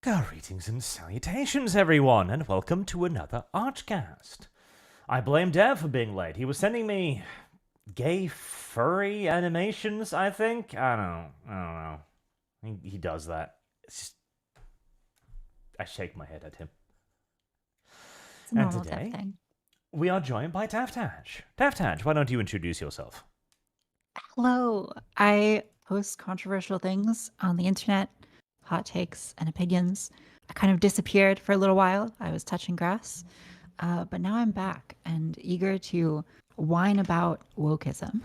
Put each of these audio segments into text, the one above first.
Greetings and salutations, everyone, and welcome to another ArchCast. I blame Dev for being late. He was sending me gay furry animations, I think? I don't know. He does that. It's just... I shake my head at him. It's a normal today, thing. We are joined by Taftaj. Taftaj, why don't you introduce yourself? Hello. I post controversial things on the internet, hot takes and opinions. I kind of disappeared for a little while. I was touching grass. But now I'm back and eager to whine about wokeism.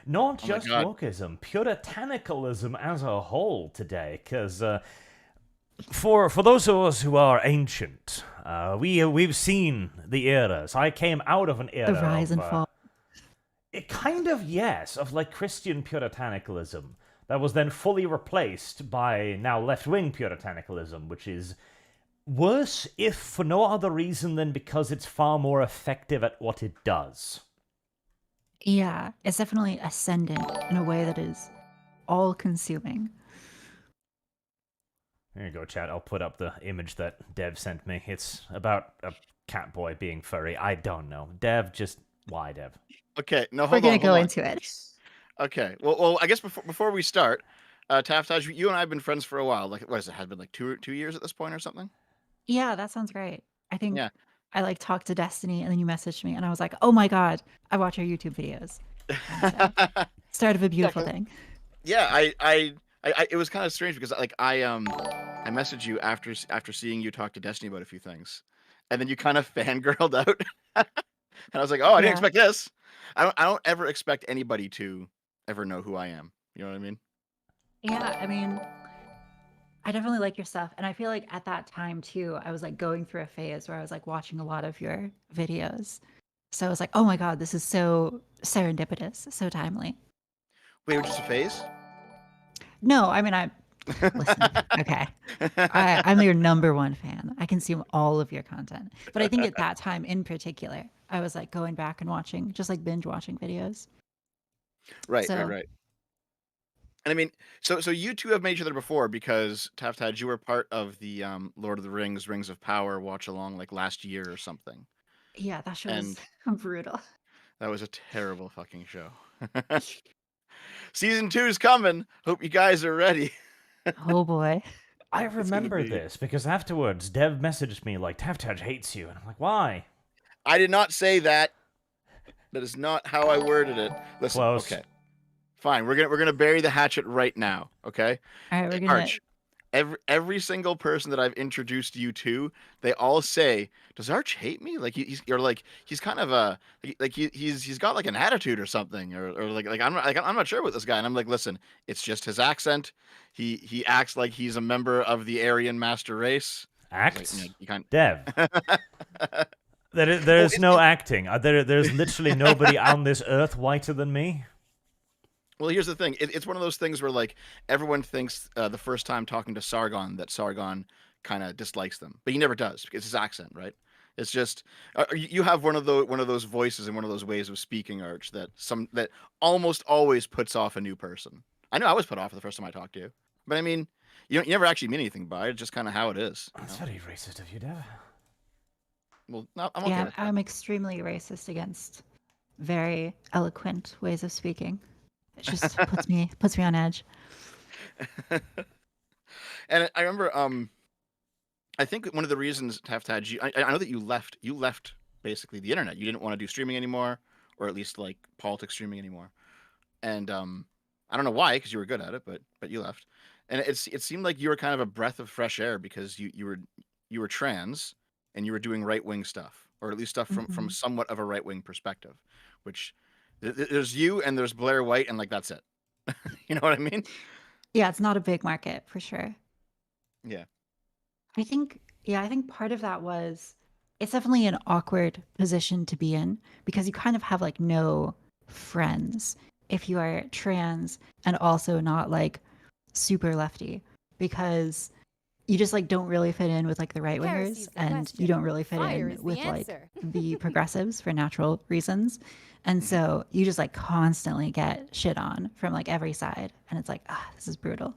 Not just wokeism, Puritanicalism as a whole today, because for those of us who are ancient, we've seen the eras. I came out of an era. The rise and fall. It kind of, yes, of like Christian Puritanicalism that was then fully replaced by now left-wing Puritanicalism, which is worse if for no other reason than because it's far more effective at what it does. Yeah, it's definitely ascendant in a way that is all-consuming. There you go, chat. I'll put up the image that Dev sent me. It's about a cat boy being furry. I don't know. Dev, just... Why, Dev? Okay, no, we're gonna go into it. Okay, well, I guess before we start, Taftaj, you and I have been friends for a while. Like, what has it had been like two years at this point or something? Yeah, that sounds great. I think I like talked to Destiny, and then you messaged me, and I was like, "Oh my god, I watch your YouTube videos." Start of a beautiful thing. Yeah, I it was kind of strange because like I messaged you after seeing you talk to Destiny about a few things, and then you kind of fangirled out, and I was like, "Oh, I didn't expect this." I don't ever expect anybody to ever know who I am. You know what I mean? Yeah, I mean, I definitely like your stuff. And I feel like at that time too, I was like going through a phase where I was like watching a lot of your videos. So I was like, oh my God, this is so serendipitous, so timely. Wait, it was just a phase? No, I mean, listen, okay. I'm your #1 fan. I consume all of your content. But I think at that time in particular, I was like going back and watching, just like binge watching videos. Right. And I mean, so you two have met each other before because Taftaj, you were part of the Lord of the Rings, Rings of Power watch along like last year or something. Yeah, that show was brutal. That was a terrible fucking show. Season 2 is coming. Hope you guys are ready. Oh boy. I remember this because afterwards Dev messaged me like, Taftaj hates you. And I'm like, why? I did not say that. That is not how I worded it. Listen, Close. Okay. Fine, we're gonna bury the hatchet right now, okay? All right, we're gonna... Arch, every single person that I've introduced you to, they all say, "Does Arch hate me?" Like he's kind of a he's got like an attitude or something, or I'm not sure with this guy. And I'm like, listen, it's just his accent. He acts like he's a member of the Aryan master race. Acts? Like, you can't... Dev. There's no acting. There's literally nobody on this earth whiter than me. Well, here's the thing. It's one of those things where like everyone thinks the first time talking to Sargon that Sargon kind of dislikes them, but he never does because his accent, right? It's just you have one of those voices and one of those ways of speaking, Arch, that almost always puts off a new person. I know I was put off the first time I talked to you, but I mean, you never actually mean anything by it. It's just kind of how it is. That's very racist of you, Dev. Well, no, I'm okay with that. I'm extremely racist against very eloquent ways of speaking. It just puts me on edge. And I remember, I think one of the reasons Taftaj, I know that you left basically the internet. You didn't want to do streaming anymore, or at least like politics streaming anymore. And I don't know why, because you were good at it, but you left. And it seemed like you were kind of a breath of fresh air because you were trans and you were doing right-wing stuff, or at least stuff from somewhat of a right-wing perspective, which there's you and there's Blair White, and like that's it. You know what I mean? Yeah, it's not a big market for sure. Yeah. I think part of that was it's definitely an awkward position to be in because you kind of have like no friends if you are trans and also not like super lefty, because you just like don't really fit in with like the right wingers, and you don't really fit in with like the progressives for natural reasons. And so you just like constantly get shit on from like every side, and it's like, this is brutal.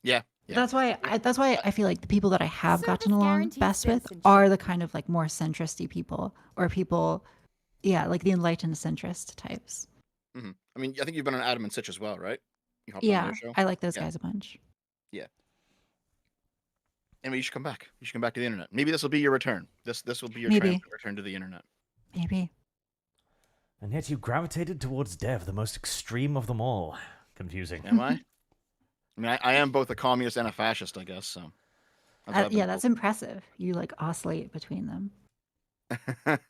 Yeah. That's why I feel like the people that I have Service gotten along guarantees best with citizenship. are the kind of like more centristy people, or people, yeah, like the enlightened centrist types. I mean, I think you've been on Adam and Sitch as well, right? You hopped on Yeah, their show. I like those Yeah. guys a bunch. Yeah. Anyway, you should come back. You should come back to the internet. Maybe this will be your return. This will be your Maybe. triumphant return to the internet. Maybe. And yet you gravitated towards Dev, the most extreme of them all. Confusing. Am I? I mean, I am both a communist and a fascist, I guess. So. Yeah, that's impressive. You like oscillate between them.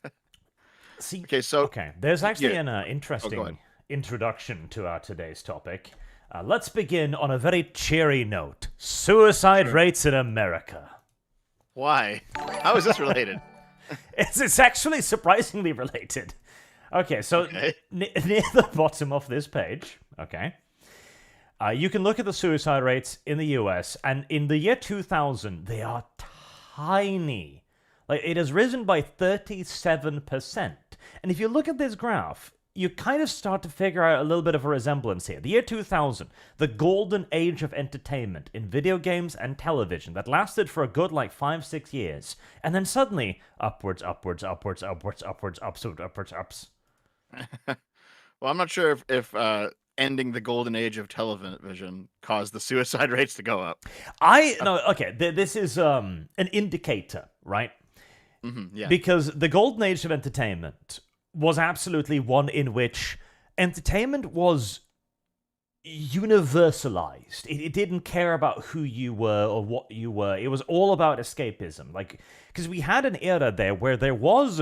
See, okay. There's actually yeah. an ahead. interesting introduction to our today's topic. Let's begin on a very cheery note. Suicide rates in America. Why? How is this related? It's actually surprisingly related. Okay, so near the bottom of this page, you can look at the suicide rates in the US, and in the year 2000, they are tiny. Like, it has risen by 37%. And if you look at this graph, you kind of start to figure out a little bit of a resemblance here. The year 2000, the golden age of entertainment in video games and television that lasted for a good 5-6 years. And then suddenly, upwards. Well, I'm not sure if ending the golden age of television caused the suicide rates to go up. This is an indicator, right? Yeah. Because the golden age of entertainment was absolutely one in which entertainment was universalized. It didn't care about who you were or what you were. It was all about escapism. Because we had an era there where there was,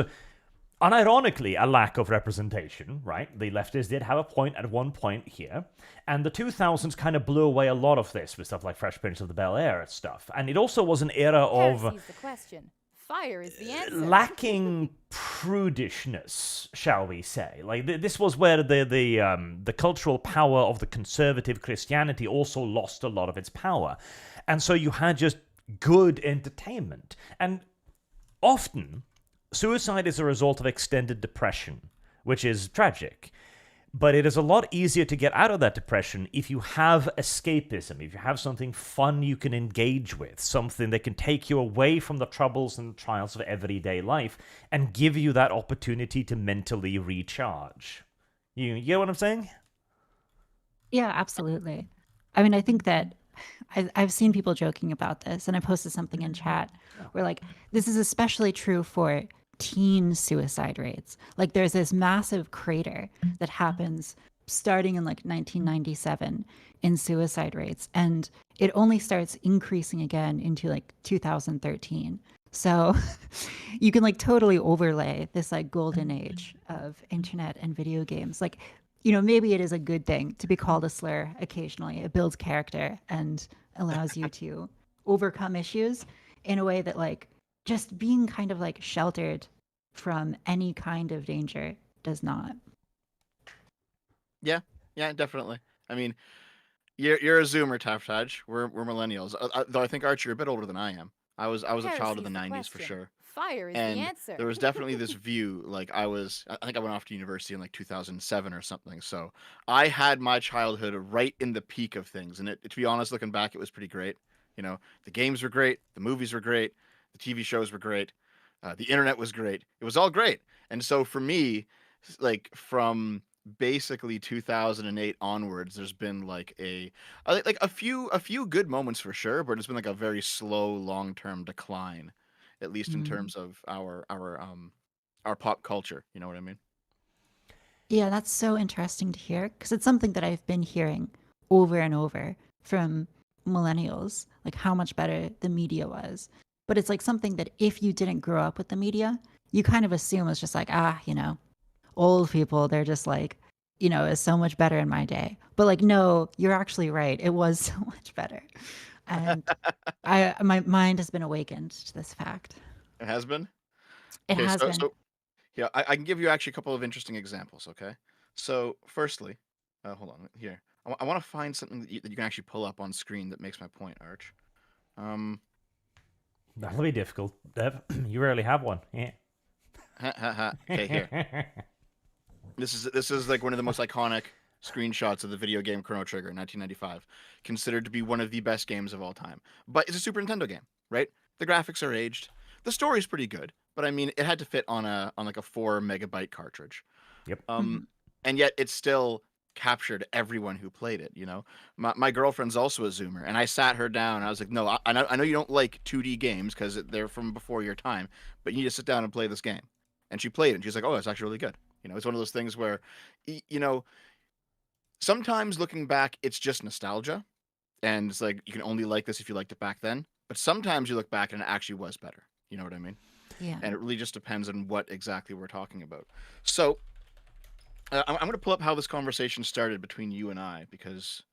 unironically, a lack of representation, right? The leftists did have a point at one point here. And the 2000s kind of blew away a lot of this with stuff like Fresh Prince of the Bel-Air and stuff. And it also was an era of Heresy's the question. Fire is the answer. lacking prudishness, shall we say? This was where the cultural power of the conservative Christianity also lost a lot of its power, and so you had just good entertainment. And often, suicide is a result of extended depression, which is tragic. But it is a lot easier to get out of that depression if you have escapism, if you have something fun you can engage with, something that can take you away from the troubles and trials of everyday life and give you that opportunity to mentally recharge. You get what I'm saying? Yeah, absolutely. I mean, I think that I've seen people joking about this, and I posted something in chat where this is especially true for teen suicide rates. There's this massive crater that happens starting in 1997 in suicide rates, and it only starts increasing again into 2013. So you can totally overlay this golden age of internet and video games. Maybe it is a good thing to be called a slur occasionally. It builds character and allows you to overcome issues in a way that just being kind of sheltered from any kind of danger does not. Yeah, definitely. I mean, you're a Zoomer, Taftaj. We're millennials. Though I think Archie, you're a bit older than I am. I was a child of the '90s for sure. Fire is And the answer. there was definitely this view. I think I went off to university in 2007 or something. So I had my childhood right in the peak of things, and to be honest, looking back, it was pretty great. The games were great, the movies were great, the TV shows were great, the internet was great. It was all great. And so for me, from basically 2008 onwards, there's been a few good moments for sure, but it's been a very slow long-term decline, at least in terms of our pop culture. You know what I mean? Yeah, that's so interesting to hear, because it's something that I've been hearing over and over from millennials, how much better the media was. But it's something that if you didn't grow up with the media, you kind of assume it's just old people, they're just it's so much better in my day. But no, you're actually right. It was so much better. And my mind has been awakened to this fact. It has been? It has been. So, yeah, I can give you actually a couple of interesting examples, okay? So, firstly, hold on here. I want to find something that you can actually pull up on screen that makes my point, Arch. That'll be difficult, Dev. You rarely have one. Yeah. Okay, here. This is one of the most iconic screenshots of the video game Chrono Trigger in 1995, considered to be one of the best games of all time. But it's a Super Nintendo game, right? The graphics are aged. The story's pretty good, but I mean, it had to fit on like a 4 megabyte cartridge. Yep. And yet it still captured everyone who played it. My girlfriend's also a Zoomer, and I sat her down. And I was like, no, I know you don't like 2D games because they're from before your time, but you need to sit down and play this game. And she played it, and she's like, oh, it's actually really good. It's one of those things where, sometimes looking back, it's just nostalgia, and it's like you can only like this if you liked it back then. But sometimes you look back and it actually was better. You know what I mean? Yeah. And it really just depends on what exactly we're talking about. So I'm going to pull up how this conversation started between you and I, because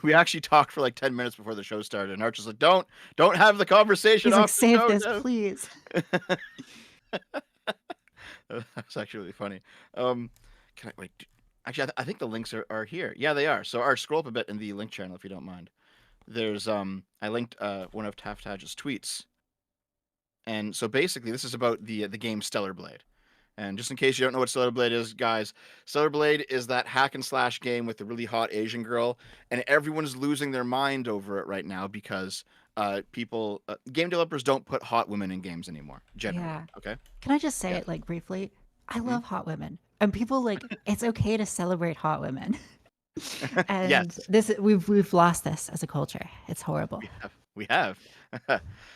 we actually talked for like 10 minutes before the show started, and Arch was like, don't have the conversation He's like, off the save show, this, Dev." please. That's actually really funny. Can I wait? Actually, I think the links are here. Yeah, they are. So Arch, scroll up a bit in the link channel if you don't mind. There's I linked one of Taftaj's tweets. And so basically this is about the game Stellar Blade. And just in case you don't know what Stellar Blade is, guys, Stellar Blade is that hack and slash game with the really hot Asian girl, and everyone's losing their mind over it right now because game developers don't put hot women in games anymore, generally. Yeah. Okay. Can I just say Yeah. it like briefly? I love hot women. And people like it's okay to celebrate hot women. And Yes. we've lost this as a culture. It's horrible. We have.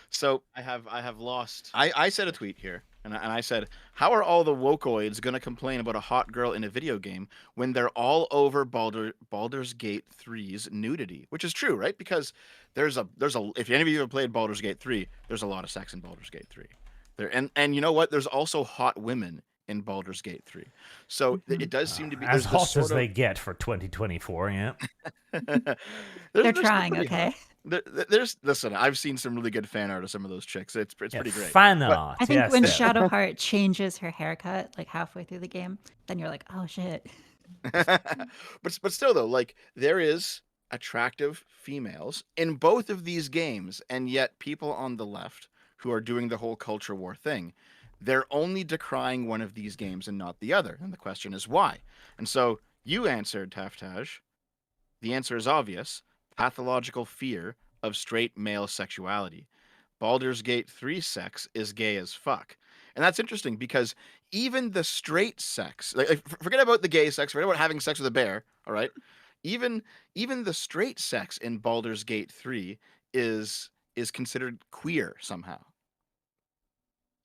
So I have lost. I said a tweet here, and I said, how are all the wokoids gonna complain about a hot girl in a video game when they're all over Baldur's Gate 3's nudity? Which is true, right? Because there's a if any of you have played Baldur's Gate 3, there's a lot of sex in Baldur's Gate 3. And you know what? There's also hot women in Baldur's Gate 3. So it does seem to be as there's hot as they get for 2024. Yeah. They're trying, okay? Listen, I've seen some really good fan art of some of those chicks. It's pretty great. Fan But- art. I think yes, when yes. Shadowheart changes her haircut like halfway through the game, then you're like, oh shit. but still though, like there is attractive females in both of these games, and yet people on the left who are doing the whole culture war thing, they're only decrying one of these games and not the other. And the question is why? And so you answered, Taftaj. The answer is obvious. Pathological fear of straight male sexuality. Baldur's Gate 3 sex is gay as fuck. And that's interesting because even the straight sex, like forget about the gay sex, forget about having sex with a bear, all right? Even the straight sex in Baldur's Gate 3 is considered queer somehow.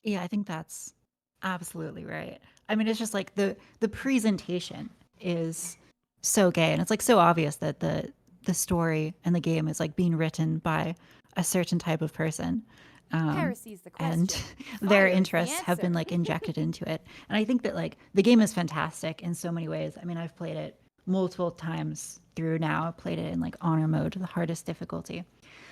Yeah, I think that's absolutely right. I mean, it's just like the presentation is so gay, and it's like so obvious that the story and the game is like being written by a certain type of person. Heresy's the question. And Fire their is the interests have been answer. like injected into it. And I think that like the game is fantastic in so many ways. I mean, I've played it multiple times through now. I played it in like honor mode, the hardest difficulty.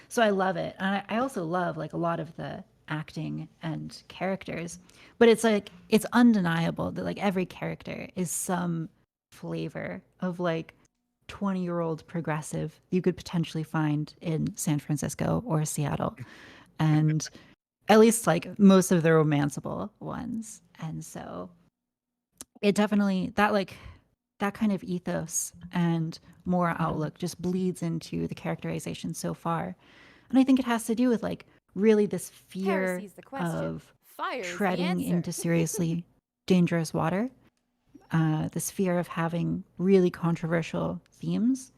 So I love it. And I also love like a lot of the acting and characters. But it's like it's undeniable that like every character is some flavor of like 20-year-old progressive you could potentially find in San Francisco or Seattle. And at least like most of the romanceable ones. And so it definitely that kind of ethos and more outlook just bleeds into the characterization so far. And I think it has to do with like really this fear Heresy's the question. of Fire is the treading answer. into seriously dangerous water, this fear of having really controversial themes,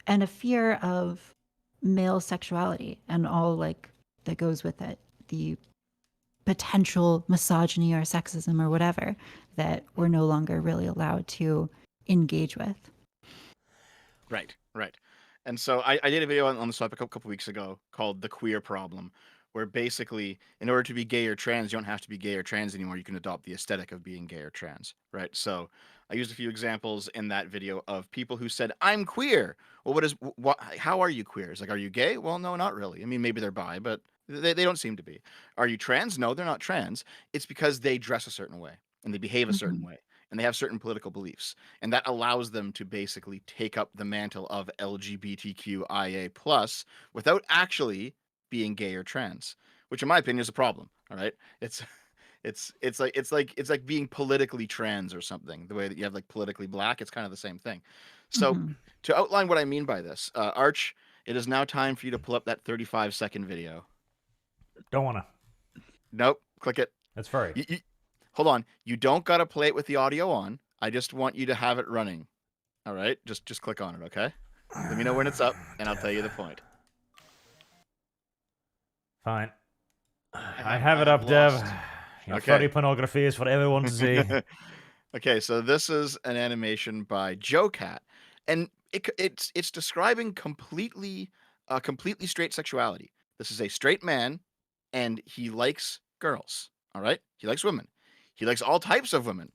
and a fear of male sexuality and all like that goes with it, the potential misogyny or sexism or whatever that we're no longer really allowed to engage with. Right. And so I did a video on this topic a couple weeks ago called The Queer Problem, where basically in order to be gay or trans, you don't have to be gay or trans anymore. You can adopt the aesthetic of being gay or trans, right? So I used a few examples in that video of people who said, I'm queer. Well, how are you queer? It's like, are you gay? Well, no, not really. I mean, maybe they're bi, but they don't seem to be. Are you trans? No, they're not trans. It's because they dress a certain way and they behave a certain way and they have certain political beliefs. And that allows them to basically take up the mantle of LGBTQIA+ without actually being gay or trans, which in my opinion is a problem. All right. It's like being politically trans or something. The way that you have like politically black, it's kind of the same thing. So to outline what I mean by this, Arch, it is now time for you to pull up that 35-second video. Don't wanna. Nope, click it. It's furry. Hold on. You don't gotta play it with the audio on. I just want you to have it running. All right, just click on it, okay? Let me know when it's up, and I'll tell you the point. Fine. I have it up, Dev. Your furry pornography is for everyone to see. Okay, so this is an animation by Joe Cat, and it's describing completely straight sexuality. This is a straight man, and he likes girls. All right, he likes women. He likes all types of women.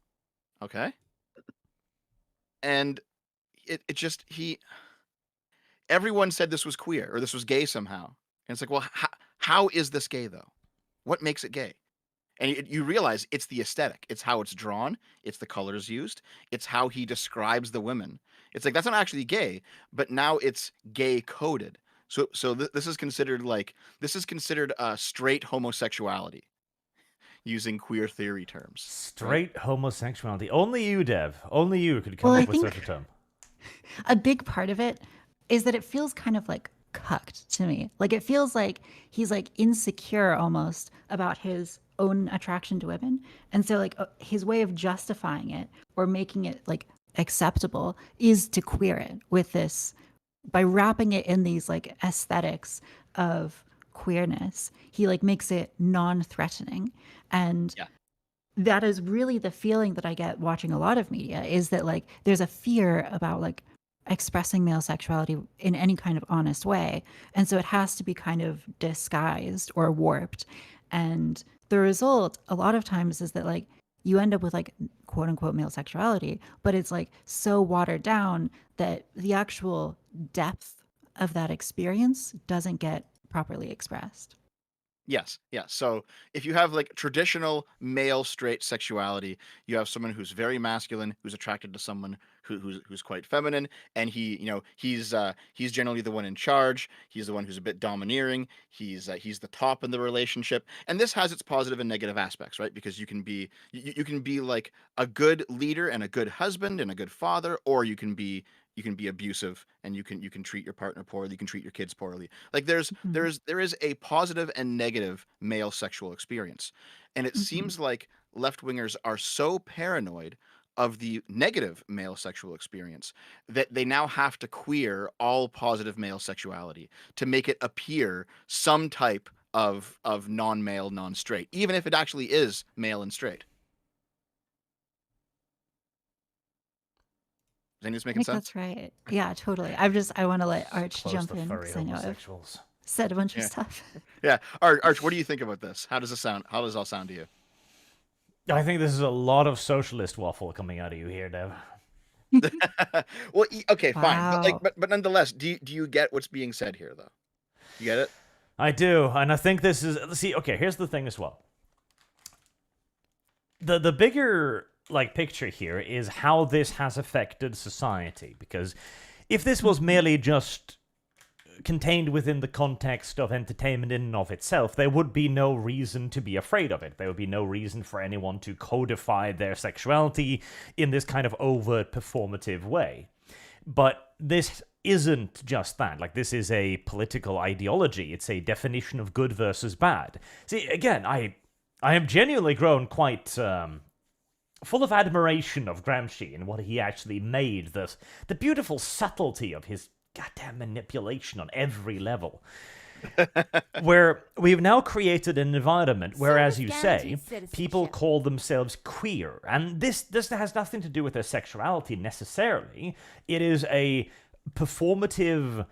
Okay, and everyone said this was queer or this was gay somehow, and it's like, well, how is this gay though? What makes it gay? And you realize it's the aesthetic. It's how it's drawn. It's the colors used. It's how he describes the women. It's like, that's not actually gay, but now it's gay coded. So this is considered straight homosexuality using queer theory terms. Straight homosexuality. Only you, Dev. Only you could come up with such a term. A big part of it is that it feels kind of like cucked to me. Like it feels like he's like insecure almost about his own attraction to women, and so like his way of justifying it or making it like acceptable is to queer it with this, by wrapping it in these like aesthetics of queerness. He like makes it non-threatening, and that is really the feeling that I get watching a lot of media, is that like there's a fear about like expressing male sexuality in any kind of honest way, and so it has to be kind of disguised or warped. And the result a lot of times is that like you end up with like quote unquote male sexuality, but it's like so watered down that the actual depth of that experience doesn't get properly expressed. Yes. So if you have like traditional male straight sexuality, you have someone who's very masculine, who's attracted to someone who's quite feminine, and he's generally the one in charge. He's the one who's a bit domineering. He's the top in the relationship, and this has its positive and negative aspects, right? Because you can be like a good leader and a good husband and a good father, or you can be abusive and you can treat your partner poorly, you can treat your kids poorly. Like there is a positive and negative male sexual experience. And it seems like left-wingers are so paranoid of the negative male sexual experience that they now have to queer all positive male sexuality to make it appear some type of non-male, non-straight, even if it actually is male and straight. Is any of this making sense? That's right. Yeah, totally. I want to let Arch jump in because I know I've said a bunch of stuff. Yeah. Arch, what do you think about this? How does it sound? How does it all sound to you? I think this is a lot of socialist waffle coming out of you here, Dev. Well, okay, Wow. fine. But nonetheless, do you get what's being said here, though? You get it? I do, and I think this is... See, okay, here's the thing as well. The bigger like picture here is how this has affected society, because if this was merely just contained within the context of entertainment in and of itself, there would be no reason to be afraid of it. There would be no reason for anyone to codify their sexuality in this kind of overt performative way. But this isn't just that. Like, this is a political ideology. It's a definition of good versus bad. See, again, I have genuinely grown quite full of admiration of Gramsci and what he actually made, the beautiful subtlety of his goddamn manipulation on every level. Where we've now created an environment where, as you say, people call themselves queer. And this has nothing to do with their sexuality necessarily. It is a performative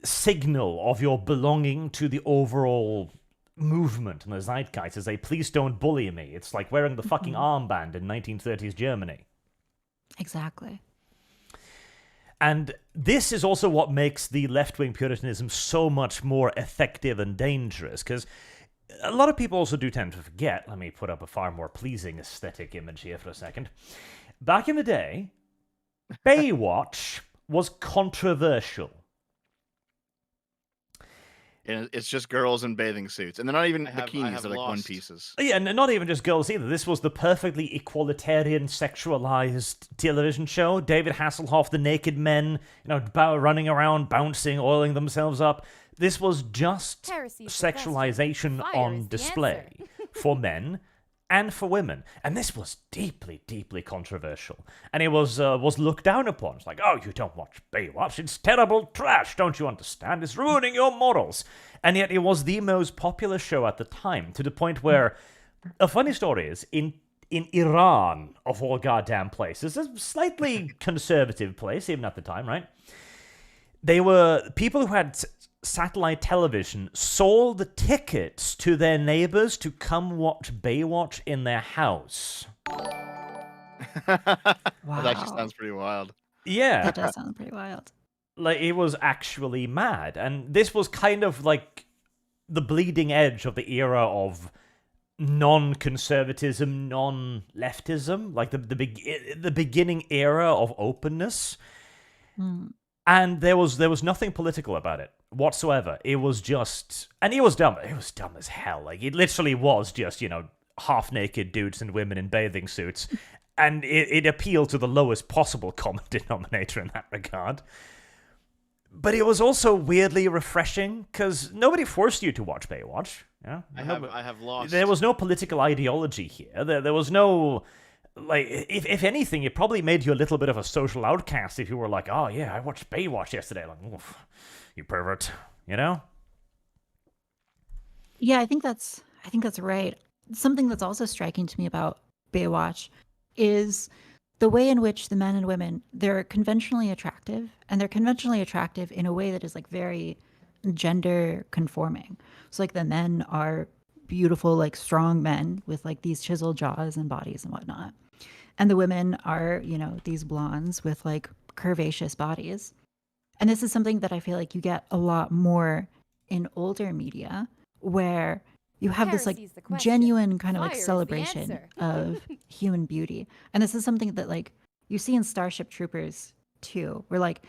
signal of your belonging to the overall movement and the zeitgeist. It's a please don't bully me. It's like wearing the fucking armband in 1930s Germany. Exactly. And this is also what makes the left-wing Puritanism so much more effective and dangerous, because a lot of people also do tend to forget. Let me put up a far more pleasing aesthetic image here for a second. Back in the day, Baywatch was controversial. And it's just girls in bathing suits, and they're not even I have bikinis; they're like one lost. pieces. Yeah, and not even just girls either. This was the perfectly equalitarian, sexualized television show. David Hasselhoff, the naked men, running around, bouncing, oiling themselves up. This was just Heresy's the question. sexualization Fire on is the display for men and for women. And this was deeply, deeply controversial. And it was looked down upon. It's like, oh, you don't watch Baywatch. It's terrible trash. Don't you understand? It's ruining your morals. And yet it was the most popular show at the time, to the point where a funny story is, in Iran, of all goddamn places, a slightly conservative place, even at the time, right? They were people who had satellite television sold the tickets to their neighbors to come watch Baywatch in their house. That Wow. actually sounds pretty wild. Yeah. That does sound pretty wild. Like, it was actually mad. And this was kind of like the bleeding edge of the era of non-conservatism, non-leftism, like the beginning era of openness. And there was nothing political about it whatsoever. It was just, and it was dumb. It was dumb as hell. Like, it literally was just, half-naked dudes and women in bathing suits. And it appealed to the lowest possible common denominator in that regard. But it was also weirdly refreshing, because nobody forced you to watch Baywatch. Yeah, I have lost. There was no political ideology here. There was no, like, if anything, it probably made you a little bit of a social outcast if you were like, oh yeah, I watched Baywatch yesterday. Like, oof, you pervert, Yeah, I think that's right. Something that's also striking to me about Baywatch is the way in which the men and women, they're conventionally attractive, and they're conventionally attractive in a way that is like very gender conforming. So like the men are beautiful, like strong men with like these chiseled jaws and bodies and whatnot. And the women are, these blondes with like curvaceous bodies. And this is something that I feel like you get a lot more in older media, where you have this like Heresy's the question. genuine kind of like Fire is the celebration answer. of human beauty. And this is something that like you see in Starship Troopers too, where like,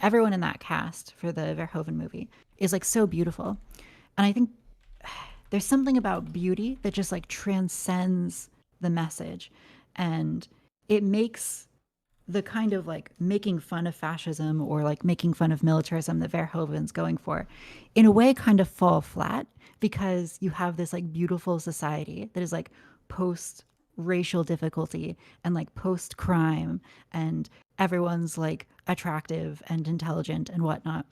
everyone in that cast for the Verhoeven movie is like so beautiful. And I think there's something about beauty that just like transcends the message, and it makes the kind of like making fun of fascism or like making fun of militarism that Verhoeven's going for in a way kind of fall flat, because you have this like beautiful society that is like post racial difficulty and like post crime, and everyone's like attractive and intelligent and whatnot.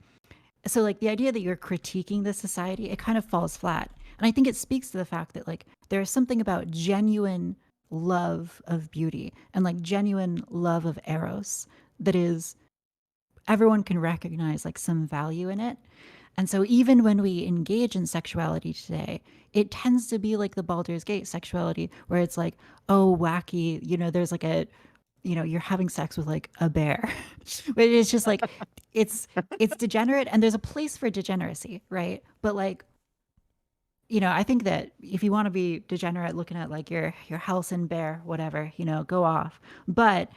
So like the idea that you're critiquing the society, it kind of falls flat. And I think it speaks to the fact that like there is something about genuine love of beauty and like genuine love of eros that is, everyone can recognize like some value in it. And so even when we engage in sexuality today, it tends to be like the Baldur's Gate sexuality, where it's like, oh, wacky, there's like a, you're having sex with like a bear. But it's just like, it's degenerate, and there's a place for degeneracy, right? But like, I think that if you want to be degenerate looking at like your Halcyon bear, whatever, go off. But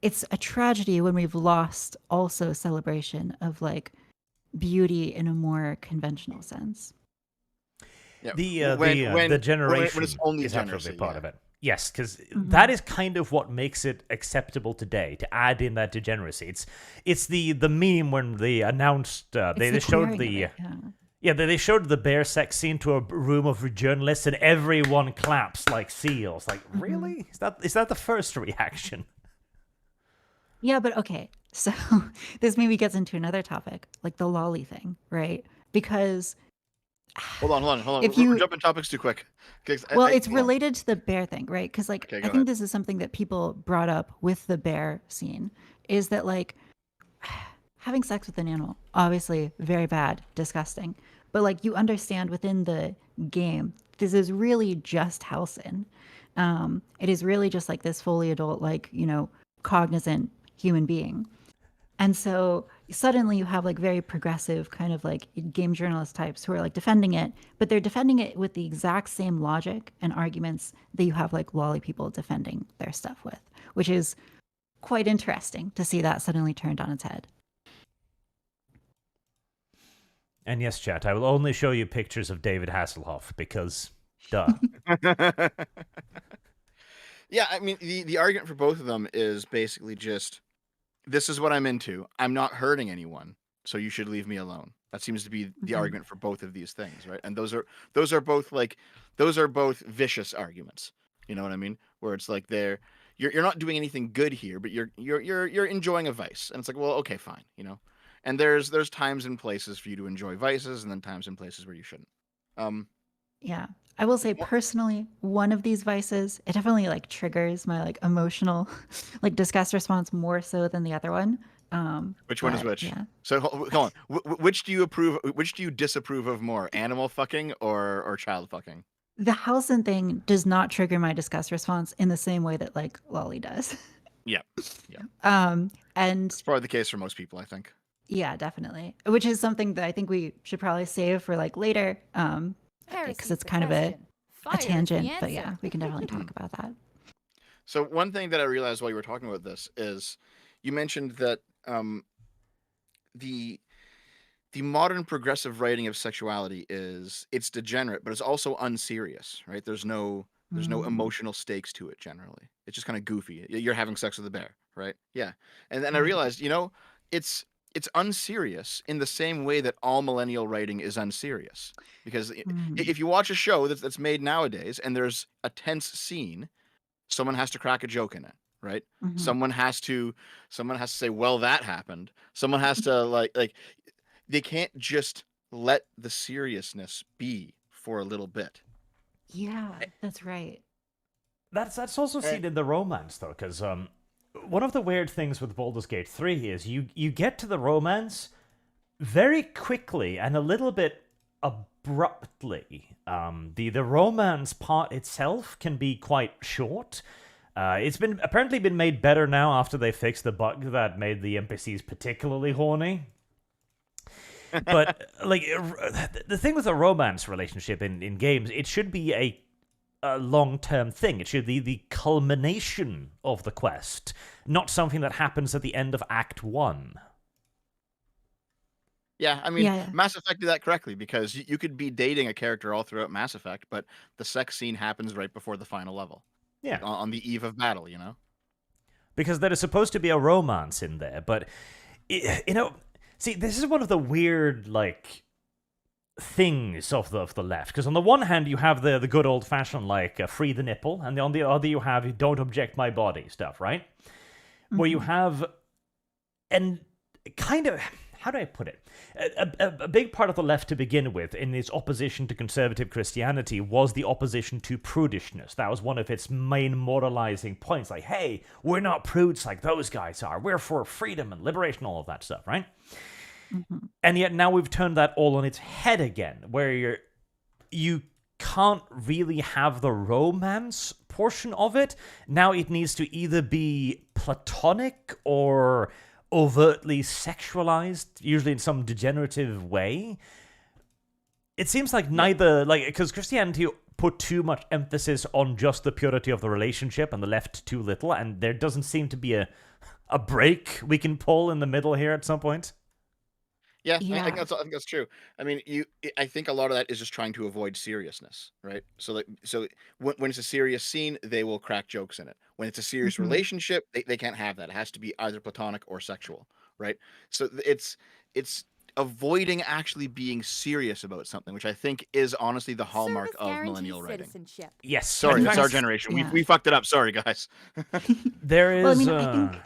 it's a tragedy when we've lost also celebration of like beauty in a more conventional sense. Yeah. The generation when it's only is degeneracy, absolutely part yeah. of it. Yes, because that is kind of what makes it acceptable today, to add in that degeneracy. It's the meme when they announced they showed the they showed the bear sex scene to a room of journalists, and everyone claps like seals. Like, really? Is that the first reaction? Yeah, but okay. So this maybe gets into another topic, like the lolly thing, right? Because Hold on. If We're you- jumping topics too quick. it's related to the bear thing, right? Because like Okay, I go think ahead. this is something that people brought up with the bear scene, is that like having sex with an animal, obviously very bad, disgusting. But like you understand within the game, this is really just Halcyon. It is really just like this fully adult, like, cognizant human being. And so suddenly you have like very progressive kind of like game journalist types who are like defending it, but they're defending it with the exact same logic and arguments that you have like lolly people defending their stuff with, which is quite interesting to see that suddenly turned on its head. And yes, chat, I will only show you pictures of David Hasselhoff because, duh. Yeah, I mean, the argument for both of them is basically just, this is what I'm into. I'm not hurting anyone, so you should leave me alone. That seems to be the argument for both of these things, right? And those are both vicious arguments. You know what I mean? Where it's like you're not doing anything good here, but you're enjoying a vice, and it's like, well, okay, fine, you know. And there's times and places for you to enjoy vices, and then times and places where you shouldn't. Yeah. I will say personally, one of these vices, it definitely like triggers my like emotional like disgust response more so than the other one. Which one is which? Yeah. So hold on. Which do you disapprove of more? Animal fucking or child fucking? The Halcyon thing does not trigger my disgust response in the same way that like Lolly does. Yeah. And It's probably the case for most people, I think. yeah, definitely. Which is something that I think we should probably save for like later. Because it's kind of a tangent, but yeah, we can definitely talk about that. So one thing that I realized while you were talking about this is you mentioned that the modern progressive writing of sexuality it's degenerate, but it's also unserious, right? There's no emotional stakes to it generally. It's just kind of goofy. You're having sex with a bear, right? Yeah. And then I realized, it's unserious in the same way that all millennial writing is unserious. Because if you watch a show that's made nowadays and there's a tense scene, someone has to crack a joke in it, right? Someone has to say, well, that happened. Someone has to like they can't just let the seriousness be for a little bit. Yeah, that's right. That's also seen in the romance, though, because one of the weird things with Baldur's Gate 3 is you get to the romance very quickly and a little bit abruptly. The romance part itself can be quite short. It's apparently been made better now after they fixed the bug that made the NPCs particularly horny. But like the thing with a romance relationship in games, it should be a long-term thing. It should be the culmination of the quest, not something that happens at the end of Act 1. Yeah, I mean, Mass Effect did that correctly, because you could be dating a character all throughout Mass Effect, but the sex scene happens right before the final level. Yeah. On the eve of battle, Because there is supposed to be a romance in there, but, see, this is one of the weird, like, things of the left. Because on the one hand, you have the good old-fashioned, like, free the nipple, and on the other you have don't object my body stuff, right? Where you have, and kind of, how do I put it? A big part of the left to begin with, in its opposition to conservative Christianity, was the opposition to prudishness. That was one of its main moralizing points. Like, hey, we're not prudes like those guys are. We're for freedom and liberation, all of that stuff, right? And yet now we've turned that all on its head again, where you can't really have the romance portion of it. Now it needs to either be platonic or overtly sexualized, usually in some degenerative way. It seems like neither, because Christianity put too much emphasis on just the purity of the relationship and the left too little, and there doesn't seem to be a break we can pull in the middle here at some point. Yeah, I think that's true. I mean, I think a lot of that is just trying to avoid seriousness, right? So when it's a serious scene, they will crack jokes in it. When it's a serious relationship, they can't have that. It has to be either platonic or sexual, right? So it's avoiding actually being serious about something, which I think is honestly the hallmark of millennial writing. Yes. Sorry, it's our generation. We fucked it up. Sorry, guys. There is... Well, I think...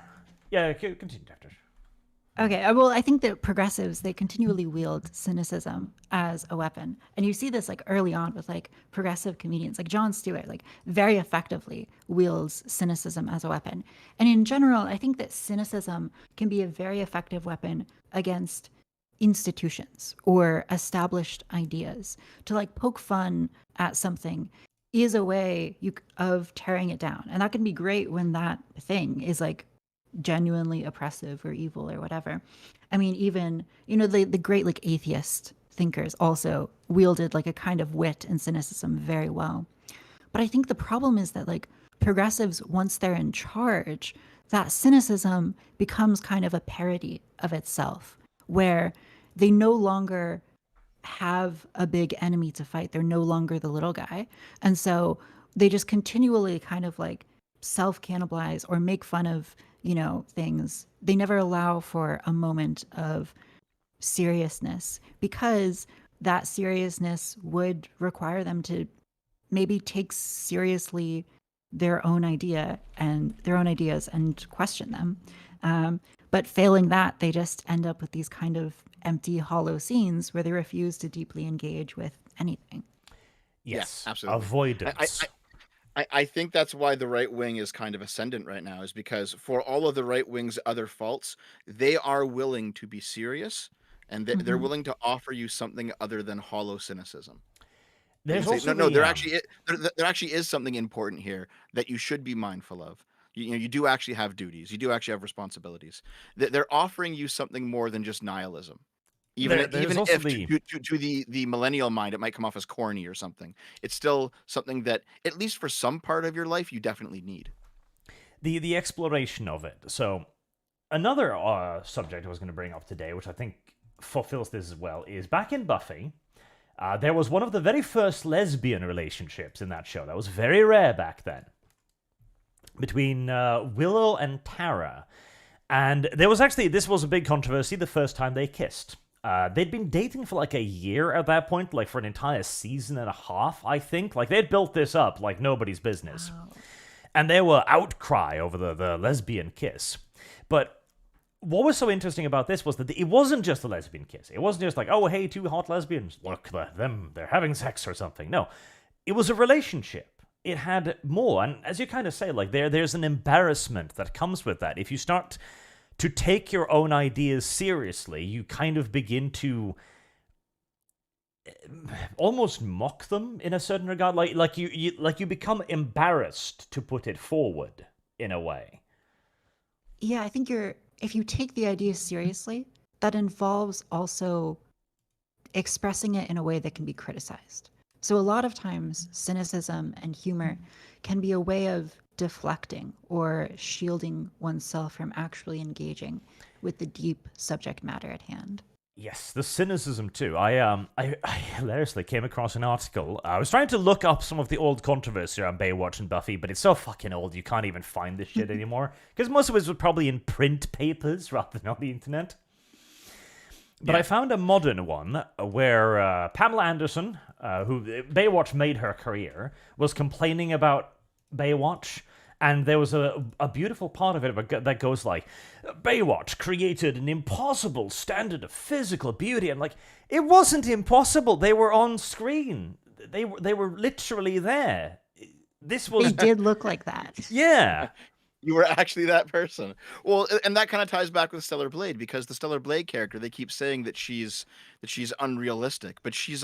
Yeah, continue, Taftaj. Okay, well, I think that progressives, they continually wield cynicism as a weapon. And you see this like early on with like progressive comedians, like Jon Stewart, like very effectively wields cynicism as a weapon. And in general, I think that cynicism can be a very effective weapon against institutions or established ideas. To like poke fun at something is a way of tearing it down. And that can be great when that thing is like genuinely oppressive or evil or whatever. I mean, even, the great like atheist thinkers also wielded like a kind of wit and cynicism very well. But I think the problem is that like progressives, once they're in charge, that cynicism becomes kind of a parody of itself, where they no longer have a big enemy to fight. They're no longer the little guy. And so they just continually kind of like self-cannibalize or make fun of, things. They never allow for a moment of seriousness because that seriousness would require them to maybe take seriously their own ideas and question them. But failing that, they just end up with these kind of empty, hollow scenes where they refuse to deeply engage with anything. Yes, yeah, absolutely. Avoidance. I think that's why the right wing is kind of ascendant right now, is because for all of the right wing's other faults, they are willing to be serious, and they're willing to offer you something other than hollow cynicism. There's say, also there actually is something important here that you should be mindful of. You do actually have duties. You do actually have responsibilities. They're offering you something more than just nihilism. Even if to the millennial mind, it might come off as corny or something. It's still something that, at least for some part of your life, you definitely need. The exploration of it. So another subject I was going to bring up today, which I think fulfills this as well, is back in Buffy, there was one of the very first lesbian relationships in that show. That was very rare back then, between Willow and Tara. And this was a big controversy the first time they kissed. They'd been dating for like a year at that point, like for an entire season and a half, I think. Like they'd built this up like nobody's business. Wow. And there were outcry over the lesbian kiss. But what was so interesting about this was that it wasn't just a lesbian kiss. It wasn't just like, oh, hey, two hot lesbians, look at them, they're having sex or something. No, it was a relationship. It had more. And as you kind of say, like there's an embarrassment that comes with that. If you start to take your own ideas seriously, you kind of begin to almost mock them in a certain regard. Like you become embarrassed to put it forward in a way. Yeah, I think if you take the ideas seriously, that involves also expressing it in a way that can be criticized. So a lot of times, cynicism and humor can be a way of deflecting or shielding oneself from actually engaging with the deep subject matter at hand. Yes, the cynicism too. I hilariously came across an article. I was trying to look up some of the old controversy around Baywatch and Buffy, but it's so fucking old you can't even find this shit anymore. Because most of it was probably in print papers rather than on the internet. But I found a modern one where Pamela Anderson, who Baywatch made her career, was complaining about Baywatch. And there was a beautiful part of it that goes like, Baywatch created an impossible standard of physical beauty. And like, it wasn't impossible. They were on screen. They were literally there. They did look like that. Yeah. You were actually that person. Well, and that kind of ties back with Stellar Blade, because the Stellar Blade character, they keep saying that she's unrealistic, but she's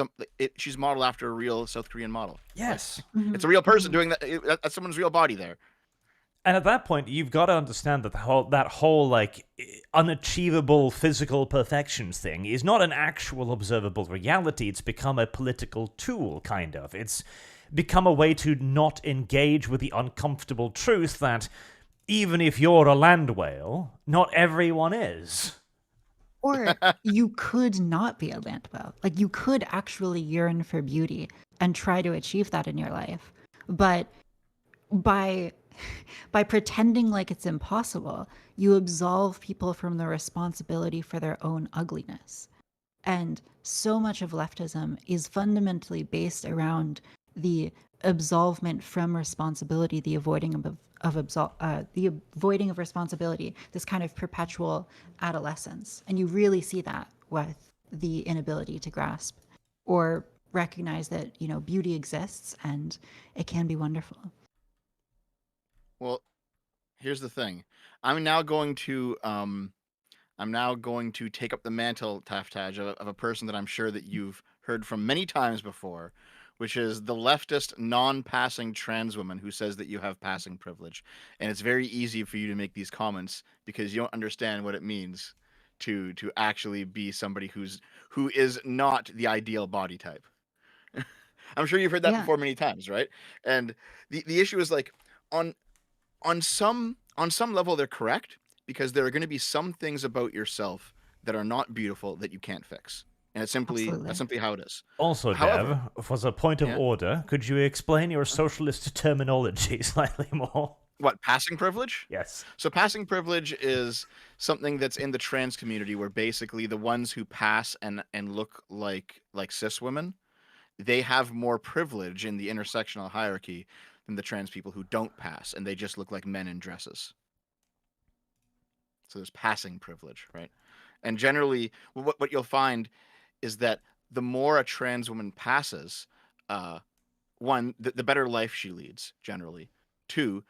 modeled after a real South Korean model. Yes. Mm-hmm. It's a real person doing that. That's someone's real body there. And at that point, you've got to understand that that whole like unachievable physical perfections thing is not an actual observable reality. It's become a political tool, kind of. It's become a way to not engage with the uncomfortable truth that even if you're a land whale, not everyone is. Or you could not be a land whale. Like, you could actually yearn for beauty and try to achieve that in your life. But by pretending like it's impossible, you absolve people from the responsibility for their own ugliness. And so much of leftism is fundamentally based around the absolvement from responsibility, the avoiding of responsibility, this kind of perpetual adolescence. And you really see that with the inability to grasp or recognize that, beauty exists and it can be wonderful. Well, here's the thing. I'm now going to take up the mantle, Taftaj, of a person that I'm sure that you've heard from many times before, which is the leftist non-passing trans woman who says that you have passing privilege. And it's very easy for you to make these comments because you don't understand what it means to actually be somebody who is not the ideal body type. I'm sure you've heard that before many times, right? And the issue is like on some level they're correct, because there are going to be some things about yourself that are not beautiful that you can't fix. and that's Absolutely. simply how it is. Also, However, Dev, for the point of yeah? order, could you explain your socialist terminology slightly more? What, passing privilege? Yes. So passing privilege is something that's in the trans community where basically the ones who pass and look like cis women, they have more privilege in the intersectional hierarchy than the trans people who don't pass and they just look like men in dresses. So there's passing privilege, right? And generally, what you'll find is that the more a trans woman passes, one, the better life she leads, generally. Two,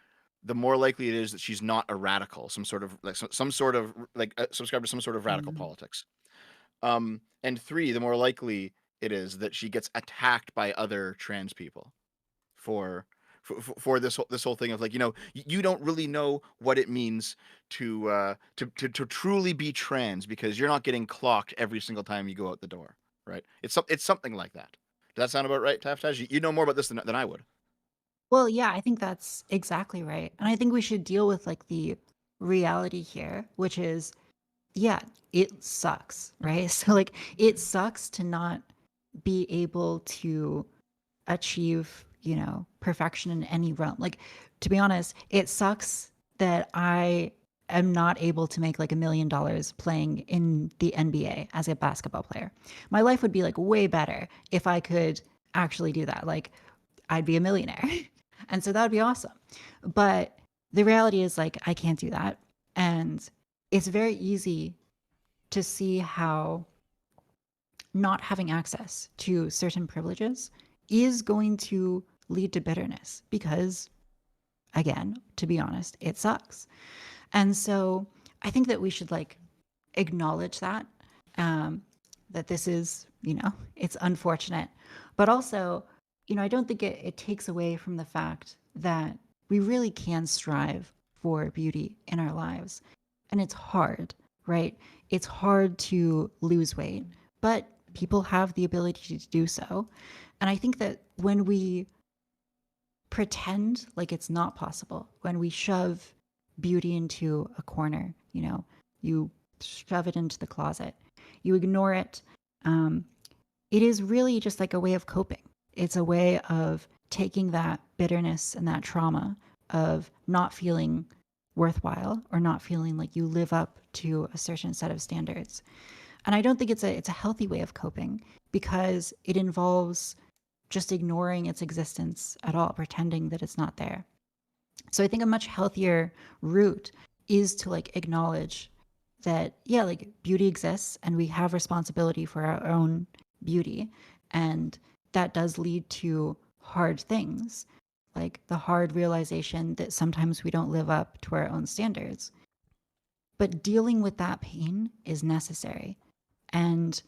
the more likely it is that she's not a radical, some sort of subscribe to some sort of radical politics. And three, the more likely it is that she gets attacked by other trans people for this whole thing of like, you don't really know what it means to truly be trans because you're not getting clocked every single time you go out the door, right? It's something like that. Does that sound about right, Taftaj? You know more about this than I would. Well, yeah, I think that's exactly right. And I think we should deal with like the reality here, which is, yeah, it sucks, right? So like it sucks to not be able to achieve, perfection in any realm. Like, to be honest, it sucks that I am not able to make like $1 million playing in the NBA as a basketball player. My life would be like way better if I could actually do that. Like, I'd be a millionaire. And so that would be awesome. But the reality is like I can't do that. And it's very easy to see how not having access to certain privileges is going to lead to bitterness because, again, to be honest, it sucks. And so I think that we should like acknowledge that, that this is, it's unfortunate, but also, I don't think it takes away from the fact that we really can strive for beauty in our lives. And it's hard, right? It's hard to lose weight, but people have the ability to do so. And I think that when we pretend like it's not possible, when we shove beauty into a corner, you shove it into the closet, you ignore it, it is really just like a way of coping. It's a way of taking that bitterness and that trauma of not feeling worthwhile or not feeling like you live up to a certain set of standards. And I don't think it's a healthy way of coping because it involves just ignoring its existence at all, pretending that it's not there. So I think a much healthier route is to like acknowledge that, yeah, like beauty exists and we have responsibility for our own beauty. And that does lead to hard things, like the hard realization that sometimes we don't live up to our own standards. But dealing with that pain is necessary. And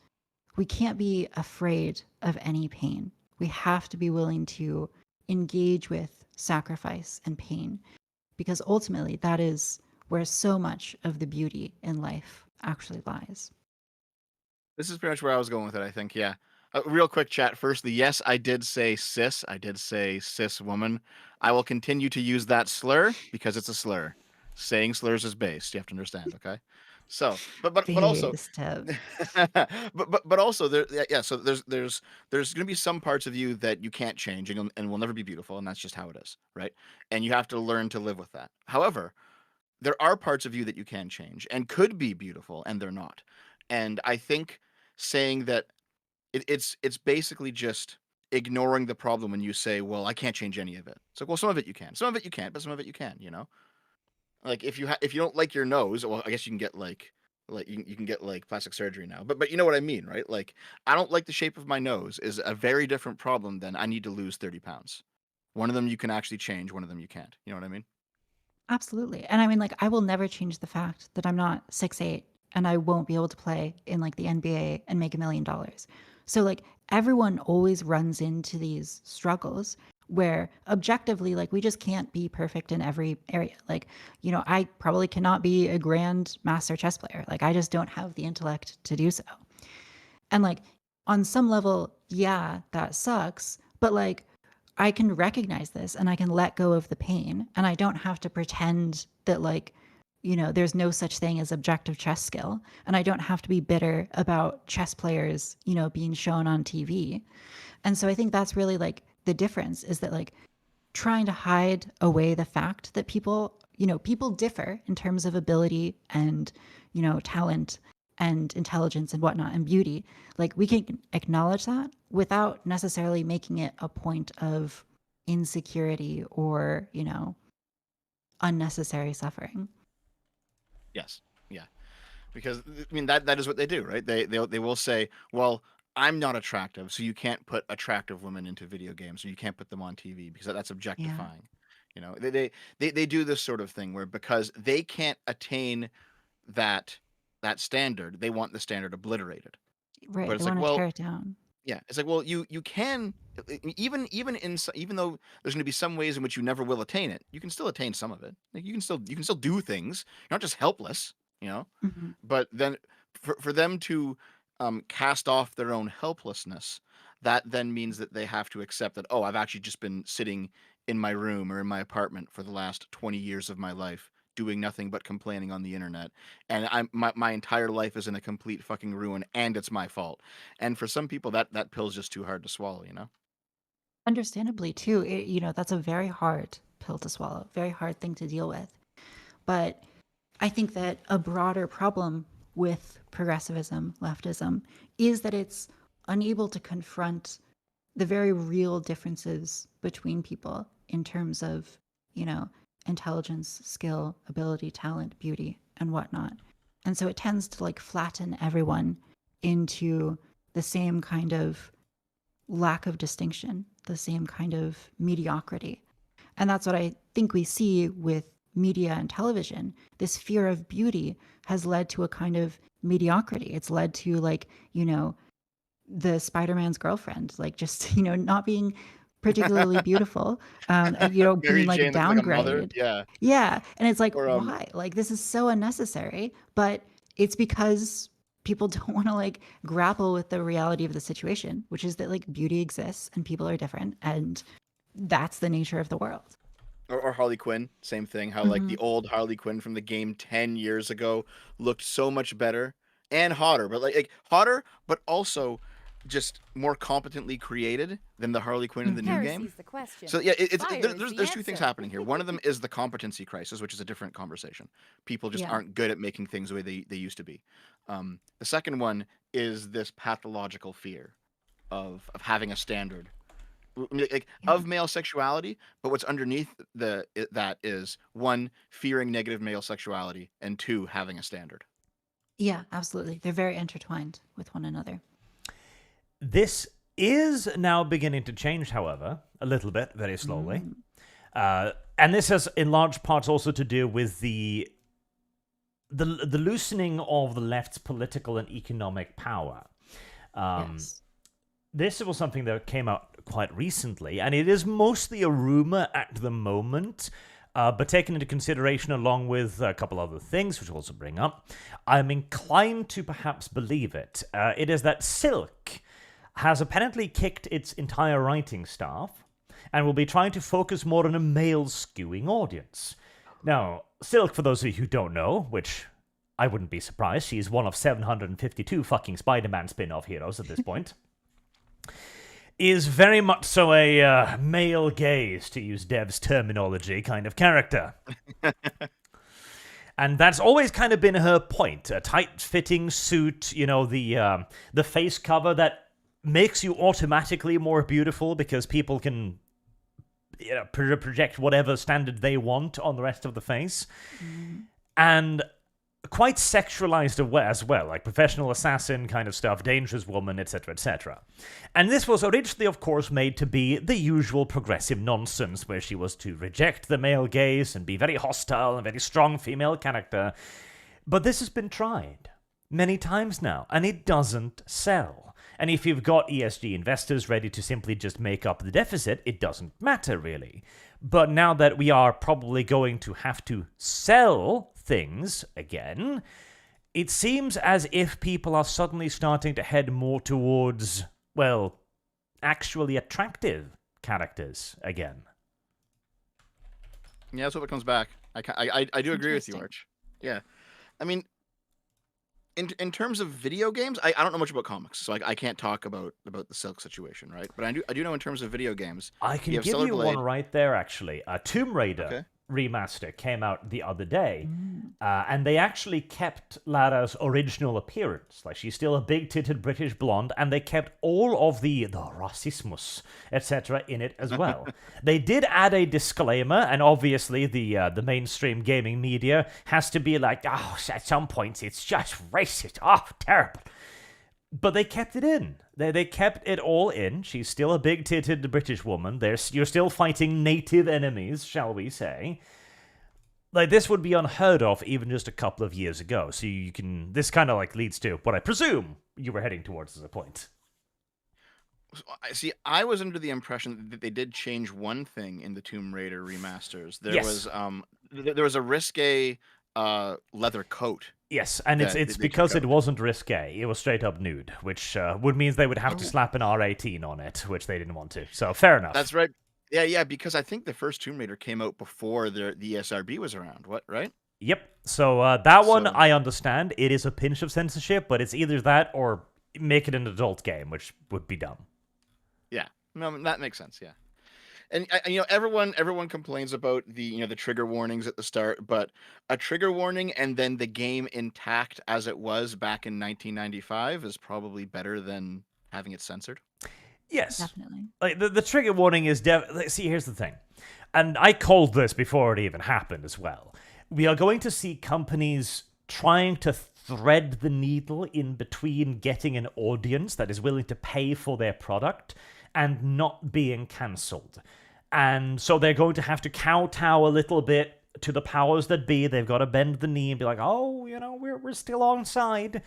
we can't be afraid of any pain. We have to be willing to engage with sacrifice and pain because ultimately that is where so much of the beauty in life actually lies. This is pretty much where I was going with it, I think, yeah. Real quick chat. Firstly, yes, I did say cis. I did say cis woman. I will continue to use that slur because it's a slur. Saying slurs is based. You have to understand, okay? So, but also, Based up. but also yeah. So there's going to be some parts of you that you can't change and will never be beautiful, and that's just how it is, right? And you have to learn to live with that. However, there are parts of you that you can change and could be beautiful, and they're not. And I think saying that it's basically just ignoring the problem when you say, well, I can't change any of it. It's like, well, some of it you can, some of it you can't, but some of it you can, like if you don't like your nose, well, I guess you can get like you can get like plastic surgery now, but you know what I mean, right? Like, I don't like the shape of my nose is a very different problem than I need to lose 30 pounds. One of them you can actually change, one of them you can't. You know what I mean? Absolutely. And I mean, like, I will never change the fact that I'm not 6'8" and I won't be able to play in like the NBA and make $1 million. So, like, everyone always runs into these struggles where objectively, like, we just can't be perfect in every area. Like, I probably cannot be a grand master chess player. Like, I just don't have the intellect to do so. And, like, on some level, yeah, that sucks. But, like, I can recognize this and I can let go of the pain and I don't have to pretend that like there's no such thing as objective chess skill. And I don't have to be bitter about chess players, being shown on TV. And so I think that's really like the difference, is that like trying to hide away the fact that people differ in terms of ability and, talent and intelligence and whatnot and beauty. Like we can acknowledge that without necessarily making it a point of insecurity or, unnecessary suffering. Yes. Yeah. Because I mean that is what they do, right? They will say, well, I'm not attractive, so you can't put attractive women into video games, or you can't put them on TV because that's objectifying. They do this sort of thing where, because they can't attain that standard, they want the standard obliterated. Right. But it's They like, want to well, tear it down. yeah, it's like, well, you can, even though there's going to be some ways in which you never will attain it, you can still attain some of it. Like you can still do things. You're not just helpless, Mm-hmm. But then for them to cast off their own helplessness, that then means that they have to accept that, oh, I've actually just been sitting in my room or in my apartment for the last 20 years of my life, doing nothing but complaining on the internet, and my entire life is in a complete fucking ruin, and it's my fault. And for some people, that pill's just too hard to swallow, Understandably, too, that's a very hard pill to swallow, very hard thing to deal with. But I think that a broader problem with progressivism, leftism, is that it's unable to confront the very real differences between people in terms of, intelligence, skill, ability, talent, beauty, and whatnot. And so it tends to like flatten everyone into the same kind of lack of distinction, the same kind of mediocrity. And that's what I think we see with media and television. This fear of beauty has led to a kind of mediocrity. It's led to like, the Spider-Man's girlfriend, like just, not being particularly beautiful, and, Mary being like Jane looks like a mother. downgraded. Yeah. Yeah. And it's like, Or why? Like, this is so unnecessary, but it's because people don't want to like grapple with the reality of the situation, which is that like beauty exists and people are different, and that's the nature of the world. Or Harley Quinn, same thing. How like the old Harley Quinn from the game 10 years ago looked so much better and hotter, but like hotter, but also just more competently created than the Harley Quinn in the new game. Heresy's the question. So yeah, Fire is there's the two things answer. happening here. One of them is the competency crisis, which is a different conversation. People just Yeah. aren't good at making things the way they used to be. The second one is this pathological fear of having a standard, like of male sexuality, but what's underneath that is, one, fearing negative male sexuality, and two, having a standard. Yeah, absolutely. They're very intertwined with one another. This is now beginning to change, however, a little bit, very slowly. And this has in large part also to do with the loosening of the left's political and economic power. Yes. This was something that came out quite recently, and it is mostly a rumor at the moment, but taken into consideration along with a couple other things, which we'll also bring up, I'm inclined to perhaps believe it. It is that Silk has apparently kicked its entire writing staff and will be trying to focus more on a male-skewing audience. Now, Silk, for those of you who don't know, which I wouldn't be surprised, she's one of 752 fucking Spider-Man spin-off heroes at this point, is very much so a male gaze, to use Dev's terminology, kind of character. And that's always kind of been her point. A tight-fitting suit, the face cover that makes you automatically more beautiful because people can project whatever standard they want on the rest of the face. And quite sexualized as well, like professional assassin kind of stuff, dangerous woman, etc., etc. And this was originally, of course, made to be the usual progressive nonsense, where she was to reject the male gaze and be very hostile and very strong female character. But this has been tried many times now, and it doesn't sell. And if you've got ESG investors ready to simply just make up the deficit, it doesn't matter, really. But now that we are probably going to have to sell things again, it seems as if people are suddenly starting to head more towards, well, actually attractive characters again. Yeah, that's what comes back. I do agree with you, Interesting. Arch. Yeah. I mean, in terms of video games, I don't know much about comics, so I can't talk about the Silk situation, right? But I do know in terms of video games, I you can have give Stellar you one Blade. right there, actually. Tomb Raider Okay. remaster came out the other day, Mm. and they actually kept Lara's original appearance. Like, she's still a big-titted British blonde, and they kept all of the racismus, etc. in it as well. They did add a disclaimer, and obviously the mainstream gaming media has to be like, oh, at some points it's just racist. Oh, terrible. But they kept it in. They kept it all in. She's still a big-titted British woman. You're still fighting native enemies, shall we say. Like, this would be unheard of even just a couple of years ago. So you can... This kind of, like, leads to what I presume you were heading towards as a point. See, I was under the impression that they did change one thing in the Tomb Raider remasters. There Yes. was there was a risque leather coat. Yes, and that it's they because took it out. wasn't risque. It was straight up nude, which would mean they would have to Oh. slap an R18 on it, which they didn't want to. So, fair enough. That's right. Yeah, because I think the first Tomb Raider came out before the ESRB was around. What, right? Yep. So that one, So- I understand. It is a pinch of censorship, but it's either that or make it an adult game, which would be dumb. Yeah, no, that makes sense. Yeah, and everyone complains about the the trigger warnings at the start, but a trigger warning and then the game intact as it was back in 1995 is probably better than having it censored. Yes. Definitely. Like, the trigger warning is see, here's the thing. And I called this before it even happened as well. We are going to see companies trying to thread the needle in between getting an audience that is willing to pay for their product and not being cancelled. And so they're going to have to kowtow a little bit to the powers that be. They've got to bend the knee and be like, oh, we're still on side,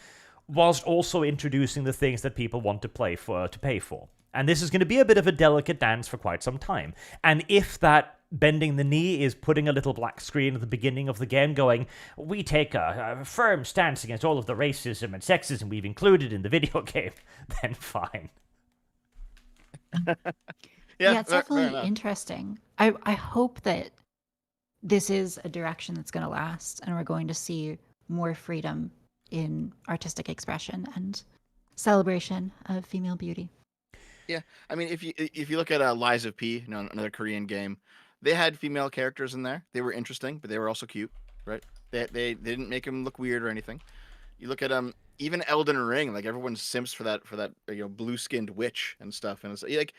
whilst also introducing the things that people want to pay for. And this is going to be a bit of a delicate dance for quite some time. And if that bending the knee is putting a little black screen at the beginning of the game going, we take a firm stance against all of the racism and sexism we've included in the video game, then fine. Yeah, it's fair definitely enough. interesting. I hope that this is a direction that's going to last and we're going to see more freedom in artistic expression and celebration of female beauty. Yeah, I mean, if you look at Lies of P, another Korean game, they had female characters in there. They were interesting, but they were also cute, right? They didn't make them look weird or anything. You look at even Elden Ring, like everyone simps for that blue skinned witch and stuff, and it's like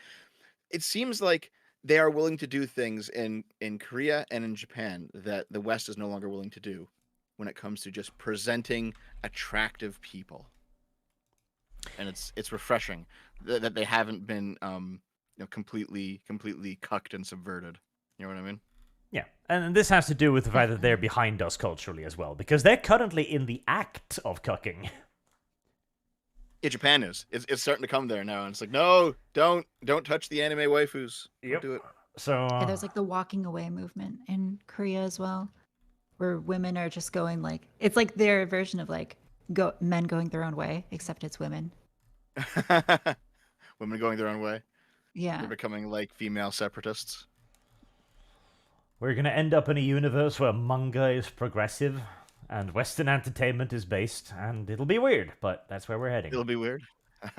it seems like they are willing to do things in Korea and in Japan that the West is no longer willing to do when it comes to just presenting attractive people. And it's refreshing that they haven't been completely cucked and subverted. You know what I mean? Yeah, and this has to do with the fact that they're behind us culturally as well, because they're currently in the act of cucking. Yeah, Japan is. It's starting to come there now, and it's like, no, don't touch the anime waifus. Don't do it. So Yeah, there's like the walking away movement in Korea as well, where women are just going like, it's like their version of like men going their own way, except it's women. Women going their own way. Yeah. They're becoming like female separatists. we're going to end up in a universe where manga is progressive and Western entertainment is based, and it'll be weird, but that's where we're heading. It'll be weird.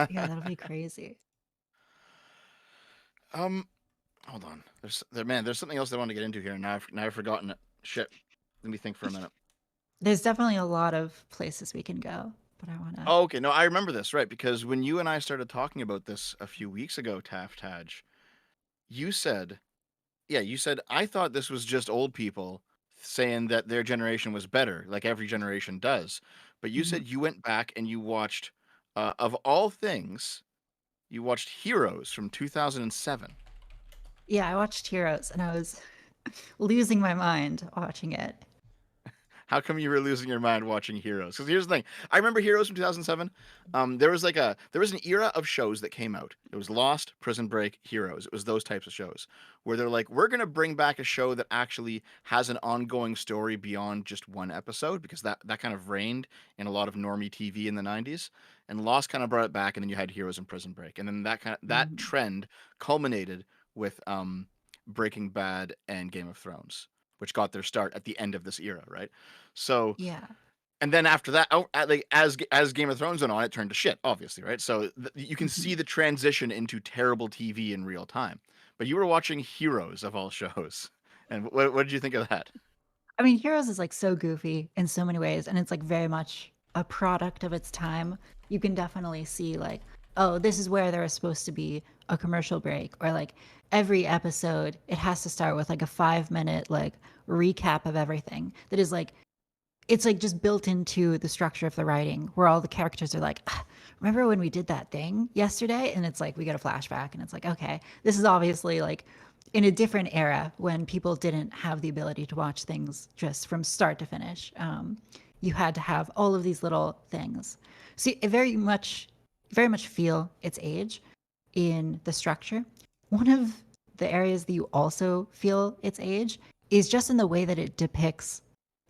Yeah, that'll be crazy. Hold on. There's something else I want to get into here, and now I've forgotten it. Shit. Let me think for a minute. There's definitely a lot of places we can go, but I want to. Oh, okay. No, I remember this, right? Because when you and I started talking about this a few weeks ago, Taftaj, you said, I thought this was just old people saying that their generation was better, like every generation does. But you said you went back and you watched, of all things, you watched Heroes from 2007. Yeah, I watched Heroes and I was losing my mind watching it. How come you were losing your mind watching Heroes? Because here's the thing. I remember Heroes from 2007. There was an era of shows that came out. It was Lost, Prison Break, Heroes. It was those types of shows where they're like, we're going to bring back a show that actually has an ongoing story beyond just one episode, because that kind of reigned in a lot of normie TV in the 90s. And Lost kind of brought it back, and then you had Heroes and Prison Break. And then that trend culminated with Breaking Bad and Game of Thrones. which got their start at the end of this era, right? So, Yeah. and then after that, like as Game of Thrones went on, it turned to shit, obviously, right? So you can see the transition into terrible TV in real time. But you were watching Heroes of all shows, and what did you think of that? I mean, Heroes is like so goofy in so many ways, and it's like very much a product of its time. You can definitely see like, oh, this is where there was supposed to be a commercial break, or like every episode it has to start with like a 5 minute like recap of everything that is like it's like just built into the structure of the writing where all the characters are like, "Ah, remember when we did that thing yesterday?" And it's like we get a flashback and it's like, okay, this is obviously like in a different era when people didn't have the ability to watch things just from start to finish. You had to have all of these little things. So it very much feel its age in the structure. One of the areas that you also feel its age is just in the way that it depicts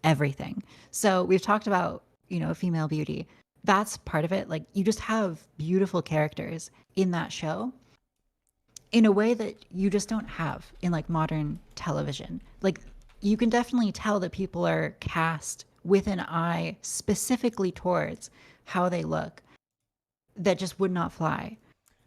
everything. So we've talked about, female beauty. That's part of it. Like you just have beautiful characters in that show in a way that you just don't have in like modern television. Like you can definitely tell that people are cast with an eye specifically towards how they look that just would not fly.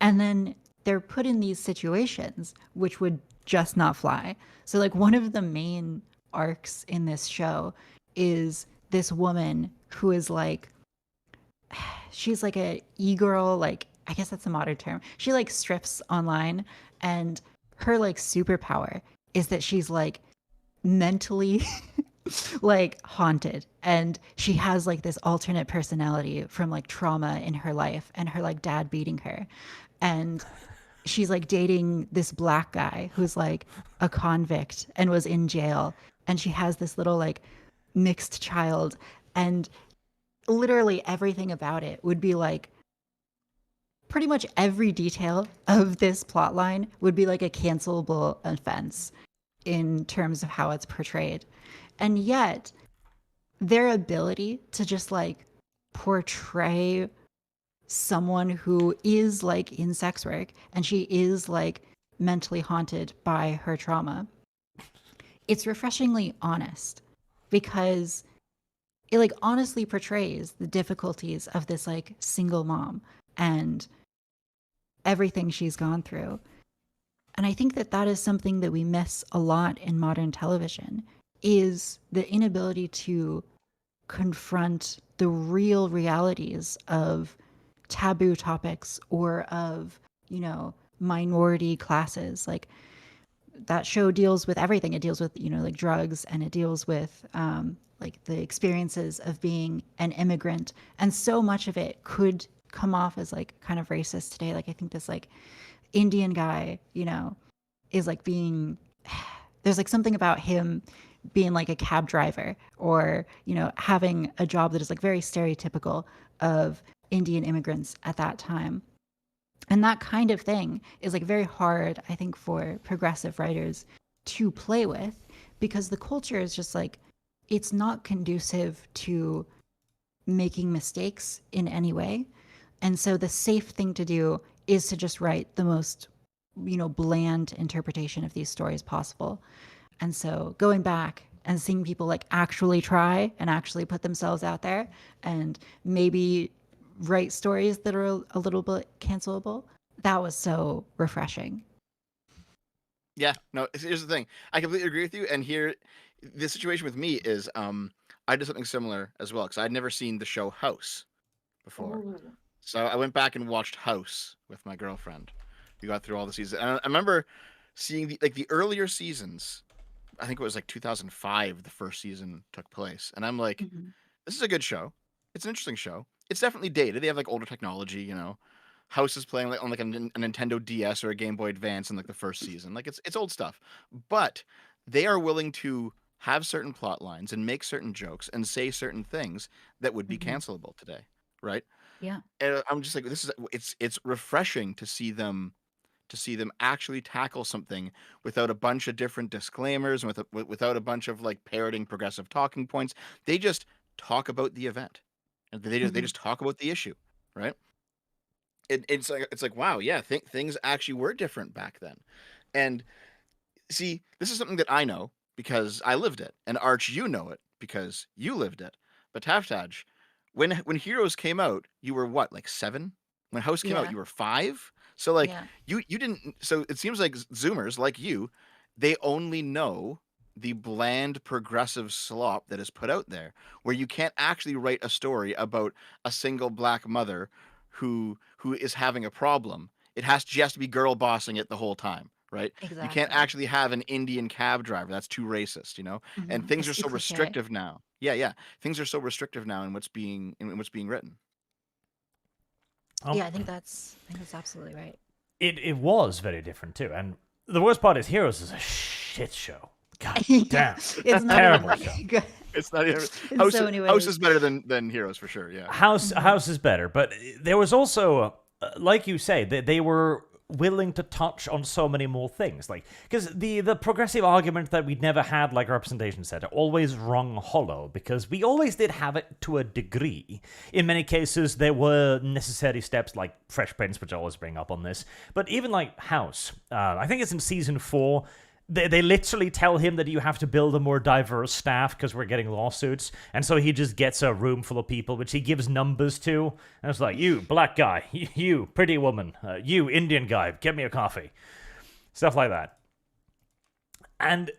And then they're put in these situations which would just not fly. So like one of the main arcs in this show is this woman who is like she's like a e-girl, like I guess that's a modern term. She like strips online and her like superpower is that she's like mentally like haunted and she has like this alternate personality from like trauma in her life and her like dad beating her. And she's like dating this black guy who's like a convict and was in jail and she has this little like mixed child and literally everything about it would be like pretty much every detail of this plot line would be like a cancelable offense in terms of how it's portrayed. And yet their ability to just like portray someone who is like in sex work and she is like mentally haunted by her trauma, it's refreshingly honest because it like honestly portrays the difficulties of this like single mom and everything she's gone through. And I think that that is something that we miss a lot in modern television is the inability to confront the real realities of taboo topics or of, minority classes. Like that show deals with everything. It deals with, like drugs and it deals with like the experiences of being an immigrant. And so much of it could come off as like kind of racist today. Like I think this like Indian guy, is like being, there's like something about him being like a cab driver or, having a job that is like very stereotypical of Indian immigrants at that time. And that kind of thing is like very hard, I think, for progressive writers to play with because the culture is just like, it's not conducive to making mistakes in any way. And so the safe thing to do is to just write the most, bland interpretation of these stories possible. And so going back and seeing people like actually try and actually put themselves out there and maybe write stories that are a little bit cancelable, that was so refreshing. Yeah, no, here's the thing. I completely agree with you. And here, the situation with me is I did something similar as well because I'd never seen the show House before. So I went back and watched House with my girlfriend. We got through all the seasons. And I remember seeing the earlier seasons. I think it was like 2005 the first season took place. And I'm like, this is a good show. It's an interesting show. It's definitely dated. They have like older technology, House is playing like on like a Nintendo DS or a Game Boy Advance in like the first season. Like it's old stuff. But they are willing to have certain plot lines and make certain jokes and say certain things that would be cancelable today, right? Yeah. And I'm just like, it's refreshing to see them actually tackle something without a bunch of different disclaimers and without a bunch of like parroting progressive talking points. They just talk about the event, and they just talk about the issue, right? It's like wow, yeah, things actually were different back then, and see, this is something that I know because I lived it, and Arch, you know it because you lived it. But Taftaj, when Heroes came out, you were what, like 7? When House came out, Yeah. you were 5. So like Yeah. you didn't. So it seems like Zoomers like you, they only know the bland progressive slop that is put out there, where you can't actually write a story about a single black mother who is having a problem. It has just to be girl bossing it the whole time, right? You can't Exactly. actually have an Indian cab driver. That's too racist, you know? And things It's are too so cliche. restrictive now. Yeah. Things are so restrictive now in what's being written. Oh, Yeah, I think that's absolutely right. it was very different too, and the worst part is Heroes is a shit show. God damn, It's not terrible even show. It's not even in House, so many House ways. is better than Heroes for sure, yeah. House is better, but there was also, like you say, they were willing to touch on so many more things, like because the progressive argument that we'd never had like representation center always rung hollow because we always did have it to a degree. In many cases, there were necessary steps like Fresh Prince, which I always bring up on this, but even like House, I think it's in season 4. They literally tell him that you have to build a more diverse staff because we're getting lawsuits. And so he just gets a room full of people, which he gives numbers to. And it's like, you, black guy. You, pretty woman. You, Indian guy. Get me a coffee. Stuff like that. And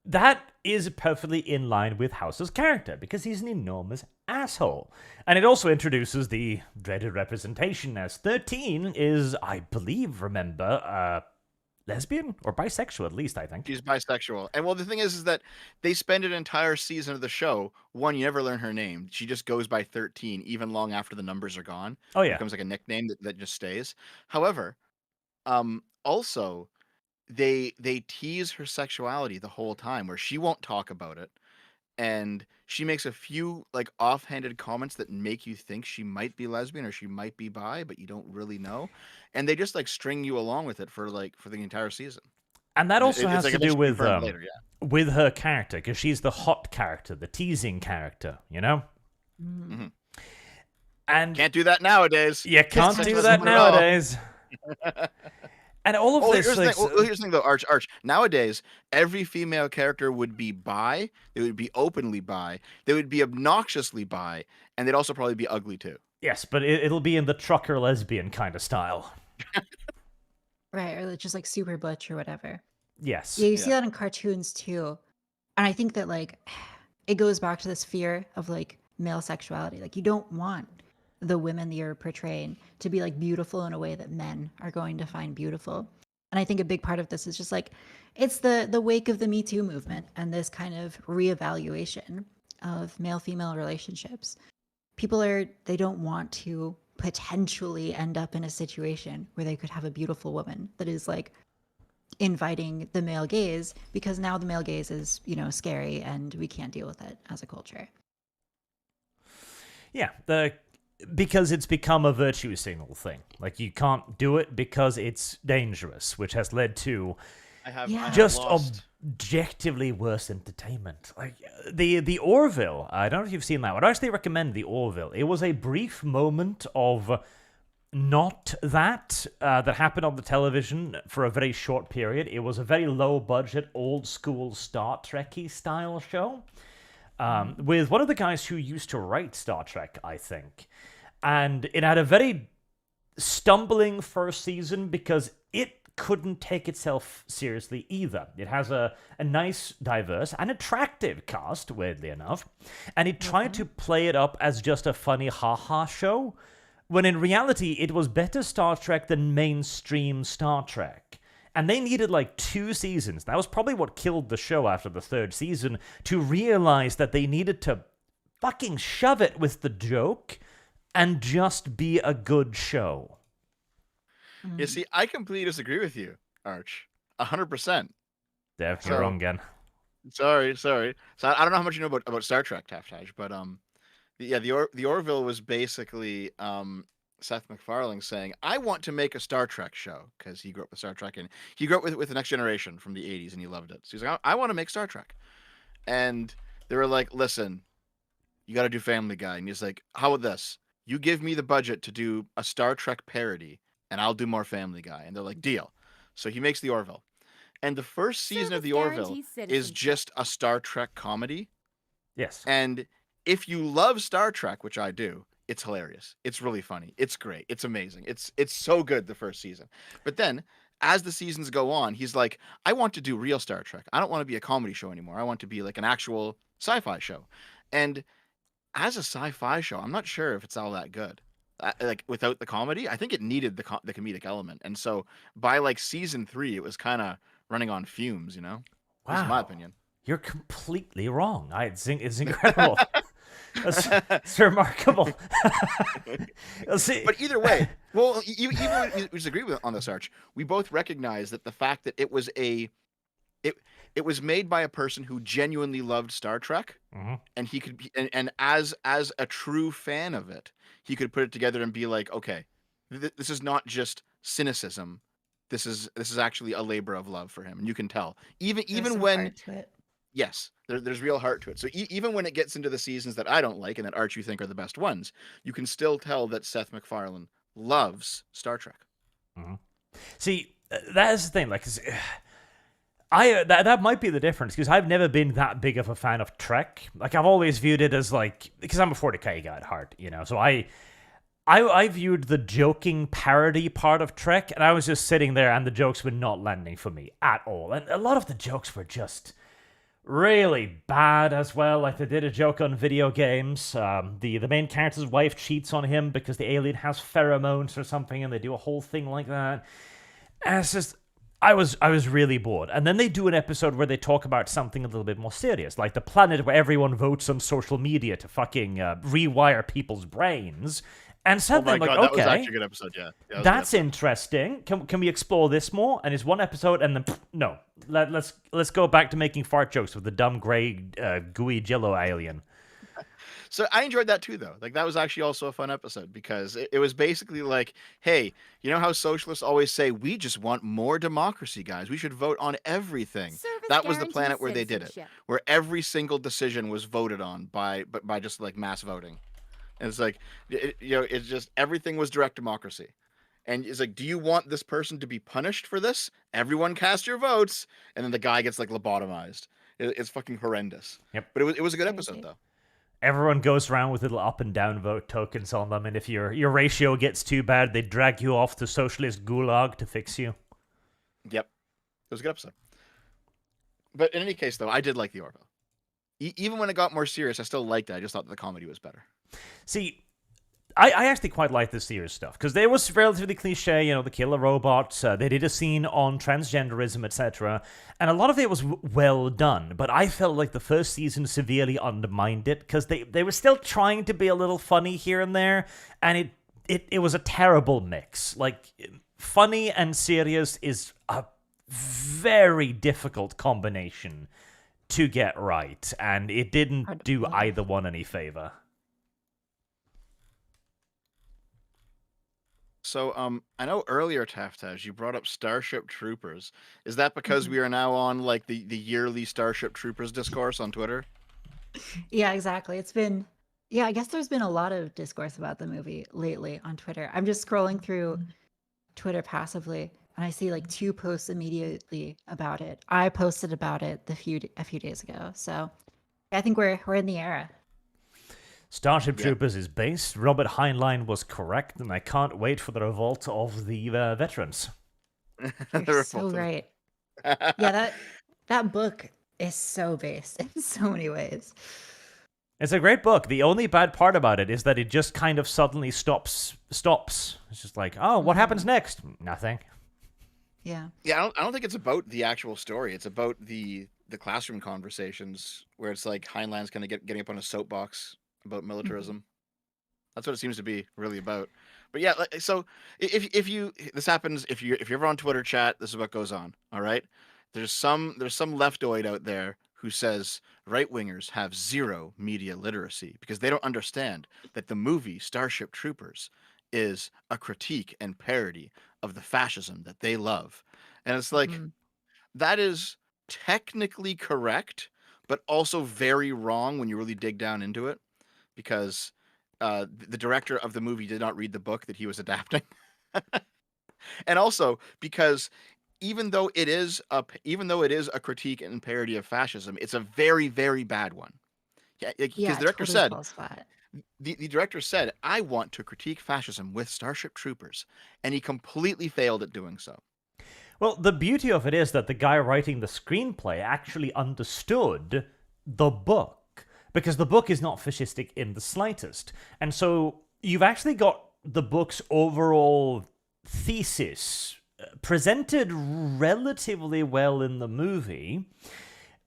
that is perfectly in line with House's character because he's an enormous asshole. And it also introduces the dreaded representation as 13 is, I believe, remember, lesbian or bisexual, at least I think. She's bisexual. And well, the thing is that they spend an entire season of the show. One, you never learn her name. She just goes by 13, even long after the numbers are gone. Oh It yeah, becomes like a nickname that just stays. However, also they tease her sexuality the whole time, where she won't talk about it, and she makes a few like offhanded comments that make you think she might be lesbian or she might be bi, but you don't really know. And they just like string you along with it for the entire season. and that also It's has like to do eventually with confirmed later, yeah. with her character because she's the hot character, the teasing character, you know. Mm-hmm. And Can't do that nowadays. you can't Just do doesn't that work at all. nowadays. And all of this, Here's the like, thing. Well, here's the thing, though, Arch. Nowadays, every female character would be bi. They would be openly bi. They would be obnoxiously bi, and they'd also probably be ugly too. yes, but it'll be in the trucker lesbian kind of style. Right, or just like super butch or whatever. Yes. Yeah, you see that in cartoons too. And I think that like it goes back to this fear of like male sexuality. Like you don't want the women that you're portraying to be like beautiful in a way that men are going to find beautiful. And I think a big part of this is just like it's the wake of the Me Too movement and this kind of reevaluation of male-female relationships. They don't want to potentially end up in a situation where they could have a beautiful woman that is like inviting the male gaze, because now the male gaze is, scary and we can't deal with it as a culture. Yeah, because it's become a virtue signal thing. Like you can't do it because it's dangerous, which has led to I have just lost. objectively worse entertainment. Like the Orville. I don't know if you've seen that. I'd actually recommend the Orville. It was a brief moment of not that happened on the television for a very short period. It was a very low budget, old school Star Trek-y style show with one of the guys who used to write Star Trek, I think. And it had a very stumbling first season because it couldn't take itself seriously either. It has a nice, diverse, and attractive cast, weirdly enough, and it tried to play it up as just a funny ha-ha show, when in reality it was better Star Trek than mainstream Star Trek. And they needed like 2 seasons. That was probably what killed the show after the 3rd season, to realize that they needed to fucking shove it with the joke and just be a good show. You see, I completely disagree with you, Arch. 100%. Dev, you're wrong again. Sorry. So I don't know how much you know about Star Trek, Taftaj, but the Orville was basically Seth MacFarlane saying, "I want to make a Star Trek show," because he grew up with Star Trek and he grew up with the Next Generation from the '80s and he loved it. So he's like, "I want to make Star Trek," and they were like, "Listen, you got to do Family Guy," and he's like, "How about this? You give me the budget to do a Star Trek parody, and I'll do more Family Guy." And they're like, "Deal." So he makes the Orville. And the first season of Service The Orville guarantees is citizenship. just a Star Trek comedy. Yes. And if you love Star Trek, which I do, it's hilarious. It's really funny. It's great. It's amazing. It's so good the first season. But then as the seasons go on, he's like, I want to do real Star Trek. I don't want to be a comedy show anymore. I want to be like an actual sci-fi show. And as a sci-fi show, I'm not sure if it's all that good. Like without the comedy, I think it needed the comedic element. And so by like season 3, it was kind of running on fumes, you know? Wow. That's my opinion. You're completely wrong. It's incredible. It's remarkable. But either way, well, even when we disagree on this, Arch, we both recognize that the fact that it was made by a person who genuinely loved Star Trek, and he could and as a true fan of it, he could put it together and be like, okay, this is not just cynicism. This is actually a labor of love for him, and you can tell even when. Yes, there's real heart to it. So even when it gets into the seasons that I don't like and that Arch you think are the best ones, you can still tell that Seth MacFarlane loves Star Trek. See, that is the thing. Like, that might be the difference, because I've never been that big of a fan of Trek. Like, I've always viewed it as like, because I'm a 40K guy at heart, you know. So I viewed the joking parody part of Trek, and I was just sitting there, and the jokes were not landing for me at all. And a lot of the jokes were just really bad as well. Like, they did a joke on video games. The main character's wife cheats on him because the alien has pheromones or something, and they do a whole thing like that. And it's just, I was really bored. And then they do an episode where they talk about something a little bit more serious, like the planet where everyone votes on social media to fucking rewire people's brains. And suddenly, God, like, that was okay, actually a good episode. Yeah, that's interesting. Can we explore this more? And it's one episode, and then no, let's go back to making fart jokes with the dumb gray gooey Jello alien. So I enjoyed that too, though. Like, that was actually also a fun episode, because it was basically like, hey, you know how socialists always say, we just want more democracy, guys. We should vote on everything. Service That was the guarantees planet where they did it, citizenship. where every single decision was voted on by just like mass voting. And it's like, it's just everything was direct democracy. And it's like, do you want this person to be punished for this? Everyone cast your votes. And then the guy gets like lobotomized. It's fucking horrendous. Yep. But it was a good episode, though. Everyone goes around with little up and down vote tokens on them, and if your ratio gets too bad, they drag you off to socialist gulag to fix you. Yep. It was a good episode. But in any case, though, I did like The Orville. Even when it got more serious, I still liked it. I just thought that the comedy was better. See, I actually quite like the serious stuff, because there was relatively cliche, you know, the killer robots, they did a scene on transgenderism, etc., and a lot of it was well done, but I felt like the first season severely undermined it, because they were still trying to be a little funny here and there, and it was a terrible mix. Like, funny and serious is a very difficult combination to get right, and it didn't do either one any favor. So, I know earlier, Taftaj, you brought up Starship Troopers. Is that because we are now on like the yearly Starship Troopers discourse on Twitter? Yeah, exactly. It's been, yeah, I guess there's been a lot of discourse about the movie lately on Twitter. I'm just scrolling through Twitter passively, and I see like 2 posts immediately about it. I posted about it a few days ago. So I think we're in the era. Starship Troopers is based. Robert Heinlein was correct, and I can't wait for the revolt of the veterans. You're so right. Yeah, that book is so based in so many ways. It's a great book. The only bad part about it is that it just kind of suddenly stops. It's just like, oh, what happens next? Nothing. Yeah. Yeah, I don't think it's about the actual story. It's about the classroom conversations where it's like Heinlein's kind of getting up on a soapbox about militarism. That's what it seems to be really about. But yeah, so if this happens, if you're ever on Twitter chat, this is what goes on. All right, there's some leftoid out there who says right-wingers have zero media literacy because they don't understand that the movie Starship Troopers is a critique and parody of the fascism that they love. And it's like, that is technically correct, but also very wrong when you really dig down into it, because the director of the movie did not read the book that he was adapting. And also because even though it is a critique and parody of fascism, it's a very, very bad one. Yeah, because Yeah, the it director totally said, falls flat. the director said, I want to critique fascism with Starship Troopers, and he completely failed at doing so. Well, the beauty of it is that the guy writing the screenplay actually understood the book, because the book is not fascistic in the slightest. And so you've actually got the book's overall thesis presented relatively well in the movie,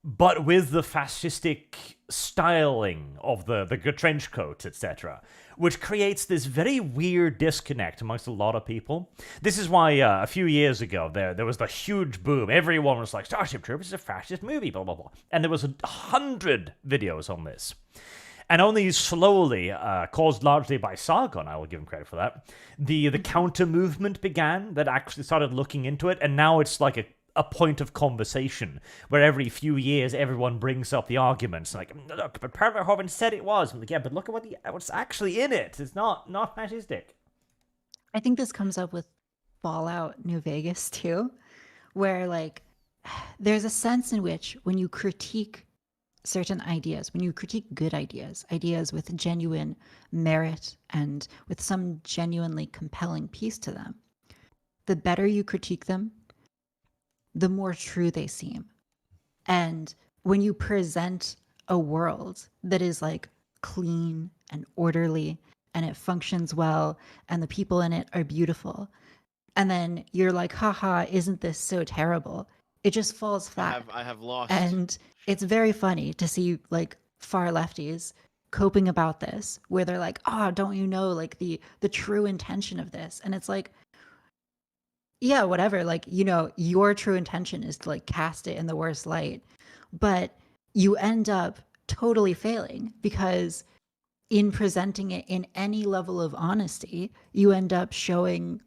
but with the fascistic styling of the trench coat, etc., which creates this very weird disconnect amongst a lot of people. This is why a few years ago there was the huge boom. Everyone was like, Starship Troopers is a fascist movie, blah, blah, blah. And there was 100 videos on this. And only slowly, caused largely by Sargon, I will give him credit for that, the counter movement began that actually started looking into it, and now it's like a point of conversation where every few years everyone brings up the arguments like, look, but Perverhoven said it was. I'm like, yeah, but look at what's actually in it. It's not fascistic. I think this comes up with Fallout New Vegas too, where like there's a sense in which when you critique certain ideas, when you critique good ideas with genuine merit and with some genuinely compelling piece to them, the better you critique them, the more true they seem. And when you present a world that is like clean and orderly and it functions well and the people in it are beautiful, and then you're like, haha, isn't this so terrible? It just falls flat. I have lost. And it's very funny to see like far lefties coping about this, where they're like, oh, don't you know like the true intention of this? And it's like, yeah, whatever. Like, you know, your true intention is to like cast it in the worst light, but you end up totally failing because in presenting it in any level of honesty, you end up showing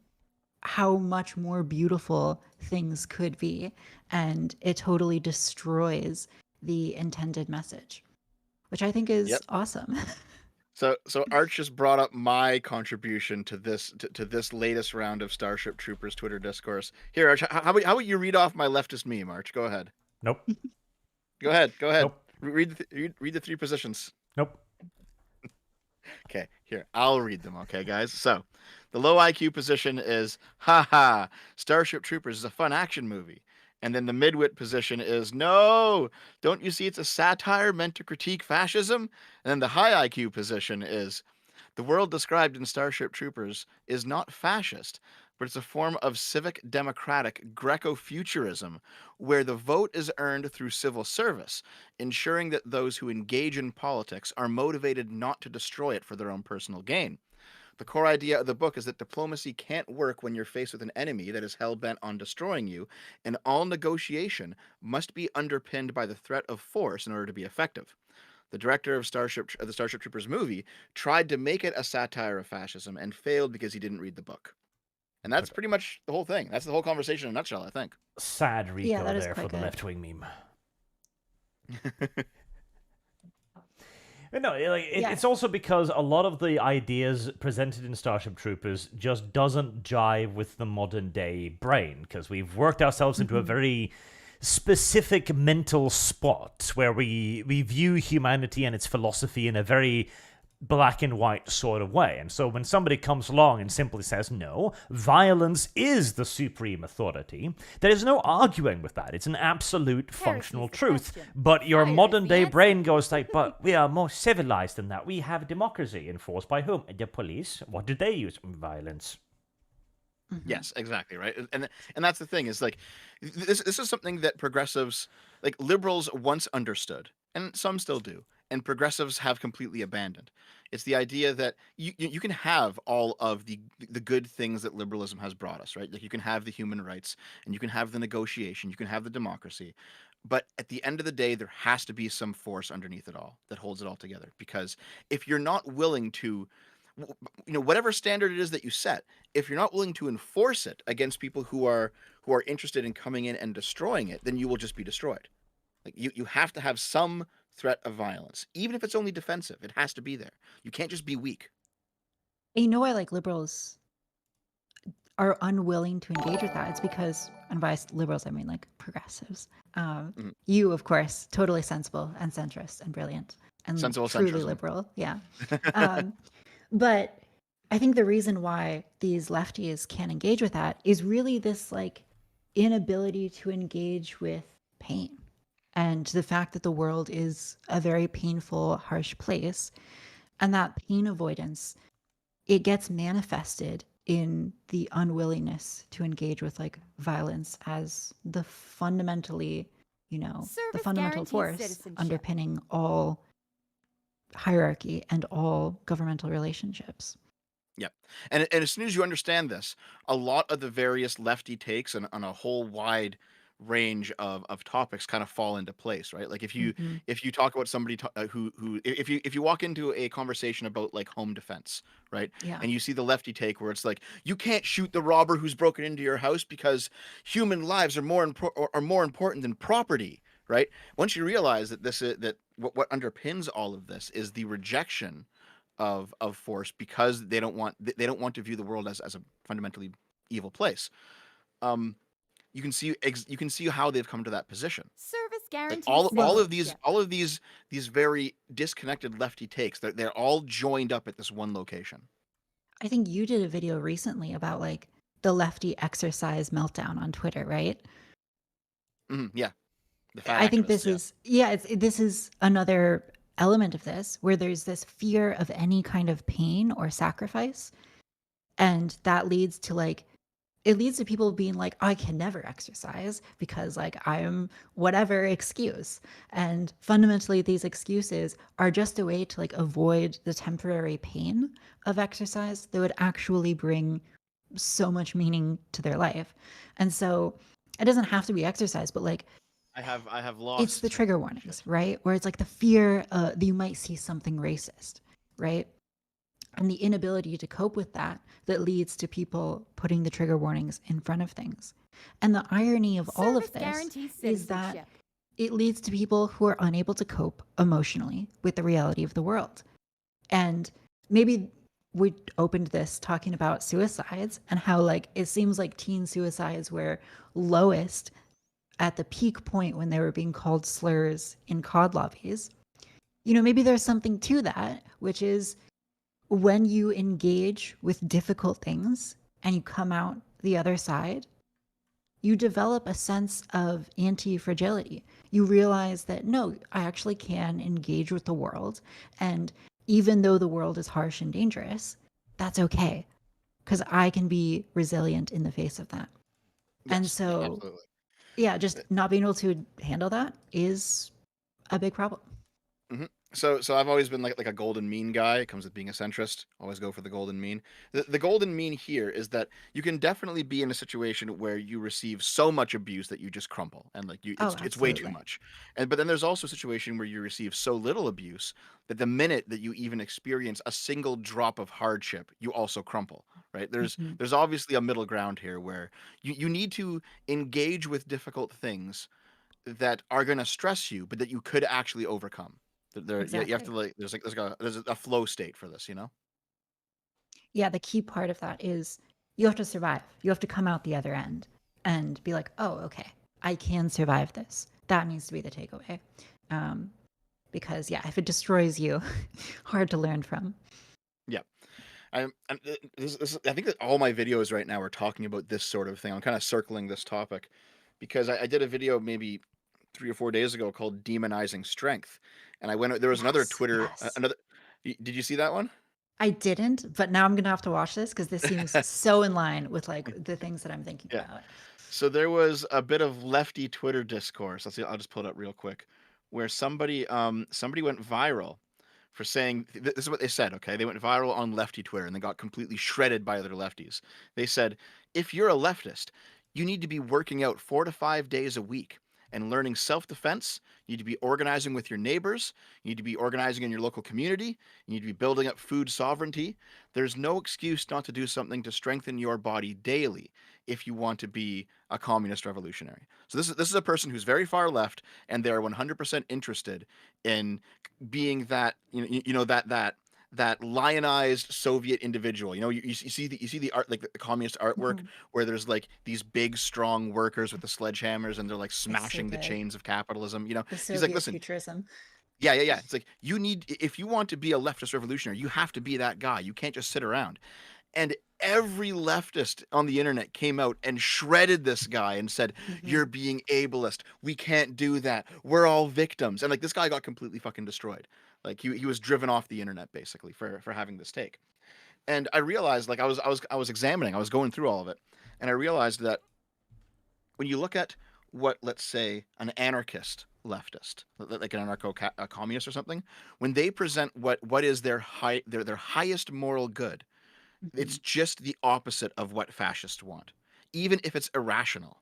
how much more beautiful things could be, and it totally destroys the intended message, which I think is awesome. So Arch just brought up my contribution to this latest round of Starship Troopers Twitter discourse. Here, Arch, how about you read off my leftist meme, Arch? Go ahead. Nope. Go ahead. Nope. Read the three positions. Nope. Okay, here, I'll read them, okay, guys? So, the low IQ position is, haha, Starship Troopers is a fun action movie. And then the midwit position is, no, don't you see it's a satire meant to critique fascism? And then the high IQ position is, the world described in Starship Troopers is not fascist, but it's a form of civic democratic Greco-futurism, where the vote is earned through civil service, ensuring that those who engage in politics are motivated not to destroy it for their own personal gain. The core idea of the book is that diplomacy can't work when you're faced with an enemy that is hell-bent on destroying you, and all negotiation must be underpinned by the threat of force in order to be effective. The director of the Starship Troopers movie tried to make it a satire of fascism and failed because he didn't read the book. And that's pretty much the whole thing. That's the whole conversation in a nutshell, I think. Sad Rico Yeah, that is there for quite the good. left-wing meme. No, it's also because a lot of the ideas presented in Starship Troopers just doesn't jive with the modern day brain, because we've worked ourselves into a very specific mental spot where we view humanity and its philosophy in a very black and white sort of way. And so when somebody comes along and simply says, no, violence is the supreme authority, there is no arguing with that. It's an absolute functional truth. But your modern day brain goes like, but we are more civilized than that. We have democracy enforced by whom? The police. What did they use? Violence. Mm-hmm. Yes, exactly, right. And that's the thing, is like this is something that progressives, like liberals, once understood, and some still do, and progressives have completely abandoned. It's the idea that you can have all of the good things that liberalism has brought us, right? Like you can have the human rights, and you can have the negotiation, you can have the democracy, but at the end of the day, there has to be some force underneath it all that holds it all together. Because if you're not willing to, whatever standard it is that you set, if you're not willing to enforce it against people who are interested in coming in and destroying it, then you will just be destroyed. Like you have to have some threat of violence, even if it's only defensive. It has to be there. You can't just be weak. You know why like liberals are unwilling to engage with that, it's because, and by liberals I mean like progressives, you of course, totally sensible and centrist and brilliant and Sensible truly centrism. liberal, yeah. But I think the reason why these lefties can't engage with that is really this like inability to engage with pain and the fact that the world is a very painful, harsh place, and that pain avoidance, it gets manifested in the unwillingness to engage with like violence as the fundamentally, the Service fundamental guarantees force citizenship. underpinning all hierarchy and all governmental relationships. Yep. And as soon as you understand this, a lot of the various lefty takes on a whole wide range of topics kind of fall into place, right? Like if you talk about somebody who if you walk into a conversation about like home defense, right? Yeah. And you see the lefty take where it's like you can't shoot the robber who's broken into your house because human lives are more important than property, right? Once you realize that what underpins all of this is the rejection of force because they don't want to view the world as a fundamentally evil place. You can see how they've come to that position. Service Like guarantees all of these very disconnected lefty takes, they're all joined up at this one location. I think you did a video recently about like the lefty exercise meltdown on Twitter, right? Yeah, the fat I think activists, this is another element of this where there's this fear of any kind of pain or sacrifice, and that leads to people being like, I can never exercise because like I'm whatever excuse. And fundamentally these excuses are just a way to like avoid the temporary pain of exercise that would actually bring so much meaning to their life. And so it doesn't have to be exercise, but like I have lost. it's the trigger warnings, right? Where it's like the fear that you might see something racist, right? And the inability to cope with that leads to people putting the trigger warnings in front of things. And the irony of all of Service this guarantees is that citizenship. it leads to people who are unable to cope emotionally with the reality of the world. And maybe we opened this talking about suicides and how like it seems like teen suicides were lowest at the peak point when they were being called slurs in COD lobbies. Maybe there's something to that, which is when you engage with difficult things and you come out the other side, you develop a sense of anti-fragility. You realize that, no, I actually can engage with the world. And even though the world is harsh and dangerous, that's okay because I can be resilient in the face of that. Yes, and so, absolutely. just not being able to handle that is a big problem. So I've always been like a golden mean guy. It comes with being a centrist. Always go for the golden mean. The golden mean here is that you can definitely be in a situation where you receive so much abuse that you just crumple and like it's way too Absolutely. much. But then there's also a situation where you receive so little abuse that the minute that you even experience a single drop of hardship, you also crumple. Right? There's obviously a middle ground here where you need to engage with difficult things that are going to stress you, but that you could actually overcome. You have to Exactly. like there's a flow state for this, Yeah, the key part of that is you have to survive. You have to come out the other end and be like, oh, okay, I can survive this. That needs to be the takeaway. Because if it destroys you, hard to learn from. Yeah. I think that all my videos right now are talking about this sort of thing. I'm kind of circling this topic because I did a video maybe 3 or 4 days ago called "Demonizing Strength," and there was another Twitter another. Did you see that one? I didn't, but now I'm gonna have to watch this because this seems so in line with like the things that I'm thinking about. So there was a bit of lefty Twitter discourse. Let's see. I'll just pull it up real quick, where somebody went viral for saying this is what they said. Okay, they went viral on lefty Twitter and they got completely shredded by other lefties. They said, if you're a leftist, you need to be working out 4 to 5 days a week and learning self-defense. You need to be organizing with your neighbors. You need to be organizing in your local community. You need to be building up food sovereignty. There's no excuse not to do something to strengthen your body daily if you want to be a communist revolutionary. So this is a person who's very far left, and they're 100% interested in being that that lionized Soviet individual. You know, you see the art, like the communist artwork, where there's like these big strong workers with the sledgehammers and they're like smashing the chains of capitalism. You know, The he's like, Soviet listen, futurism. yeah. It's like, if you want to be a leftist revolutionary, you have to be that guy. You can't just sit around. And every leftist on the internet came out and shredded this guy and said, you're being ableist. We can't do that. We're all victims. And like, this guy got completely fucking destroyed. Like he was driven off the internet basically for having this take. And I realized, like, I was examining, I was going through all of it, and I realized that when you look at what, let's say, an anarchist leftist, like an anarcho-communist or something, when they present what is their highest moral good, it's just the opposite of what fascists want, even if it's irrational.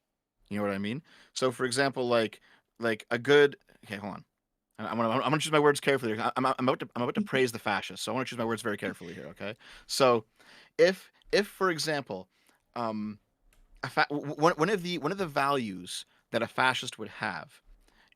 You know what I mean? So, for example, like a good. Okay, hold on. I'm gonna choose my words carefully. I'm about to praise the fascists, so I want to choose my words very carefully here. Okay, so if for example, one of the values that a fascist would have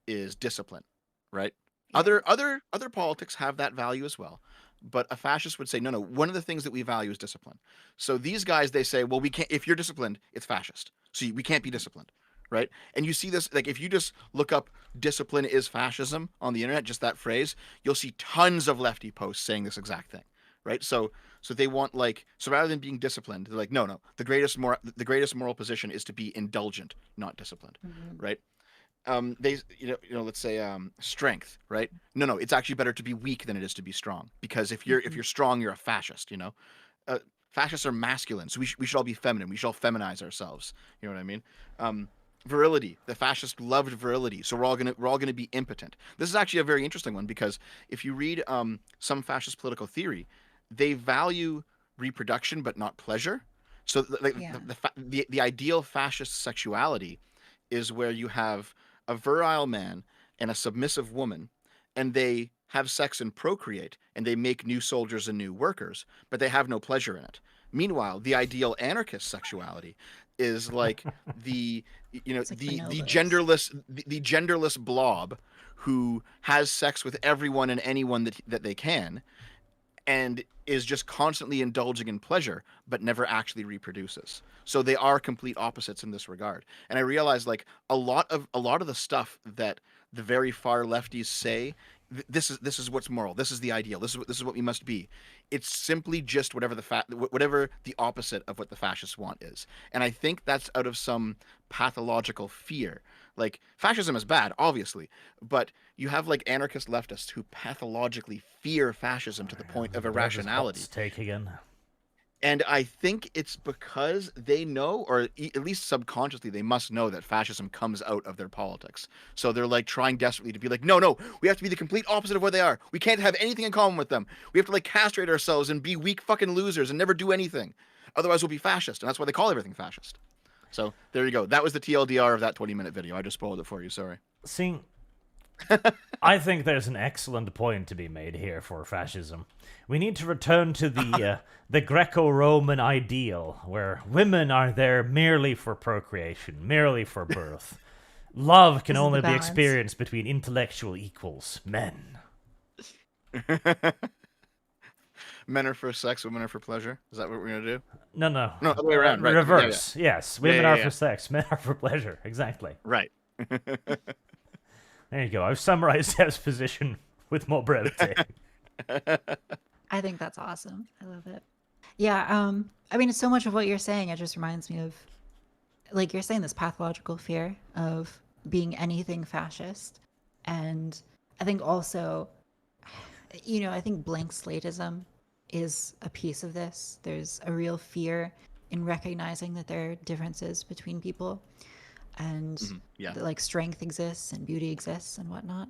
is discipline, right? Yeah. Other politics have that value as well, but a fascist would say, no, one of the things that we value is discipline. So these guys, they say, well, we can't. If you're disciplined, it's fascist. So we can't be disciplined, right? And you see this, like, if you just look up "discipline is fascism" on the internet, just that phrase, you'll see tons of lefty posts saying this exact thing, right? So they want, like, so rather than being disciplined, they're like, no, the greatest moral position is to be indulgent, not disciplined, right? They, let's say, strength, right? No, it's actually better to be weak than it is to be strong, because if you're strong, you're a fascist. Fascists are masculine, so we should all be feminine. We should all feminize ourselves. You know what I mean? Virility. The fascists loved virility, so we're all gonna be impotent. This is actually a very interesting one, because if you read some fascist political theory, they value reproduction but not pleasure. So the ideal fascist sexuality is where you have a virile man and a submissive woman, and they have sex and procreate, and they make new soldiers and new workers, but they have no pleasure in it. Meanwhile, the ideal anarchist sexuality is like the genderless blob who has sex with everyone and anyone that they can, and is just constantly indulging in pleasure, but never actually reproduces. So they are complete opposites in this regard. And I realized, like, a lot of the stuff that the very far lefties say, this is what's moral. This is the ideal. This is what we must be. It's simply just whatever the opposite of what the fascists want is. And I think that's out of some pathological fear. Like, fascism is bad, obviously, but you have, like, anarchist leftists who pathologically fear fascism to the point of irrationality. Take again. And I think it's because they know, or at least subconsciously, they must know that fascism comes out of their politics. So they're, like, trying desperately to be like, no, we have to be the complete opposite of what they are. We can't have anything in common with them. We have to, like, castrate ourselves and be weak fucking losers and never do anything. Otherwise, we'll be fascist. And that's why they call everything fascist. So there you go. That was the TLDR of that 20-minute video. I just spoiled it for you. Sorry. See, I think there's an excellent point to be made here for fascism. We need to return to the Greco-Roman ideal, where women are there merely for procreation, merely for birth. Love can only be experienced between intellectual equals, men. Men are for sex, women are for pleasure. Is that what we're gonna do? No, other way around. Right. Reverse. Yeah. Yes, women are for sex, men are for pleasure. Exactly. Right. There you go. I've summarized Dev's position with more brevity. I think that's awesome. I love it. Yeah. I mean, so much of what you're saying, it just reminds me of, like, you're saying, this pathological fear of being anything fascist. And I think also, I think blank slateism is a piece of this. There's a real fear in recognizing that there are differences between people, and that, like, strength exists and beauty exists and whatnot.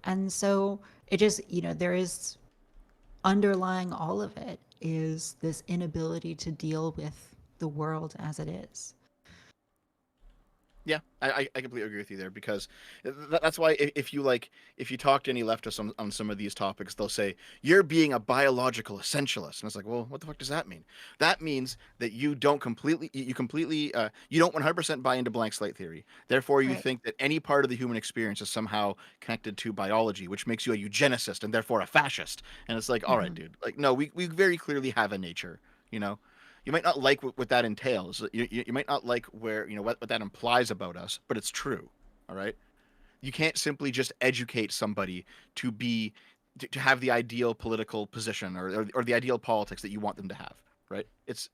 And so it just, there is, underlying all of it is this inability to deal with the world as it is. Yeah, I completely agree with you there, because that's why if you talk to any leftists on some of these topics, they'll say you're being a biological essentialist, and it's like, well, what the fuck does that mean? That means that you don't completely you don't 100% buy into blank slate theory. Therefore, you Right. think that any part of the human experience is somehow connected to biology, which makes you a eugenicist and therefore a fascist. And it's like, all right, Mhm. dude, like no, we very clearly have a nature, you know. You might not like what that entails. You might not like where what that implies about us, but it's true. All right. You can't simply just educate somebody to be to have the ideal political position or the ideal politics that you want them to have. Right. It's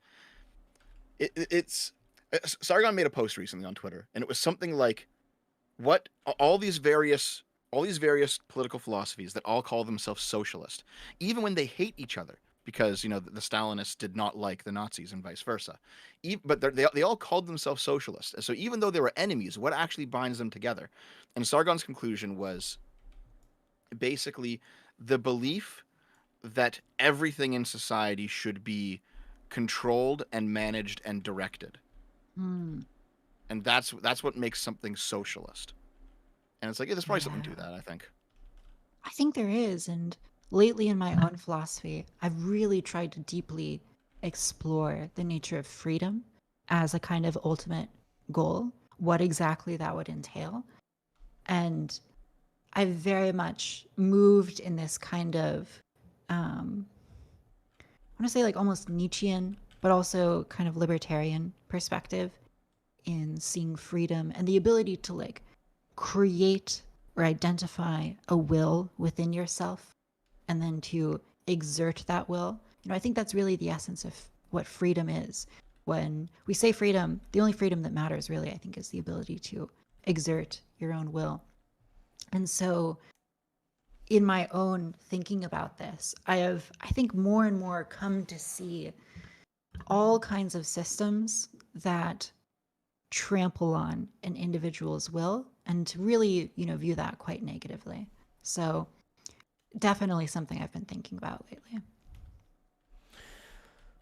Sargon made a post recently on Twitter, and it was something like what all these various political philosophies that all call themselves socialist, even when they hate each other, because the Stalinists did not like the Nazis and vice versa. But they all called themselves socialists. So even though they were enemies, what actually binds them together? And Sargon's conclusion was basically the belief that everything in society should be controlled and managed and directed, Mm, and that's what makes something socialist. And it's like, yeah, there's probably something to yeah. that, I think. I think there is. And lately in my own philosophy, I've really tried to deeply explore the nature of freedom as a kind of ultimate goal, what exactly that would entail. And I've very much moved in this kind of, I want to say like almost Nietzschean, but also kind of libertarian perspective in seeing freedom and the ability to like create or identify a will within yourself and then to exert that will. I think that's really the essence of what freedom is. When we say freedom, the only freedom that matters really, I think, is the ability to exert your own will. And so in my own thinking about this, I think, more and more come to see all kinds of systems that trample on an individual's will and to really, view that quite negatively. So definitely something I've been thinking about lately.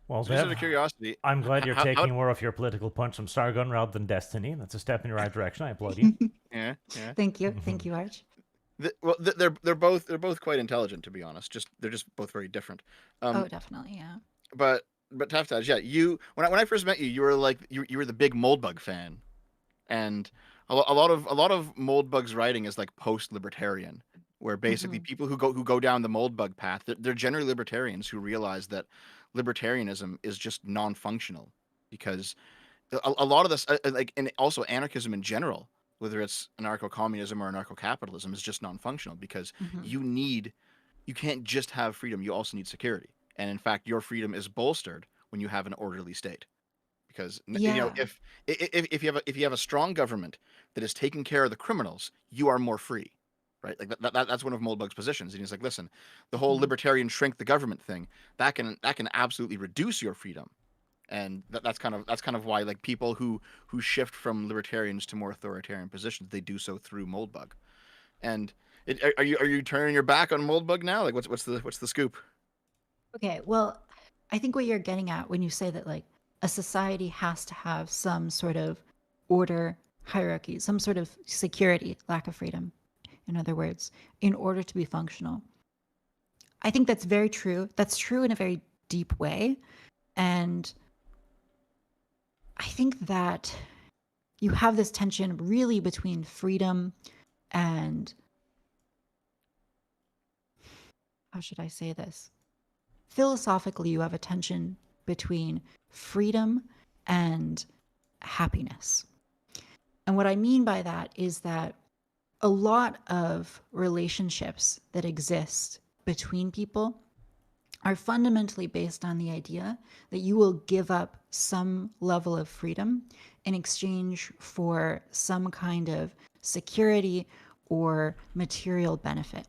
Well, So just Dev, out of curiosity, I'm glad you're how taking more of your political punch from Sargon rather than Destiny. That's a step in the right direction. I applaud you. yeah, yeah. Thank you. Thank you, Arch. They're both quite intelligent, to be honest. They're just both very different. Oh, Um, definitely. Yeah. but Taftaj, yeah, when I first met you, you were like you were the big Moldbug fan, and a lot of Moldbug's writing is like post-libertarian, where basically Hmm. people who go down the Moldbug path, they're generally libertarians who realize that libertarianism is just non-functional, because a lot of this, like, and also anarchism in general, whether it's anarcho-communism or anarcho-capitalism, is just non-functional, because Hmm. you can't just have freedom, you also need security. And in fact, your freedom is bolstered when you have an orderly state, because Yeah. if you have a strong government that is taking care of the criminals, you are more free, right? Like that's one of Moldbug's positions, and he's like, listen, the whole Hmm. libertarian shrink the government thing, that can absolutely reduce your freedom. And that's kind of why, like, people who shift from libertarians to more authoritarian positions, they do so through Moldbug. And are you turning your back on Moldbug now? Like, what's the scoop? Okay. Well, I think what you're getting at when you say that, like, a society has to have some sort of order, hierarchy, some sort of security, lack of freedom, in other words, in order to be functional. I think that's very true. That's true in a very deep way. And I think that you have this tension really between freedom and, how should I say this? Philosophically, you have a tension between freedom and happiness. And what I mean by that is that a lot of relationships that exist between people are fundamentally based on the idea that you will give up some level of freedom in exchange for some kind of security or material benefit.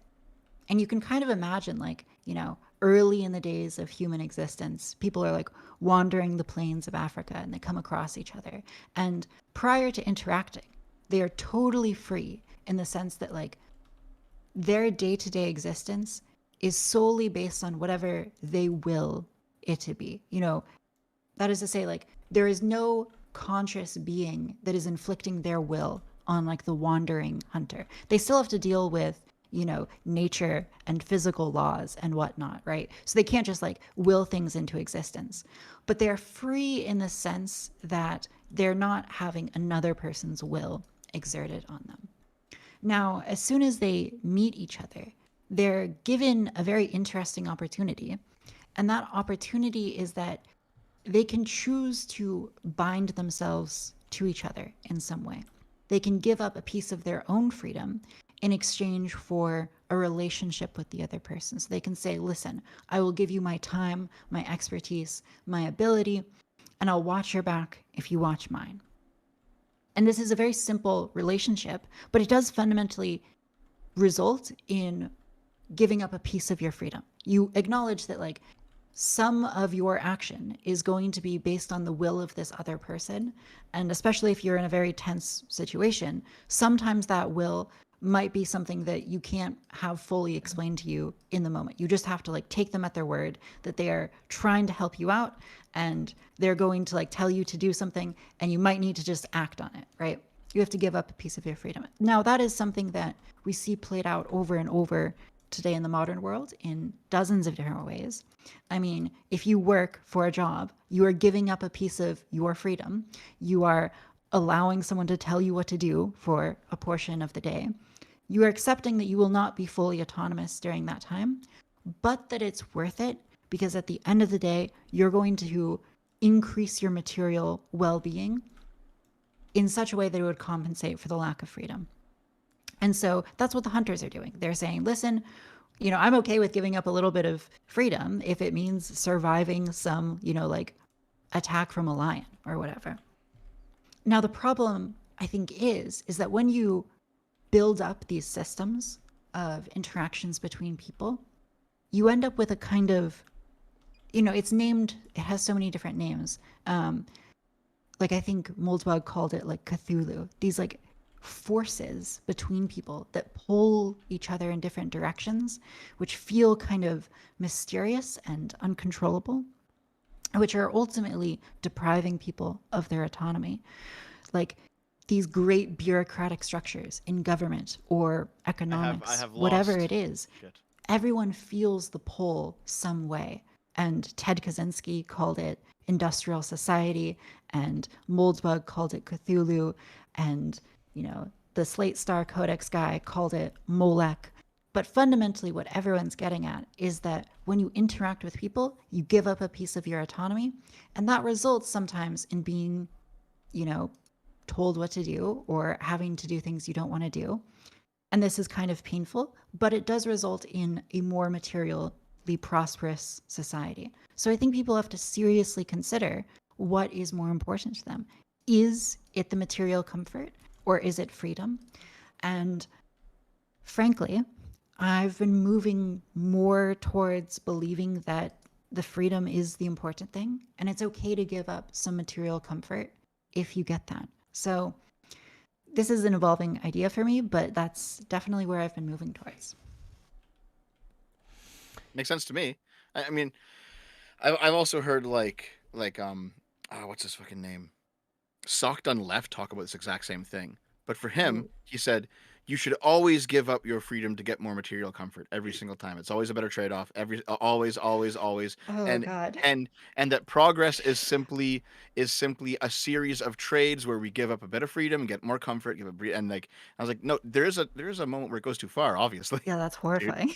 And you can kind of imagine, like, early in the days of human existence, people are like wandering the plains of Africa and they come across each other. And prior to interacting, they are totally free in the sense that, like, their day to day existence is solely based on whatever they will it to be. That is to say, like, there is no conscious being that is inflicting their will on like the wandering hunter. They still have to deal with, you know, nature and physical laws and whatnot, right? So they can't just like will things into existence, but they're free in the sense that they're not having another person's will exerted on them. Now, as soon as they meet each other, they're given a very interesting opportunity. And that opportunity is that they can choose to bind themselves to each other in some way. They can give up a piece of their own freedom in exchange for a relationship with the other person. So they can say, listen, I will give you my time, my expertise, my ability, and I'll watch your back if you watch mine. And this is a very simple relationship, but it does fundamentally result in giving up a piece of your freedom. You acknowledge that like some of your action is going to be based on the will of this other person. And especially if you're in a very tense situation, sometimes that will might be something that you can't have fully explained to you in the moment. You just have to like take them at their word that they are trying to help you out and they're going to like tell you to do something and you might need to just act on it, right? You have to give up a piece of your freedom. Now, that is something that we see played out over and over today in the modern world in dozens of different ways. I mean, if you work for a job, you are giving up a piece of your freedom. You are allowing someone to tell you what to do for a portion of the day. You are accepting that you will not be fully autonomous during that time, but that it's worth it because at the end of the day, you're going to increase your material well-being in such a way that it would compensate for the lack of freedom. And so that's what the hunters are doing. They're saying, listen, you know, I'm okay with giving up a little bit of freedom if it means surviving some, you know, like attack from a lion or whatever. Now, the problem, I think, is that when you build up these systems of interactions between people, you end up with a kind of, you know, it's named, it has so many different names. Like I think Moldbug called it like Cthulhu. These like forces between people that pull each other in different directions, which feel kind of mysterious and uncontrollable, which are ultimately depriving people of their autonomy. Like these great bureaucratic structures in government or economics, I have whatever lost. it is, Shit. everyone feels the pull some way. And Ted Kaczynski called it industrial society, and Moldbug called it Cthulhu, and you know, the Slate Star Codex guy called it Molech. But fundamentally, what everyone's getting at is that when you interact with people, you give up a piece of your autonomy. And that results sometimes in being, you know, told what to do or having to do things you don't want to do. And this is kind of painful, but it does result in a more materially prosperous society. So I think people have to seriously consider what is more important to them. Is it the material comfort? Or is it freedom? And frankly, I've been moving more towards believing that the freedom is the important thing. And it's okay to give up some material comfort if you get that. So this is an evolving idea for me, but that's definitely where I've been moving towards. Makes sense to me. I mean, I've also heard like what's his fucking name? Sock Done Left talk about this exact same thing. But for him, he said, you should always give up your freedom to get more material comfort every single time. It's always a better trade-off. Always. Oh, and God. and that progress is simply a series of trades where we give up a bit of freedom and get more comfort, and like I was like, no, there is a moment where it goes too far, obviously. Yeah, that's horrifying.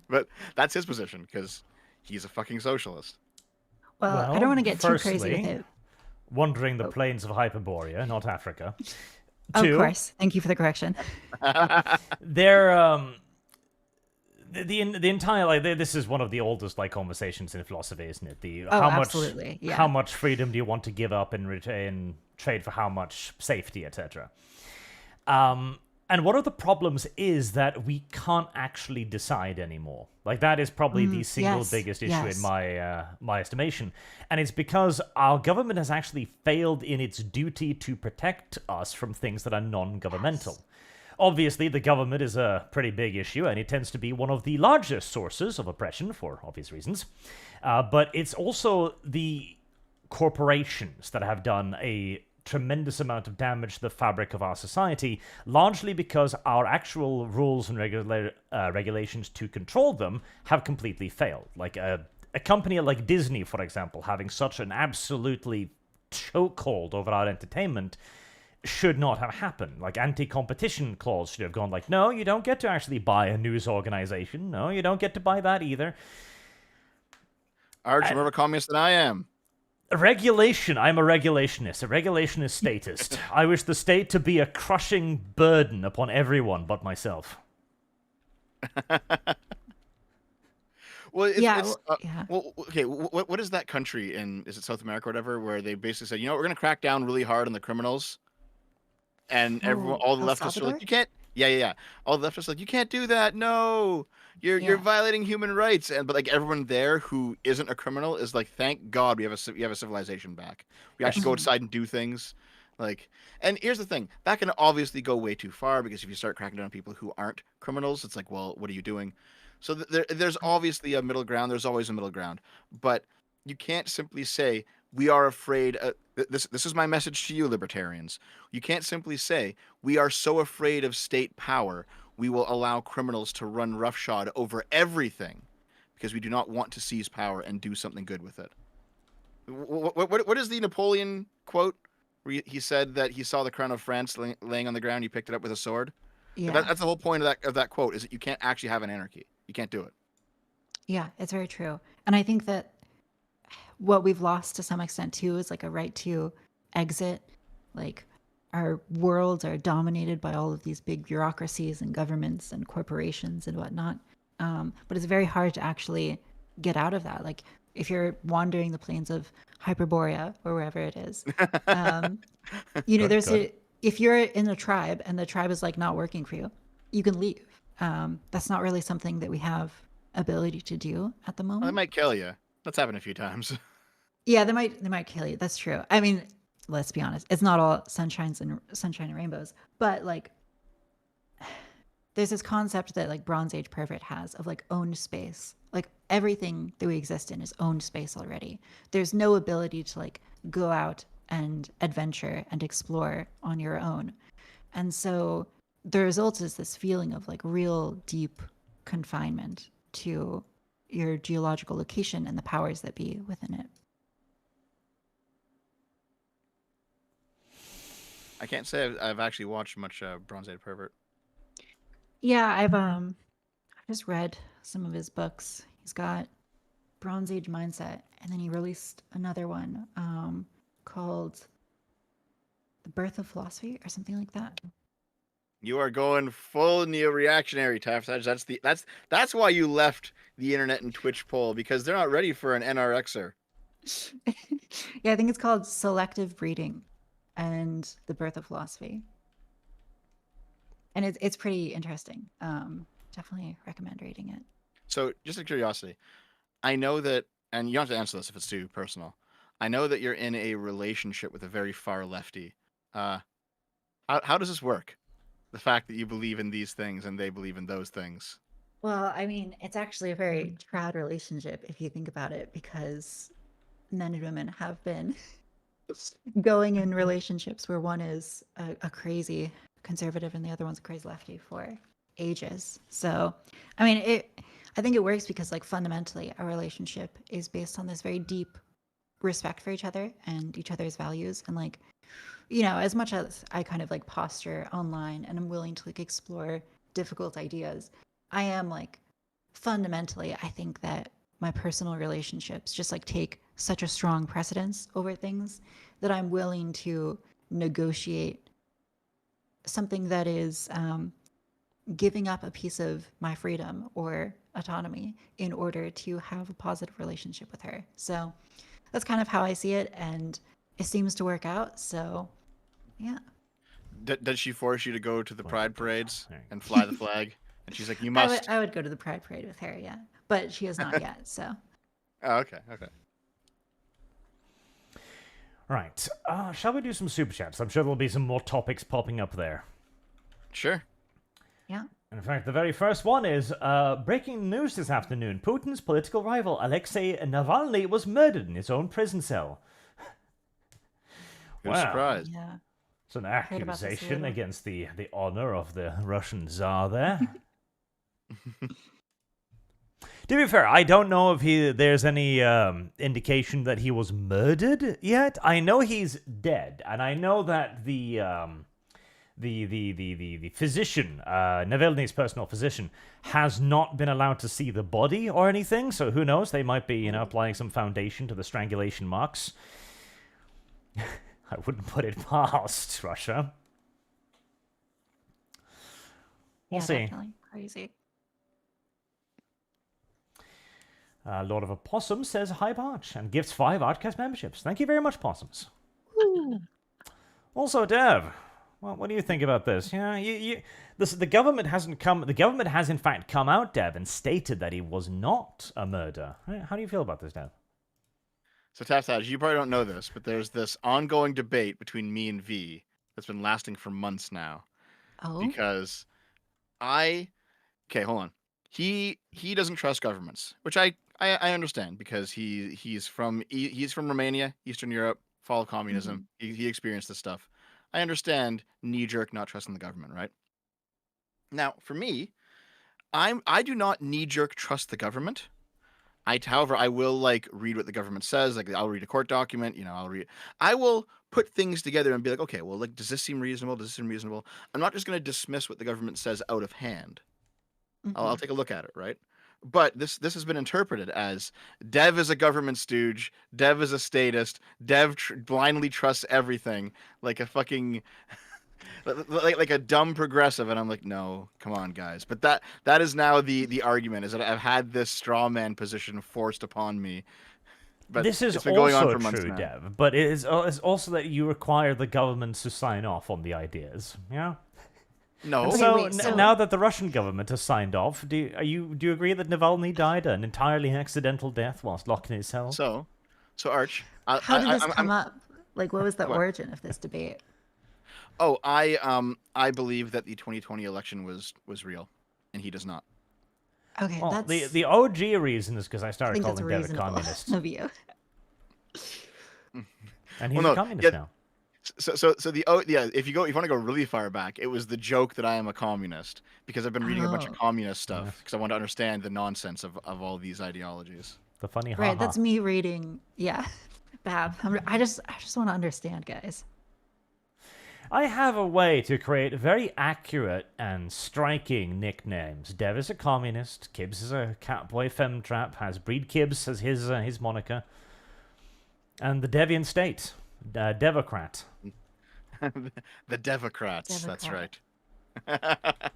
But that's his position because he's a fucking socialist. Well, I don't want to get too crazy with it. Wandering the plains of Hyperborea, not Africa. Of course. Thank you for the correction. They're the entire like this is one of the oldest like conversations in philosophy, isn't it? Absolutely. Yeah. How much freedom do you want to give up in trade for how much safety, etc. And one of the problems is that we can't actually decide anymore. Like that is probably the single biggest issue in my estimation. And it's because our government has actually failed in its duty to protect us from things that are non-governmental. Yes. Obviously, the government is a pretty big issue, and it tends to be one of the largest sources of oppression for obvious reasons. But it's also the corporations that have done a tremendous amount of damage to the fabric of our society, largely because our actual rules and regulations to control them have completely failed. Like a company like Disney, for example, having such an absolutely chokehold over our entertainment should not have happened. Like, anti-competition clause should have gone like, no, you don't get to actually buy a news organization. No, you don't get to buy that either. Arch, more of a communist than I am. Regulation. I'm a regulationist. A regulationist statist. I wish the state to be a crushing burden upon everyone but myself. Well, Yeah, well, okay. What is that country in? Is it South America or whatever, where they basically said, you know, we're going to crack down really hard on the criminals, and everyone, all the El leftists are Salvador? like, you can't. Yeah. All the leftists are like, you can't do that. No, you're Yeah. violating human rights. And but like everyone there who isn't a criminal is like, thank God we have a civilization back. We actually go outside and do things. Like, and here's the thing: that can obviously go way too far, because if you start cracking down on people who aren't criminals, it's like, well, what are you doing? So there's obviously a middle ground. There's always a middle ground, but you can't simply say we are afraid. This is my message to you, libertarians. You can't simply say we are so afraid of state power we will allow criminals to run roughshod over everything because we do not want to seize power and do something good with it. What is the Napoleon quote where he said that he saw the crown of France laying on the ground, he picked it up with a sword? Yeah. That's the whole point of that quote, is that you can't actually have an anarchy. You can't do it. Yeah, it's very true. And I think that what we've lost to some extent too is like a right to exit. Like, our worlds are dominated by all of these big bureaucracies and governments and corporations and whatnot. But it's very hard to actually get out of that. Like, if you're wandering the plains of Hyperborea or wherever it is, you know, if you're in a tribe and the tribe is like not working for you, you can leave. That's not really something that we have ability to do at the moment. Well, they might kill you. That's happened a few times. Yeah, they might kill you. That's true. I mean, let's be honest. It's not all sunshine and rainbows, but like, there's this concept that like Bronze Age pervert has of like owned space. Like, everything that we exist in is owned space already. There's no ability to like go out and adventure and explore on your own. And so the result is this feeling of like real deep confinement to your geological location and the powers that be within it. I can't say I've actually watched much Bronze Age Pervert. Yeah, I've just read some of his books. He's got Bronze Age Mindset, and then he released another one called The Birth of Philosophy or something like that. You are going full neo-reactionary, Taftaj. That's why you left the internet and Twitch poll, because they're not ready for an NRXer. Yeah, I think it's called Selective Breeding and The Birth of Philosophy. And it's pretty interesting. Definitely recommend reading it. So, just out of curiosity, I know that, and you don't have to answer this if it's too personal. I know that you're in a relationship with a very far lefty. How does this work? The fact that you believe in these things and they believe in those things. Well, I mean, it's actually a very proud relationship if you think about it, because men and women have been going in relationships where one is a crazy conservative and the other one's a crazy lefty for ages. So, I mean, I think it works because, like, fundamentally, our relationship is based on this very deep respect for each other and each other's values. And, like, you know, as much as I kind of like posture online and I'm willing to like explore difficult ideas, I am like, fundamentally, I think that my personal relationships just like take such a strong precedence over things that I'm willing to negotiate something that is giving up a piece of my freedom or autonomy in order to have a positive relationship with her. So that's kind of how I see it, and it seems to work out. So yeah. Does she force you to go to the pride parades and fly the flag? And she's like, you must. I would go to the pride parade with her, yeah, but she has not yet. So. Oh, okay. Right. Shall we do some super chats? I'm sure there'll be some more topics popping up there. Sure. Yeah. In fact, the very first one is breaking news this afternoon. Putin's political rival Alexei Navalny was murdered in his own prison cell. Who's Wow. surprised? Yeah. It's an heard about this a accusation little. against the honor of the Russian Tsar there. To be fair, I don't know if there's any indication that he was murdered yet. I know he's dead, and I know that the physician, Navalny's personal physician, has not been allowed to see the body or anything. So who knows? They might be, applying some foundation to the strangulation marks. I wouldn't put it past Russia. We'll see. Definitely. Crazy. Lord of a Possum says hi, Barch, and gives 5 ArchCast memberships. Thank you very much, Possums. Also, Dev, what do you think about this? Yeah, the government hasn't come. The government has in fact come out, Dev, and stated that he was not a murder. How do you feel about this, Dev? So Taftaj, you probably don't know this, but there's this ongoing debate between me and V that's been lasting for months now. Oh. Because okay, hold on. He doesn't trust governments, which I understand because he's from Romania, Eastern Europe, fall of communism. He experienced this stuff. I understand knee-jerk not trusting the government, right? Now, for me, I do not knee-jerk trust the government. However, I will read what the government says. I'll read a court document. I will put things together and be like, okay, well, does this seem reasonable? Does this seem reasonable? I'm not just going to dismiss what the government says out of hand. I'll take a look at it, right? But this has been interpreted as Dev is a government stooge, Dev is a statist, Dev blindly trusts everything, like a fucking like a dumb progressive, and I'm like, no, come on, guys. But that is now the argument, is that I've had this straw man position forced upon me. But this is it's been going on also for months true, now. Dev, but it's also that you require the government to sign off on the ideas. Yeah. No. So, so now that the Russian government has signed off, do you agree that Navalny died an entirely accidental death whilst locked in his cell? So Arch, how did this come up? What was the origin of this debate? Oh, I believe that the 2020 election was real, and he does not. Okay, Well, that's the OG reason is because I I started think that's calling Dev a reasonable communist, of you. and he's Well, a no, communist now. So if you want to go really far back, it was the joke that I am a communist because I've been reading a bunch of Oh. communist stuff because I want to understand the nonsense of all these ideologies. The funny Right, ha-ha. that's me reading. Yeah, Bab. I just want to understand, guys. I have a way to create very accurate and striking nicknames. Dev is a communist. Kibbs is a catboy femtrap. Has Breed Kibbs as his moniker. And the Deviant State, Devocrat. The Democrats, that's Democrat. right.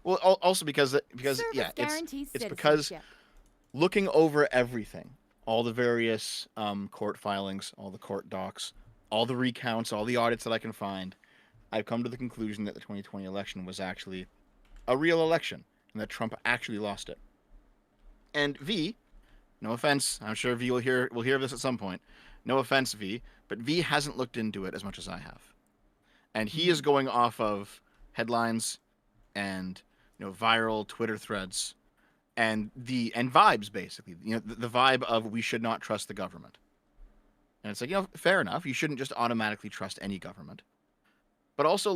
Well, also because Service yeah, guarantees it's because citizenship. looking over everything, all the various court filings, all the court docs, all the recounts, all the audits that I can find, I've come to the conclusion that the 2020 election was actually a real election and that Trump actually lost it. And V, no offense, I'm sure V will hear this at some point. No offense, V, but V hasn't looked into it as much as I have. And he is going off of headlines and viral Twitter threads and vibes, basically. The vibe of we should not trust the government. And it's like, fair enough. You shouldn't just automatically trust any government. But also,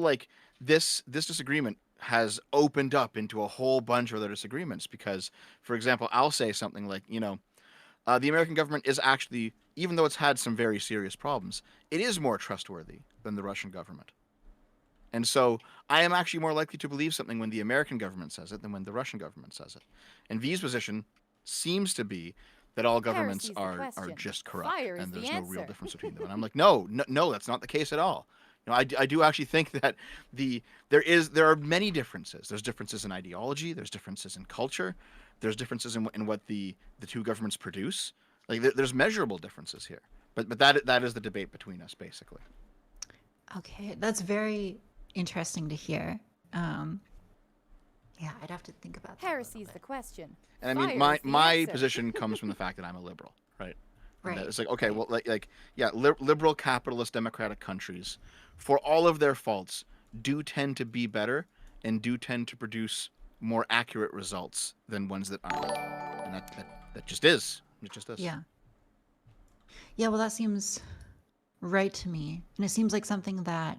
this disagreement has opened up into a whole bunch of other disagreements because, for example, I'll say something like, the American government is actually, even though it's had some very serious problems, it is more trustworthy than the Russian government. And so I am actually more likely to believe something when the American government says it than when the Russian government says it. And V's position seems to be that all governments Heresy's the are question. just corrupt Fire is and the there's no real answer. difference between them. And I'm like, no, that's not the case at all. I do actually think that there are many differences. There's differences in ideology. There's differences in culture. There's differences in what the two governments produce. There's measurable differences here. But that is the debate between us, basically. Okay, that's very interesting to hear. Yeah, I'd have to think about that. Heresy's the question. And I mean, Fire is the my answer. position comes from the fact that I'm a liberal, right? And Right. that it's like, okay, well, liberal capitalist democratic countries, for all of their faults, do tend to be better and do tend to produce more accurate results than ones that aren't. And that just is. It just is. Yeah. Yeah, well, that seems right to me. And it seems like something that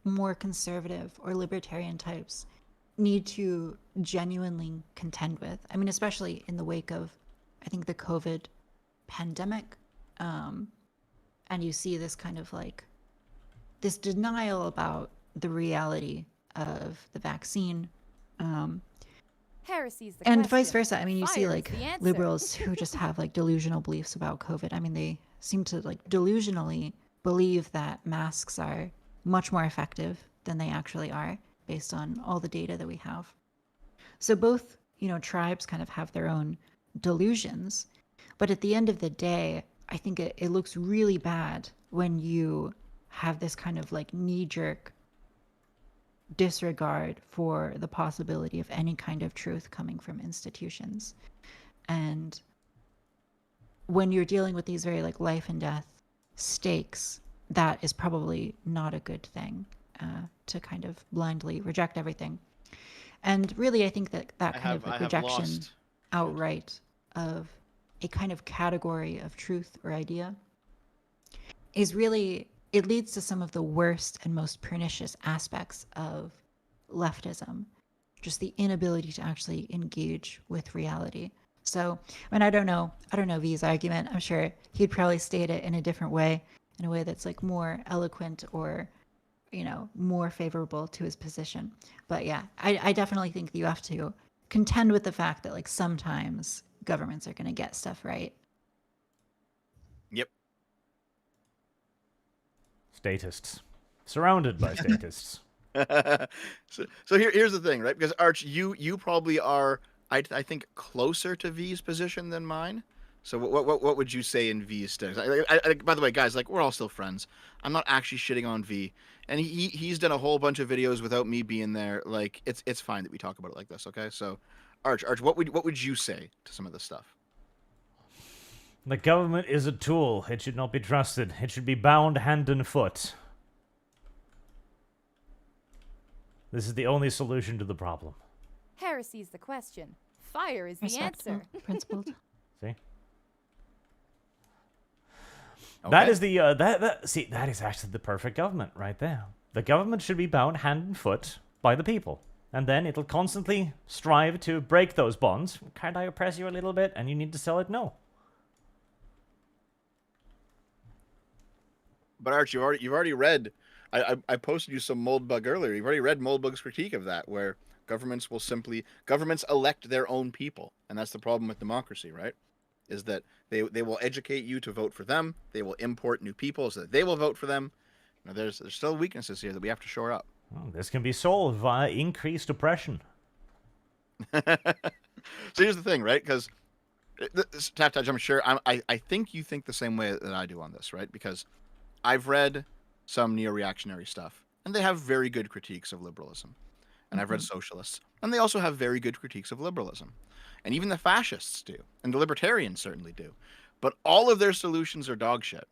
more conservative or libertarian types need to genuinely contend with. I mean, especially in the wake of, I think, the COVID pandemic. And you see this kind of like, this denial about the reality of the vaccine. Heresy's the And question. vice versa. I mean, you see Fire is like the answer. liberals who just have like delusional beliefs about COVID. I mean, they seem to like delusionally believe that masks are much more effective than they actually are based on all the data that we have. So both, tribes kind of have their own delusions. But at the end of the day, I think it looks really bad when you have this kind of like knee-jerk disregard for the possibility of any kind of truth coming from institutions. And when you're dealing with these very like life and death stakes, that is probably not a good thing, to kind of blindly reject everything. And really, I think that kind of like rejection outright of a kind of category of truth or idea is really, it leads to some of the worst and most pernicious aspects of leftism, just the inability to actually engage with reality. So, I mean, I don't know V's argument. I'm sure he'd probably state it in a different way, in a way that's like more eloquent or, more favorable to his position. But yeah, I definitely think that you have to contend with the fact that like sometimes governments are going to get stuff right. Yep. Statists. Surrounded by statists. So here's the thing, right? Because Arch, you probably are, I think, closer to V's position than mine. So what would you say in V's stead? By the way, guys, like, we're all still friends. I'm not actually shitting on V, and he's done a whole bunch of videos without me being there. Like, it's fine that we talk about it like this, okay? So, Arch, what would you say to some of this stuff? The government is a tool. It should not be trusted. It should be bound hand and foot. This is the only solution to the problem. Heresy's the question. Fire is the Respectful, answer. principled. See? Okay. That is the that is actually the perfect government right there. The government should be bound hand and foot by the people, and then it'll constantly strive to break those bonds. Can't I oppress you a little bit, and you need to sell it? No. But Arch, you've already read. I posted you some Moldbug earlier. You've already read Moldbug's critique of that, where governments elect their own people, and that's the problem with democracy, right? Is that they will educate you to vote for them. They will import new people so that they will vote for them. There's still weaknesses here that we have to shore up. Well, this can be solved via increased oppression. So here's the thing, right? Because Taftaj, I'm sure I think you think the same way that I do on this, right? Because I've read some neo-reactionary stuff, and they have very good critiques of liberalism. And I've read socialists, and they also have very good critiques of liberalism. And even the fascists do, and the libertarians certainly do. But all of their solutions are dog shit.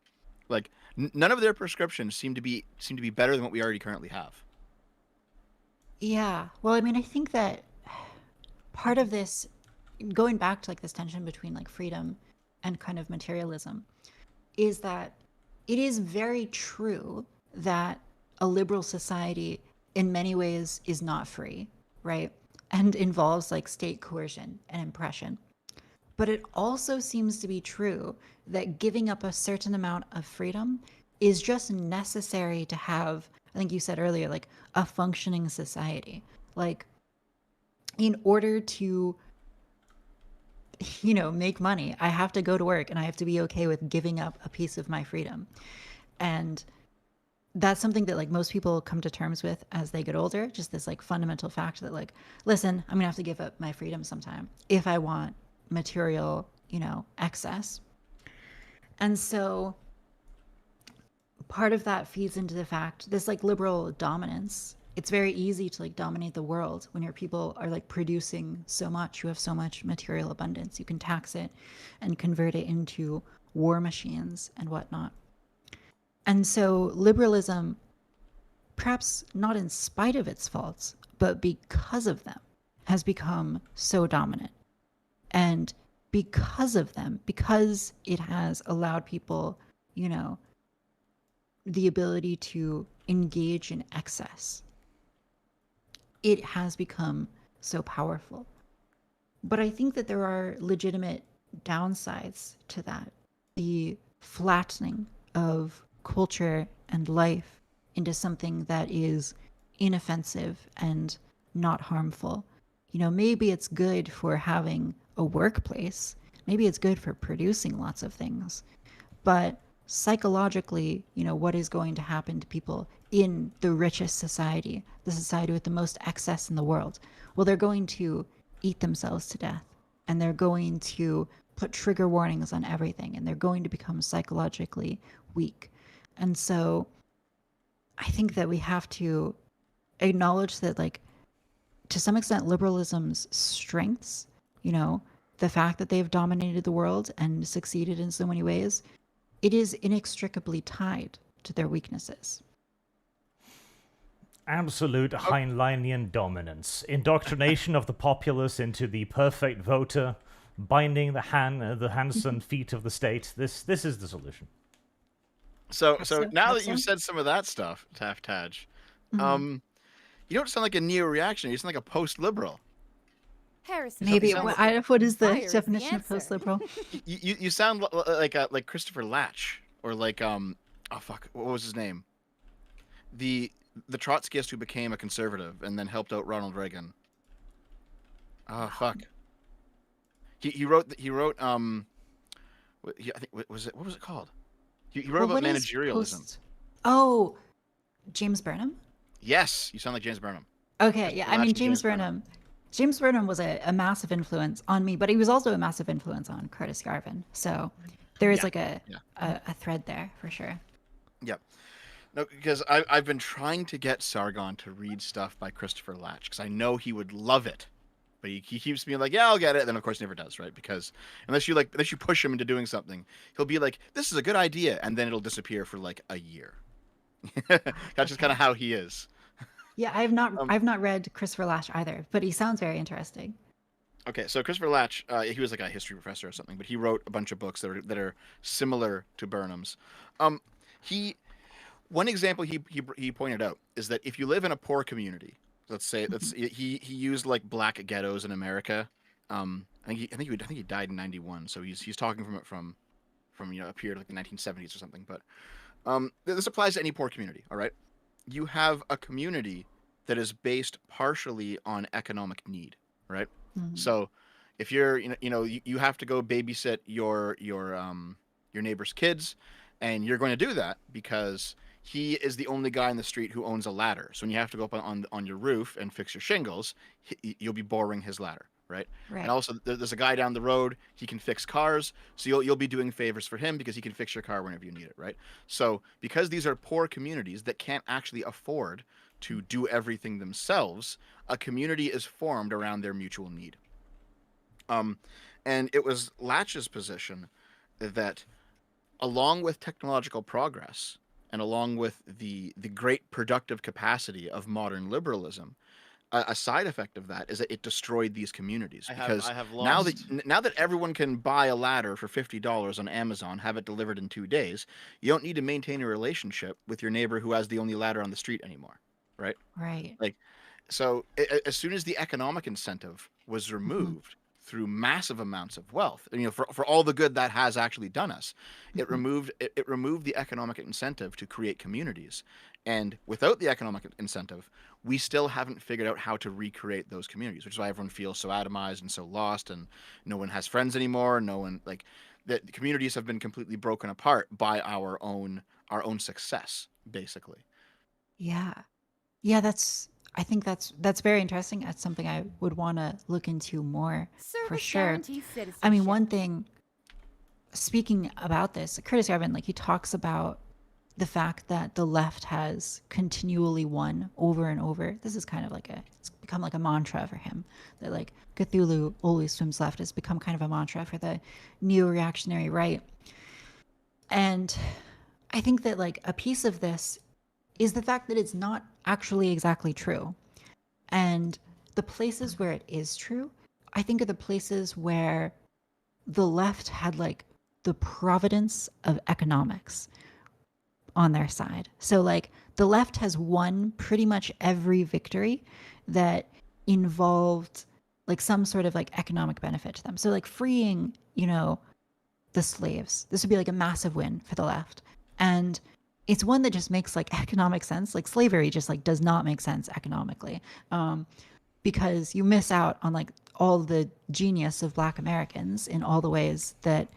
Like, none of their prescriptions seem to be better than what we already currently have. Yeah. Well, I mean, I think that part of this, going back to like this tension between like freedom and kind of materialism, is that it is very true that a liberal society in many ways is not free, right? And involves like state coercion and oppression. But it also seems to be true that giving up a certain amount of freedom is just necessary to have, I think you said earlier, like a functioning society. Like, in order to, make money, I have to go to work and I have to be okay with giving up a piece of my freedom. And that's something that like most people come to terms with as they get older. Just this like fundamental fact that like, listen, I'm gonna have to give up my freedom sometime if I want material, excess. And so part of that feeds into the fact, this like liberal dominance, it's very easy to like dominate the world when your people are like producing so much. You have so much material abundance. You can tax it and convert it into war machines and whatnot. And so liberalism, perhaps not in spite of its faults, but because of them, has become so dominant. And because of them, because it has allowed people, the ability to engage in excess, it has become so powerful. But I think that there are legitimate downsides to that. The flattening of culture and life into something that is inoffensive and not harmful. You know, maybe it's good for having a workplace. Maybe it's good for producing lots of things. But psychologically, you know, what is going to happen to people in the richest society, the society with the most excess in the world? Well, they're going to eat themselves to death, and they're going to put trigger warnings on everything, and they're going to become psychologically weak. And so I think that we have to acknowledge that, like, to some extent, liberalism's strengths, you know, the fact that they've dominated the world and succeeded in so many ways, it is inextricably tied to their weaknesses. Absolute Heinleinian dominance, indoctrination of the populace into the perfect voter, binding the hands and feet of the state. This is the solution. So now that so. you've said some of that stuff, Taftaj, Mhm. you don't sound like a neo-reactionary. You sound like a post-liberal. Heresy. Maybe sounds what is the Fire is the definition of answer. post-liberal? You sound like Christopher Latch, or like oh fuck, what was his name? The Trotskyist who became a conservative and then helped out Ronald Reagan. Oh fuck. He wrote I think what was it called? He wrote about What is managerialism. Oh, James Burnham? Yes, you sound like James Burnham. Okay, yeah. I Latch mean, and James Burnham. James Burnham was a massive influence on me, but he was also a massive influence on Curtis Garvin. So there is like a thread there for sure. Yep. No, because I've been trying to get Sargon to read stuff by Christopher Latch because I know he would love it, but he keeps being like, "Yeah, I'll get it," and then of course he never does, right? Because unless you push him into doing something, he'll be like, "This is a good idea," and then it'll disappear for like a year. That's just kind of how he is. Yeah, I've not read Christopher Latch either, but he sounds very interesting. Okay, so Christopher Latch, he was like a history professor or something, but he wrote a bunch of books that are similar to Burnham's. One example he pointed out is that if you live in a poor community, he used like black ghettos in America. I think he died in 91, so he's talking from a period like the 1970s or something. But this applies to any poor community. All right, you have a community that is based partially on economic need, right? Mhm. So if you're you have to go babysit your neighbor's kids, and you're going to do that because he is the only guy in the street who owns a ladder. So when you have to go up on your roof and fix your shingles, you'll be borrowing his ladder, right? Right. And also there's a guy down the road, he can fix cars, so you'll be doing favors for him because he can fix your car whenever you need it, right? So because these are poor communities that can't actually afford to do everything themselves, a community is formed around their mutual need. And it was Latch's position that along with technological progress and along with the great productive capacity of modern liberalism, a side effect of that is that it destroyed these communities. Because now that everyone can buy a ladder for $50 on Amazon, have it delivered in 2 days, you don't need to maintain a relationship with your neighbor who has the only ladder on the street anymore, right? Right. So as soon as the economic incentive was removed through massive amounts of wealth, for all the good that has actually done us, it removed the economic incentive to create communities. And without the economic incentive, we still haven't figured out how to recreate those communities, which is why everyone feels so atomized and so lost, and no one has friends anymore. No one the communities have been completely broken apart by our own success, basically. Yeah. Yeah, I think that's very interesting. That's something I would want to look into more for Service sure. guarantees citizenship. I mean, one thing, speaking about this, Curtis Garvin, like, he talks about the fact that the left has continually won over and over. This is kind of like it's become like a mantra for him, that like Cthulhu always swims left has become kind of a mantra for the neo-reactionary right. And I think that like a piece of this is the fact that it's not actually exactly true. And the places where it is true, I think, are the places where the left had like the providence of economics. on their side. So like the left has won pretty much every victory that involved like some sort of like economic benefit to them. So like freeing, the slaves. This would be like a massive win for the left. And it's one that just makes like economic sense. Like slavery just like does not make sense economically. Because you miss out on like all the genius of Black Americans in all the ways that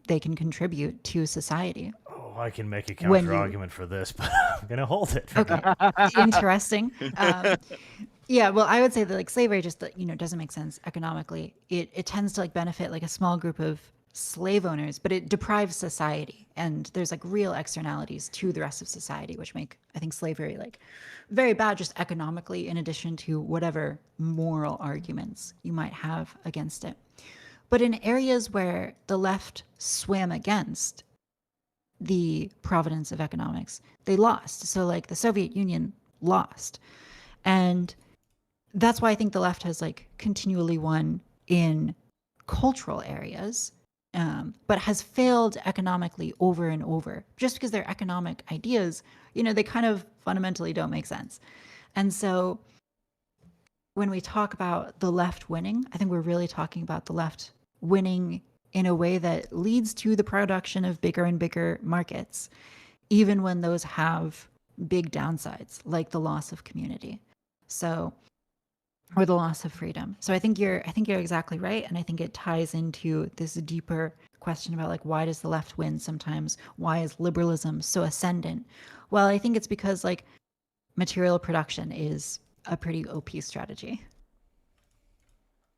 they can contribute to society. Oh, I can make a counter argument for this, but I'm gonna hold it. Okay, interesting. Yeah, well, I would say that like slavery just doesn't make sense economically. It tends to like benefit like a small group of slave owners, but it deprives society, and there's like real externalities to the rest of society, which make I think slavery like very bad just economically, in addition to whatever moral arguments you might have against it. But in areas where the left swam against the providence of economics, they lost. So like the Soviet Union lost. And that's why I think the left has like continually won in cultural areas, but has failed economically over and over, just because their economic ideas, they kind of fundamentally don't make sense. And so when we talk about the left winning, I think we're really talking about the left winning in a way that leads to the production of bigger and bigger markets, even when those have big downsides, like the loss of community. So, or the loss of freedom. So I think you're exactly right. And I think it ties into this deeper question about like, why does the left win sometimes? Why is liberalism so ascendant? Well, I think it's because like material production is a pretty OP strategy.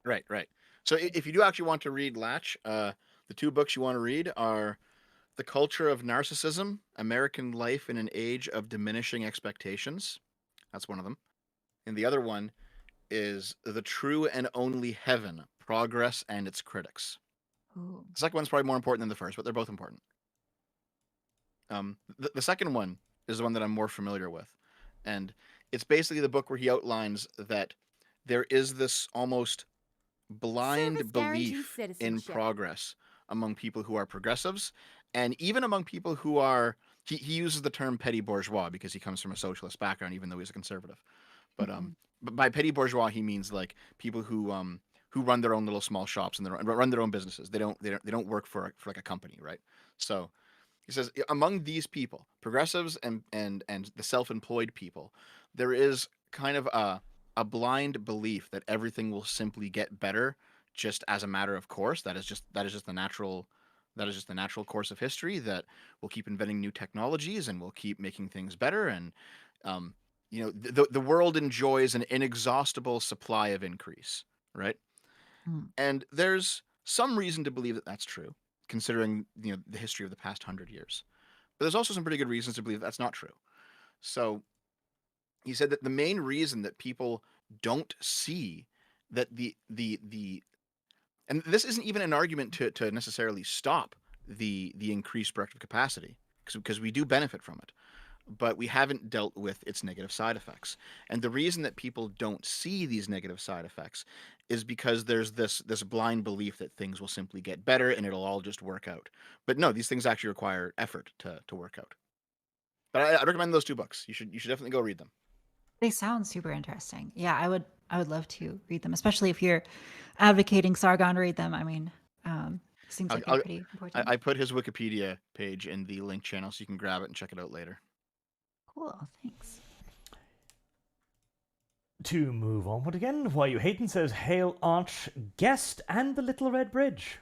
Right. So if you do actually want to read Latch, the two books you want to read are The Culture of Narcissism, American Life in an Age of Diminishing Expectations. That's one of them. And the other one is The True and Only Heaven, Progress and Its Critics. Ooh. The second one's probably more important than the first, but they're both important. The second one is the one that I'm more familiar with. And it's basically the book where he outlines that there is this almost blind Service guaranteed belief in citizenship. progress among people who are progressives, and even among people who are, he uses the term petty bourgeois because he comes from a socialist background, even though he's a conservative. But but by petty bourgeois he means like people who run their own little small shops and run their own businesses. They don't work for like a company, right? So he says among these people, progressives and the self-employed people, there is kind of a blind belief that everything will simply get better just as a matter of course. That is just the natural course of history, that we'll keep inventing new technologies and we'll keep making things better, and the world enjoys an inexhaustible supply of increase, right? And there's some reason to believe that that's true, considering the history of the past 100 years. But there's also some pretty good reasons to believe that's not true. So he said that the main reason that people don't see that the and this isn't even an argument to necessarily stop the increased productive capacity, because we do benefit from it, but we haven't dealt with its negative side effects. And the reason that people don't see these negative side effects is because there's this blind belief that things will simply get better and it'll all just work out. But no, these things actually require effort to work out. But I recommend those two books. You should definitely go read them. They sound super interesting. Yeah, I would love to read them, especially if you're advocating Sargon read them. I mean, seems like they're pretty important. I put his Wikipedia page in the link channel so you can grab it and check it out later. Cool, thanks. To move onward again, Why You Hatin' says, Hail Arch, Guest, and the Little Red Bridge.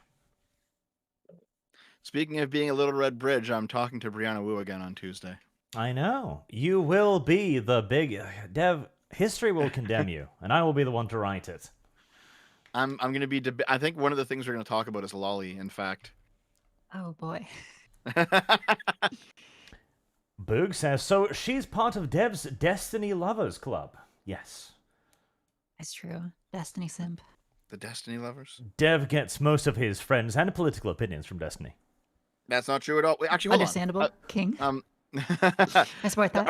Speaking of being a Little Red Bridge, I'm talking to Brianna Wu again on Tuesday. I know. You will be the big... Dev, history will condemn you, and I will be the one to write it. I'm going to be... I think one of the things we're going to talk about is Lolly, in fact. Oh, boy. Boog says, so she's part of Dev's Destiny Lovers Club. Yes. It's true. Destiny simp. The Destiny Lovers? Dev gets most of his friends and political opinions from Destiny. That's not true at all. Wait, actually, hold Understandable. on. King. I support that.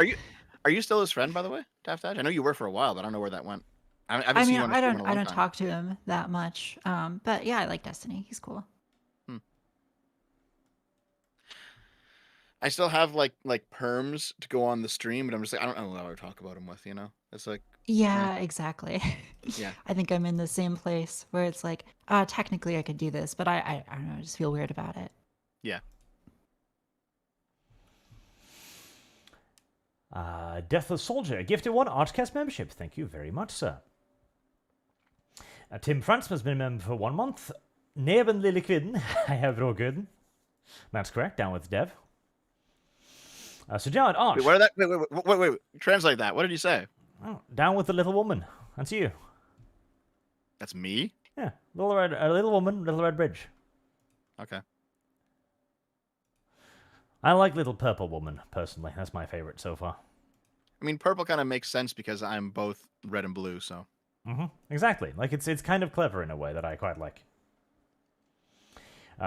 Are you still his friend, by the way, Taftaj? I know you were for a while, but I don't know where that went. I don't talk to him that much. But yeah, I like Destiny. He's cool. I still have like perms to go on the stream, but I'm just like I don't know how to talk about them with. It's like Yeah, exactly. yeah. I think I'm in the same place where it's like, technically I could do this, but I don't know, I just feel weird about it. Yeah. Deathless Soldier, gifted 1 ArchCast membership. Thank you very much, sir. Tim Franz has been a member for 1 month. Neben lille kvinnen, I have råguden. That's correct, down with Dev. So John, Arch. Wait, what are that? Wait. Translate that. What did you say? Oh, down with the little woman. That's you. That's me? Yeah, little woman, little red bridge. Okay. I like little purple woman, personally. That's my favorite so far. I mean, purple kind of makes sense because I'm both red and blue, so. Exactly. Like, it's kind of clever in a way that I quite like.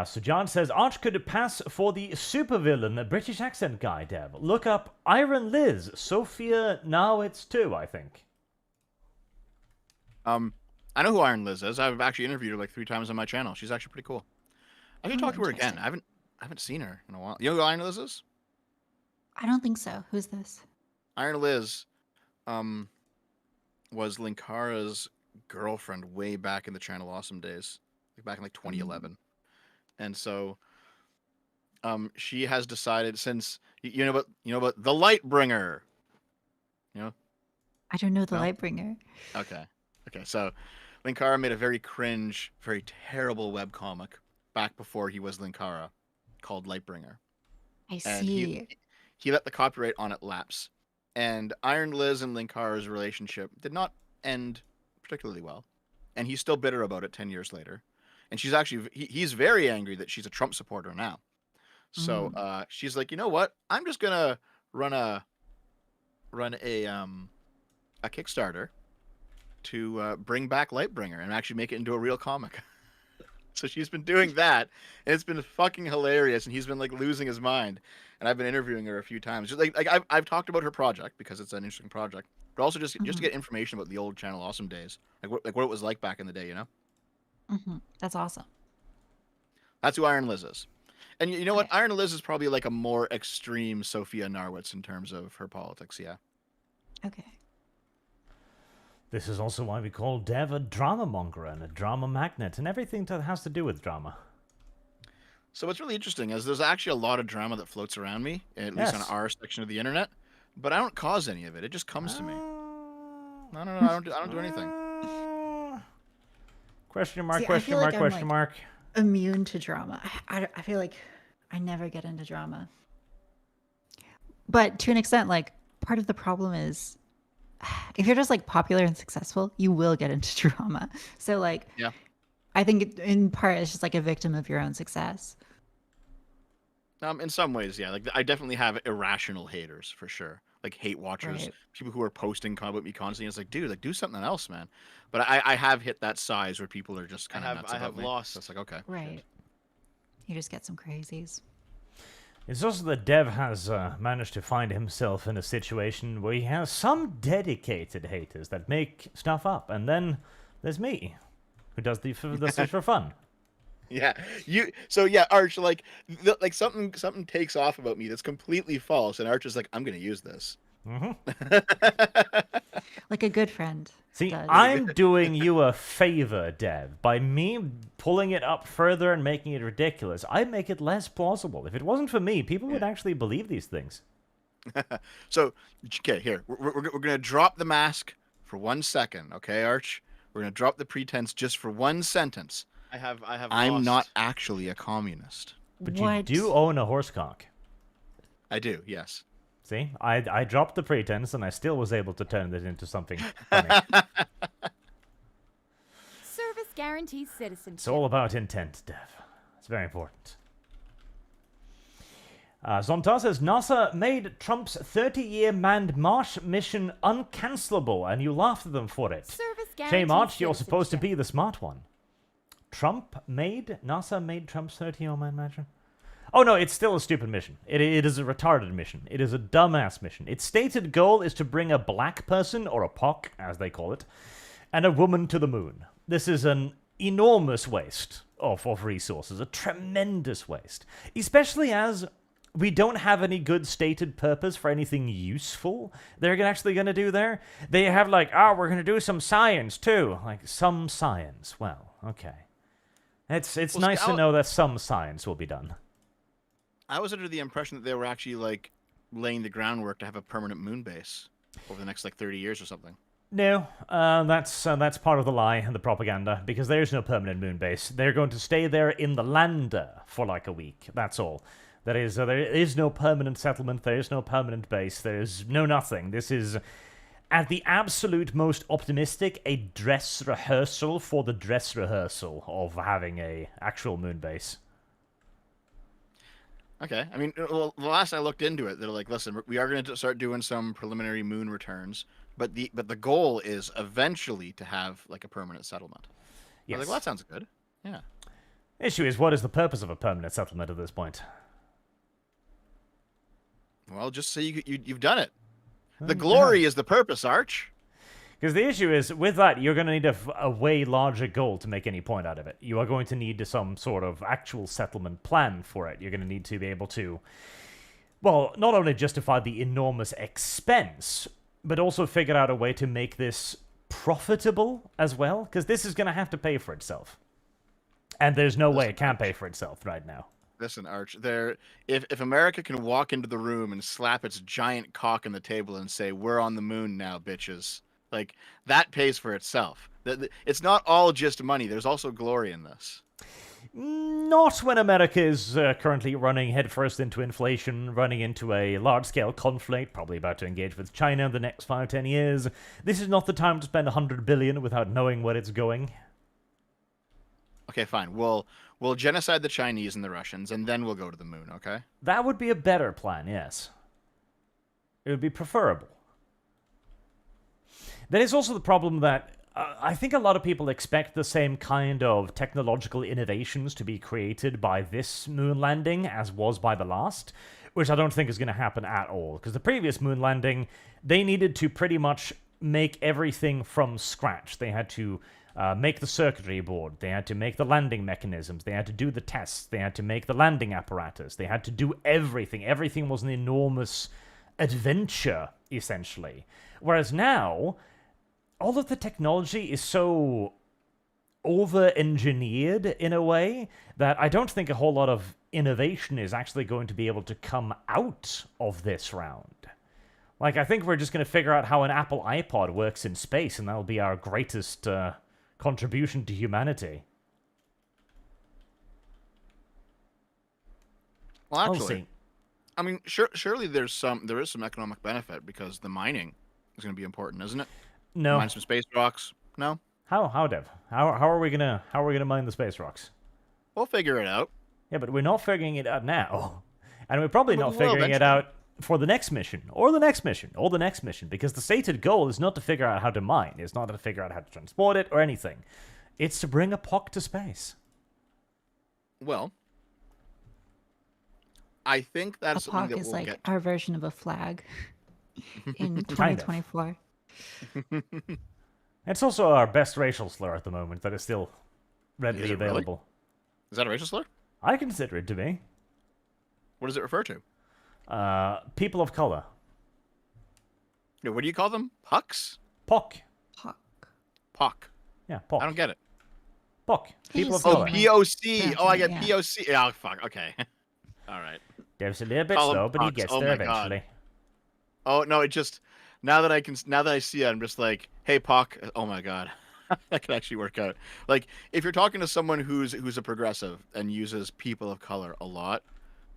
So John says, Arch could pass for the supervillain British accent guy, Dev. Look up Iron Liz, Sophia Now It's 2, I think. I know who Iron Liz is. I've actually interviewed her like 3 times on my channel. She's actually pretty cool. I should talk to her again. I haven't seen her in a while. You know who Iron Liz is? I don't think so. Who's this? Iron Liz was Linkara's girlfriend way back in the Channel Awesome days. Like back in like 2011. And so she has decided since you know about the Lightbringer. You know? I don't know the No? Lightbringer. Okay. So Linkara made a very cringe, very terrible webcomic back before he was Linkara called Lightbringer. I And see. he let the copyright on it lapse. And Iron Liz and Linkara's relationship did not end particularly well. And he's still bitter about it 10 years later. And she's actually he's very angry that she's a Trump supporter now. So she's like, you know what? I'm just gonna run a Kickstarter to bring back Lightbringer and actually make it into a real comic. So she's been doing that, and it's been fucking hilarious. And he's been like losing his mind. And I've been interviewing her a few times. Just like I've talked about her project because it's an interesting project, but also just to get information about the old Channel Awesome days, like what it was like back in the day, you know. That's awesome. That's who Iron Liz is. And you know what? Iron Liz is probably like a more extreme Sophia Narwitz in terms of her politics, yeah. Okay. This is also why we call Dev a drama monger and a drama magnet and everything that has to do with drama. So what's really interesting is there's actually a lot of drama that floats around me, at least on our section of the internet, but I don't cause any of it. It just comes to me. No, I don't do anything. Question mark, See, question mark, question mark. Immune to drama. I feel like I never get into drama. But to an extent, like, part of the problem is if you're just like popular and successful, you will get into drama. So like, yeah. I think in part it's just like a victim of your own success. In some ways, yeah. Like I definitely have irrational haters for sure. Like hate watchers, people who are posting about me constantly. It's like, dude, like do something else, man. But I have hit that size where people are just kind of nuts about me. lost. So it's like, okay. Right. You just get some crazies. It's also that Dev has managed to find himself in a situation where he has some dedicated haters that make stuff up, and then there's me, who does this for fun. Yeah, So yeah, Arch, like something takes off about me that's completely false, and Arch is like, I'm gonna use this. Like a good friend. See, does. I'm doing you a favor, Dev. By me pulling it up further and making it ridiculous, I make it less plausible. If it wasn't for me, people would actually believe these things. So, okay, here. We're going to drop the mask for 1 second, okay, Arch? We're going to drop the pretense just for 1 sentence. I'm lost. not actually a communist. But What? you do own a horsecock. I do, yes. See, I dropped the pretense, and I still was able to turn it into something funny. Service guarantees citizenship. It's all about intent, Dev. It's very important. Zonta says, NASA made Trump's 30-year manned Mars mission uncancelable, and you laughed at them for it. Service guarantees Shame, Arch, you're supposed to citizenship. be the smart one. NASA made Trump's 30-year manned mission? Oh no, it's still a stupid mission. It is a retarded mission. It is a dumbass mission. Its stated goal is to bring a black person, or a POC, as they call it, and a woman to the moon. This is an enormous waste of resources, a tremendous waste. Especially as we don't have any good stated purpose for anything useful they're actually going to do there. They have like, oh, we're going to do some science too. Like, some science. Well, okay. It's Well, nice to know that some science will be done. I was under the impression that they were actually like laying the groundwork to have a permanent moon base over the next like 30 years or something. No, that's part of the lie and the propaganda, because there's no permanent moon base. They're going to stay there in the lander for like a week. That's all. There is no permanent settlement. There is no permanent base. There is no nothing. This is, at the absolute most optimistic, a dress rehearsal for the dress rehearsal of having a actual moon base. Okay. I mean, well, the last I looked into it, they're like, listen, we are going to start doing some preliminary moon returns, but the goal is eventually to have like a permanent settlement. Yes. I was like, well, that sounds good. Yeah. Issue is, what is the purpose of a permanent settlement at this point? Well, just so you've done it. The glory is the purpose, Arch. Because the issue is, with that, you're going to need a way larger goal to make any point out of it. You are going to need some sort of actual settlement plan for it. You're going to need to be able to, well, not only justify the enormous expense, but also figure out a way to make this profitable as well. Because this is going to have to pay for itself. And there's no way it can pay for itself right now. Listen, Arch, if America can walk into the room and slap its giant cock on the table and say, we're on the moon now, bitches, like, that pays for itself. It's not all just money. There's also glory in this. Not when America is currently running headfirst into inflation, running into a large-scale conflict, probably about to engage with China in the next 5-10 years. This is not the time to spend $100 billion without knowing where it's going. Okay, fine. We'll genocide the Chinese and the Russians, and then we'll go to the moon, okay? That would be a better plan, yes. It would be preferable. There is also the problem that I think a lot of people expect the same kind of technological innovations to be created by this moon landing as was by the last, which I don't think is going to happen at all. Because the previous moon landing, they needed to pretty much make everything from scratch. They had to make the circuitry board, they had to make the landing mechanisms, they had to do the tests, they had to make the landing apparatus, they had to do everything. Everything was an enormous adventure, essentially. Whereas now, all of the technology is so over-engineered in a way that I don't think a whole lot of innovation is actually going to be able to come out of this round. Like, I think we're just going to figure out how an Apple iPod works in space, and that'll be our greatest contribution to humanity. Well, We'll actually, see. I mean, surely there is some economic benefit because the mining is going to be important, isn't it? No. Mine some space rocks. No, How, Dev? How are we gonna mine the space rocks? we'll figure it out. Yeah, but we're not figuring it out now, and we're probably But not we will figuring it eventually. out for the next mission, or the next mission, or the next mission, because the stated goal is not to figure out how to mine. It's not to figure out how to transport it or anything. It's to bring a POC to space. Well, I think A that's something POC that is we'll like get. our version of a flag in Kind of. 2024. It's also our best racial slur at the moment that is still readily Is it really? available. Is that a racial slur? I consider it to be. What does it refer to? People of color. Yeah, what do you call them? Pucks? POC. POC. Puck. Yeah, I POC. don't get it. POC. People of Oh, Oh, color. P- POC. Oh, I get Yeah. POC. Oh, fuck. Okay. All right. Dev's a little bit Call 'em slow, but he POCs. gets Oh there my God. eventually. Oh no, it just now that I see it, I'm just like, hey, Puck. Oh my God. That could actually work out. Like, if you're talking to someone who's a progressive and uses people of color a lot,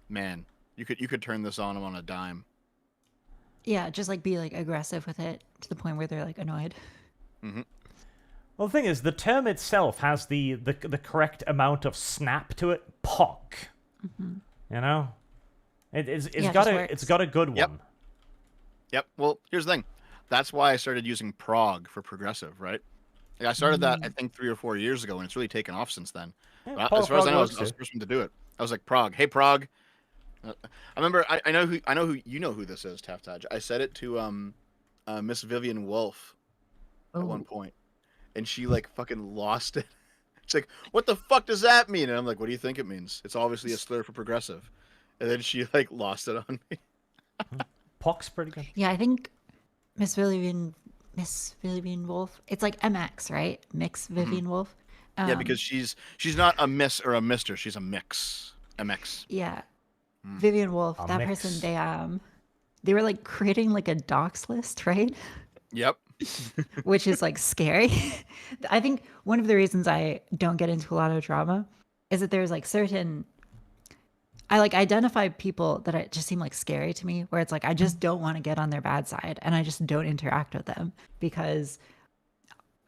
man, you could turn this on them on a dime. Yeah, just like be like aggressive with it to the point where they're like annoyed. Well, the thing is, the term itself has the correct amount of snap to it. POC. You know, it's Yeah, it got just it's works. got a good Yep. one. Yep. Well, here's the thing. That's why I started using prog for progressive, right? Like, I started that I think 3 or 4 years ago, and it's really taken off since then. Yeah, But prog- as far as I prog know, I works was the too. first one to do it. I was like, Prog. Hey, Prog. I remember. I know who you know who this is, Taftaj. I said it to Miss Vivian Wolf at one Oh. point, and she like fucking lost it. It's like, what the fuck does that mean? And I'm like, what do you think it means? It's obviously a slur for progressive. and then she like lost it on me. Pock's pretty good. Yeah, I think Miss Vivian Wolf. It's like MX, right? Mix Vivian Wolf. Yeah, because she's not a miss or a mister. She's a mix. MX. Yeah, Vivian Wolf. A That mix. person, they were like creating like a docs list, right? Yep. Which is like scary. I think one of the reasons I don't get into a lot of drama is that there's like certain. I like identify people that just seem like scary to me, where it's like I just don't want to get on their bad side, and I just don't interact with them because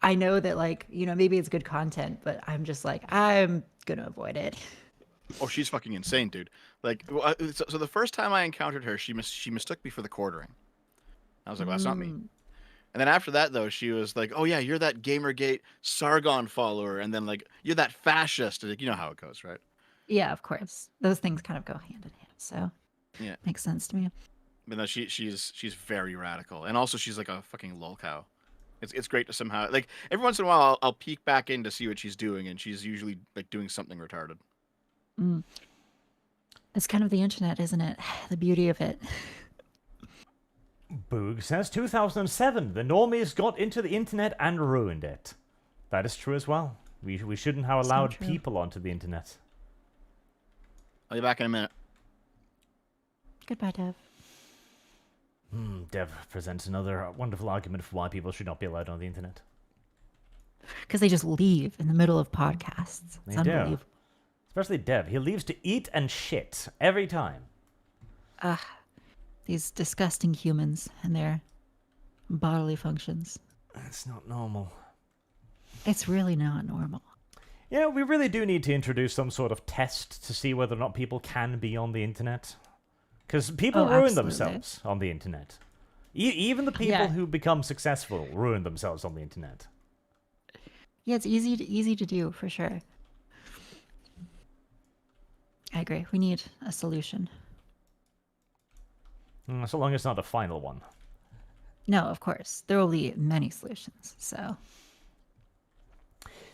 I know that like maybe it's good content, but I'm just like I'm gonna avoid it. Oh, she's fucking insane, dude. Like, so the first time I encountered her, she mistook me for the quartering. I was like, well, that's not me. And then after that, though, she was like, "Oh yeah, you're that Gamergate Sargon follower," and then like, "You're that fascist." Like, you know how it goes, right? Yeah, of course. Those things kind of go hand in hand, so Yeah. makes sense to me. But no, she's very radical, and also she's like a fucking lol cow. It's great to somehow like every once in a while I'll peek back in to see what she's doing, and she's usually like doing something retarded. It's kind of the internet, isn't it? The beauty of it. Boog says 2007, the normies got into the internet and ruined it. That is true as well. We shouldn't have allowed true. people onto the internet. I'll be back in a minute. Goodbye, Dev. Dev presents another wonderful argument for why people should not be allowed on the internet. Because they just leave in the middle of podcasts. They It's do. unbelievable. Especially Dev. He leaves to eat and shit every time. These disgusting humans and their bodily functions. It's not normal. It's really not normal. Yeah, we really do need to introduce some sort of test to see whether or not people can be on the internet. Because people ruin absolutely. themselves on the internet. Even the people Yeah. who become successful ruin themselves on the internet. Yeah, it's easy to do for sure. I agree. We need a solution. So long as it's not a final one. No, of course. There will be many solutions. So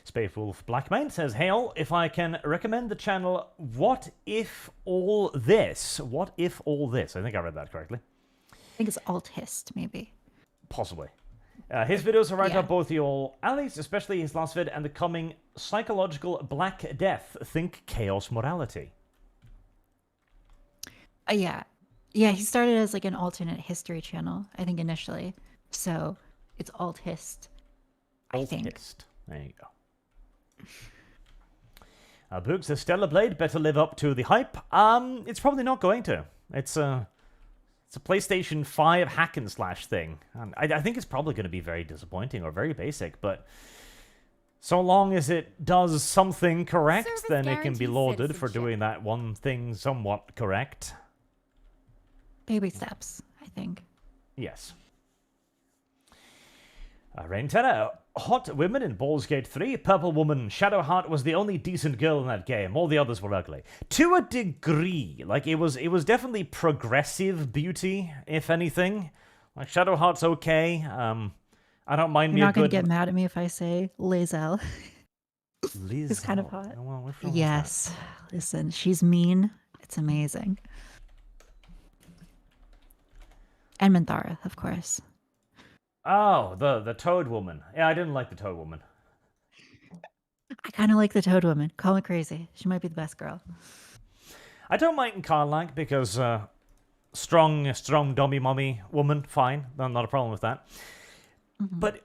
Space Wolf Blackmane says, Hail, if I can recommend the channel What If All This? What If All This? I think I read that correctly. I think it's alt-hist, maybe. Possibly. His videos are right Yeah. up both your alleys, especially his last vid and the coming psychological Black Death. Think chaos morality. Yeah. Yeah, he started as like an alternate history channel, I think, initially. So it's alt-hist, I think. Alt-hist. There you go. Boog says, Stellar Blade better live up to the hype. It's probably not going to. It's a PlayStation 5 hack and slash thing. And I think it's probably going to be very disappointing or very basic, but so long as it does something correct, Service then it can be guarantees lauded for citizenship. doing that one thing somewhat correct. Baby steps, I think. Yes. Rain Tenor, hot women in Baldur's Gate 3, Purple Woman, Shadowheart was the only decent girl in that game. All the others were ugly. To a degree. Like, it was definitely progressive beauty, if anything. Like, Shadowheart's okay. I don't mind me You're a not going good... to get mad at me if I say Lae'zel. Liz, It's kind of hot. Well, which one was Yes. Listen, she's mean. It's amazing. And Minthara, of course. that? Oh, the Toad Woman. Yeah, I didn't like the Toad Woman. I kind of like the Toad Woman. Call me crazy. She might be the best girl. I don't mind Karlach because strong dommy mommy woman, fine. Not a problem with that. But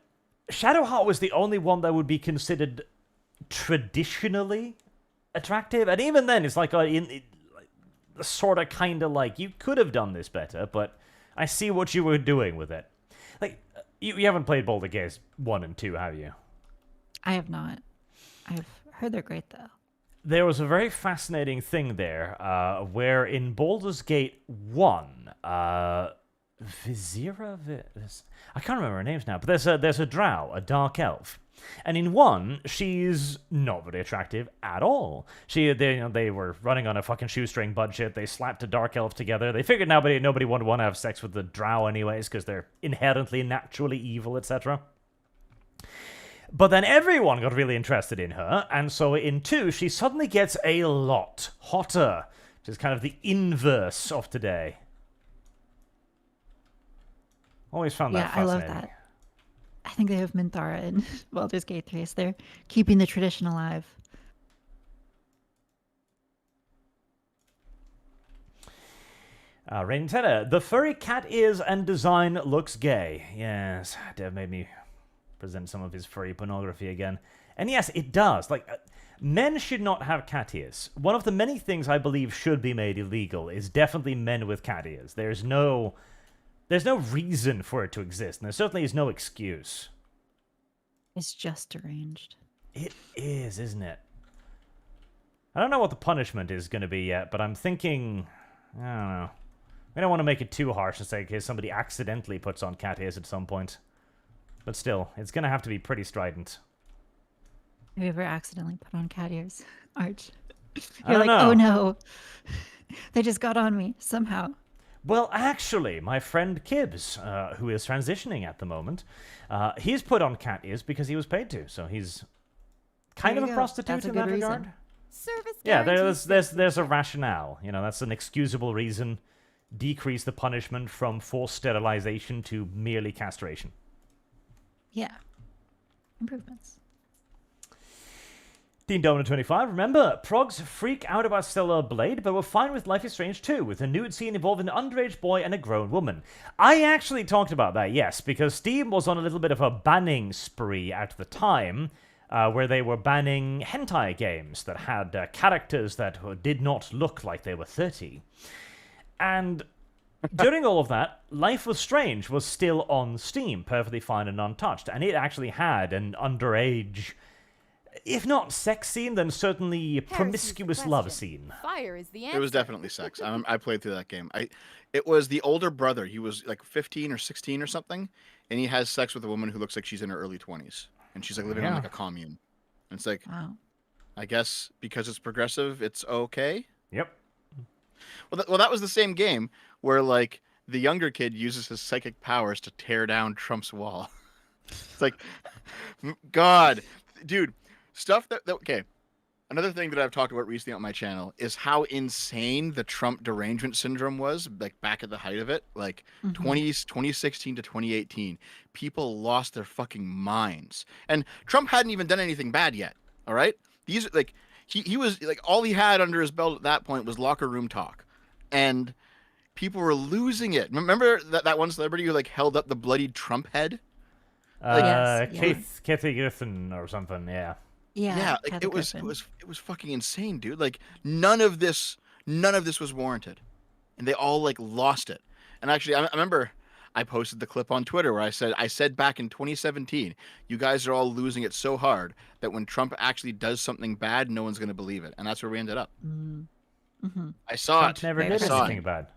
Shadowheart was the only one that would be considered traditionally attractive, and even then, it's like sort of kind of like you could have done this better, but I see what you were doing with it. Like you haven't played Baldur's Gate 1 and 2, have you? I have not. I've heard they're great, though. There was a very fascinating thing there, where in Baldur's Gate 1, Vizira? I can't remember her names now, but there's a drow, a dark elf. And in 1, she's not very attractive at all. They were running on a fucking shoestring budget. They slapped a dark elf together. They figured nobody would want to have sex with the drow anyways, because they're inherently naturally evil, etc. But then everyone got really interested in her, and so in 2, she suddenly gets a lot hotter. which is kind of the inverse of today. Always found that Yeah, I love fascinating. that. I think they have Minthara in Baldur's Gate 3. So they're keeping the tradition alive. Rain Tenor, the furry cat ears and design looks gay. Yes, Dev made me present some of his furry pornography again. And yes, it does. Like, men should not have cat ears. One of the many things I believe should be made illegal is definitely men with cat ears. There's no reason for it to exist, and there certainly is no excuse. It's just deranged. It is, isn't it? I don't know what the punishment is going to be yet, but I'm thinking, I don't know. I don't want to make it too harsh and say in case somebody accidentally puts on cat ears at some point. But still, it's going to have to be pretty strident. Have you ever accidentally put on cat ears, Arch? I You're don't like, know. oh no, they just got on me somehow. Well, actually, my friend Kibbs, who is transitioning at the moment, he's put on cat ears because he was paid to. So he's kind There of you a go. prostitute That's a in good that reason. regard. Service Yeah, guarantee there's a rationale. You know, that's an excusable reason. Decrease the punishment from forced sterilization to merely castration. Yeah. Improvements. Dean Domino 25, remember, progs freak out about Stellar Blade, but were fine with Life is Strange 2, with a nude scene involving an underage boy and a grown woman. I actually talked about that, yes, because Steam was on a little bit of a banning spree at the time, where they were banning hentai games that had characters that did not look like they were 30. And during all of that, Life was Strange was still on Steam, perfectly fine and untouched, and it actually had an underage, if not sex scene, then certainly Heresy's the promiscuous love question. scene. Fire is the answer. It was definitely sex. I played through that game. It was the older brother. He was like 15 or 16 or something, and he has sex with a woman who looks like she's in her early 20s, and she's like living on Yeah. like a commune. And it's like, Wow. I guess because it's progressive, it's okay. Yep. Well, that was the same game where like the younger kid uses his psychic powers to tear down Trump's wall. It's like, God, dude, stuff that okay. Another thing that I've talked about recently on my channel is how insane the Trump derangement syndrome was, like back at the height of it, like 2016 to 2018. People lost their fucking minds. And Trump hadn't even done anything bad yet, all right? These like he was like all he had under his belt at that point was locker room talk. And people were losing it. Remember that one celebrity who like held up the bloodied Trump head? Yes. Kathy Griffin or something, yeah. Yeah. Like Kathy it was Griffin. fucking insane, dude. Like none of this was warranted, and they all like lost it. And actually, I remember I posted the clip on Twitter where I said back in 2017, you guys are all losing it so hard that when Trump actually does something bad, no one's gonna believe it, and that's where we ended up. Mm-hmm. I saw Trump it. never I did saw anything it. bad.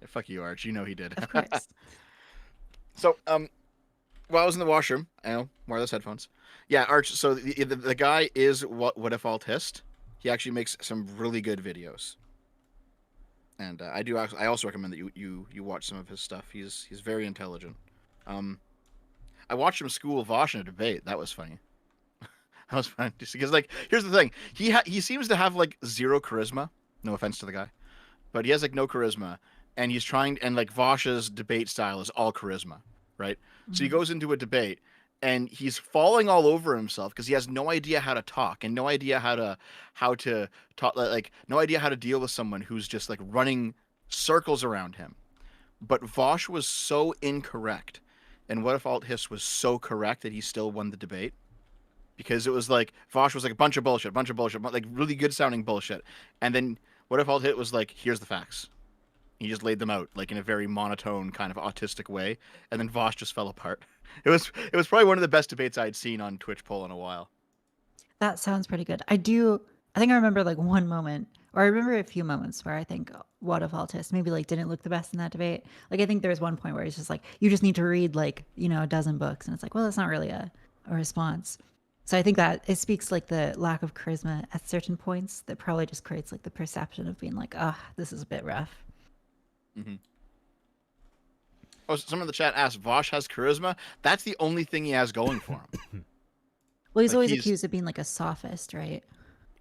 Yeah, fuck you, Arch. You know he did. Of course. So, while I was in the washroom, I know, wireless headphones. Yeah, Arch. So the guy is what if autist. He actually makes some really good videos, and I also recommend that you watch some of his stuff. He's very intelligent. I watched him school Vosh in a debate. That was funny. That was fun just because like here's the thing. He seems to have like zero charisma. No offense to the guy, but he has like no charisma, and he's trying and like Vosh's debate style is all charisma, right? So he goes into a debate and he's falling all over himself because he has no idea how to talk and no idea how to talk, like no idea how to deal with someone who's just like running circles around him. But Vosh was so incorrect, and What If Alt Hiss was so correct that he still won the debate. Because it was like Vosh was like a bunch of bullshit, like really good sounding bullshit, and then What If Alt Hit was like, here's the facts. He just laid them out like in a very monotone kind of autistic way, and then Vosh just fell apart. It was probably one of the best debates I'd seen on Twitch poll in a while. That sounds pretty good. I think I remember like one moment, or I remember a few moments where I think What If Altis maybe like didn't look the best in that debate. Like I think there was one point where he's just like, you just need to read like, a dozen books. And it's like, well, that's not really a response. So I think that it speaks like the lack of charisma at certain points that probably just creates like the perception of being like, this is a bit rough. Mm-hmm. Oh, someone in the chat asked, Vosh has charisma? That's the only thing he has going for him. Well, he's Like, always he's- accused of being like a sophist, right?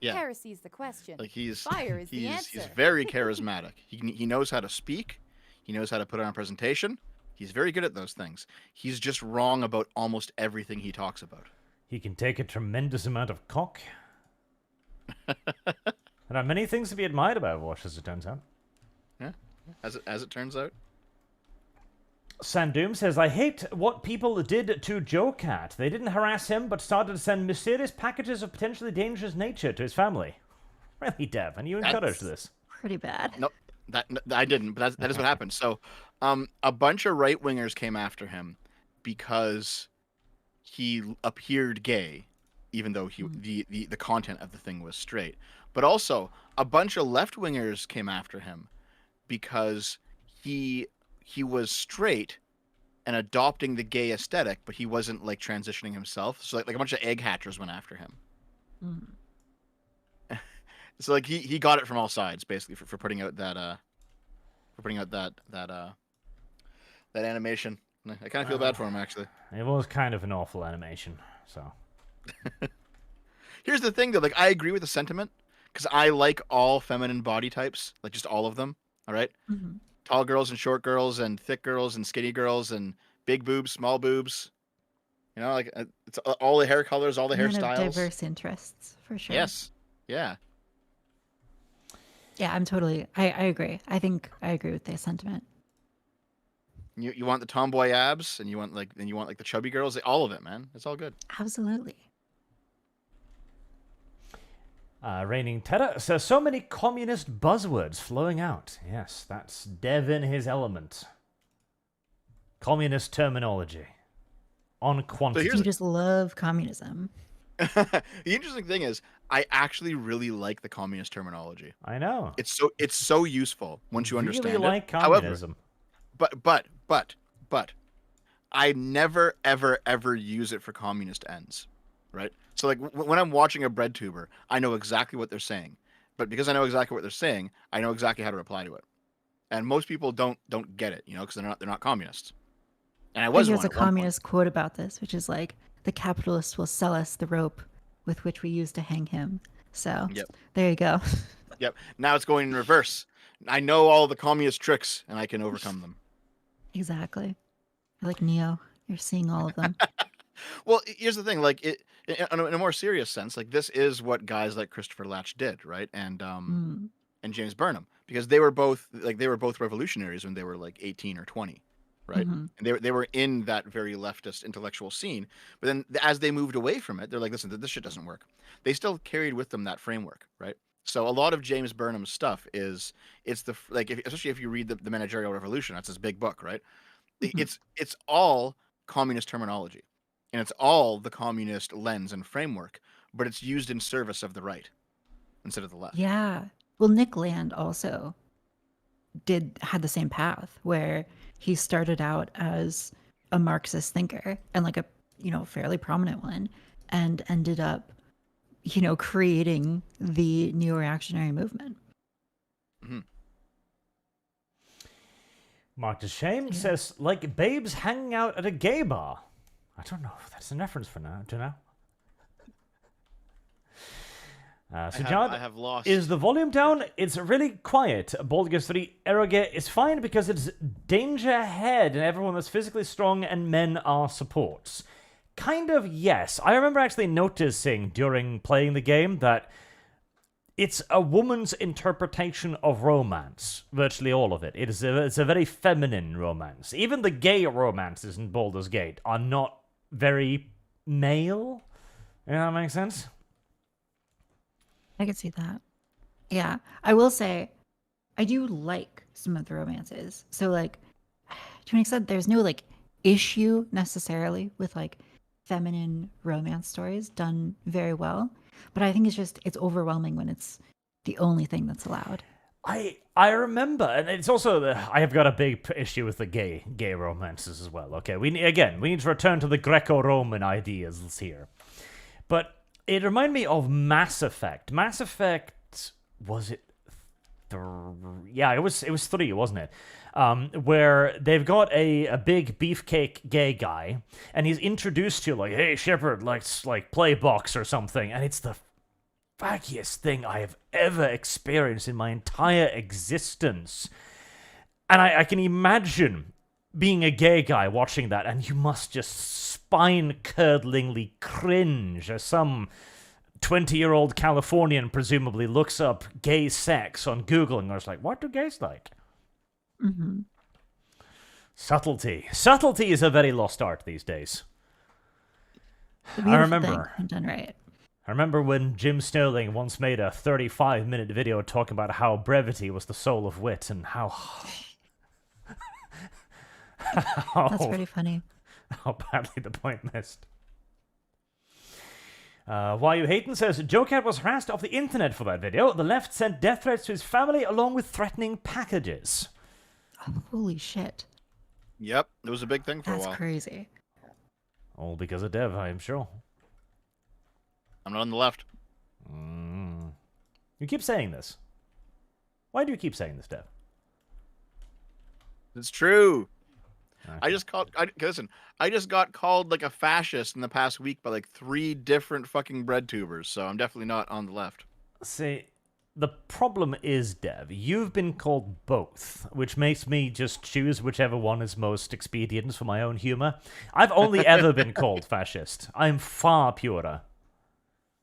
Yeah. Heresy's the question. Like he's Fire is the he's answer. very charismatic. He knows how to speak. He knows how to put on a presentation. He's very good at those things. He's just wrong about almost everything he talks about. He can take a tremendous amount of cock. There are many things to be admired about Overwatch, as it turns out. Yeah, as it turns out. Sandoom says, I hate what people did to Joe Cat. They didn't harass him, but started to send mysterious packages of potentially dangerous nature to his family. Really, Dev? And you encouraged this? Pretty bad. Nope, I didn't. But that is what happened. So, a bunch of right wingers came after him because he appeared gay, even though the content of the thing was straight. But also, a bunch of left wingers came after him because he was straight and adopting the gay aesthetic, but he wasn't like transitioning himself. So like a bunch of egg hatchers went after him. So like he got it from all sides basically for putting out that that animation. I kind of feel bad for him actually. It was kind of an awful animation, so. Here's the thing though, like I agree with the sentiment because I like all feminine body types, like just all of them. All right? Tall girls and short girls and thick girls and skinny girls and big boobs, small boobs. You know, like it's all the hair colors, all the Men of hairstyles. diverse interests, for sure. Yes. Yeah. Yeah, I agree. I think I agree with the sentiment. You want the tomboy abs and you want like the chubby girls, all of it, man. It's all good. Absolutely. Reigning Terror says, so many communist buzzwords flowing out. Yes, that's Dev in his element. Communist terminology. On quantity. You just love communism. The interesting thing is, I actually really like the communist terminology. I know. It's so useful once you understand really like it. communism. However, but I never ever use it for communist ends, right? So like when I'm watching a bread tuber, I know exactly what they're saying, but because I know exactly what they're saying, I know exactly how to reply to it. And most people don't get it, you know, because they're not communists. And I was There's one a at one communist quote about this, which is like, the capitalists will sell us the rope with which we use to hang him. So there you go. Yep. Now it's going in reverse. I know all the communist tricks and I can overcome them. Exactly. You're like Neo. You're seeing all of them. Well, here's the thing. Like in a more serious sense, like this is what guys like Christopher Latch did, right? And James Burnham, because they were both revolutionaries when they were like 18 or 20, right? And they were in that very leftist intellectual scene. But then as they moved away from it, they're like, listen, this shit doesn't work. They still carried with them that framework, right? So a lot of James Burnham's stuff especially if you read the Managerial Revolution, that's his big book, right? It's all communist terminology, and it's all the communist lens and framework, but it's used in service of the right instead of the left. Yeah. Well, Nick Land also had the same path where he started out as a Marxist thinker and like a, fairly prominent one, and ended up, creating the neo-reactionary movement. Mark DeShame says, like babes hanging out at a gay bar. I don't know if that's a reference to now. I have lost. Is the volume down? It's really quiet. Baldur's 3 Eroge is fine because it's danger ahead and everyone that's physically strong and men are supports. Kind of, yes. I remember actually noticing during playing the game that it's a woman's interpretation of romance. Virtually all of it. It's a very feminine romance. Even the gay romances in Baldur's Gate are not very male. You know, that makes sense? I could see that. Yeah. I will say, I do like some of the romances. So, like, to an extent, there's no, like, issue necessarily with, like, feminine romance stories done very well. But I think it's overwhelming when it's the only thing that's allowed. I remember, and it's also I have got a big issue with the gay romances as well. Okay, we need to return to the Greco-Roman ideas here. But it reminded me of Mass Effect. Mass Effect, was it? Yeah, it was 3, wasn't it? Where they've got a big beefcake gay guy, and he's introduced to like, hey Shepard, let's like play box or something, and it's the faggiest thing I have ever experienced in my entire existence. And I can imagine being a gay guy watching that, and you must just spine-curdlingly cringe as some 20-year-old Californian presumably looks up gay sex on Google and goes like, what do gays like? Mm-hmm. Subtlety. Subtlety is a very lost art these days. I remember when Jim Sterling once made a 35-minute video talking about how brevity was the soul of wit and how That's pretty funny. How badly the point missed. Why You Hatin' says, Joecat was harassed off the internet for that video. The left sent death threats to his family along with threatening packages. Oh, holy shit. Yep, it was a big thing for a while. That's crazy. All because of Dev, I am sure. I'm not on the left. You keep saying this. Why do you keep saying this, Dev? It's true. Okay. I just got called like a fascist in the past week by like 3 different fucking bread tubers, so I'm definitely not on the left. See, the problem is, Dev, you've been called both, which makes me just choose whichever one is most expedient for my own humor. I've only ever been called fascist. I'm far purer.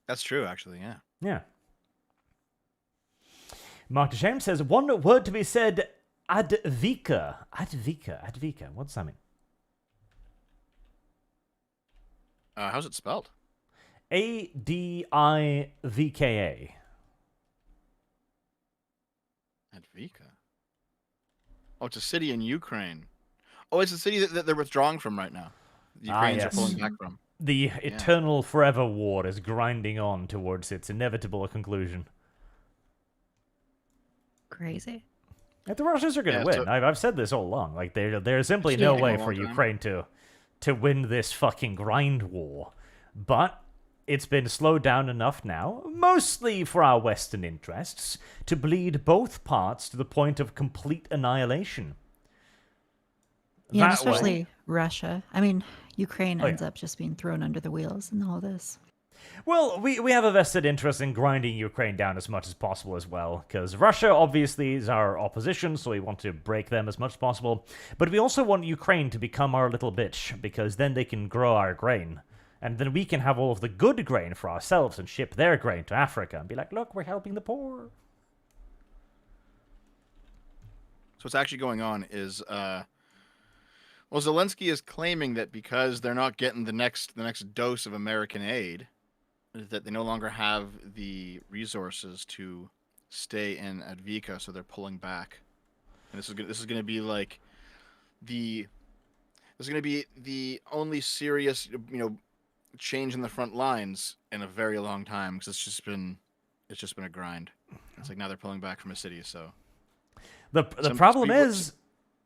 That's true, actually, yeah. Yeah. Mark DeShame says, one word to be said, advika. Advika. What does that mean? How's it spelled? Adivka. Advika. Oh, it's a city in Ukraine. Oh, it's a city that they're withdrawing from right now. The Ukrainians are pulling back from. The eternal forever war is grinding on towards its inevitable conclusion. Crazy. Like, the Russians are going to win. I've said this all along. Like, there's simply no way for Ukraine to win this fucking grind war. But it's been slowed down enough now, mostly for our Western interests, to bleed both parts to the point of complete annihilation. Yeah, especially Russia. I mean, Ukraine ends up just being thrown under the wheels in all this. Well, we have a vested interest in grinding Ukraine down as much as possible as well, because Russia obviously is our opposition, so we want to break them as much as possible. But we also want Ukraine to become our little bitch, because then they can grow our grain. And then we can have all of the good grain for ourselves and ship their grain to Africa and be like, look, we're helping the poor. So what's actually going on is, Zelensky is claiming that because they're not getting the next dose of American aid, that they no longer have the resources to stay in Advika, so they're pulling back. And this is going to be like the only serious, change in the front lines in a very long time, because it's just been a grind. It's like now they're pulling back from a city. So the problem is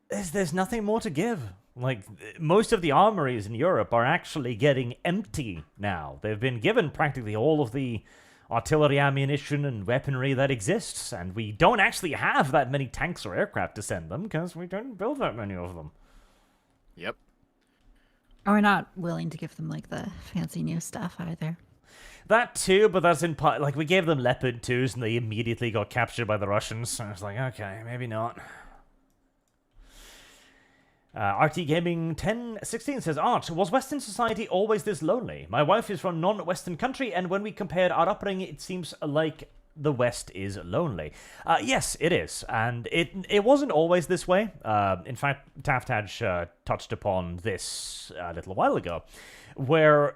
there's nothing more to give. Like, most of the armories in Europe are actually getting empty now. They've been given practically all of the artillery ammunition and weaponry that exists, and we don't actually have that many tanks or aircraft to send them because we don't build that many of them. Yep. Or we're not willing to give them, like, the fancy new stuff either. That too, but that's in part, like, we gave them Leopard 2s and they immediately got captured by the Russians, so I was like, okay, maybe not. RT Gaming 1016 says, Arch, was Western society always this lonely? My wife is from a non-Western country, and when we compared our upbringing, it seems like the West is lonely. Yes, it is, and it wasn't always this way. In fact, Taftaj touched upon this a little while ago, where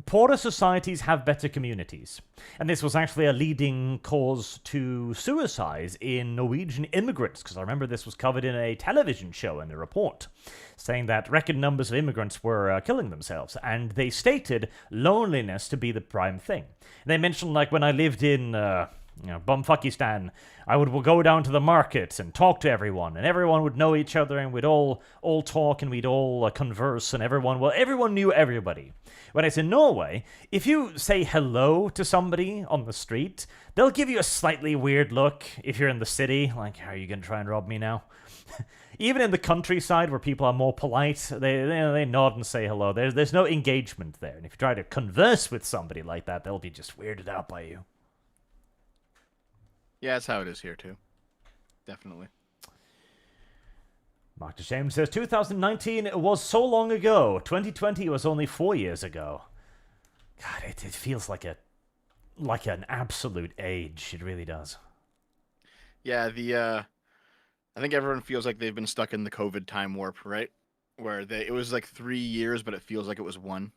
poorer societies have better communities. And this was actually a leading cause to suicides in Norwegian immigrants, because I remember this was covered in a television show in a report, saying that record numbers of immigrants were killing themselves, and they stated loneliness to be the prime thing. They mentioned, like, when I lived in Bumfuckistan, I would go down to the market and talk to everyone, and everyone would know each other, and we'd all talk, and we'd all converse, and everyone knew everybody. When it's in Norway, if you say hello to somebody on the street, they'll give you a slightly weird look. If you're in the city, like, are you going to try and rob me now? Even in the countryside, where people are more polite, they nod and say hello. There's no engagement there. And if you try to converse with somebody like that, they'll be just weirded out by you. Yeah, that's how it is here too. Definitely. Mark DeShame says 2019 was so long ago. 2020 was only 4 years ago. God, it feels like an absolute age. It really does. Yeah, I think everyone feels like they've been stuck in the COVID time warp, right? Where it was like 3 years, but it feels like it was 1.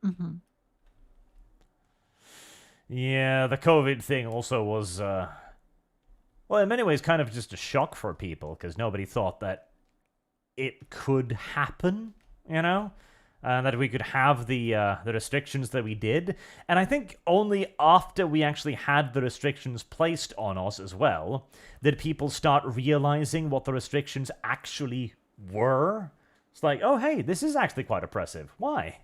Mm-hmm. Yeah, the COVID thing also was, well, in many ways, kind of just a shock for people, because nobody thought that it could happen, you know? That we could have the restrictions that we did. And I think only after we actually had the restrictions placed on us as well, did people start realizing what the restrictions actually were. It's like, oh, hey, this is actually quite oppressive. Why?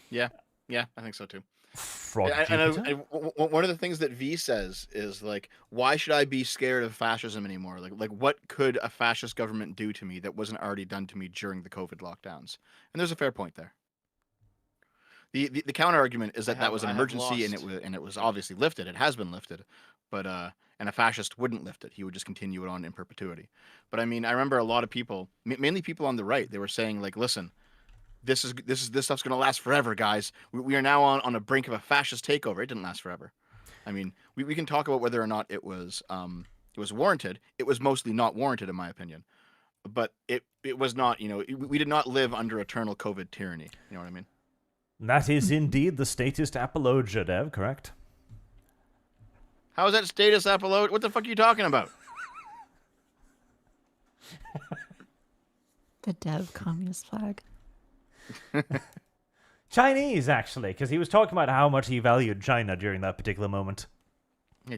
Yeah, I think so too. Frog And one of the things that V says is like, why should I be scared of fascism anymore? Like what could a fascist government do to me that wasn't already done to me during the COVID lockdowns? And there's a fair point there. The counter argument is that was an emergency and it was obviously lifted. It has been lifted, but and a fascist wouldn't lift it. He would just continue it on in perpetuity. But I mean, I remember a lot of people, mainly people on the right, they were saying like, listen, this stuff's gonna last forever, guys. We are now on a brink of a fascist takeover. It didn't last forever. I mean, we can talk about whether or not it was warranted. It was mostly not warranted, in my opinion. But it was not. You know, we did not live under eternal COVID tyranny. You know what I mean? That is indeed the statist apologia, Dev. Correct. How is that status apologia? What the fuck are you talking about? The Dev communist flag. Chinese, actually, because he was talking about how much he valued China during that particular moment.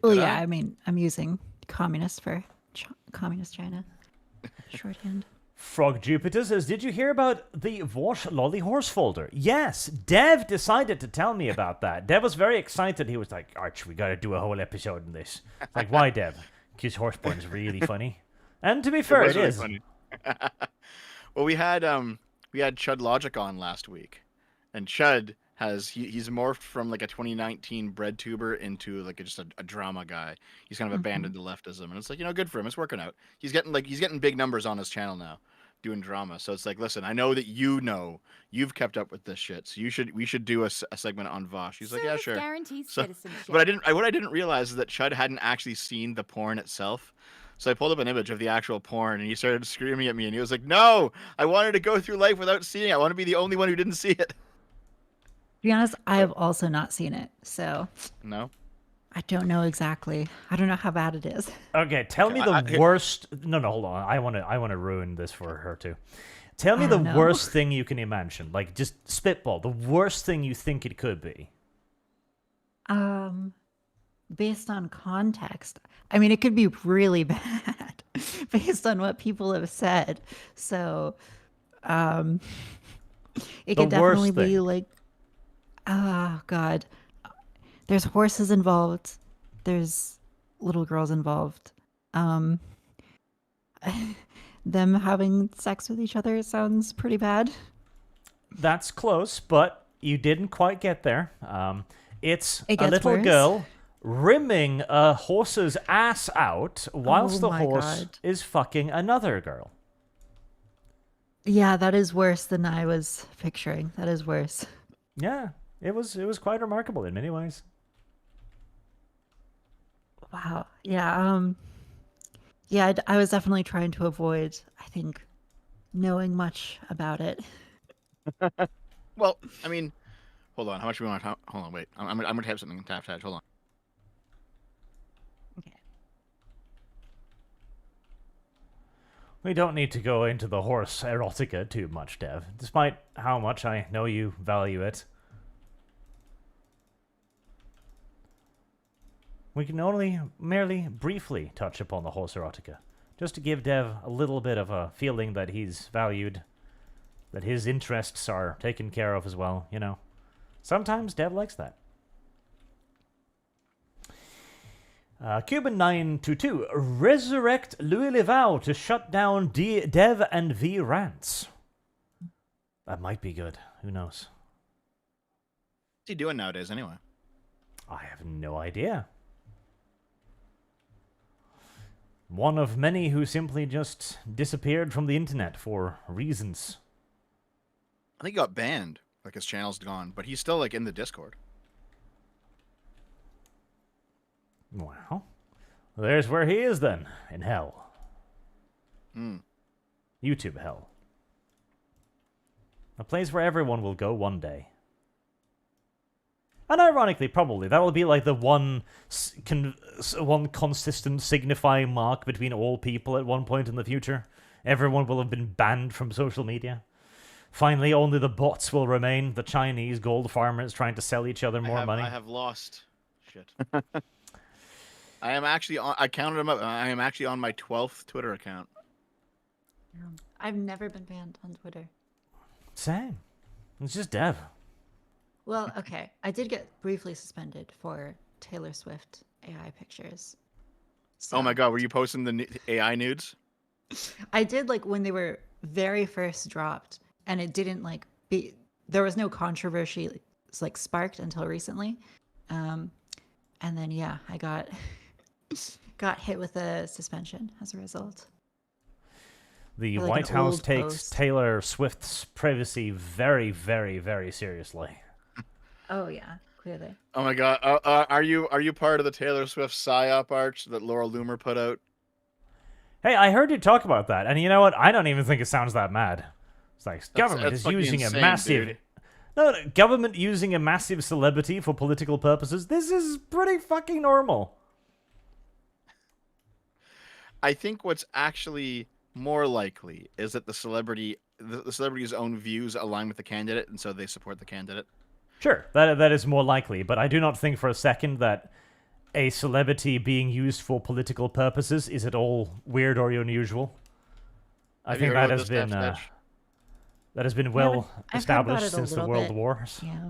Well, yeah, I mean, I'm using communist for communist China. Shorthand. Frog Jupiter says, did you hear about the Wash Lolly Horse folder? Yes, Dev decided to tell me about that. Dev was very excited. He was like, Arch, we gotta do a whole episode on this. It's like, why, Dev? Because horse porn is really funny. And to be fair, it is. Funny. Well, we had Chud Logic on last week, and Chud he's morphed from like a 2019 bread tuber into like just a drama guy. He's kind of abandoned the leftism, and it's like, you know, good for him. It's working out. He's getting big numbers on his channel now, doing drama. So it's like, listen, I know that you've kept up with this shit, so we should do a segment on Vosh. He's like, yeah, sure. Guarantees So, citizenship. but what I didn't realize is that Chud hadn't actually seen the porn itself. So I pulled up an image of the actual porn, and he started screaming at me, and he was like, no, I wanted to go through life without seeing it. I want to be the only one who didn't see it. To be honest, I have also not seen it, so No? I don't know exactly. I don't know how bad it is. Okay, tell me the worst... No, hold on. I want to ruin this for her, too. Tell me the worst thing you can imagine. Like, just spitball. The worst thing you think it could be. Based on context, I mean, it could be really bad based on what people have said. So, it could definitely be like, oh God, there's horses involved. There's little girls involved. Them having sex with each other sounds pretty bad. That's close, but you didn't quite get there. It's it a little worse. girl rimming a horse's ass out whilst the horse is fucking another girl. Yeah, that is worse than I was picturing. That is worse. Yeah, it was quite remarkable in many ways. Wow. Yeah. Yeah, I was definitely trying to avoid, I think, knowing much about it. Well, I mean, hold on. How much do we want to... Hold on, wait. I'm going to type something in Taftaj. Hold on. Okay. We don't need to go into the horse erotica too much, Dev, despite how much I know you value it. We can only merely briefly touch upon the horse erotica, just to give Dev a little bit of a feeling that he's valued, that his interests are taken care of as well, you know. Sometimes Dev likes that. Cuban922, resurrect Louis Leval to shut down Dev and V rants. That might be good. Who knows? What's he doing nowadays, anyway? I have no idea. One of many who simply just disappeared from the internet for reasons. I think he got banned. Like his channel's gone, but he's still like in the Discord. Well, there's where he is then, in hell. YouTube hell. A place where everyone will go one day. And ironically, probably, that will be like the one consistent signifying mark between all people at one point in the future. Everyone will have been banned from social media. Finally, only the bots will remain, the Chinese gold farmers trying to sell each other more money. I have lost. Shit. I am actually on, I counted them up. I am actually on my 12th Twitter account. I've never been banned on Twitter. Same. It's just dev. Well, okay. I did get briefly suspended for Taylor Swift AI pictures. So Oh my god, were you posting the AI nudes? I did like when they were very first dropped, and it didn't like be. There was no controversy like sparked until recently, and then yeah, I got hit with a suspension as a result. The Like White an House old takes post. Taylor Swift's privacy very, very, very seriously. Oh yeah, clearly. Oh my god, are you part of the Taylor Swift psyop arch that Laura Loomer put out? Hey, I heard you talk about that, and you know what? I don't even think it sounds that mad. It's like government that's is fucking using insane, a massive. dude. No, government using a massive celebrity for political purposes. This is pretty fucking normal. I think what's actually more likely is that the celebrity's own views align with the candidate, and so they support the candidate. Sure, that is more likely, but I do not think for a second that a celebrity being used for political purposes is at all weird or unusual. I Have you think heard that about has this, been Taftaj? that has been well I've heard about established it a since the little World bit. Wars. Yeah.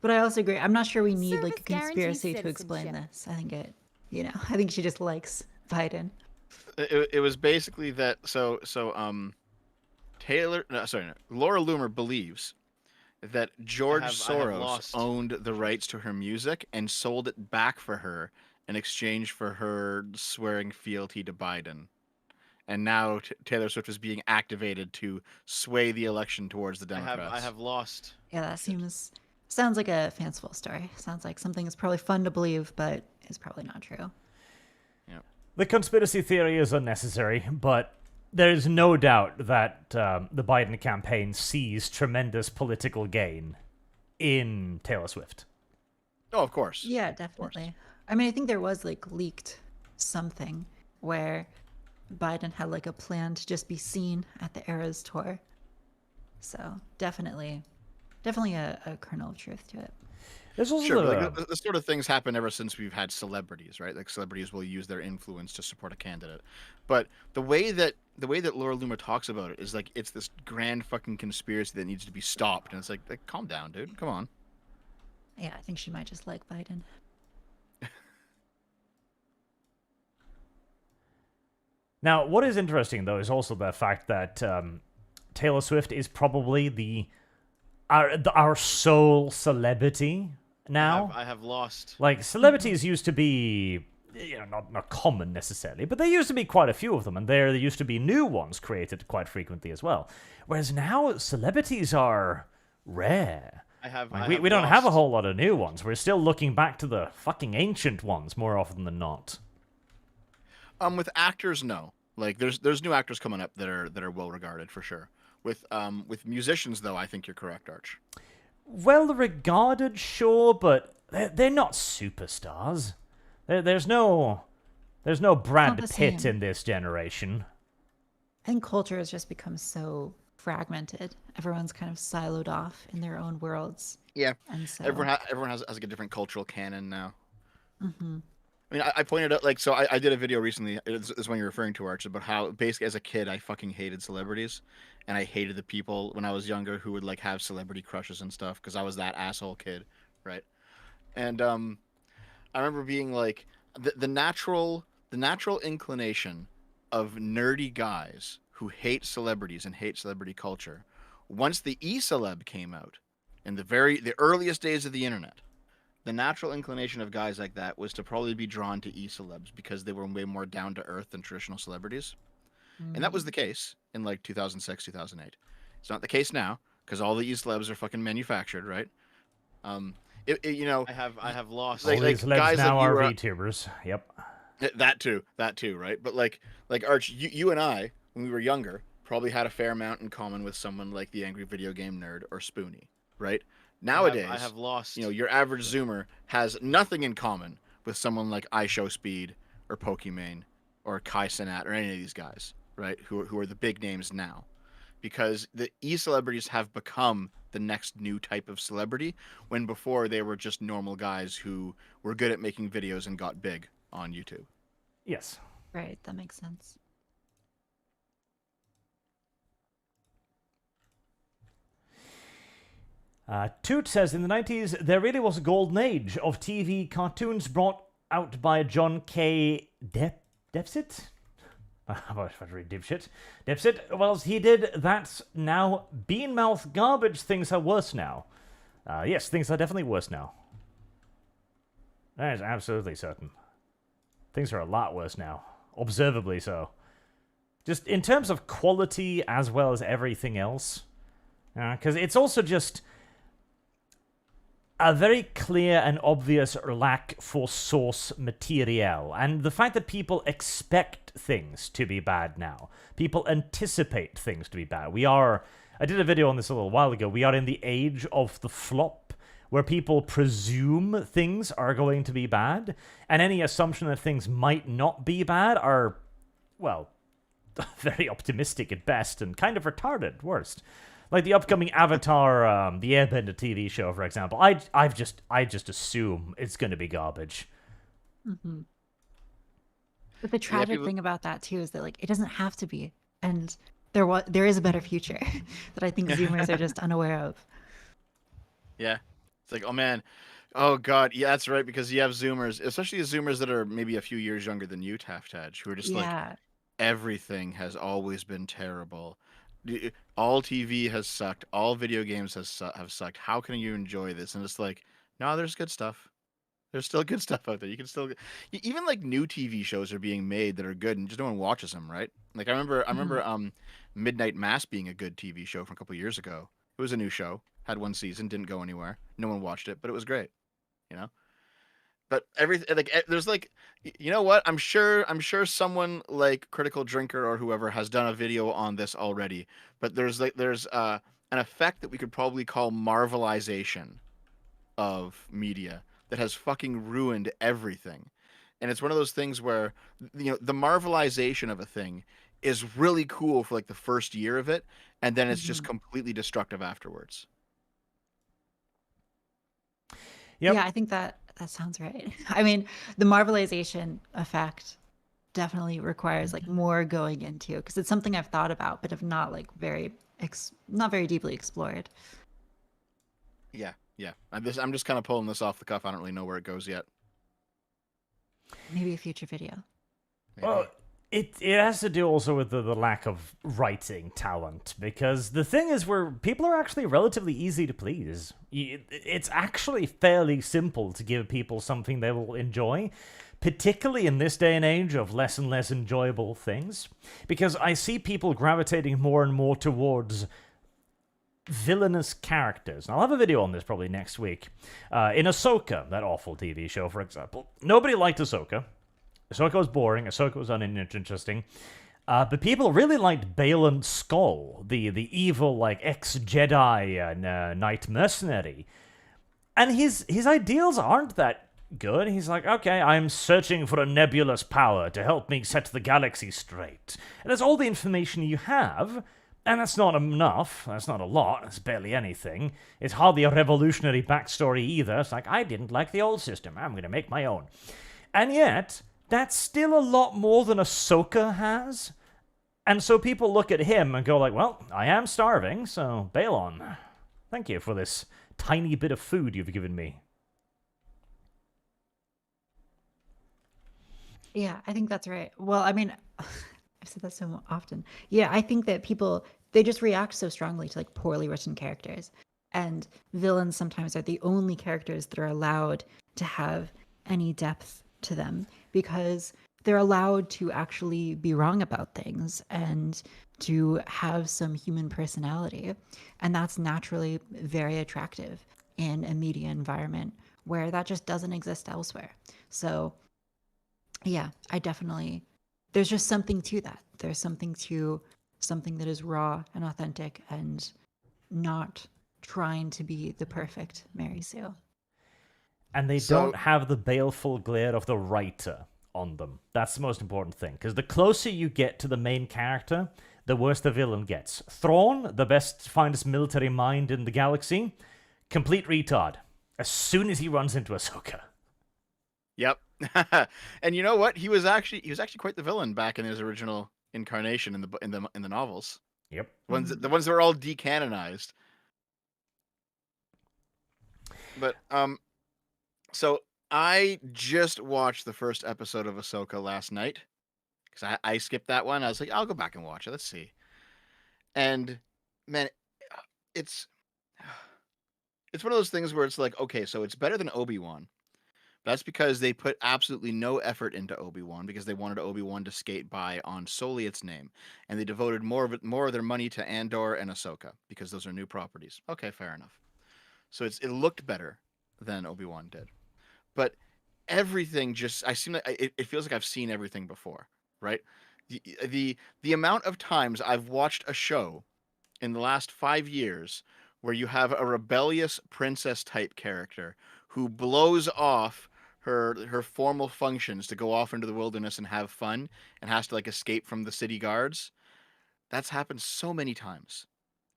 But I also agree. I'm not sure we need like a Service guarantees conspiracy to explain citizenship. this. I think I think she just likes Biden. It was basically that. So Laura Loomer believes that George I have Soros lost. owned the rights to her music and sold it back for her in exchange for her swearing fealty to Biden. And now Taylor Swift is being activated to sway the election towards the Democrats. I have lost. Yeah, that sounds like a fanciful story. Sounds like something that's probably fun to believe, but is probably not true. The conspiracy theory is unnecessary, but there is no doubt that the Biden campaign sees tremendous political gain in Taylor Swift. Oh, of course. Yeah, definitely. I mean, I think there was like leaked something where Biden had like a plan to just be seen at the Eras tour. So definitely a kernel of truth to it. There's also Sure, the- but like, this sort of things happen ever since we've had celebrities, right? Like celebrities will use their influence to support a candidate. But the way that Laura Loomer talks about it is like it's this grand fucking conspiracy that needs to be stopped, and it's like calm down, dude. Come on. Yeah, I think she might just like Biden. Now, what is interesting, though, is also the fact that Taylor Swift is probably our sole celebrity now. I have lost. Like, celebrities used to be, not common necessarily, but there used to be quite a few of them, and there used to be new ones created quite frequently as well. Whereas now, celebrities are rare. We don't have a whole lot of new ones. We're still looking back to the fucking ancient ones more often than not. With actors, no. Like there's new actors coming up that are well regarded for sure. With musicians, though, I think you're correct, Arch. Well regarded, sure, but they're not superstars. There's no Brad the Pitt same. in this generation. I think culture has just become so fragmented. Everyone's kind of siloed off in their own worlds. Yeah, And so everyone has like a different cultural canon now. Mhm. I mean, I pointed out like I did a video recently. It's when you're referring to Arch about how basically as a kid I fucking hated celebrities, and I hated the people when I was younger who would like have celebrity crushes and stuff because I was that asshole kid, right? And I remember being like the natural inclination of nerdy guys who hate celebrities and hate celebrity culture. Once the e-celeb came out in the earliest days of the internet, the natural inclination of guys like that was to probably be drawn to e-celebs because they were way more down to earth than traditional celebrities. And that was the case in like 2006, 2008. It's not the case now because all the e-celebs are fucking manufactured, right? You know, I have lost All like these celebs guys now like you are were, VTubers. Yep. that too, right? But like Arch, you and I, when we were younger, probably had a fair amount in common with someone like the Angry Video Game Nerd or Spoonie, right? Nowadays, I have lost. you know, your average Zoomer has nothing in common with someone like iShowSpeed or Pokimane or Kai Cenat or any of these guys, right? Who are the big names now, because the e-celebrities have become the next new type of celebrity, when before they were just normal guys who were good at making videos and got big on YouTube. Yes. Right, that makes sense. Toot says, in the 90s, there really was a golden age of TV cartoons brought out by John K. Deficit? I was trying to read dipshit. Deficit, well, he did that. Now, bean-mouth garbage, things are worse now. Yes, things are definitely worse now. That is absolutely certain. Things are a lot worse now. Observably so. Just in terms of quality as well as everything else. Because it's also just a very clear and obvious lack for source material. And the fact that people expect things to be bad now. People anticipate things to be bad. I did a video on this a little while ago. We are in the age of the flop, where people presume things are going to be bad. And any assumption that things might not be bad are, well, very optimistic at best and kind of retarded at worst. Like the upcoming Avatar, the Airbender TV show, for example. I just assume it's going to be garbage. Mm-hmm. But the tragic thing about that too is that like it doesn't have to be, and there is a better future that I think Zoomers are just unaware of. Yeah, it's like, oh man, oh god, yeah, that's right, because you have Zoomers, especially Zoomers that are maybe a few years younger than you, Taftaj, who are just like, everything has always been terrible. All TV has sucked. All video games have sucked. How can you enjoy this? And it's like, no, there's good stuff. There's still good stuff out there. You can still, even like new TV shows are being made that are good, and just no one watches them, right? Like I remember Midnight Mass being a good TV show from a couple of years ago. It was a new show, had one season, didn't go anywhere. No one watched it, but it was great, you know. But everything, like, there's like, you know what? I'm sure someone like Critical Drinker or whoever has done a video on this already. But there's an effect that we could probably call Marvelization of media that has fucking ruined everything. And it's one of those things where, you know, the Marvelization of a thing is really cool for like the first year of it, and then it's just completely destructive afterwards. Yep. Yeah, I think that sounds right. I mean, the Marvelization effect definitely requires like more going into, because it's something I've thought about, but have not like not very deeply explored. Yeah. I'm just kind of pulling this off the cuff. I don't really know where it goes yet. Maybe a future video. Maybe. Well, it has to do also with the lack of writing talent, because the thing is where people are actually relatively easy to please. It's actually fairly simple to give people something they will enjoy, particularly in this day and age of less and less enjoyable things, because I see people gravitating more and more towards villainous characters. And I'll have a video on this probably next week. In Ahsoka, that awful TV show, for example, nobody liked Ahsoka. Ahsoka was boring. Ahsoka was uninteresting. But people really liked Baylan Skoll, the evil, like, ex-Jedi knight mercenary. And his ideals aren't that good. He's like, okay, I'm searching for a nebulous power to help me set the galaxy straight. And that's all the information you have. And that's not enough. That's not a lot. It's barely anything. It's hardly a revolutionary backstory either. It's like, I didn't like the old system. I'm going to make my own. And yet, that's still a lot more than Ahsoka has. And so people look at him and go like, well, I am starving, so Balon, thank you for this tiny bit of food you've given me. Yeah, I think that's right. Well, I mean, I've said that so often. Yeah, I think that people, they just react so strongly to like poorly written characters. And villains sometimes are the only characters that are allowed to have any depth to them because they're allowed to actually be wrong about things and to have some human personality. And that's naturally very attractive in a media environment where that just doesn't exist elsewhere. So, yeah, there's just something to that. There's something to something that is raw and authentic and not trying to be the perfect Mary Sue. And they So- don't have the baleful glare of the writer on them. That's the most important thing. Because the closer you get to the main character, the worse the villain gets. Thrawn, the best, finest military mind in the galaxy, complete retard. As soon as he runs into Ahsoka. Yep. And you know what? He was actually quite the villain back in his original incarnation in the novels. Yep. The ones that were all decanonized. But so I just watched the first episode of Ahsoka last night because I skipped that one. I was like, I'll go back and watch it. Let's see. And man, it's one of those things where it's like, okay, so it's better than Obi-Wan. That's because they put absolutely no effort into Obi-Wan because they wanted Obi-Wan to skate by on solely its name, and they devoted more of their money to Andor and Ahsoka because those are new properties. Okay, fair enough. So it looked better than Obi-Wan did, but everything just it feels like I've seen everything before, right? The amount of times I've watched a show in the last 5 years where you have a rebellious princess type character who blows off her formal functions to go off into the wilderness and have fun and has to like escape from the city guards. That's happened so many times.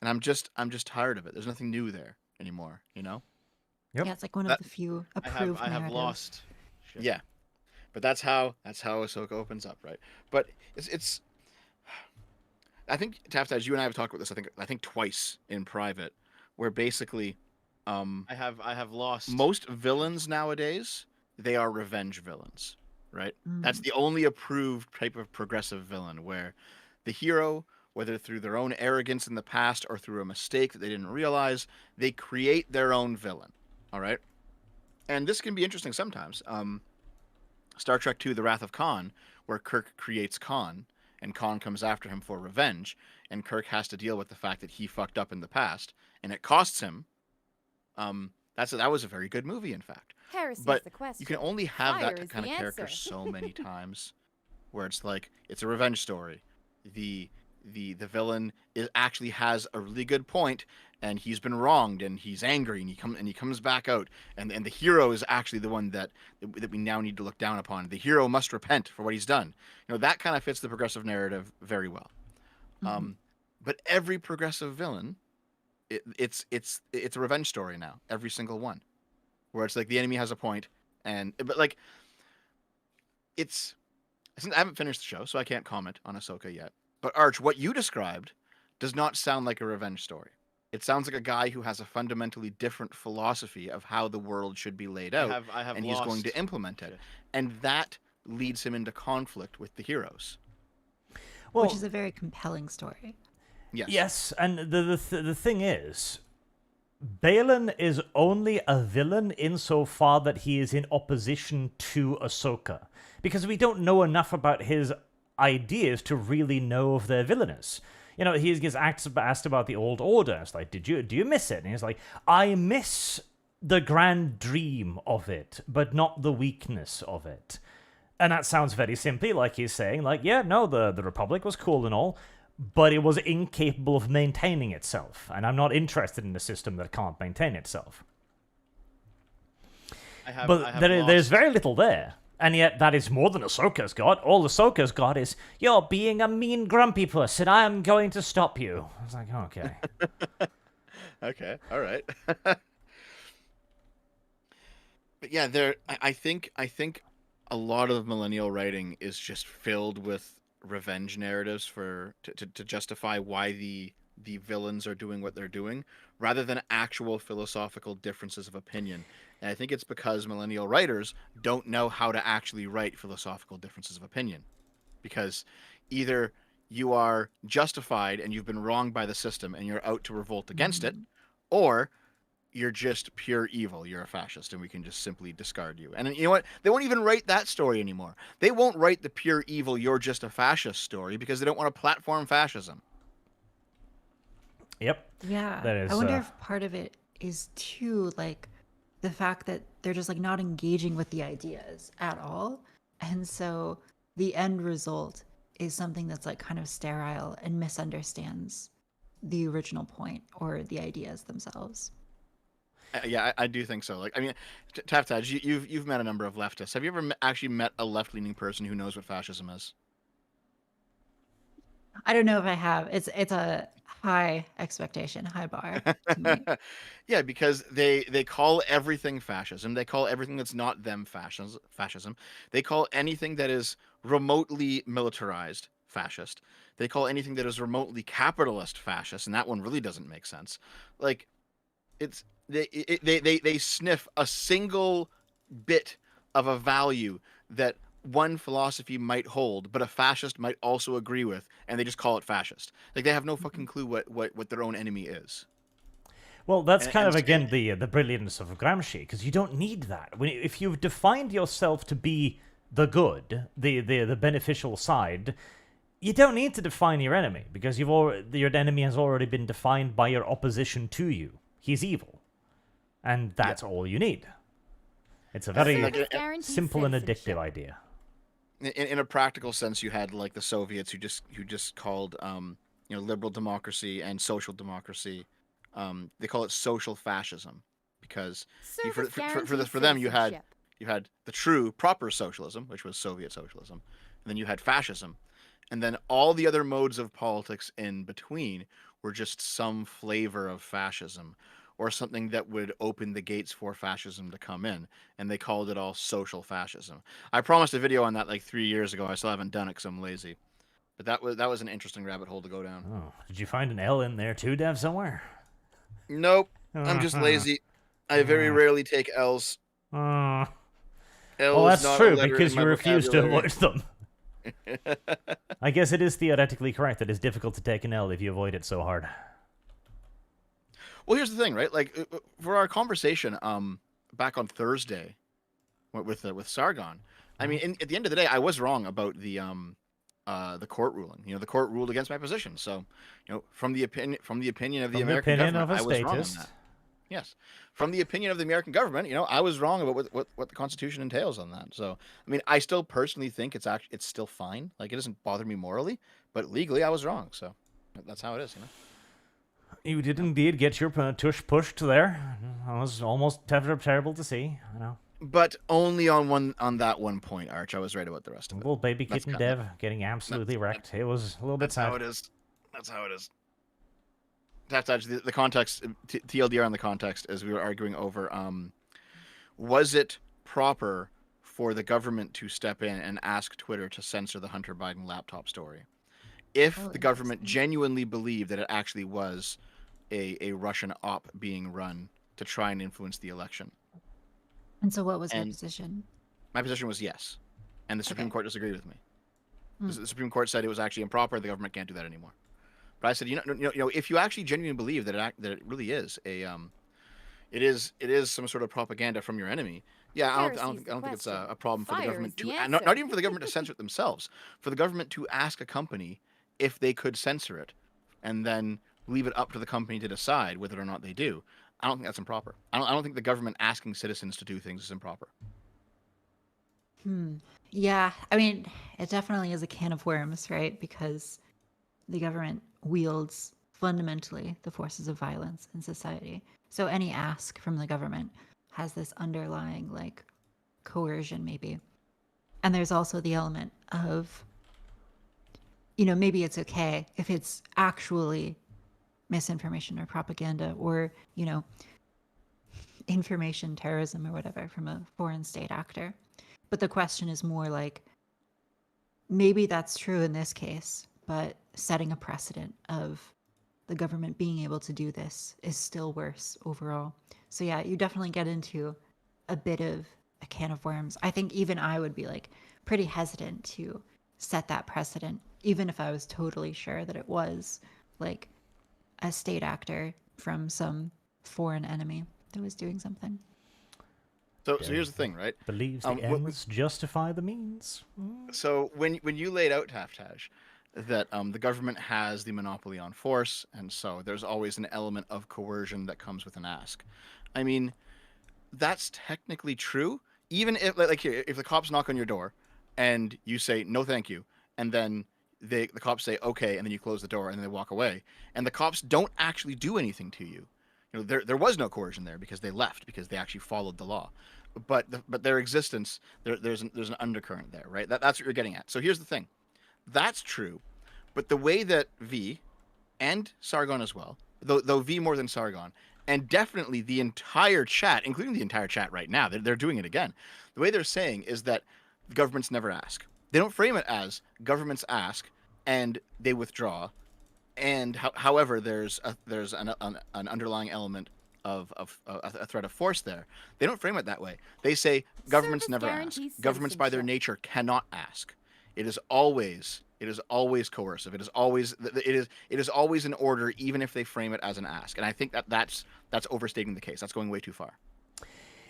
And I'm just tired of it. There's nothing new there anymore, you know? Yep. Yeah, it's like one of That- the few I approved have narratives. lost. Shit. Yeah. But that's how Ahsoka opens up, right? But it's I think Taftaj, you and I have talked about this I think twice in private, where basically I have lost. most villains nowadays, they are revenge villains, right? That's the only approved type of progressive villain where the hero, whether through their own arrogance in the past or through a mistake that they didn't realize, they create their own villain. All right? And this can be interesting sometimes. Star Trek II, The Wrath of Khan, where Kirk creates Khan, and Khan comes after him for revenge, and Kirk has to deal with the fact that he fucked up in the past, and it costs him. That was a very good movie, in fact. Heresy But is the question. you can only have Fire that is kind the of character answer. so many times, where it's like it's a revenge story. The villain actually has a really good point, and he's been wronged, and he's angry, and he comes back out, and the hero is actually the one that we now need to look down upon. The hero must repent for what he's done. You know, that kind of fits the progressive narrative very well. But every progressive villain, it's a revenge story now. Every single one, where it's like the enemy has a point, but like I haven't finished the show, so I can't comment on Ahsoka yet. But Arch, what you described does not sound like a revenge story. It sounds like a guy who has a fundamentally different philosophy of how the world should be laid out, I have and lost. he's going to implement it. Shit. And that leads him into conflict with the heroes. Well, which is a very compelling story. Yes. yes, and the thing is, Balin is only a villain insofar that he is in opposition to Ahsoka, because we don't know enough about his ideas to really know if they're villainous. You know, he gets asked about the Old Order. It's like, do you miss it? And he's like, I miss the grand dream of it, but not the weakness of it. And that sounds very simply like he's saying, like, yeah, no, the Republic was cool and all, but it was incapable of maintaining itself, and I'm not interested in a system that can't maintain itself. There's very little there, and yet that is more than Ahsoka's got. All Ahsoka's got is, you're being a mean grumpy puss, and I'm going to stop you. I was like, okay. Okay, all right. But yeah, I think a lot of millennial writing is just filled with revenge narratives to justify why the villains are doing what they're doing, rather than actual philosophical differences of opinion. And I think it's because millennial writers don't know how to actually write philosophical differences of opinion, because either you are justified and you've been wronged by the system and you're out to revolt against it, or you're just pure evil, you're a fascist, and we can just simply discard you. And you know what? They won't even write that story anymore. They won't write the pure evil, you're just a fascist story because they don't want to platform fascism. Yep. Yeah. That is, I wonder if part of it is too like the fact that they're just like not engaging with the ideas at all. And so the end result is something that's like kind of sterile and misunderstands the original point or the ideas themselves. Yeah, I do think so. Like, I mean, Taftaj, you've met a number of leftists. Have you ever actually met a left-leaning person who knows what fascism is? I don't know if I have. It's a high expectation, high bar to me. Yeah, because they call everything fascism. They call everything that's not them fascism. They call anything that is remotely militarized fascist. They call anything that is remotely capitalist fascist, and that one really doesn't make sense. Like, it's they sniff a single bit of a value that one philosophy might hold, but a fascist might also agree with, and they just call it fascist. Like, they have no fucking clue what their own enemy is. Well, that's kind of, and- again, the brilliance of Gramsci, because you don't need that. If you've defined yourself to be the good, the beneficial side, you don't need to define your enemy, because your enemy has already been defined by your opposition to you. He's evil. And that's all you need. It's a very simple and addictive idea. In a practical sense, you had like the Soviets who just called liberal democracy and social democracy. They call it social fascism because for them you had the true proper socialism, which was Soviet socialism, and then you had fascism, and then all the other modes of politics in between were just some flavor of fascism or something that would open the gates for fascism to come in, and they called it all social fascism. I promised a video on that like 3 years ago. I still haven't done it because I'm lazy. But that was an interesting rabbit hole to go down. Oh, did you find an L in there too, Dev, somewhere? Nope, I'm just lazy. I very rarely take L's. Well, L is that's not a true, letter because in my you refuse to vocabulary. avoid them. I guess it is theoretically correct that it's difficult to take an L if you avoid it so hard. Well, here's the thing, right? Like, for our conversation back on Thursday with Sargon, I mean, at the end of the day, I was wrong about the court ruling. The court ruled against my position. So, from the opinion of the American government, I was wrong on that. Yes, from the opinion of the American government, I was wrong about what the Constitution entails on that. So, I mean, I still personally think it's still fine. Like, it doesn't bother me morally, but legally, I was wrong. So, that's how it is. You did indeed get your tush pushed there. It was almost terrible to see. I know. But only on that one point, Arch. I was right about the rest of it. Little baby kitten Dev getting absolutely wrecked. It was a little bit sad. That's how it is. That's how it is. Taftaj, the context, TLDR on the context, is we were arguing over, was it proper for the government to step in and ask Twitter to censor the Hunter Biden laptop story? If the government genuinely believed that it actually was a Russian op being run to try and influence the election. And so what was your position? My position was yes. And the Supreme Court disagreed with me. The Supreme Court said it was actually improper. The government can't do that anymore. But I said, if you actually genuinely believe that it really is it is some sort of propaganda from your enemy. Yeah, I don't think it's a problem for the government to not even for the government to censor it themselves, for the government to ask a company if they could censor it, and then leave it up to the company to decide whether or not they do. I don't think that's improper. I don't think the government asking citizens to do things is improper. Yeah, I mean, it definitely is a can of worms, right? Because the government wields fundamentally the forces of violence in society. So any ask from the government has this underlying like coercion maybe. And there's also the element of, maybe it's okay if it's actually misinformation or propaganda or, information terrorism or whatever from a foreign state actor. But the question is more like, maybe that's true in this case, but setting a precedent of the government being able to do this is still worse overall. So yeah, you definitely get into a bit of a can of worms. I think even I would be like pretty hesitant to set that precedent, even if I was totally sure that it was like a state actor from some foreign enemy. that was doing something. So here's the thing, right? Believes the ends justify the means. So when you laid out, Taftaj, that the government has the monopoly on force, and so there's always an element of coercion that comes with an ask. I mean, that's technically true. Even if, like here, if the cops knock on your door, and you say no, thank you, and then the cops say okay, and then you close the door, and then they walk away, and the cops don't actually do anything to you. You know, there was no coercion there because they left, because they actually followed the law. But their existence, there's an undercurrent there, right? That's what you're getting at. So here's the thing. That's true, but the way that V and Sargon as well, though V more than Sargon, and definitely the entire chat, including the entire chat right now, they're doing it again. The way they're saying is that governments never ask. They don't frame it as governments ask and they withdraw, and however there's an underlying element of a threat of force there. They don't frame it that way. They say governments Service never ask. guarantees Governments by their citizenship. nature cannot ask. It is always coercive. It is always an order, even if they frame it as an ask. And I think that's overstating the case. That's going way too far.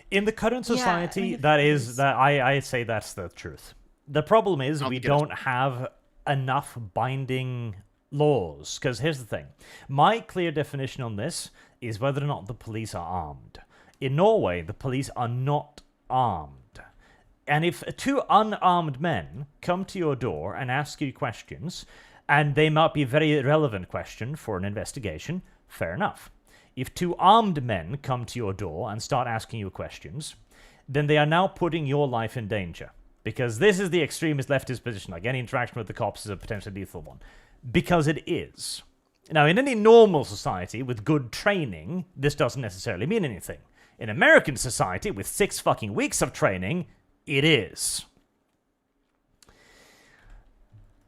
In the current Yeah, I society, mean, if that it is is- that I say that's the truth. The problem is I'll we think it is. don't have enough binding laws. Because here's the thing. My clear definition on this is whether or not the police are armed. In Norway, the police are not armed. And if two unarmed men come to your door and ask you questions, and they might be a very relevant question for an investigation, fair enough. If two armed men come to your door and start asking you questions, then they are now putting your life in danger. Because this is the extremist leftist position, like any interaction with the cops is a potentially lethal one. Because it is. Now, in any normal society with good training, this doesn't necessarily mean anything. In American society, with 6 fucking weeks of training, it is.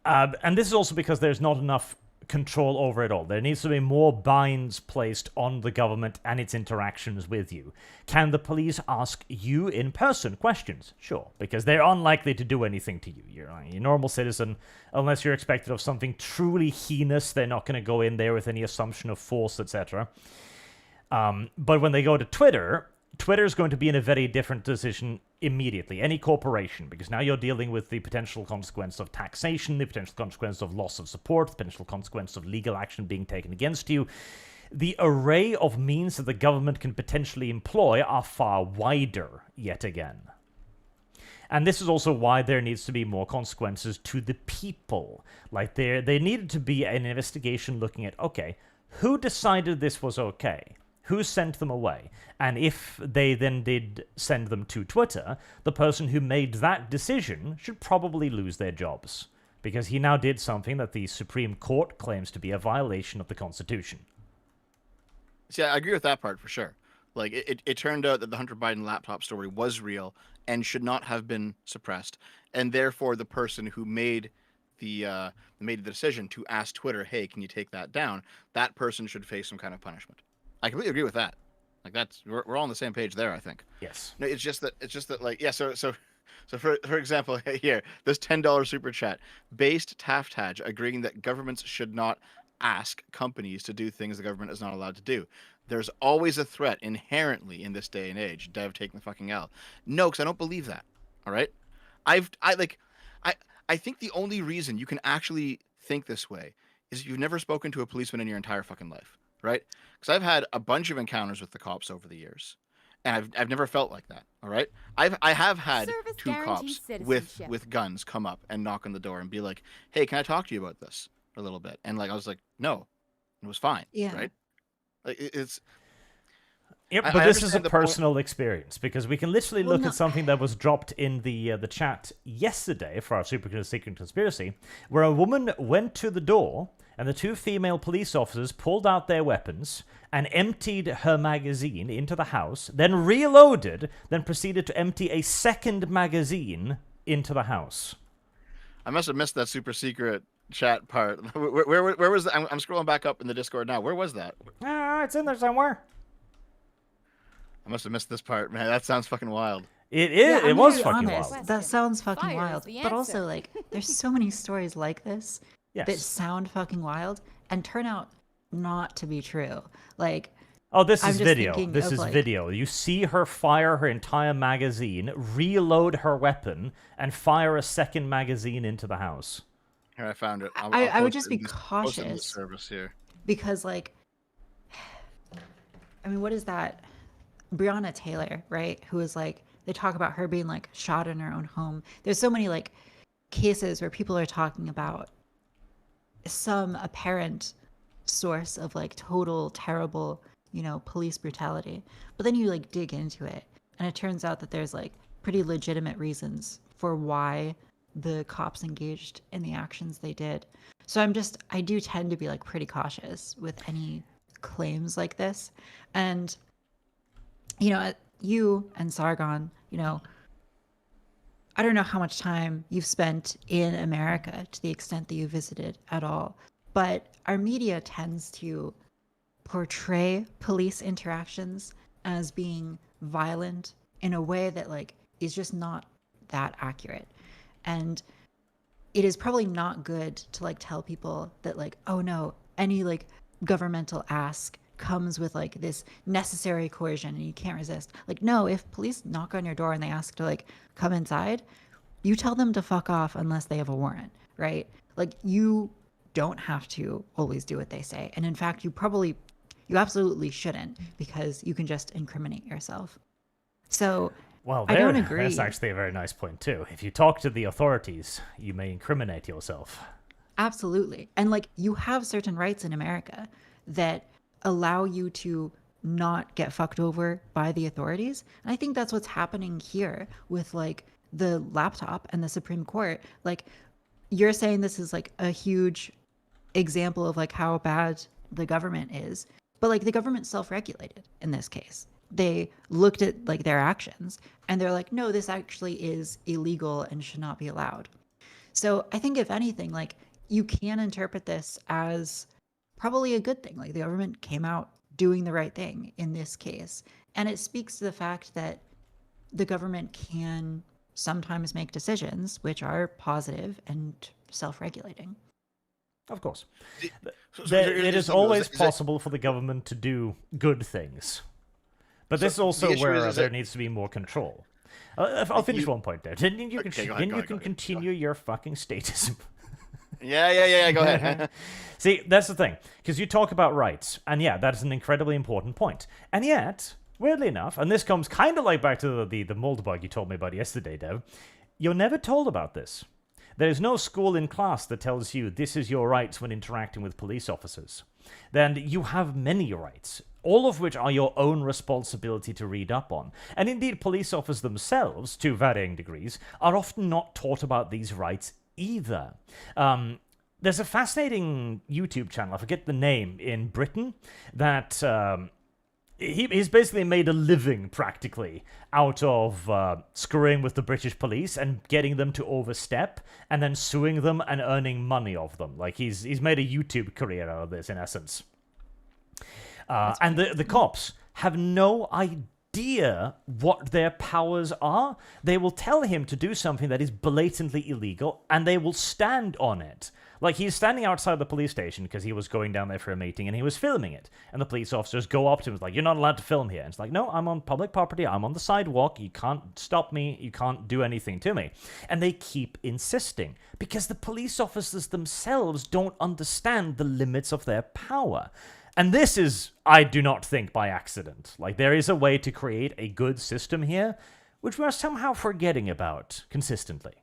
And this is also because there's not enough control over it all. There needs to be more binds placed on the government and its interactions with you. Can the police ask you in person questions? Sure, because they're unlikely to do anything to you. You're a normal citizen, unless you're expected of something truly heinous. They're not going to go in there with any assumption of force, etc. But when they go to Twitter, Twitter is going to be in a very different position immediately. Any corporation, because now you're dealing with the potential consequence of taxation, the potential consequence of loss of support, the potential consequence of legal action being taken against you. The array of means that the government can potentially employ are far wider yet again. And this is also why there needs to be more consequences to the people. Like there needed to be an investigation looking at, okay, who decided this was okay? Who sent them away? And if they then did send them to Twitter, the person who made that decision should probably lose their jobs. Because he now did something that the Supreme Court claims to be a violation of the Constitution. See, I agree with that part for sure. Like, it turned out that the Hunter Biden laptop story was real and should not have been suppressed. And therefore, the person who made the decision to ask Twitter, hey, can you take that down? That person should face some kind of punishment. I completely agree with that. Like we're all on the same page there, I think. Yes. No, it's just that like, yeah. So for example, here, this $10 super chat, based Taftaj agreeing that governments should not ask companies to do things the government is not allowed to do. There's always a threat inherently in this day and age. Dev taking the fucking L. No, because I don't believe that. All right. I think the only reason you can actually think this way is if you've never spoken to a policeman in your entire fucking life. Right? Because I've had a bunch of encounters with the cops over the years, and I've never felt like that. All right, I have had Service 2 guarantees cops citizenship. with guns come up and knock on the door and be like, "Hey, can I talk to you about this for a little bit?" And like I was like, "No," it was fine. Yeah. Right? Like it's. Yep, I but this is a understand the point. personal experience, because we can literally Well, look no. at something that was dropped in the chat yesterday for our Super Secret Conspiracy, where a woman went to the door, and the 2 female police officers pulled out their weapons and emptied her magazine into the house, then reloaded, then proceeded to empty a second magazine into the house. I must have missed that super secret chat part. Where was that? I'm scrolling back up in the Discord now. Where was that? Ah, it's in there somewhere. I must have missed this part, man. That sounds fucking wild. It Yeah, is. It I'm was very fucking honest. wild. That sounds fucking Fire is wild. the But also, answer. like, there's so many stories like this that Yes. sound fucking wild and turn out not to be true. Like, Oh, this I'm is just video. thinking This of, is like- video. You see her fire her entire magazine, reload her weapon, and fire a second magazine into the house. Here, I found it. I would post just it be in this- post it in this cautious. service here. Because, like, I mean, what is that? Breonna Taylor, right? Who is like, they talk about her being like shot in her own home. There's so many like cases where people are talking about some apparent source of like total terrible, police brutality. But then you like dig into it, and it turns out that there's like pretty legitimate reasons for why the cops engaged in the actions they did. So I do tend to be like pretty cautious with any claims like this. And you and Sargon, I don't know how much time you've spent in America to the extent that you visited at all, but our media tends to portray police interactions as being violent in a way that like is just not that accurate. And it is probably not good to like tell people that like, oh no, any like governmental ask comes with like this necessary coercion and you can't resist. Like, no, if police knock on your door and they ask to like come inside, you tell them to fuck off unless they have a warrant, right? Like, you don't have to always do what they say. And in fact, you absolutely shouldn't, because you can just incriminate yourself. So Well, I don't agree. That's actually a very nice point, too. If you talk to the authorities, you may incriminate yourself. Absolutely. And like, you have certain rights in America that allow you to not get fucked over by the authorities. And I think that's what's happening here with like the laptop and the Supreme Court. Like, you're saying this is like a huge example of like how bad the government is, but like the government self-regulated in this case. They looked at like their actions and they're like, no, this actually is illegal and should not be allowed. So I think if anything, like, you can interpret this as probably a good thing. Like, the government came out doing the right thing in this case. And it speaks to the fact that the government can sometimes make decisions which are positive and self-regulating. Of course. So It is thing, always is it- possible for the government to do good things. But So this is also the issue where is there that- needs to be more control. I'll finish one point there. Then you can, Okay, go then ahead, you go can ahead. continue your fucking statism. Yeah. Go ahead. See, that's the thing. Because you talk about rights. And yeah, that's an incredibly important point. And yet, weirdly enough, and this comes kind of like back to the mold bug you told me about yesterday, Dev, you're never told about this. There is no school in class that tells you this is your rights when interacting with police officers. Then you have many rights, all of which are your own responsibility to read up on. And indeed, police officers themselves, to varying degrees, are often not taught about these rights either. There's a fascinating YouTube channel, I forget the name, in Britain, that he's basically made a living, practically, out of screwing with the British police and getting them to overstep, and then suing them and earning money off them. Like, he's made a YouTube career out of this, in essence. And the cops have no idea what their powers are. They will tell him to do something that is blatantly illegal, and they will stand on it. Like, he's standing outside the police station because he was going down there for a meeting, and he was filming it. And the police officers go up to him and like, you're not allowed to film here. And it's like, no, I'm on public property. I'm on the sidewalk. You can't stop me. You can't do anything to me. And they keep insisting because the police officers themselves don't understand the limits of their power. And this is, I do not think, by accident. Like, there is a way to create a good system here, which we are somehow forgetting about consistently.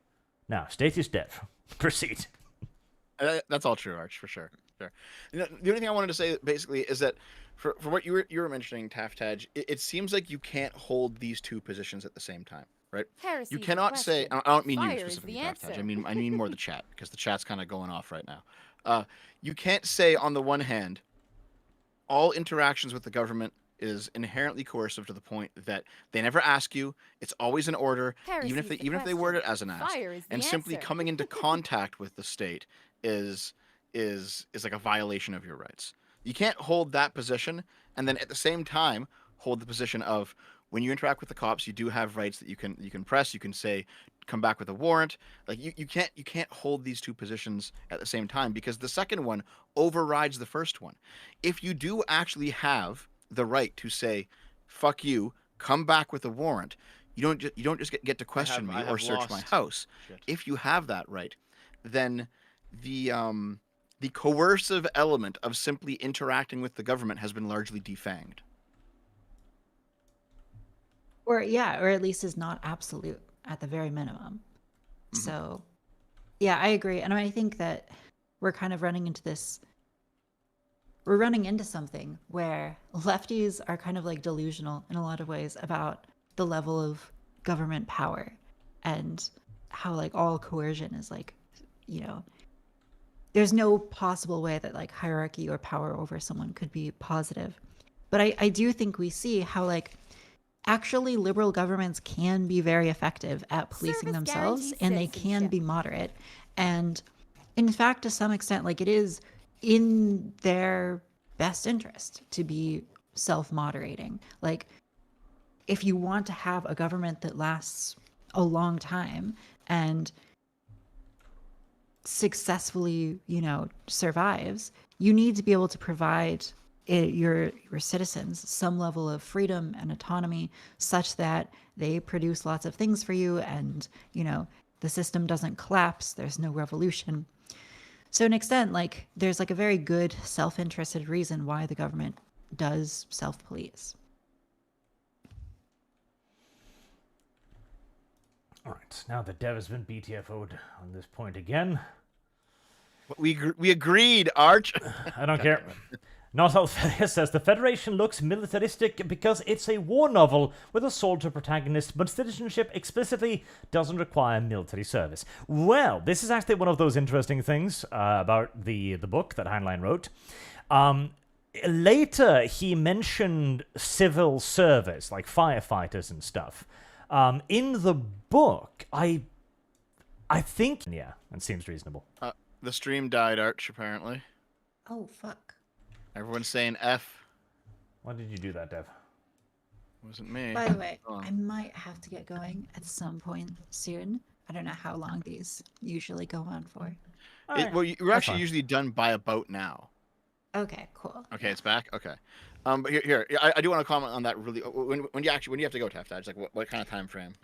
Now, status dev. Proceed. That's all true, Arch, for sure. Sure. The only thing I wanted to say basically is that for what you were mentioning, Taftaj, it seems like you can't hold these two positions at the same time, right? Heresy You is the cannot say. question. I don't mean Fire you is the specifically, answer. Taftaj. I mean more the chat, because the chat's kind of going off right now. You can't say on the one hand, all interactions with the government is inherently coercive to the point that they never ask you. It's always an order, Heresy even is the if they word it question. as an ask. Fire is the And simply answer. coming into contact with the state is like a violation of your rights. You can't hold that position and then at the same time hold the position of when you interact with the cops, you do have rights that you can press. You can say, come back with a warrant. Like you can't hold these two positions at the same time because the second one overrides the first one. If you do actually have the right to say, "Fuck you, come back with a warrant." You don't just get to question me or search my house. Shit. If you have that right, then the coercive element of simply interacting with the government has been largely defanged. Or at least is not absolute at the very minimum. Mhm. So, yeah, I agree. And I think that we're kind of running into something where lefties are kind of like delusional in a lot of ways about the level of government power and how like all coercion is like, there's no possible way that like hierarchy or power over someone could be positive. But I do think we see how like actually liberal governments can be very effective at policing Service themselves, guarantees and they can citizenship. be moderate. And in fact, to some extent, like it is in their best interest to be self-moderating. Like if you want to have a government that lasts a long time and successfully, survives, you need to be able to provide your citizens some level of freedom and autonomy such that they produce lots of things for you and, the system doesn't collapse, there's no revolution. So to an extent, like there's like a very good self-interested reason why the government does self-police. All right, now that Dev has been BTFO'd on this point again, We agreed, Arch. I don't care. Not Alphelia says the Federation looks militaristic because it's a war novel with a soldier protagonist, but citizenship explicitly doesn't require military service. Well, this is actually one of those interesting things about the book that Heinlein wrote. Later, he mentioned civil service, like firefighters and stuff. In the book, I think, yeah, it seems reasonable. The stream died, Arch, apparently. Oh, fuck. Everyone's saying F. Why did you do that, Dev? Wasn't me. By the way, Oh. I might have to get going at some point soon. I don't know how long these usually go on for. Well, you're that's actually fine. usually done by about now. Okay, cool. Okay, it's back. Okay. But here, I do want to comment on that. Really, when do you have to go, Taftaj? Like, what kind of time frame?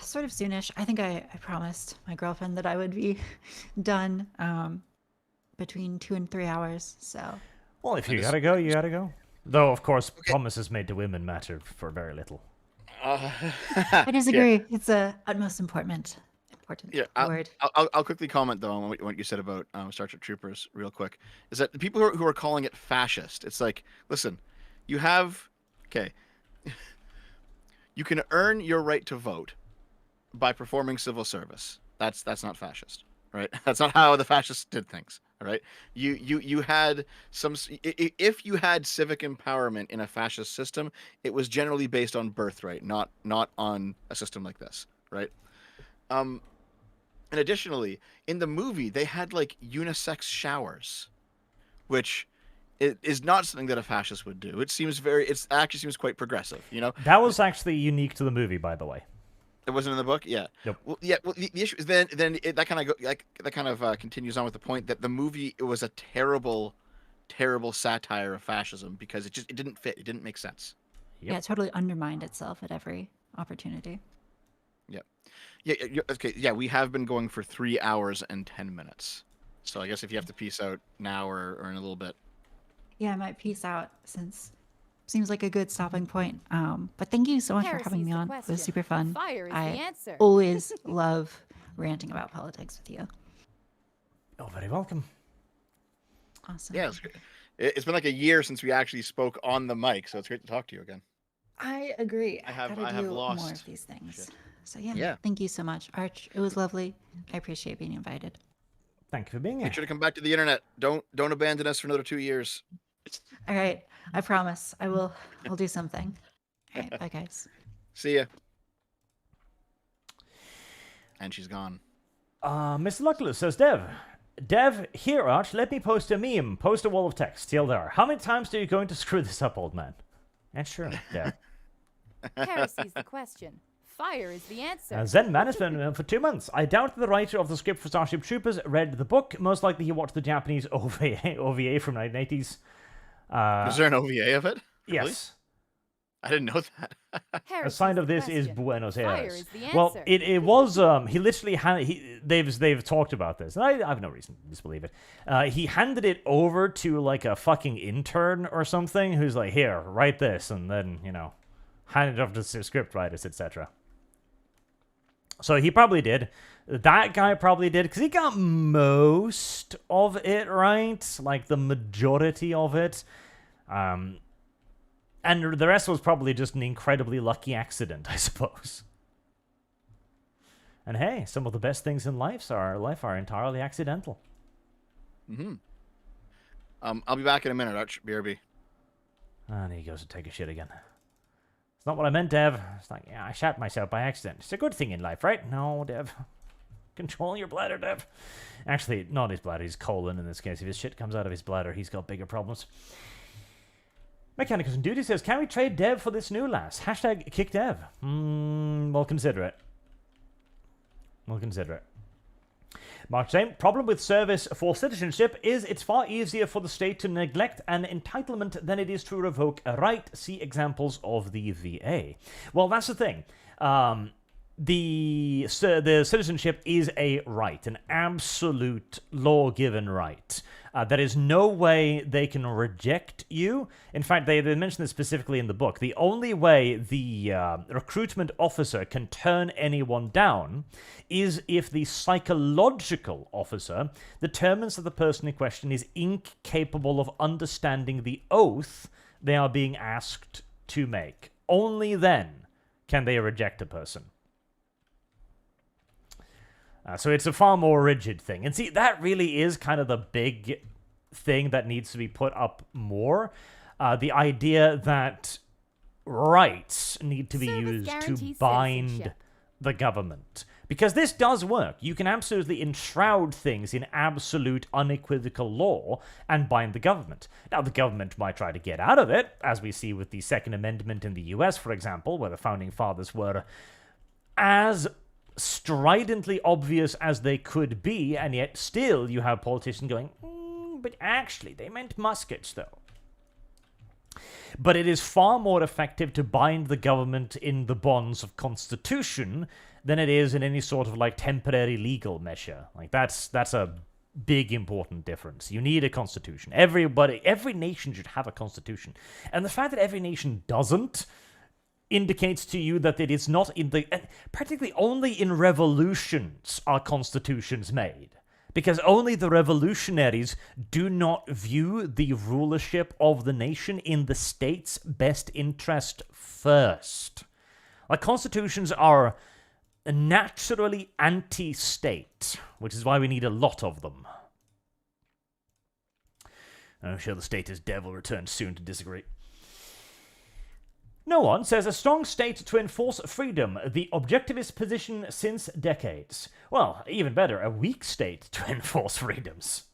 Sort of soonish. I think I promised my girlfriend that I would be done between 2 and 3 hours. So. Well, if you gotta go, you gotta go. Though, of course, promises made to women matter for very little. I disagree. It's a utmost important word. I'll quickly comment though on what you said about Star Trek Troopers real quick. Is that the people who are calling it fascist? It's like, listen, you have you can earn your right to vote by performing civil service. That's not fascist, right? That's not how the fascists did things. All right, you had if you had civic empowerment in a fascist system, it was generally based on birthright, not on a system like this, right? And additionally, in the movie, they had like unisex showers, which is not something that a fascist would do. It actually seems quite progressive, That was actually unique to the movie, by the way. It wasn't in the book, yeah. Nope. Well, yeah. Well, the issue is that kind of continues on with the point that the movie, it was a terrible, terrible satire of fascism because it didn't fit. It didn't make sense. Yep. Yeah, it totally undermined itself at every opportunity. Yeah. Okay. Yeah, we have been going for 3 hours and 10 minutes. So I guess if you have to peace out now or in a little bit. Yeah, I might peace out since seems like a good stopping point. But thank you so much for having Heresy's me the on. It was question. super fun. Fire is I the answer. always love ranting about politics with you. Oh, very welcome. Awesome. Yeah, it's been like a year since we actually spoke on the mic, so it's great to talk to you again. I agree. I have gotta do lost. more of these things. Shit. So yeah, Yeah. thank you so much, Arch. It was lovely. I appreciate being invited. Thank you for being here. Make sure to come back to the internet. Don't abandon us for another 2 years. All right, I promise. I'll do something. All right, bye guys. See ya. And she's gone. Mr. Luckless says, Dev, here, Arch, let me post a meme. Post a wall of text. TLDR. How many times are you going to screw this up, old man? And sure, Dev. Heresy's the question. Fire is the answer. Zen Man has been for 2 months. I doubt that the writer of the script for Starship Troopers read the book. Most likely he watched the Japanese OVA from 1980s. Is there an OVA of it? Really? Yes. I didn't know that. A Heresy's sign the of this is question. Buenos Fire Aires. is the Well, answer. it was he literally they've talked about this, and I have no reason to disbelieve it. He handed it over to like a fucking intern or something, who's like, here, write this, and then handed it off to the script writers, etc. So he probably did. That guy probably did, because he got most of it right, like the majority of it. And the rest was probably just an incredibly lucky accident, I suppose. And hey, some of the best things in life are entirely accidental. Mm-hmm. I'll be back in a minute, Arch. BRB. And he goes to take a shit again. It's not what I meant, Dev. It's like, yeah, I shat myself by accident. It's a good thing in life, right? No, Dev. Control your bladder, Dev. Actually, not his bladder, his colon in this case. If his shit comes out of his bladder, he's got bigger problems. Mechanicus and Duty says, can we trade Dev for this new lass? Hashtag kick Dev. We'll consider it. We'll consider it. Mark saying, problem with service for citizenship is it's far easier for the state to neglect an entitlement than it is to revoke a right. See examples of the VA. Well, that's the thing. The citizenship is a right, an absolute law-given right. There is no way they can reject you. In fact, they mention this specifically in the book. The only way the recruitment officer can turn anyone down is if the psychological officer determines that the person in question is incapable of understanding the oath they are being asked to make. Only then can they reject a person. So it's a far more rigid thing. And see, that really is kind of the big thing that needs to be put up more. The idea that rights need to be Service used to guarantees bind citizenship. the government. Because this does work. You can absolutely enshroud things in absolute unequivocal law and bind the government. Now, the government might try to get out of it, as we see with the Second Amendment in the US, for example, where the Founding Fathers were as stridently obvious as they could be, and yet still you have politicians going, but actually, they meant muskets, though. But it is far more effective to bind the government in the bonds of constitution than it is in any sort of, like, temporary legal measure. Like, that's a big, important difference. You need a constitution. Every nation should have a constitution. And the fact that every nation doesn't indicates to you that it is not in the... Practically only in revolutions are constitutions made. Because only the revolutionaries do not view the rulership of the nation in the state's best interest first. Like, constitutions are naturally anti-state, which is why we need a lot of them. I'm sure the status Dev will return soon to disagree. No one says a strong state to enforce freedom, the objectivist position since decades. Well, even better, a weak state to enforce freedoms.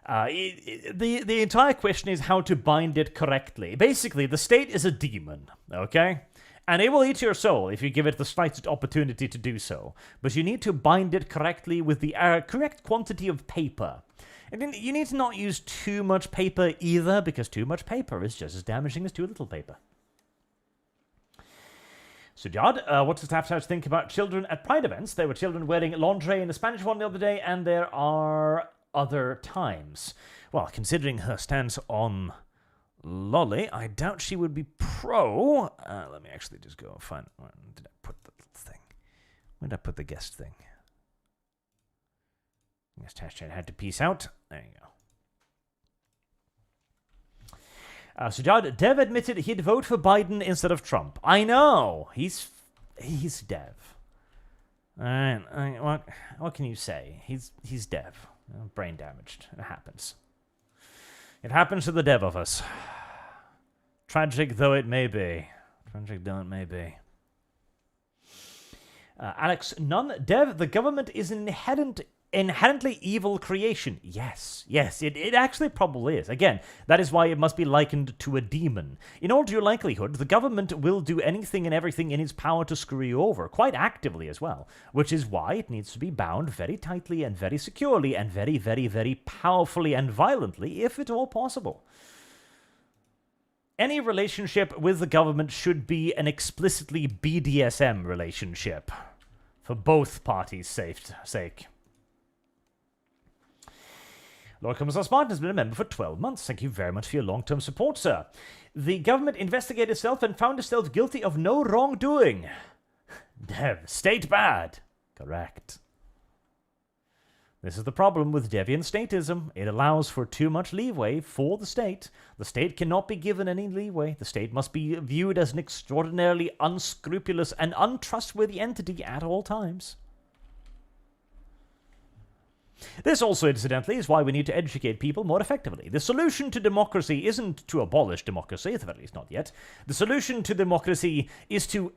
The entire question is how to bind it correctly. Basically, the state is a demon, okay? And it will eat your soul if you give it the slightest opportunity to do so. But you need to bind it correctly with the correct quantity of paper. And you need to not use too much paper either, because too much paper is just as damaging as too little paper. Sujad, what does Taftaj think about children at Pride events? There were children wearing lingerie in the Spanish one the other day, and there are other times. Well, considering her stance on Lolly, I doubt she would be pro. Let me actually just go find... Where did I put the thing? Where did I put the guest thing? Guess Taftaj had to peace out. There you go. Sujad, Dev admitted he'd vote for Biden instead of Trump. I know. He's Dev. What can you say? He's Dev. Brain damaged. It happens. It happens to the Dev of us. Tragic though it may be. Alex Nunn, Dev, the government is an inherently evil creation. Yes, it actually probably is. Again, that is why it must be likened to a demon. In all due likelihood, the government will do anything and everything in its power to screw you over, quite actively as well, which is why it needs to be bound very tightly and very securely and very, very, very powerfully and violently, if at all possible. Any relationship with the government should be an explicitly BDSM relationship, for both parties' sake. Lord Commissar Spartan has been a member for 12 months. Thank you very much for your long-term support, sir. The government investigated itself and found itself guilty of no wrongdoing. Dev, state bad. Correct. This is the problem with deviant statism. It allows for too much leeway for the state. The state cannot be given any leeway. The state must be viewed as an extraordinarily unscrupulous and untrustworthy entity at all times. This also, incidentally, is why we need to educate people more effectively. The solution to democracy isn't to abolish democracy, at the very least not yet. The solution to democracy is to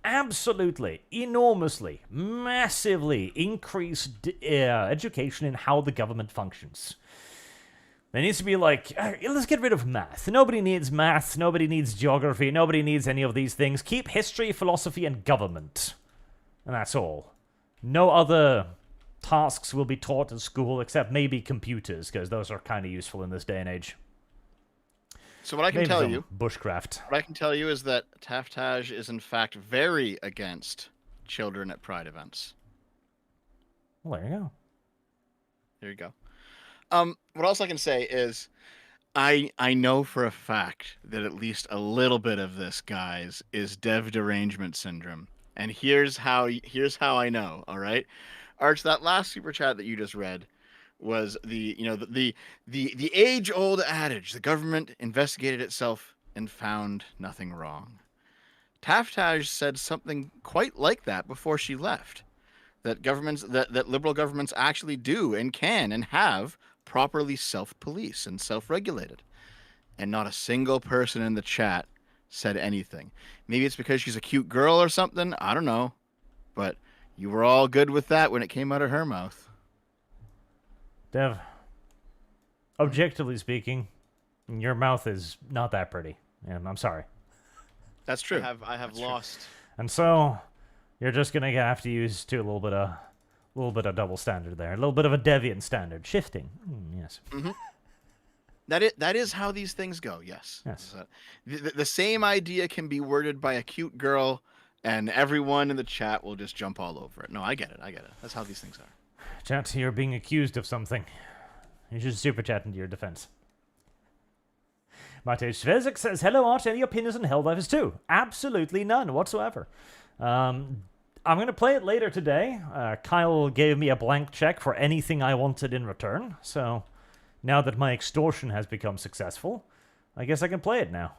absolutely, enormously, massively increase education in how the government functions. There needs to be like, let's get rid of math. Nobody needs math, nobody needs geography, nobody needs any of these things. Keep history, philosophy, and government. And that's all. No other tasks will be taught in school except maybe computers, because those are kind of useful in this day and age. So what I can Maybe tell some you, bushcraft. what I can tell you is that Taftaj is in fact very against children at Pride events. Well, there you go. There you go. What else I can say is, I know for a fact that at least a little bit of this, guys, is dev derangement syndrome, and here's how I know. All right, Arch, that last super chat that you just read was the age-old adage: the government investigated itself and found nothing wrong. Taftaj said something quite like that before she left. That governments, that liberal governments actually do and can and have properly self-police and self-regulated. And not a single person in the chat said anything. Maybe it's because she's a cute girl or something. I don't know. But you were all good with that when it came out of her mouth. Dev, objectively speaking, your mouth is not that pretty. And I'm sorry. That's true. I have lost. And so, you're just gonna have to use a little bit of double standard there, a little bit of a deviant standard, shifting. Yes. Mm-hmm. That is how these things go. Yes. Yes. The same idea can be worded by a cute girl, and everyone in the chat will just jump all over it. No, I get it. That's how these things are. Chat, you're being accused of something. You should super chat into your defense. Matej Svezek says, hello, Arch. Any opinions on Helldivers 2? Absolutely none whatsoever. I'm going to play it later today. Kyle gave me a blank check for anything I wanted in return. So now that my extortion has become successful, I guess I can play it now.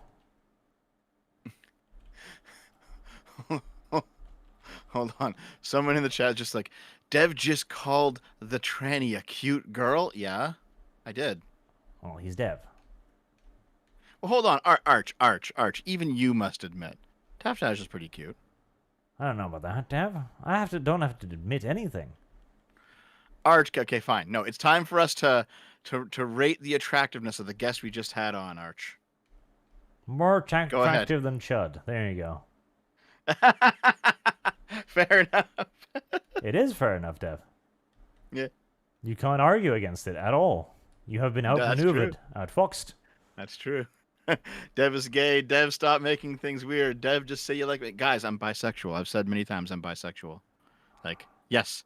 Hold on. Someone in the chat is just like, Dev just called the tranny a cute girl? Yeah, I did. Well, he's Dev. Well, hold on. Arch. Even you must admit, Taftaj is pretty cute. I don't know about that, Dev. Don't have to admit anything. Arch, okay, fine. No, it's time for us to rate the attractiveness of the guest we just had on, Arch. More Go ahead. attractive than Chud. There you go. Fair enough. It is fair enough, Dev. Yeah. You can't argue against it at all. You have been That's outmaneuvered, outfoxed. That's true. Dev is gay. Dev, stop making things weird. Dev, just say you like me. Guys, I'm bisexual. I've said many times I'm bisexual. Like, yes,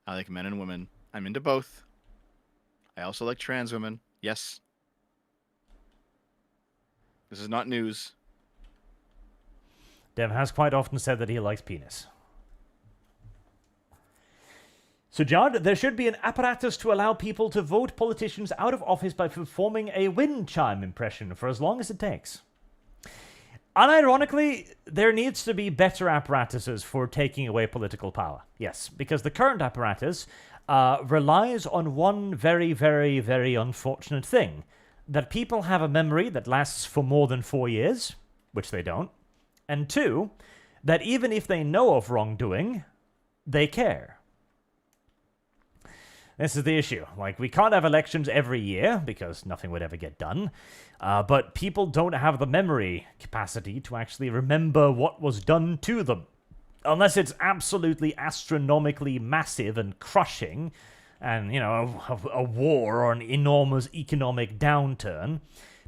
I like men and women. I'm into both. I also like trans women. Yes. This is not news. Dev has quite often said that he likes penis. So, Jard, there should be an apparatus to allow people to vote politicians out of office by performing a wind chime impression for as long as it takes. Unironically, there needs to be better apparatuses for taking away political power. Yes, because the current apparatus relies on one very, very, very unfortunate thing. That people have a memory that lasts for more than 4 years, which they don't. And two, that even if they know of wrongdoing, they care. This is the issue. Like, we can't have elections every year, because nothing would ever get done. But people don't have the memory capacity to actually remember what was done to them. Unless it's absolutely astronomically massive and crushing, and, you know, a war or an enormous economic downturn,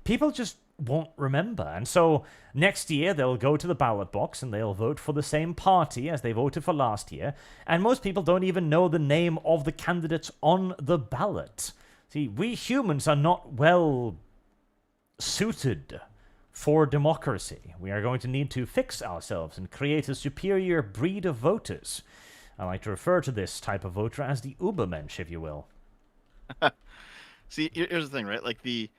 people just won't remember. And so next year they'll go to the ballot box and they'll vote for the same party as they voted for last year. And most people don't even know the name of the candidates on the ballot. See, we humans are not well suited for democracy. We are going to need to fix ourselves and create a superior breed of voters. I like to refer to this type of voter as the Ubermensch, if you will. See, here's the thing, right? Like the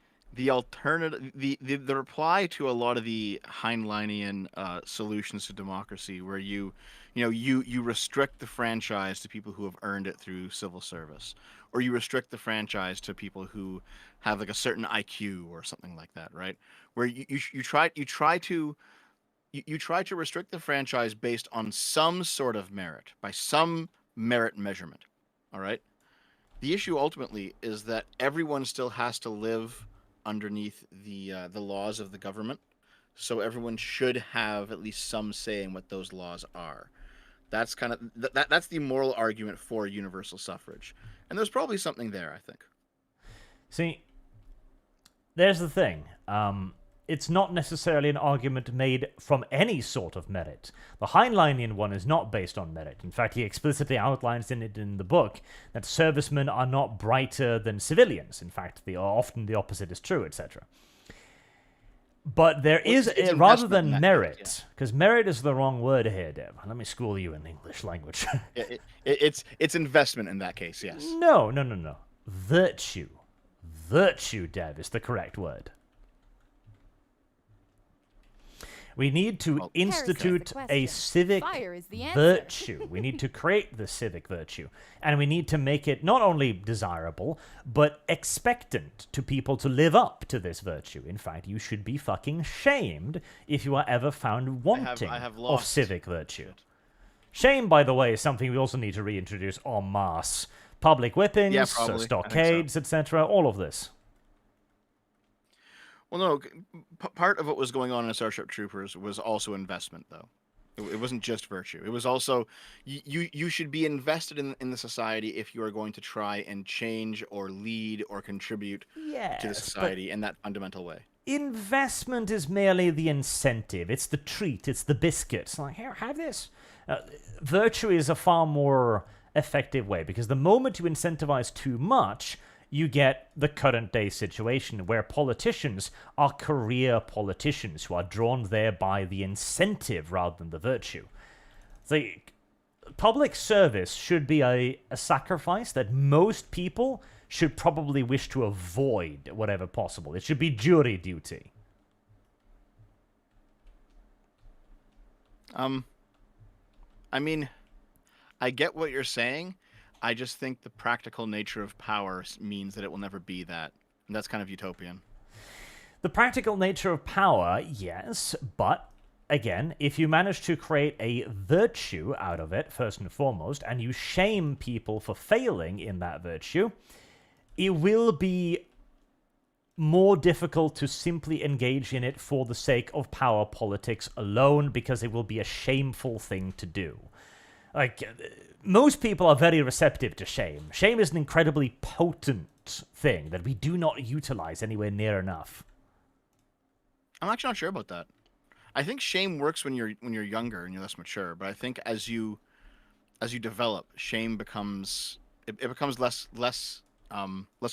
alternative, the reply to a lot of the Heinleinian solutions to democracy, where you restrict the franchise to people who have earned it through civil service, or you restrict the franchise to people who have like a certain IQ or something like that, right? Where you try to restrict the franchise based on some sort of merit, by some merit measurement. All right. The issue ultimately is that everyone still has to live underneath the laws of the government, so everyone should have at least some say in what those laws are. That's kind of that's the moral argument for universal suffrage, and there's probably something there, I think. See, there's the thing. It's not necessarily an argument made from any sort of merit. The Heinleinian one is not based on merit. In fact, he explicitly outlines in the book that servicemen are not brighter than civilians. In fact, often the opposite is true, etc. But there is, rather than merit, because merit is the wrong word here, Dev. Let me school you in the English language. It's investment in that case, yes. No. Virtue. Virtue, Dev, is the correct word. We need to institute a civic virtue. We need to create the civic virtue. And we need to make it not only desirable, but expectant to people to live up to this virtue. In fact, you should be fucking shamed if you are ever found wanting of civic virtue. Shame, by the way, is something we also need to reintroduce en masse. Public whippings, stockades, etc., all of this. Well, no, part of what was going on in Starship Troopers was also investment, though. It wasn't just virtue. It was also, you should be invested in the society if you are going to try and change or lead or contribute to the society in that fundamental way. Investment is merely the incentive. It's the treat. It's the biscuit. It's like, here, have this. Virtue is a far more effective way, because the moment you incentivize too much, you get the current day situation where politicians are career politicians who are drawn there by the incentive rather than the virtue. Public service should be a sacrifice that most people should probably wish to avoid whatever possible. It should be jury duty. I mean, I get what you're saying. I just think the practical nature of power means that it will never be that. And that's kind of utopian. The practical nature of power, yes, but again, if you manage to create a virtue out of it, first and foremost, and you shame people for failing in that virtue, it will be more difficult to simply engage in it for the sake of power politics alone, because it will be a shameful thing to do. Most people are very receptive to shame. Shame is an incredibly potent thing that we do not utilize anywhere near enough. I'm actually not sure about that. I think shame works when you're younger and you're less mature, but I think as you develop, shame becomes less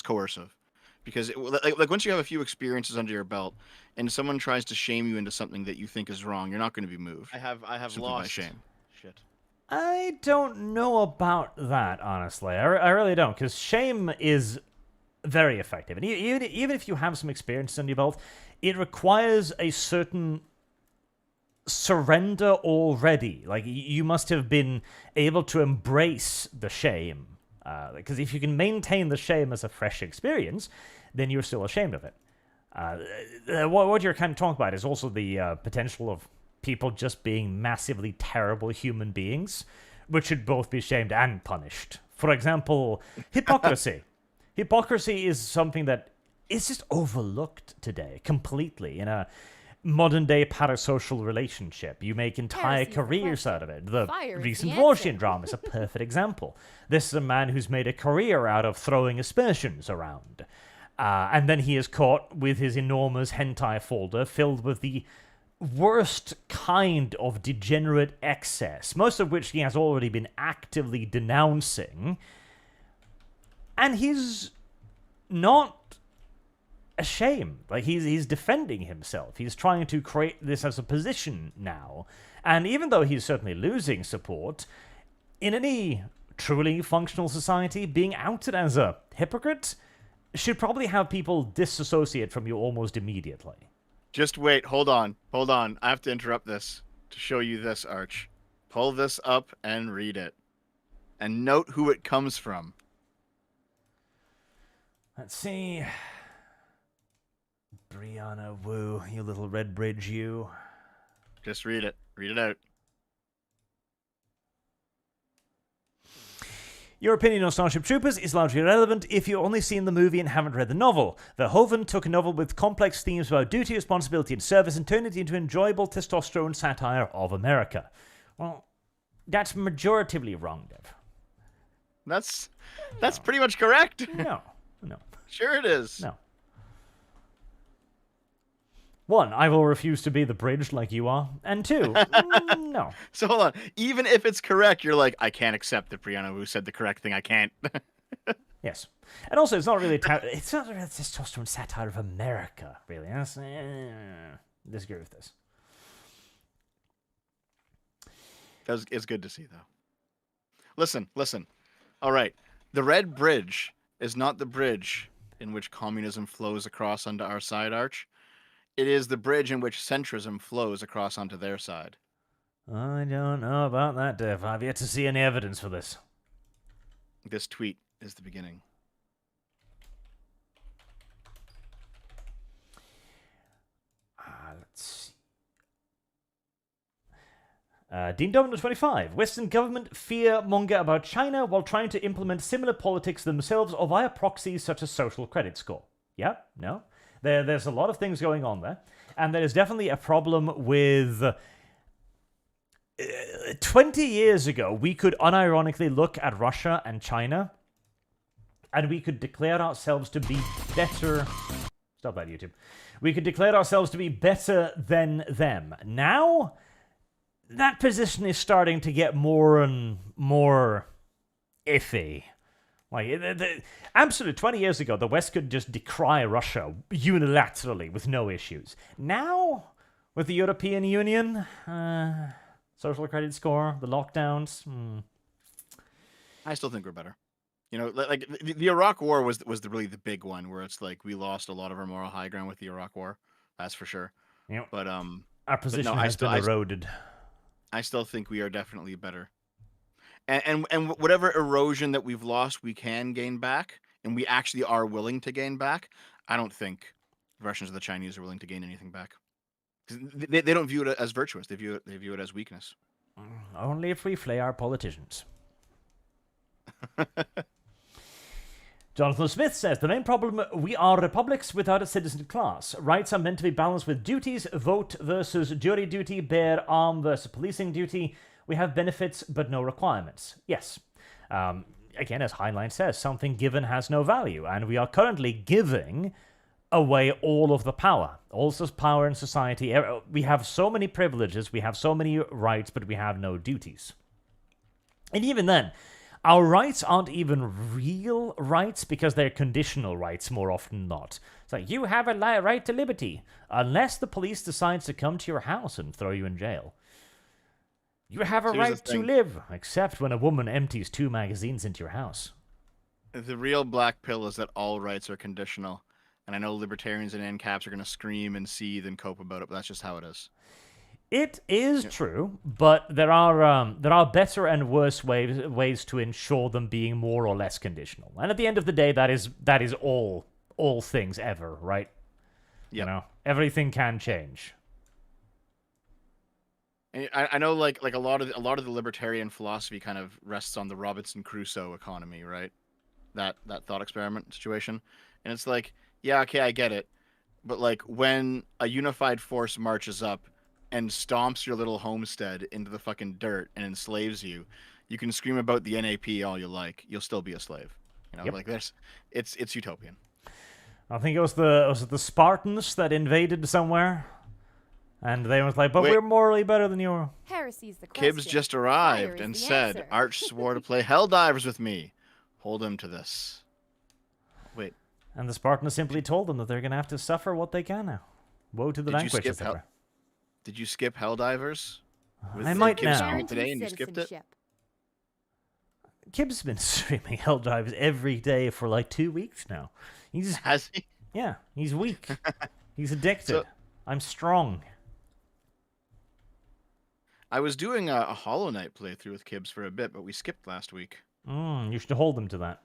coercive, because like once you have a few experiences under your belt and someone tries to shame you into something that you think is wrong, you're not going to be moved. I have lost by shame. Shit. I don't know about that, honestly. I really don't, because shame is very effective. And even if you have some experience under your belt, it requires a certain surrender already. Like, you must have been able to embrace the shame. Because if you can maintain the shame as a fresh experience, then you're still ashamed of it. What you're kind of talking about is also the potential of people just being massively terrible human beings, which should both be shamed and punished. For example, hypocrisy. Hypocrisy is something that is just overlooked today completely in a modern-day parasocial relationship. You make entire careers out of it. The recent Rorschach drama is a perfect example. This is a man who's made a career out of throwing aspersions around. And then he is caught with his enormous hentai folder filled with the worst kind of degenerate excess, most of which he has already been actively denouncing. And he's not ashamed. Like, he's defending himself. He's trying to create this as a position now. And even though he's certainly losing support, in any truly functional society, being outed as a hypocrite should probably have people disassociate from you almost immediately. Just wait. Hold on. Hold on. I have to interrupt this to show you this, Arch. Pull this up and read it. And note who it comes from. Let's see. Brianna Wu, you little red bridge, you. Just read it. Read it out. Your opinion on Starship Troopers is largely irrelevant if you've only seen the movie and haven't read the novel. Verhoeven took a novel with complex themes about duty, responsibility, and service and turned it into enjoyable testosterone satire of America. Well, that's majoritively wrong, Dev. That's pretty much correct. No. Sure it is. No. One, I will refuse to be the bridge like you are. And two, no. So hold on. Even if it's correct, you're like, I can't accept that Brianna Wu said the correct thing. I can't. Yes. And also, it's not really it's not really testosterone satire of America, really. That's, disagree with this. It's good to see, though. Listen. All right. The red bridge is not the bridge in which communism flows across onto our side, Arch. It is the bridge in which centrism flows across onto their side. I don't know about that, Dev. I've yet to see any evidence for this. This tweet is the beginning. Let's see. Dean Domino 25. Western government fear-monger about China while trying to implement similar politics themselves or via proxies such as social credit score. Yeah? No? There's a lot of things going on there. And there is definitely a problem with... 20 years ago, we could unironically look at Russia and China, and we could declare ourselves to be better... Stop that, YouTube. We could declare ourselves to be better than them. Now, that position is starting to get more and more iffy. Like, absolutely, 20 years ago, the West could just decry Russia unilaterally with no issues. Now, with the European Union, social credit score, the lockdowns. I still think we're better. You know, like the Iraq War was really the big one where it's like we lost a lot of our moral high ground with the Iraq War. That's for sure. Yep. But our position has been eroded. I still think we are definitely better. And whatever erosion that we've lost, we can gain back, and we actually are willing to gain back. I don't think the Russians or the Chinese are willing to gain anything back. They don't view it as virtuous. They view it as weakness. Only if we flay our politicians. Jonathan Smith says, the main problem, we are republics without a citizen class. Rights are meant to be balanced with duties, vote versus jury duty, bear arm versus policing duty. We have benefits, but no requirements. Yes. Again, as Heinlein says, something given has no value, and we are currently giving away all of the power. All this power in society. We have so many privileges, we have so many rights, but we have no duties. And even then, our rights aren't even real rights because they're conditional rights more often than not. It's like, you have a right to liberty, unless the police decides to come to your house and throw you in jail. You have a right to live, except when a woman empties 2 magazines into your house. The real black pill is that all rights are conditional. And I know libertarians and ANCAPs are going to scream and seethe and cope about it, but that's just how it is. It is true, but there are better and worse ways to ensure them being more or less conditional. And at the end of the day, that is all things ever, right? Yep. You know, everything can change. I know, like a lot of the libertarian philosophy kind of rests on the Robinson Crusoe economy, right? That thought experiment situation, and it's like, yeah, okay, I get it, but like when a unified force marches up and stomps your little homestead into the fucking dirt and enslaves you, you can scream about the NAP all you like, you'll still be a slave. You know, Yep. like it's utopian. I think it was the Spartans that invaded somewhere, and they was like, "But Wait. we're morally better than you." Heresy's the question. Kibbs just Fire arrived is and the said, answer. Arch swore to play Helldivers with me. Hold him to this. Wait, And the Spartans simply told them that they're gonna have to suffer what they can now. Woe to the Did you vanquished, skip etc. did you skip Helldivers? I might Kibbs now. streaming today and you skipped it? Citizenship. Kibb's been streaming Helldivers every day for like 2 weeks now. He's Has he? yeah, he's weak. He's addicted. So- I'm strong. I was doing a Hollow Knight playthrough with Kibbs for a bit, but we skipped last week. You should hold him to that.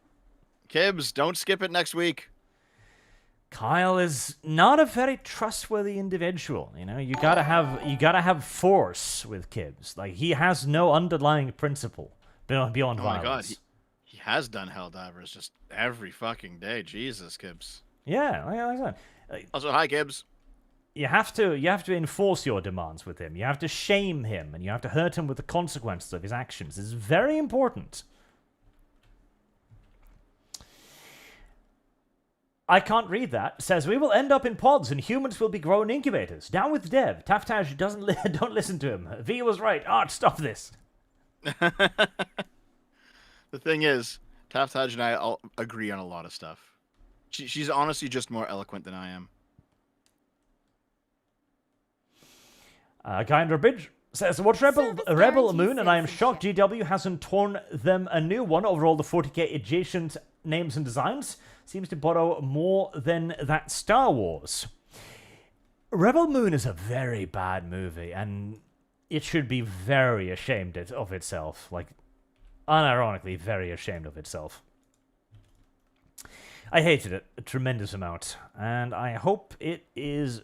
Kibbs, don't skip it next week. Kyle is not a very trustworthy individual. You know, you gotta have force with Kibbs. Like, he has no underlying principle beyond Oh my god, violence. he has done Helldivers just every fucking day. Jesus, Kibbs. Yeah, like I said, Also, hi, Kibbs. you have to enforce your demands with him. You have to shame him, and you have to hurt him with the consequences of his actions. It's very important. I can't read that. Says, we will end up in pods and humans will be grown incubators. Down with Dev. Taftaj don't listen to him. V was right. Art, stop this. The thing is, Taftaj and I all agree on a lot of stuff. She's honestly just more eloquent than I am. Guy under a bridge says, watch Rebel Service Moon, guarantees and I am shocked citizenship. GW hasn't torn them a new one over all the 40k adjacent names and designs. Seems to borrow more than that Star Wars. Rebel Moon is a very bad movie, and it should be very ashamed of itself. Like, unironically, very ashamed of itself. I hated it a tremendous amount, and I hope it is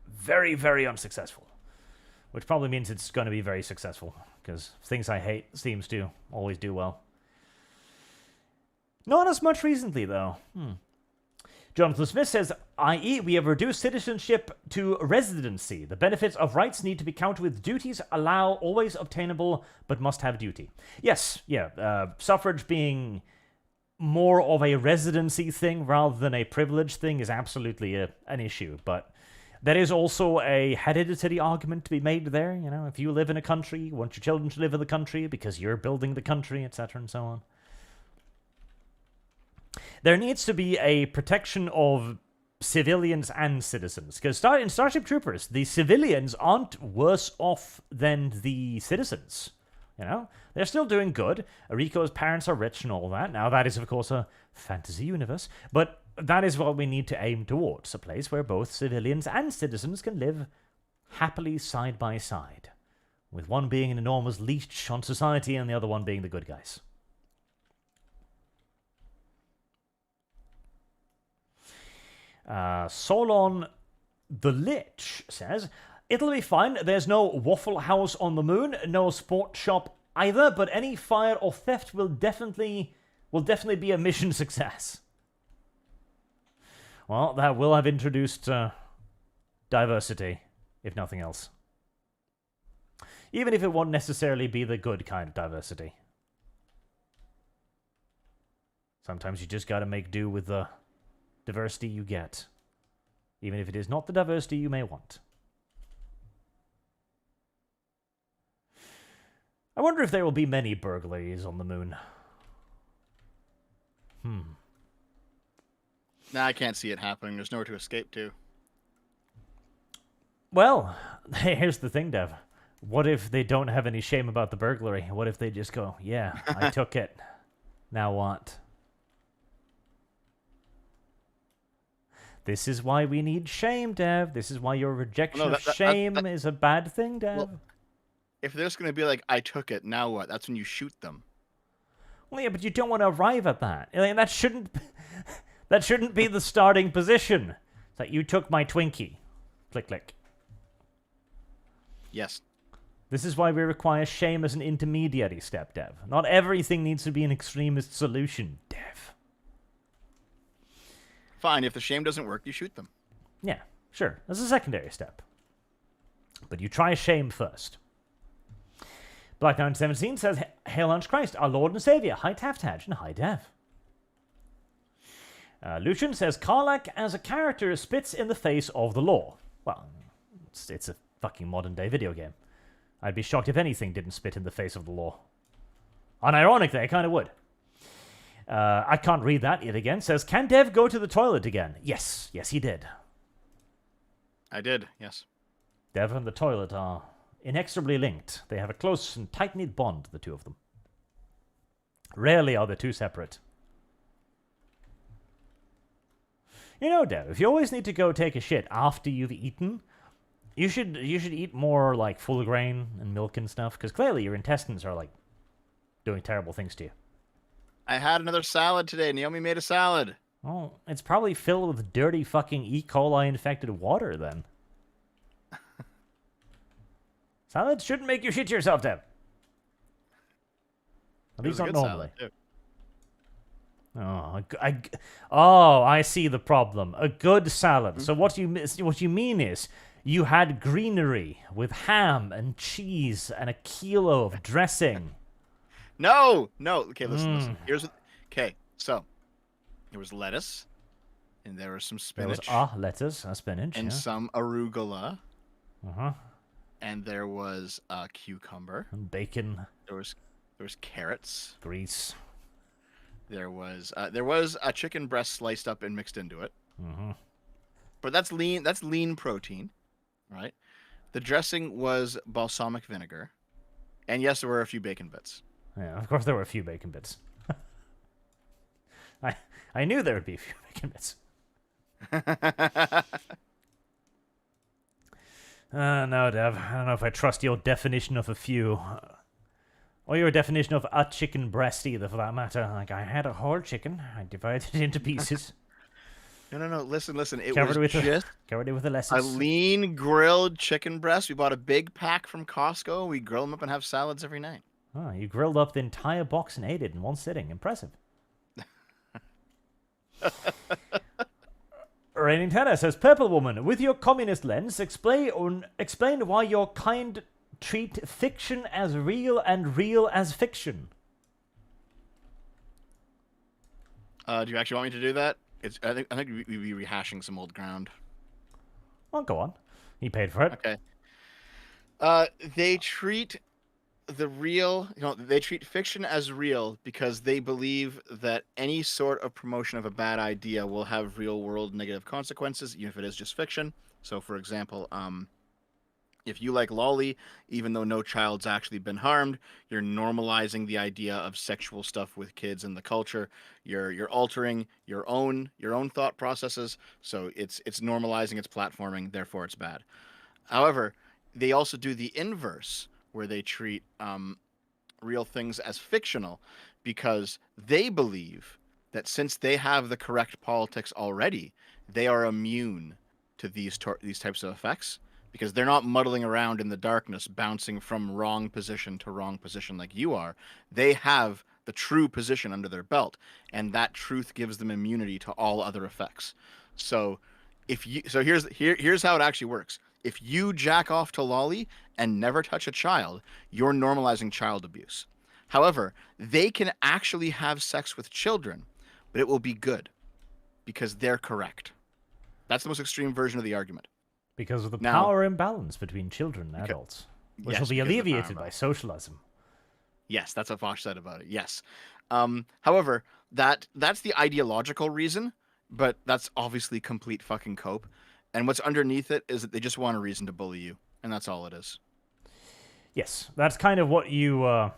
very, very unsuccessful. Which probably means it's going to be very successful, because things I hate seems to always do well. Not as much recently, though. Jonathan Smith says, i.e., we have reduced citizenship to residency. The benefits of rights need to be counted with duties, allow always obtainable, but must have duty. Yes, yeah, suffrage being more of a residency thing rather than a privilege thing is absolutely an issue, but there is also a hereditary argument to be made there. You know, if you live in a country, you want your children to live in the country because you're building the country, etc., and so on. There needs to be a protection of civilians and citizens. Because in Starship Troopers, the civilians aren't worse off than the citizens. You know? They're still doing good. Ariko's parents are rich and all that. Now, that is, of course, a fantasy universe. But that is what we need to aim towards. A place where both civilians and citizens can live happily side by side. With one being an enormous leech on society and the other one being the good guys. Solon the Lich says, it'll be fine. There's no Waffle House on the moon, no sport shop either, but any fire or theft will definitely be a mission success. Well, that will have introduced diversity, if nothing else. Even if it won't necessarily be the good kind of diversity. Sometimes you just gotta make do with the diversity you get, even if it is not the diversity you may want. I wonder if there will be many burglaries on the moon. Nah, I can't see it happening. There's nowhere to escape to. Well, here's the thing, Dev. What if they don't have any shame about the burglary? What if they just go, yeah, I took it. Now what? This is why we need shame, Dev. This is why your rejection of shame is a bad thing, Dev. Well, if there's going to be like, I took it, now what? That's when you shoot them. Well, yeah, but you don't want to arrive at that. I mean, that shouldn't be the starting position. It's like, you took my Twinkie. Click, click. Yes. This is why we require shame as an intermediary step, Dev. Not everything needs to be an extremist solution, Dev. Fine, if the shame doesn't work, you shoot them. Yeah, sure. That's a secondary step. But you try shame first. Black917 says, Hail Lunch Christ, our Lord and Savior. Hi Taftaj and hi Dev. Lucian says, Karlach as a character spits in the face of the law. Well, it's a fucking modern-day video game. I'd be shocked if anything didn't spit in the face of the law. Unironically, I kind of would. I can't read that yet again. Says, can Dev go to the toilet again? Yes, he did. I did, yes. Dev and the toilet are inexorably linked. They have a close and tight-knit bond, the two of them. Rarely are the two separate. You know, Dev, if you always need to go take a shit after you've eaten, you should eat more like full grain and milk and stuff, because clearly your intestines are like doing terrible things to you. I had another salad today. Naomi made a salad. Oh, it's probably filled with dirty fucking E. coli infected water then. Salad shouldn't make you shit yourself, Dev. At least not normally. Oh, I see the problem. A good salad. So what you mean is you had greenery with ham and cheese and a kilo of dressing. No. Okay, listen. Okay, so there was lettuce, and there was some spinach. There was lettuce, spinach, and some arugula. Uh-huh. And there was cucumber. And bacon. There was carrots. Grease. There was a chicken breast sliced up and mixed into it. Mm-hmm. But that's lean protein, right? The dressing was balsamic vinegar. And yes, there were a few bacon bits. Yeah, of course there were a few bacon bits. I knew there would be a few bacon bits. No, Dev. I don't know if I trust your definition of a few. Or your definition of a chicken breast either, for that matter. Like, I had a whole chicken. I divided it into pieces. No. Listen. It covered was just covered it with the a lettuce. lean grilled chicken breast. We bought a big pack from Costco. We grill them up and have salads every night. Oh, you grilled up the entire box and ate it in one sitting. Impressive. Raining Tenor says, Purple Woman, with your communist lens, explain why your kind treat fiction as real and real as fiction. Do you actually want me to do that? I think we'd be rehashing some old ground. Well, go on. He paid for it. Okay. They treat they treat fiction as real because they believe that any sort of promotion of a bad idea will have real world negative consequences, even if it is just fiction. So, for example, if you like lolly, even though no child's actually been harmed, you're normalizing the idea of sexual stuff with kids in the culture. You're altering your own thought processes. So it's normalizing, it's platforming, therefore it's bad. However, they also do the inverse, where they treat real things as fictional because they believe that since they have the correct politics already, they are immune to these types of effects because they're not muddling around in the darkness, bouncing from wrong position to wrong position like you are. They have the true position under their belt, and that truth gives them immunity to all other effects. So here's how it actually works. If you jack off to lolly and never touch a child, you're normalizing child abuse. However, they can actually have sex with children, but it will be good because they're correct. That's the most extreme version of the argument. Because of the power imbalance between children and adults, which will be alleviated by socialism. Yes, that's what Vosh said about it. Yes. However, that's the ideological reason, but that's obviously complete fucking cope. And what's underneath it is that they just want a reason to bully you, and that's all it is. Yes, that's kind of what you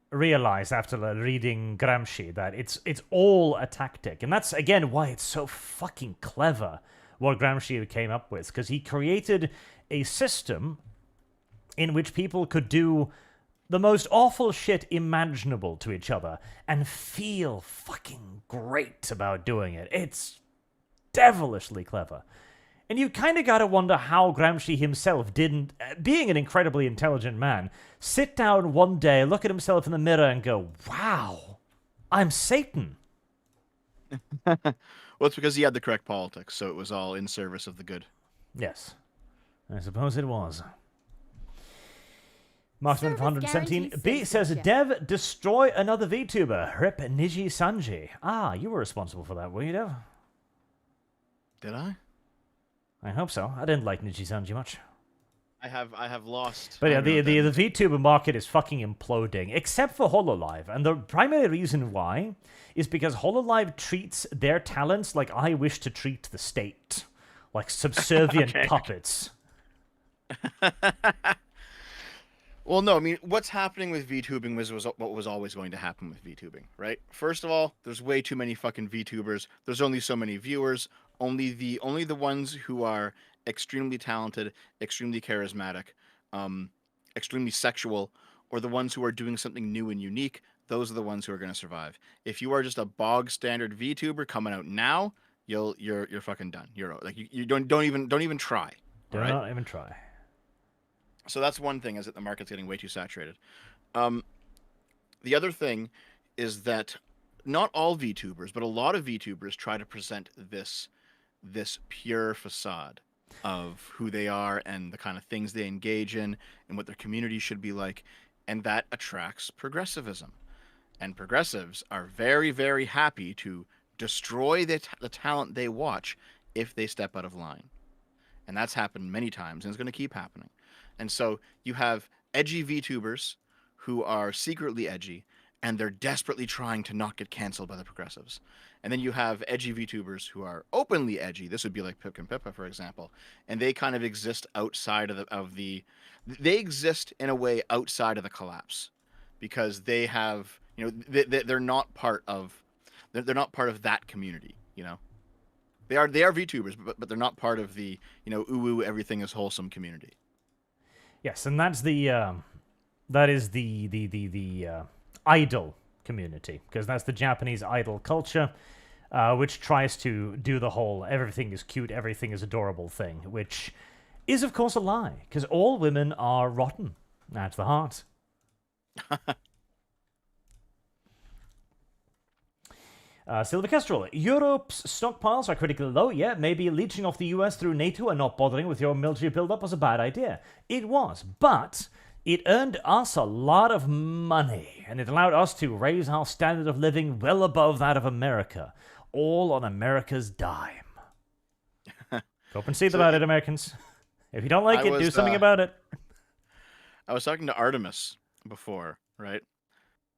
realize after reading Gramsci, that it's all a tactic. And that's, again, why it's so fucking clever what Gramsci came up with, because he created a system in which people could do the most awful shit imaginable to each other and feel fucking great about doing it. It's devilishly clever. And you kind of gotta wonder how Gramsci himself didn't, being an incredibly intelligent man, sit down one day, look at himself in the mirror and go, wow, I'm Satan. Well, it's because he had the correct politics, so it was all in service of the good. Yes, I suppose it was. Marksman Service 117 guarantees B says, citizenship. Dev, destroy another VTuber. Rip Niji Sanji. Ah, you were responsible for that, were you, Dev? Did I? I hope so. I didn't like Niji Sanji much. I have lost. But yeah, I don't the know VTuber market is fucking imploding, except for HoloLive. And the primary reason why is because HoloLive treats their talents like I wish to treat the state. Like subservient puppets. Well, no, I mean, what's happening with VTubing was what was always going to happen with VTubing, right? First of all, there's way too many fucking VTubers. There's only so many viewers. Only the ones who are extremely talented, extremely charismatic, extremely sexual, or the ones who are doing something new and unique, those are the ones who are going to survive. If you are just a bog standard VTuber coming out now, you're fucking done. You're out. Like you don't even try. Do all right? not even try. So that's one thing, is that the market's getting way too saturated. The other thing is that not all VTubers, but a lot of VTubers try to present this pure facade of who they are and the kind of things they engage in and what their community should be like, and that attracts progressivism. And progressives are very, very happy to destroy the talent they watch if they step out of line. And that's happened many times, and it's going to keep happening. And so you have edgy VTubers who are secretly edgy, and they're desperately trying to not get canceled by the progressives. And then you have edgy VTubers who are openly edgy. This would be like Pipkin Pippa, for example. And they kind of exist outside of the they exist in a way outside of the collapse, because they have, they're not part of they're not part of that community, They are VTubers, but they're not part of the, ooh, everything is wholesome community. Yes, and that's that is the idol community, because that's the Japanese idol culture, which tries to do the whole everything is cute, everything is adorable thing, which is of course a lie, because all women are rotten at the heart. Silver Kestrel, Europe's stockpiles are critically low, yeah, maybe leeching off the US through NATO and not bothering with your military buildup was a bad idea. It was, but it earned us a lot of money, and it allowed us to raise our standard of living well above that of America, all on America's dime. Go and see about it, Americans. If you don't like it, do something about it. I was talking to Artemis before, right?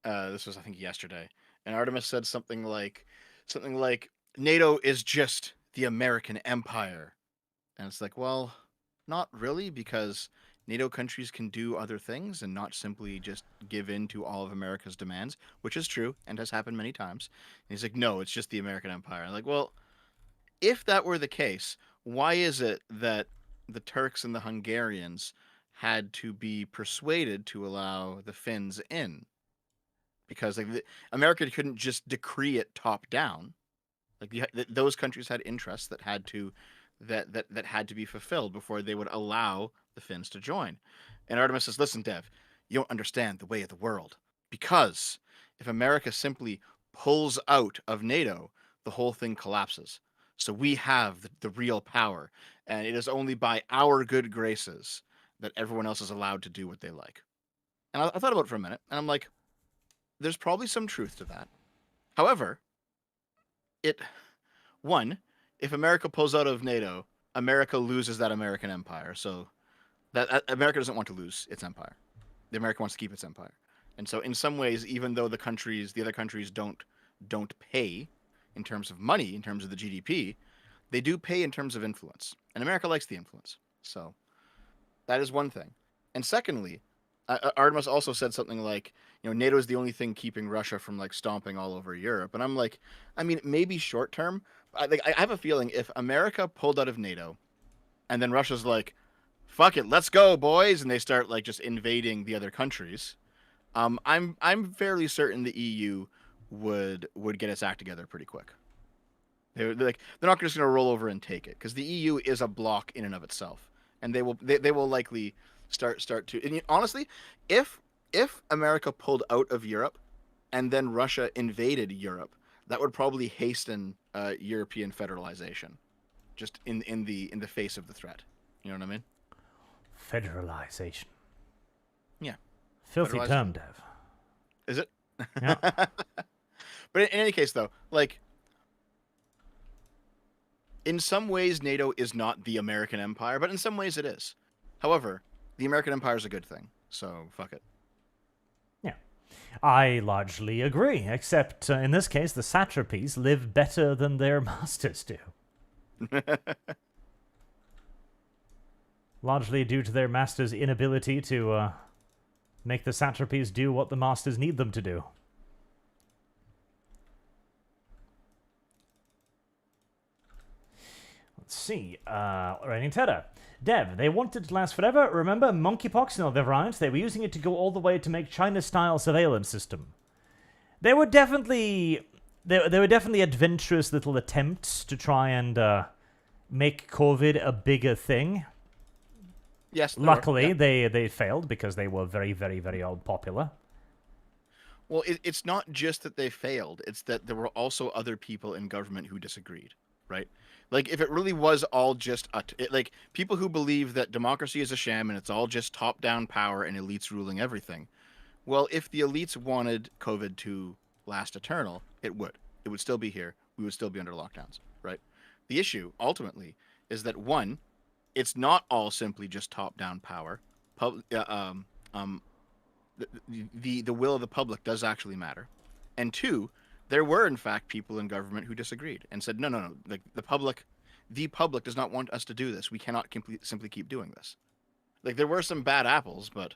This was, I think, yesterday. And Artemis said something like NATO is just the American empire. And it's like, well, not really, because NATO countries can do other things and not simply just give in to all of America's demands, which is true and has happened many times. And he's like, no, it's just the American empire. I'm like, well, if that were the case, why is it that the Turks and the Hungarians had to be persuaded to allow the Finns in? Because America couldn't just decree it top down. Those countries had interests that had to that had to be fulfilled before they would allow the Finns to join. And Artemis says, listen, Dev, you don't understand the way of the world. Because if America simply pulls out of NATO, the whole thing collapses. So we have the real power. And it is only by our good graces that everyone else is allowed to do what they like. And I thought about it for a minute, and I'm like, there's probably some truth to that. However, if America pulls out of NATO, America loses that American empire. So that America doesn't want to lose its empire. The America wants to keep its empire. And so in some ways, even though the other countries don't pay in terms of money, in terms of the GDP, they do pay in terms of influence. And America likes the influence. So that is one thing. And secondly, Artemis also said something like, NATO is the only thing keeping Russia from stomping all over Europe. And I'm like, I mean, maybe short term. I have a feeling if America pulled out of NATO and then Russia's like, fuck it, let's go, boys. And they start just invading the other countries. I'm fairly certain the EU would get its act together pretty quick. They're not just going to roll over and take it, because the EU is a block in and of itself. And they will likely start to, and honestly, if America pulled out of Europe and then Russia invaded Europe, that would probably hasten European federalization, just in the face of the threat. You know what I mean? Federalization. Yeah. Filthy Otherwise- term, Dev. Is it? Yeah. But in any case, though, like, in some ways, NATO is not the American empire, but in some ways it is. However, the American empire is a good thing, so fuck it. I largely agree, except in this case, the satrapies live better than their masters do. Largely due to their masters' inability to make the satrapies do what the masters need them to do. Let's see. Raining Tedder. Dev, they wanted to last forever. Remember monkeypox? No, they're right. They were using it to go all the way to make China-style surveillance system. They were definitely adventurous little attempts to try and make COVID a bigger thing. Yes. there are, Luckily, yeah. they failed because they were very, very, very unpopular. Well, it's not just that they failed; it's that there were also other people in government who disagreed, right? Like, if it really was all just like people who believe that democracy is a sham and it's all just top-down power and elites ruling everything. Well, if the elites wanted COVID to last eternal, it would. It would still be here. We would still be under lockdowns, right? The issue ultimately is that one, it's not all simply just top-down power. The will of the public does actually matter, and two, there were in fact people in government who disagreed and said, no, like the public does not want us to do this. We cannot simply keep doing this. Like, there were some bad apples, but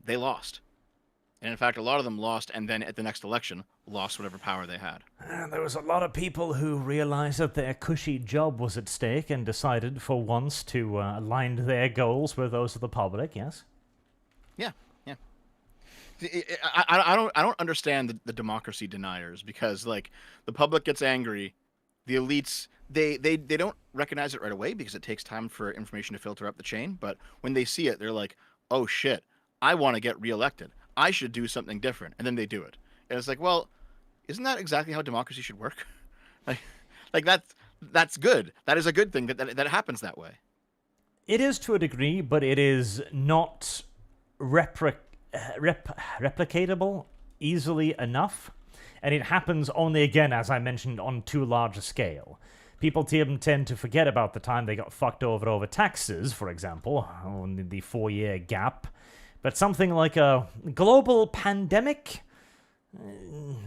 they lost, and in fact, a lot of them lost, and then at the next election, lost whatever power they had. And there was a lot of people who realized that their cushy job was at stake and decided for once to align their goals with those of the public. Yes. Yeah. I don't understand the democracy deniers, because like the public gets angry, the elites they don't recognize it right away because it takes time for information to filter up the chain. But when they see it, they're like, "Oh shit, I want to get reelected. I should do something different," and then they do it. And it's like, well, isn't that exactly how democracy should work? like that's good. That is a good thing that happens that way. It is to a degree, but it is not replicatable easily enough, and it happens only, again, as I mentioned, on too large a scale. People tend to forget about the time they got fucked over taxes, for example, on the 4-year gap, but something like a global pandemic,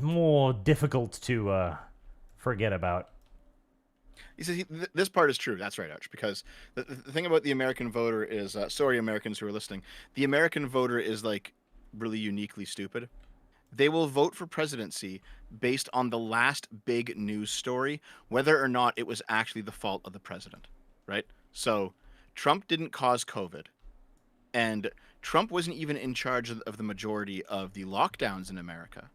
more difficult to forget about. You see, this part is true. That's right, Arch. Because the thing about the American voter is, sorry, Americans who are listening, the American voter is like really uniquely stupid. They will vote for presidency based on the last big news story, whether or not it was actually the fault of the president, right? So Trump didn't cause COVID, and Trump wasn't even in charge of the majority of the lockdowns in America,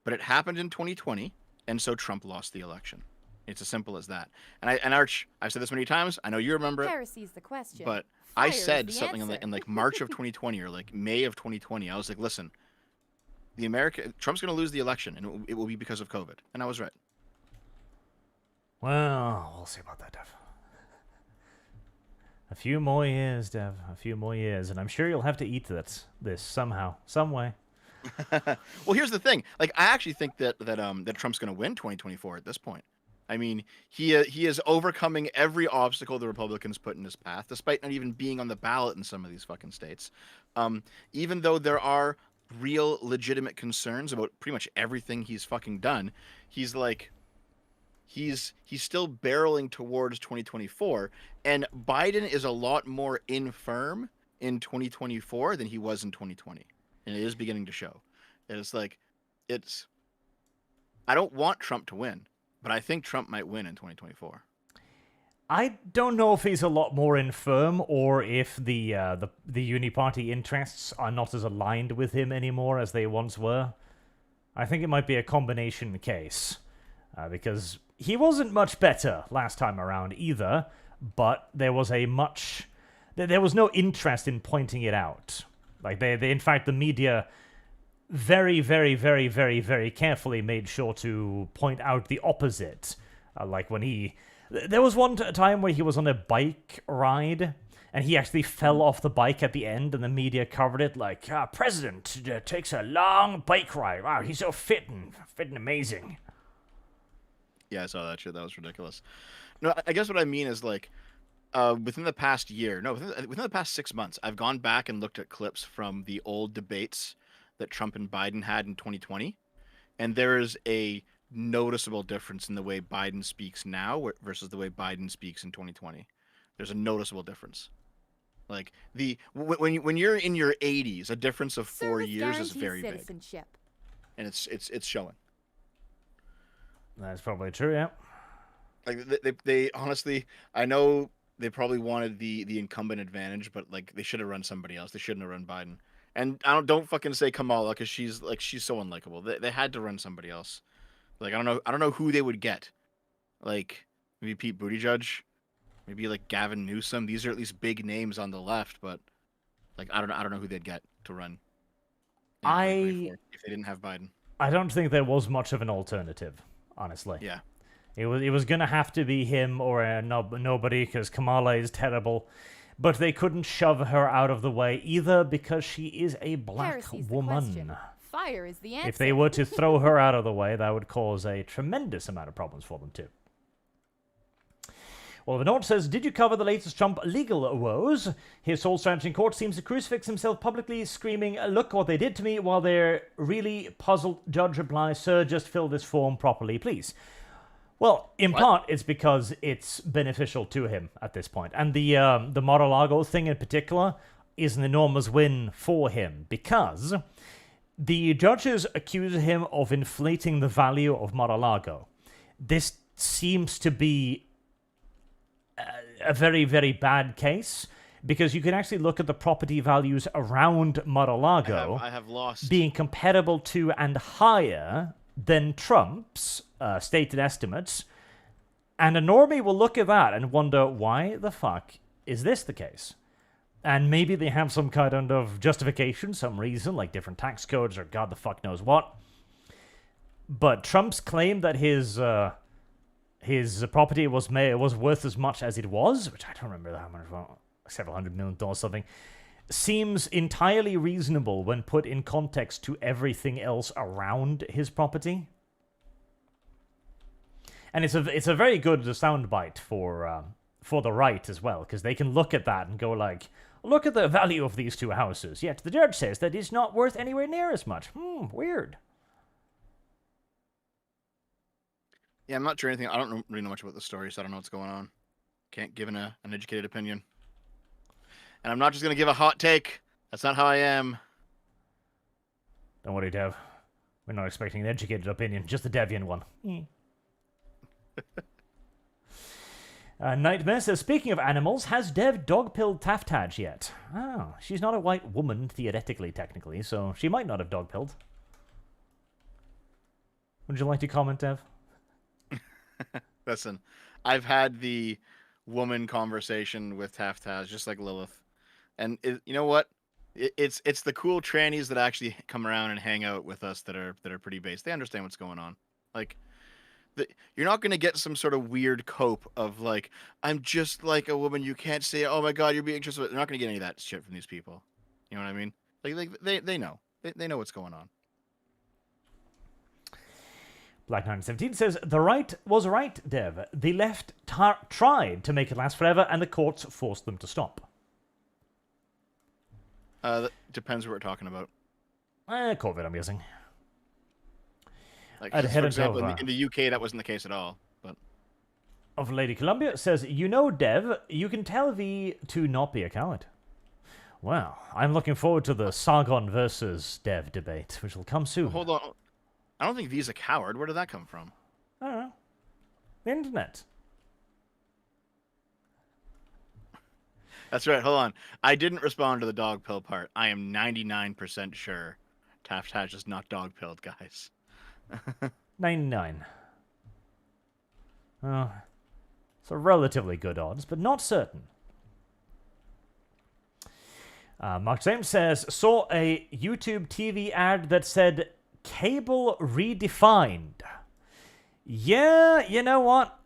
but it happened in 2020, and so Trump lost the election. It's as simple as that. And Arch, I've said this many times. I know you remember it. Heresy's the question. But Fire I is said the something answer. in like March of 2020 or like May of 2020. I was like, listen, Trump's going to lose the election, and it will be because of COVID. And I was right. Well, we'll see about that, Dev. A few more years, Dev. A few more years, and I'm sure you'll have to eat this somehow, some way. Well, here's the thing. Like, I actually think that Trump's going to win 2024 at this point. I mean, he is overcoming every obstacle the Republicans put in his path, despite not even being on the ballot in some of these fucking states. Even though there are real legitimate concerns about pretty much everything he's fucking done, he's still barreling towards 2024, and Biden is a lot more infirm in 2024 than he was in 2020, and it is beginning to show. And it's like, I don't want Trump to win, but I think Trump might win in 2024. I don't know if he's a lot more infirm, or if the uniparty interests are not as aligned with him anymore as they once were. I think it might be a combination case, because he wasn't much better last time around either, but there was no interest in pointing it out. Like, they in fact, the media very, very, very, very, very carefully made sure to point out the opposite. Like when there was one time where he was on a bike ride, And he actually fell off the bike at the end, and the media covered it like, President takes a long bike ride. Wow, he's so fit and amazing. Yeah, I saw that shit. That was ridiculous. No, I guess what I mean is like, within the past year, no, within the past 6 months, I've gone back and looked at clips from the old debates that Trump and Biden had in 2020, and there is a noticeable difference in the way Biden speaks now versus the way Biden speaks in 2020. There's a noticeable difference. Like when you're in your 80s, a difference of 4 Service years is guarantees very big, citizenship. and it's showing. That's probably true, yeah. Like they honestly, I know they probably wanted the incumbent advantage, but like they should have run somebody else. They shouldn't have run Biden. And don't fucking say Kamala because she's so unlikable. They had to run somebody else. Like I don't know who they would get. Like maybe Pete Buttigieg, maybe like Gavin Newsom. These are at least big names on the left, but like I don't know who they'd get to run. In 2024 if they didn't have Biden. I don't think there was much of an alternative, honestly. Yeah. It was gonna have to be him or nobody because Kamala is terrible, but they couldn't shove her out of the way either because she is a black Heresy's the woman. question. Fire is the answer. If they were to throw her out of the way, that would cause a tremendous amount of problems for them too. Well, the note says, did you cover the latest Trump legal woes? His soul strapped in court seems to crucifix himself publicly, screaming, look what they did to me, while their really puzzled judge replies, sir, just fill this form properly, please. Well, in part, it's because it's beneficial to him at this point. And the Mar-a-Lago thing in particular is an enormous win for him because the judges accuse him of inflating the value of Mar-a-Lago. This seems to be a very, very bad case because you can actually look at the property values around Mar-a-Lago I have lost. being comparable to and higher than Trump's stated estimates, and a normie will look at that and wonder, why the fuck is this the case? And maybe they have some kind of justification, some reason, like different tax codes or God the fuck knows what. But Trump's claim that his property was worth as much as it was, which I don't remember how much, well, several $100 million something, seems entirely reasonable when put in context to everything else around his property. And it's a very good soundbite for the right as well, because they can look at that and go like, look at the value of these two houses, yet the judge says that it's not worth anywhere near as much. Weird. Yeah, I'm not sure anything. I don't really know much about the story, so I don't know what's going on. Can't give an educated opinion. And I'm not just going to give a hot take. That's not how I am. Don't worry, Dev. We're not expecting an educated opinion, just a Devian one. Nightmare says, speaking of animals, has Dev dog-pilled Taftaj yet? Oh, she's not a white woman, theoretically, technically, so she might not have dog-pilled. Would you like to comment, Dev? Listen, I've had the woman conversation with Taftaj, just like Lilith. And you know what? It's the cool trannies that actually come around and hang out with us that are pretty base. They understand what's going on. Like, you're not going to get some sort of weird cope of like, I'm just like a woman. You can't say, oh my God, you're being just. They're not going to get any of that shit from these people. You know what I mean? Like they know. They know what's going on. Black917 says, the right was right, Dev. The left tried to make it last forever, and the courts forced them to stop. That depends what we're talking about. COVID, I'm guessing. Like, I'd for head example, over. in the UK, that wasn't the case at all. But Of Lady Columbia says, you know, Dev, you can tell V to not be a coward. Well, I'm looking forward to the Sargon versus Dev debate, which will come soon. hold on. I don't think V's a coward. Where did that come from? I don't know. The internet. That's right. Hold on. I didn't respond to the dog pill part. I am 99% sure Taftaj is not dog pilled, guys. 99. It's a relatively good odds, but not certain. Mark James says, saw a YouTube TV ad that said, cable redefined. Yeah, you know what?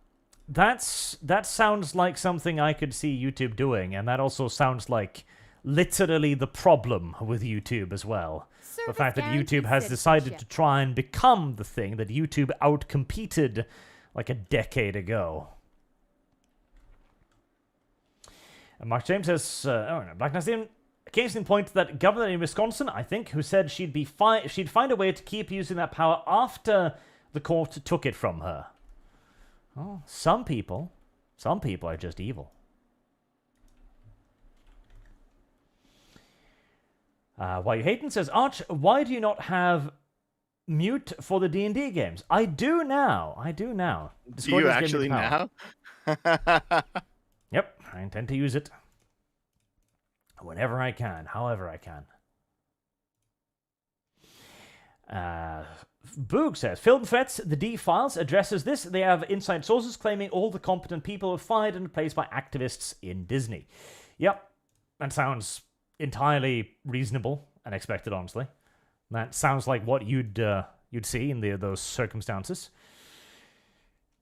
that sounds like something I could see YouTube doing, and that also sounds like literally the problem with YouTube as well. The fact that YouTube has decided to try and become the thing that YouTube outcompeted like a decade ago. And Mark James says, Black Nassim, case in point that governor in Wisconsin, I think, who said she'd find a way to keep using that power after the court took it from her. Oh, some people are just evil. Why You Hatin' says, Arch, why do you not have mute for the D&D games? I do now. Do you actually now? Yep, I intend to use it whenever I can, however I can. Boog says, Film Threats, the D-Files addresses this. They have inside sources claiming all the competent people are fired and replaced by activists in Disney. Yep, that sounds entirely reasonable and expected, honestly. That sounds like what you'd see in those circumstances.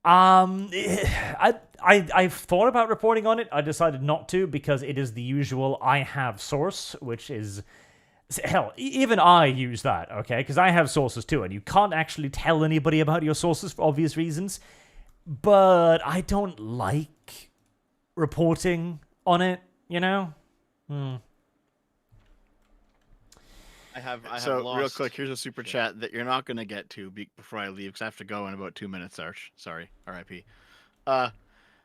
I've thought about reporting on it. I decided not to because it is the usual I have source, which is... Hell, even I use that, okay? Because I have sources too, and you can't actually tell anybody about your sources for obvious reasons. But I don't like reporting on it, you know? I have So lost. real quick, here's a super chat that you're not going to get to before I leave because I have to go in about 2 minutes. Arch, sorry, R.I.P.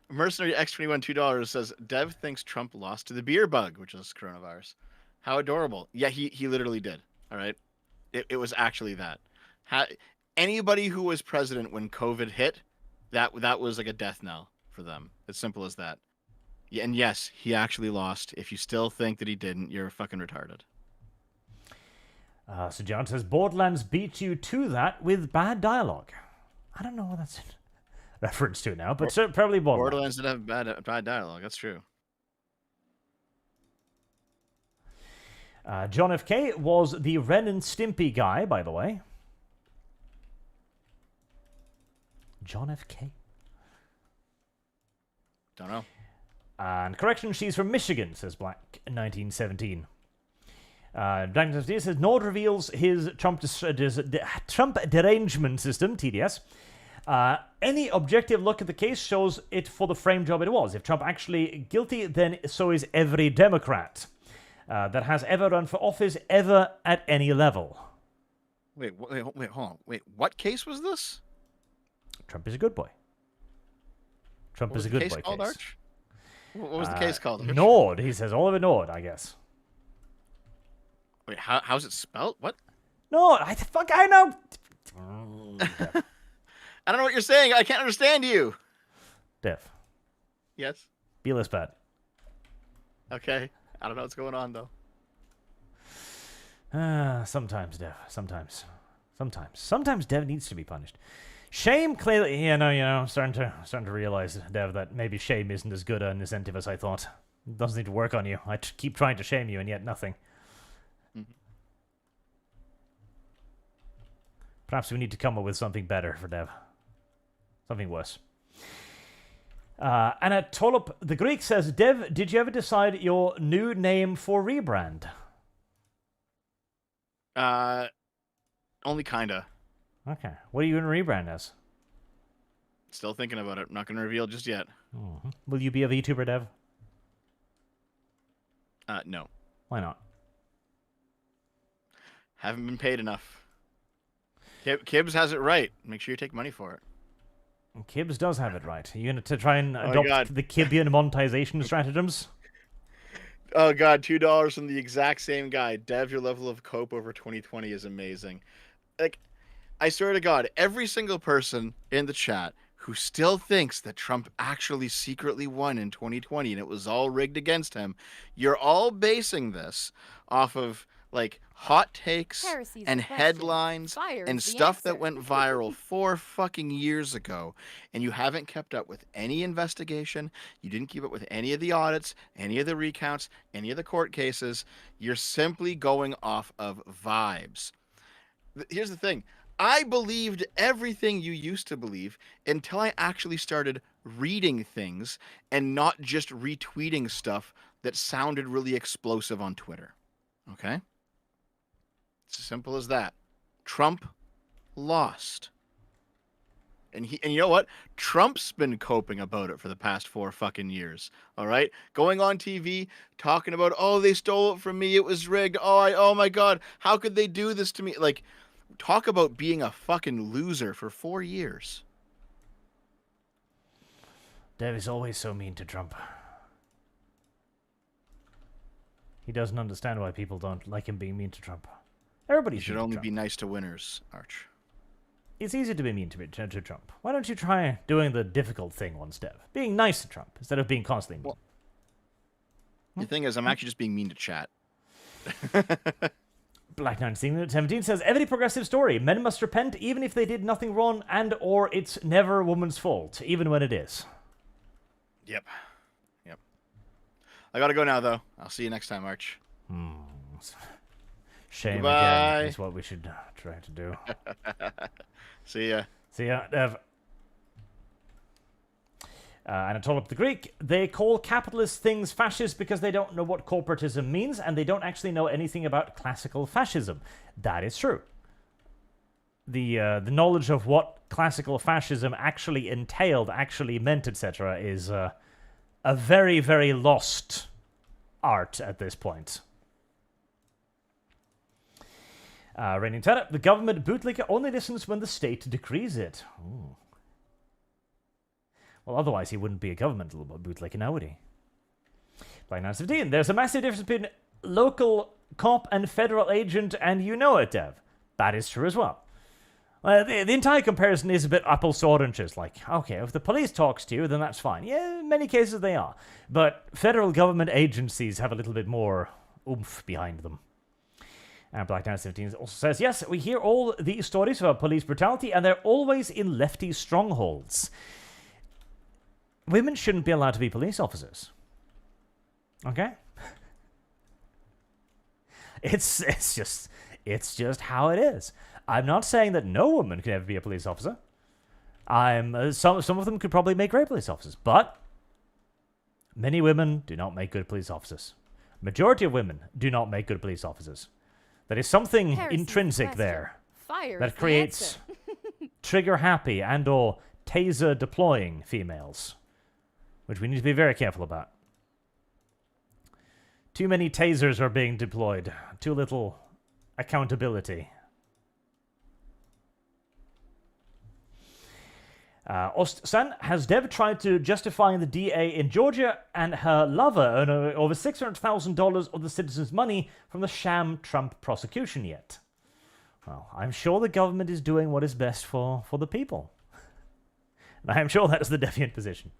Mercenary X21 $2 says Dev thinks Trump lost to the beer bug, which is coronavirus. How adorable! Yeah, he literally did. All right, it was actually that. Anybody who was president when COVID hit, that was like a death knell for them. As simple as that. Yeah, and yes, he actually lost. If you still think that he didn't, you're fucking retarded. So John says, Borderlands beat you to that with bad dialogue. I don't know what that's in reference to now, but probably Borderlands. Borderlands did have bad dialogue. That's true. John FK was the Ren and Stimpy guy, by the way. John FK? Don't know. And correction, she's from Michigan, says Black 1917. Dragon says, Nord reveals his Trump derangement system, TDS. Any objective look at the case shows it for the frame job it was. If Trump actually guilty, then so is every Democrat that has ever run for office, ever at any level. Wait, hold on. Wait, what case was this? Trump is a good boy. Trump is a good boy called, case. Arch? What was the case called? Arch? Nord. He says Oliver Nord, I guess. Wait, how's it spelled? What? Nord. I know. I don't know what you're saying. I can't understand you. Dev. Yes. Be less bad. Okay. I don't know what's going on though. Sometimes, Dev. Sometimes Dev needs to be punished. Shame clearly, starting to realize, Dev, that maybe shame isn't as good an incentive as I thought. It doesn't need to work on you. I keep trying to shame you, and yet nothing. Mm-hmm. Perhaps we need to come up with something better for Dev. Something worse. And at Tolop the Greek says, Dev, did you ever decide your new name for rebrand? Only kinda. Okay. What are you going to rebrand as? Still thinking about it. Not going to reveal just yet. Mm-hmm. Will you be a VTuber, Dev? No. Why not? Haven't been paid enough. Kibbs has it right. Make sure you take money for it. Kibbs does have it right. Are you going to try and adopt the Kibbian monetization stratagems? Oh god, $2 from the exact same guy. Dev, your level of cope over 2020 is amazing. Like, I swear to God, every single person in the chat who still thinks that Trump actually secretly won in 2020 and it was all rigged against him, you're all basing this off of like hot takes Heresy's and the question. headlines Fire's and the stuff that answer. went viral 4 fucking years ago, and you haven't kept up with any investigation. You didn't keep up with any of the audits, any of the recounts, any of the court cases. You're simply going off of vibes. Here's the thing. I believed everything you used to believe until I actually started reading things and not just retweeting stuff that sounded really explosive on Twitter. Okay? It's as simple as that. Trump lost. And you know what? Trump's been coping about it for the past 4 fucking years. All right? Going on TV, talking about, oh, they stole it from me. It was rigged. Oh my God. How could they do this to me? Like, talk about being a fucking loser for 4 years. Dev is always so mean to Trump. He doesn't understand why people don't like him being mean to Trump. Everybody You should only be nice to winners, Arch. It's easy to be mean to Trump. Why don't you try doing the difficult thing one step? Being nice to Trump instead of being constantly mean. The thing is, I'm actually just being mean to chat. Black 1917 says, every progressive story, men must repent even if they did nothing wrong and or it's never a woman's fault, even when it is. Yep. I gotta go now, though. I'll see you next time, Arch. Shame Goodbye. again is what we should try to do. See ya. See ya, Dev. And I told up the Greek, they call capitalist things fascist because they don't know what corporatism means and they don't actually know anything about classical fascism. That is true. The knowledge of what classical fascism actually entailed, actually meant, etc., is a very, very lost art at this point. Reigning Tenor, the government bootlicker only listens when the state decrees it. Ooh. Well, otherwise he wouldn't be a governmental bootlicker now, would he? Black 917, there's a massive difference between local cop and federal agent, and you know it, Dev. That is true as well. The entire comparison is a bit apples to oranges. Like, okay, if the police talks to you, then that's fine. Yeah, in many cases they are. But federal government agencies have a little bit more oomph behind them. And Black 917 also says, yes, we hear all these stories about police brutality, and they're always in lefty strongholds. Women shouldn't be allowed to be police officers. Okay? It's just how it is. I'm not saying that no woman can ever be a police officer. Some of them could probably make great police officers, but many women do not make good police officers. Majority of women do not make good police officers. There is something intrinsic there that creates trigger-happy and or taser-deploying females, which we need to be very careful about. Too many tasers are being deployed. Too little accountability. Ostsan, has Dev tried to justify the DA in Georgia and her lover earn over $600,000 of the citizens' money from the sham Trump prosecution yet? Well, I'm sure the government is doing what is best for the people. And I am sure that is the Deviant position.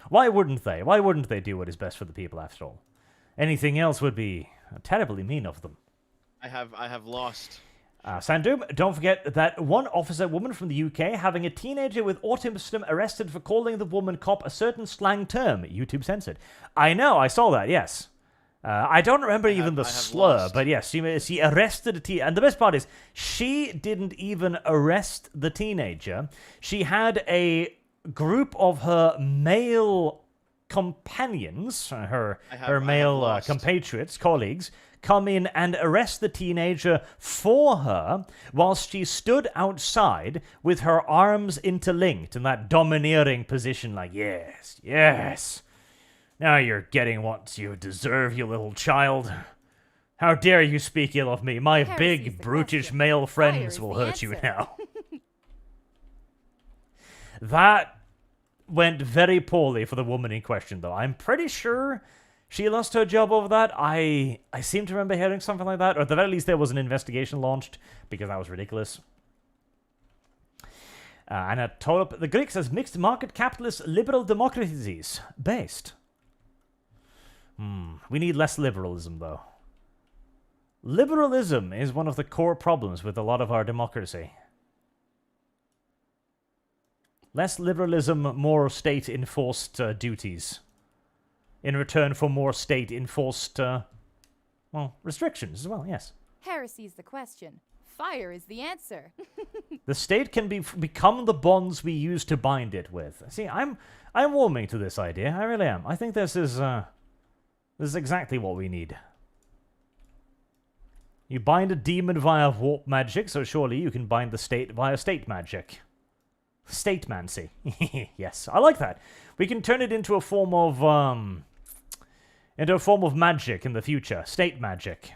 Why wouldn't they? Why wouldn't they do what is best for the people after all? Anything else would be terribly mean of them. I have lost. Sandum, don't forget that one officer woman from the UK having a teenager with autism arrested for calling the woman cop a certain slang term. YouTube censored. I know, I saw that, yes. I don't remember even the slur, lost. but yes, she arrested a teenager. And the best part is, she didn't even arrest the teenager. She had a group of her male companions, her male compatriots, colleagues, come in and arrest the teenager for her whilst she stood outside with her arms interlinked in that domineering position like, yes, yes, now you're getting what you deserve, you little child. How dare you speak ill of me? My big, brutish male friends will hurt you now. That went very poorly for the woman in question, though. I'm pretty sure she lost her job over that. I seem to remember hearing something like that. Or at the very least, there was an investigation launched, because that was ridiculous. And I told up the Greek says, mixed market capitalist liberal democracies. Based. We need less liberalism, though. Liberalism is one of the core problems with a lot of our democracy. Less liberalism, more state-enforced duties. In return for more state-enforced, restrictions as well, yes. Heresy's the question. Fire is the answer. The state can become the bonds we use to bind it with. See, I'm warming to this idea. I really am. I think this is exactly what we need. You bind a demon via warp magic, so surely you can bind the state via state magic. Statemancy. Yes, I like that. We can turn it into a form of magic in the future. State magic.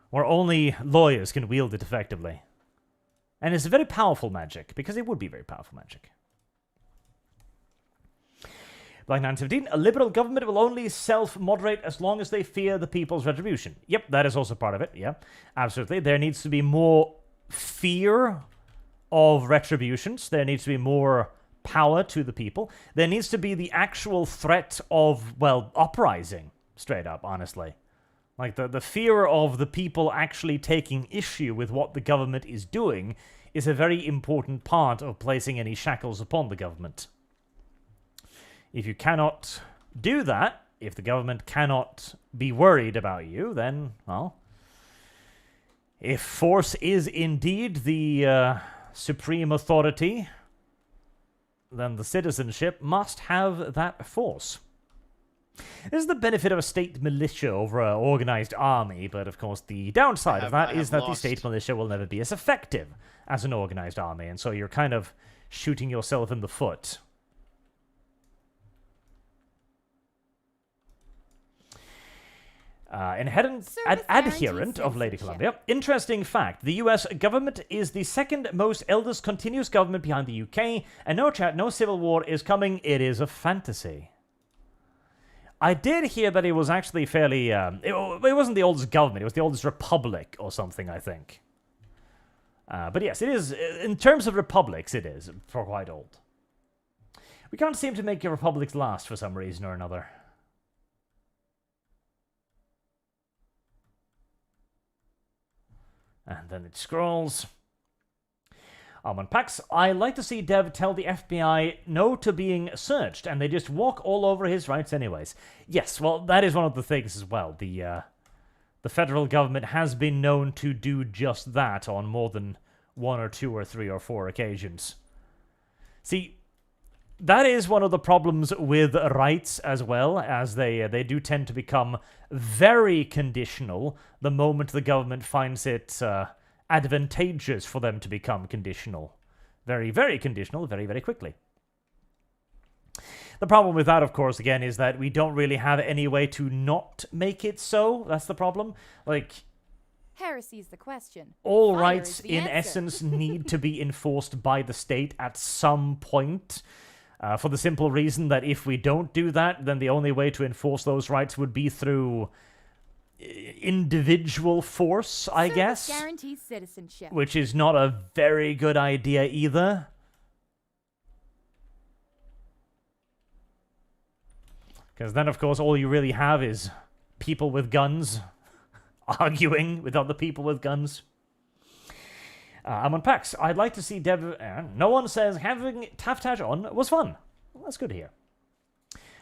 Where only lawyers can wield it effectively. And it's a very powerful magic, because it would be very powerful magic. Black 917, a liberal government will only self-moderate as long as they fear the people's retribution. Yep, that is also part of it, yeah. Absolutely. There needs to be more fear of retributions. There needs to be more power to the people. There needs to be the actual threat of, well, uprising, straight up, honestly. Like, the fear of the people actually taking issue with what the government is doing is a very important part of placing any shackles upon the government. If you cannot do that, if the government cannot be worried about you, then, well, if force is indeed the supreme authority, then the citizenship must have that force. This is the benefit of a state militia over an organized army, but of course the downside of that is that the state militia will never be as effective as an organized army, and so you're kind of shooting yourself in the foot. Adherent of Lady Columbia. Interesting fact, the US government is the second most eldest continuous government behind the UK, and no chat, no civil war is coming. It is a fantasy. I did hear that it was actually fairly... it wasn't the oldest government, it was the oldest republic or something, I think. But yes, it is... In terms of republics, it is for quite old. We can't seem to make your republics last for some reason or another. And then it scrolls. On Pax, I like to see Dev tell the FBI no to being searched, and they just walk all over his rights anyways. Yes, well, that is one of the things as well. The federal government has been known to do just that on more than 1 or 2 or 3 or 4 occasions. See, that is one of the problems with rights as well, as they do tend to become very conditional the moment the government finds it advantageous for them to become conditional. Very, very conditional, very, very quickly. The problem with that, of course, again, is that we don't really have any way to not make it so. That's the problem. Like, Heresy's the question. All Fire rights, is the in answer. essence, need to be enforced by the state at some point. For the simple reason that if we don't do that, then the only way to enforce those rights would be through individual force, I guess. Guarantees citizenship. Which is not a very good idea either. Because then, of course, all you really have is people with guns arguing with other people with guns. I'm on Pax. I'd like to see Dev... no one says having Taftaj on was fun. Well, that's good to hear.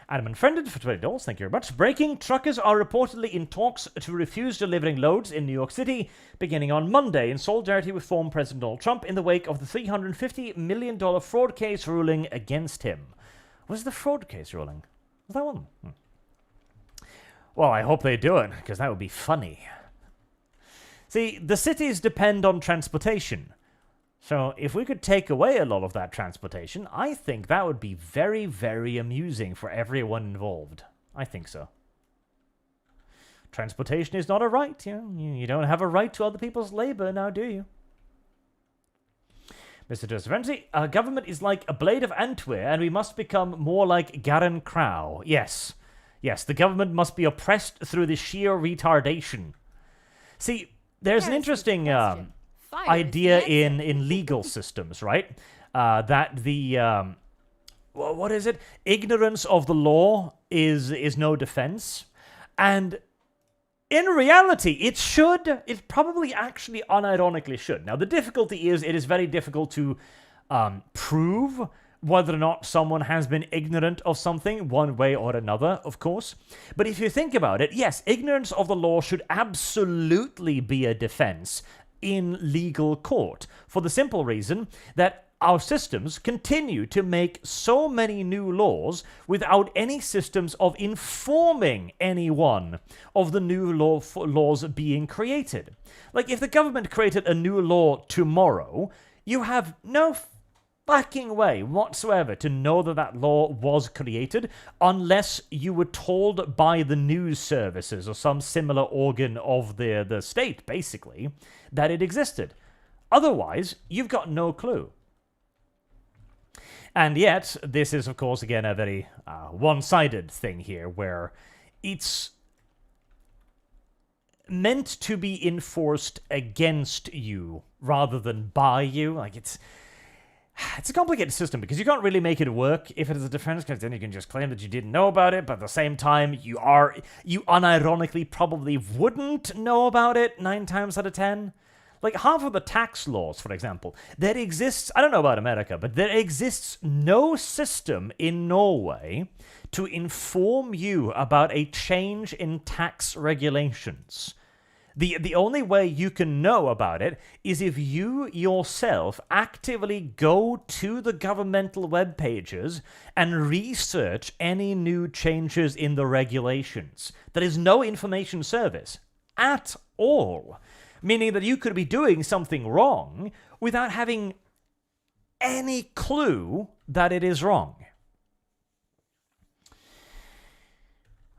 Adam Unfriended for $20. Thank you very much. Breaking. Truckers are reportedly in talks to refuse delivering loads in New York City beginning on Monday in solidarity with former President Donald Trump in the wake of the $350 million fraud case ruling against him. Was the fraud case ruling? Was that one? Well, I hope they do it, because that would be funny. See, the cities depend on transportation. So if we could take away a lot of that transportation, I think that would be very, very amusing for everyone involved. I think so. Transportation is not a right. You don't have a right to other people's labor now, do you? Mr. Joseph Ramsey, our government is like a blade of Antwerp, and we must become more like Garen Crow. Yes. Yes, the government must be oppressed through the sheer retardation. See, there's an interesting idea in legal systems, right? That the what is it? Ignorance of the law is no defense, and in reality, it should. It probably actually unironically should. Now, the difficulty is it is very difficult to prove whether or not someone has been ignorant of something one way or another, of course. But if you think about it, yes, ignorance of the law should absolutely be a defense in legal court for the simple reason that our systems continue to make so many new laws without any systems of informing anyone of the new laws being created. Like, if the government created a new law tomorrow, you have no fucking way whatsoever to know that that law was created unless you were told by the news services or some similar organ of the state, basically, that it existed. Otherwise, you've got no clue. And yet, this is, of course, again, a very one-sided thing here, where it's meant to be enforced against you rather than by you. Like, it's a complicated system because you can't really make it work if it is a defense, because then you can just claim that you didn't know about it, but at the same time, you unironically probably wouldn't know about it 9 times out of 10. Like, half of the tax laws, for example, there exists, I don't know about America, but there exists no system in Norway to inform you about a change in tax regulations. The only way you can know about it is if you yourself actively go to the governmental web pages and research any new changes in the regulations. There is no information service at all. Meaning that you could be doing something wrong without having any clue that it is wrong.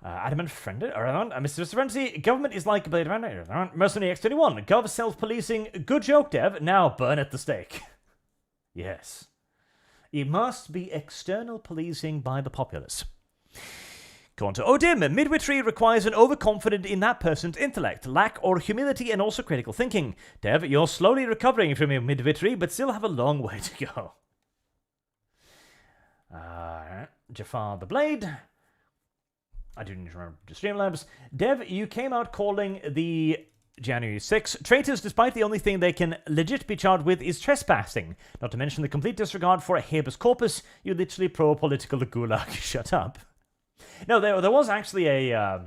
Adamant friend, Mr. Frenzy, government is like Blade Runner, Mercenary X21, Gov self-policing, good joke, Dev, now burn at the stake. Yes. It must be external policing by the populace. Go on to Odim. Midwittery requires an overconfident in that person's intellect, lack or humility, and also critical thinking. Dev, you're slowly recovering from your midwittery, but still have a long way to go. Jafar the Blade. I do need to remember Streamlabs. Dev, you came out calling the January 6 traitors, despite the only thing they can legit be charged with is trespassing. Not to mention the complete disregard for a habeas corpus. You literally pro-political gulag. Shut up. No, there was actually a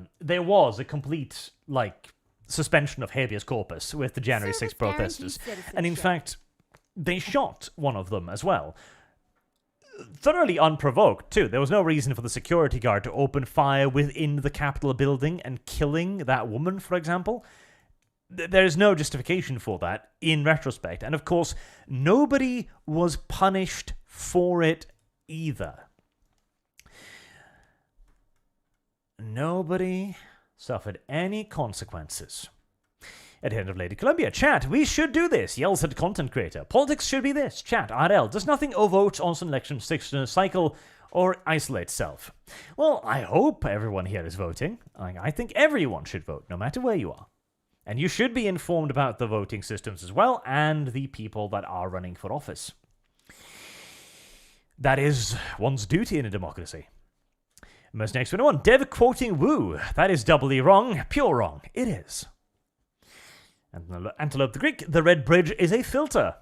complete, like, suspension of habeas corpus with the January 6 protesters. And in fact, they shot one of them as well. Thoroughly unprovoked, too. There was no reason for the security guard to open fire within the Capitol building and killing that woman, for example. There is no justification for that in retrospect. And of course, nobody was punished for it either. Nobody suffered any consequences. At the end of Lady Columbia, chat, we should do this, yells at content creator. Politics should be this, chat, RL, does nothing vote on election cycle or isolate self. Well, I hope everyone here is voting. I think everyone should vote, no matter where you are. And you should be informed about the voting systems as well, and the people that are running for office. That is one's duty in a democracy. Most next one, Dev quoting Woo. That is doubly wrong. Pure wrong. It is. And Antelope the Greek, the red bridge is a filter.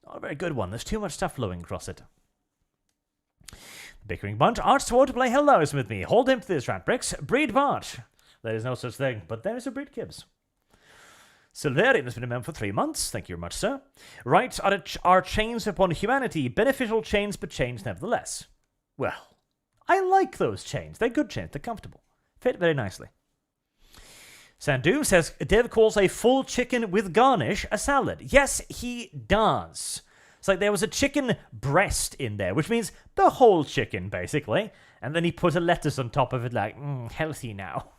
Not a very good one. There's too much stuff flowing across it. The bickering bunch. Arch swore to play Helldivers with me. Hold him to this, rat bricks. Breed Barch. There is no such thing, but there is a breed Kibbs. Silverian has been a member for 3 months. Thank you very much, sir. Rights are chains upon humanity. Beneficial chains, but chains nevertheless. Well, I like those chains. They're good chains. They're comfortable. Fit very nicely. Sandu says, Dev calls a full chicken with garnish a salad. Yes, he does. It's like there was a chicken breast in there, which means the whole chicken, basically. And then he put a lettuce on top of it like, healthy now.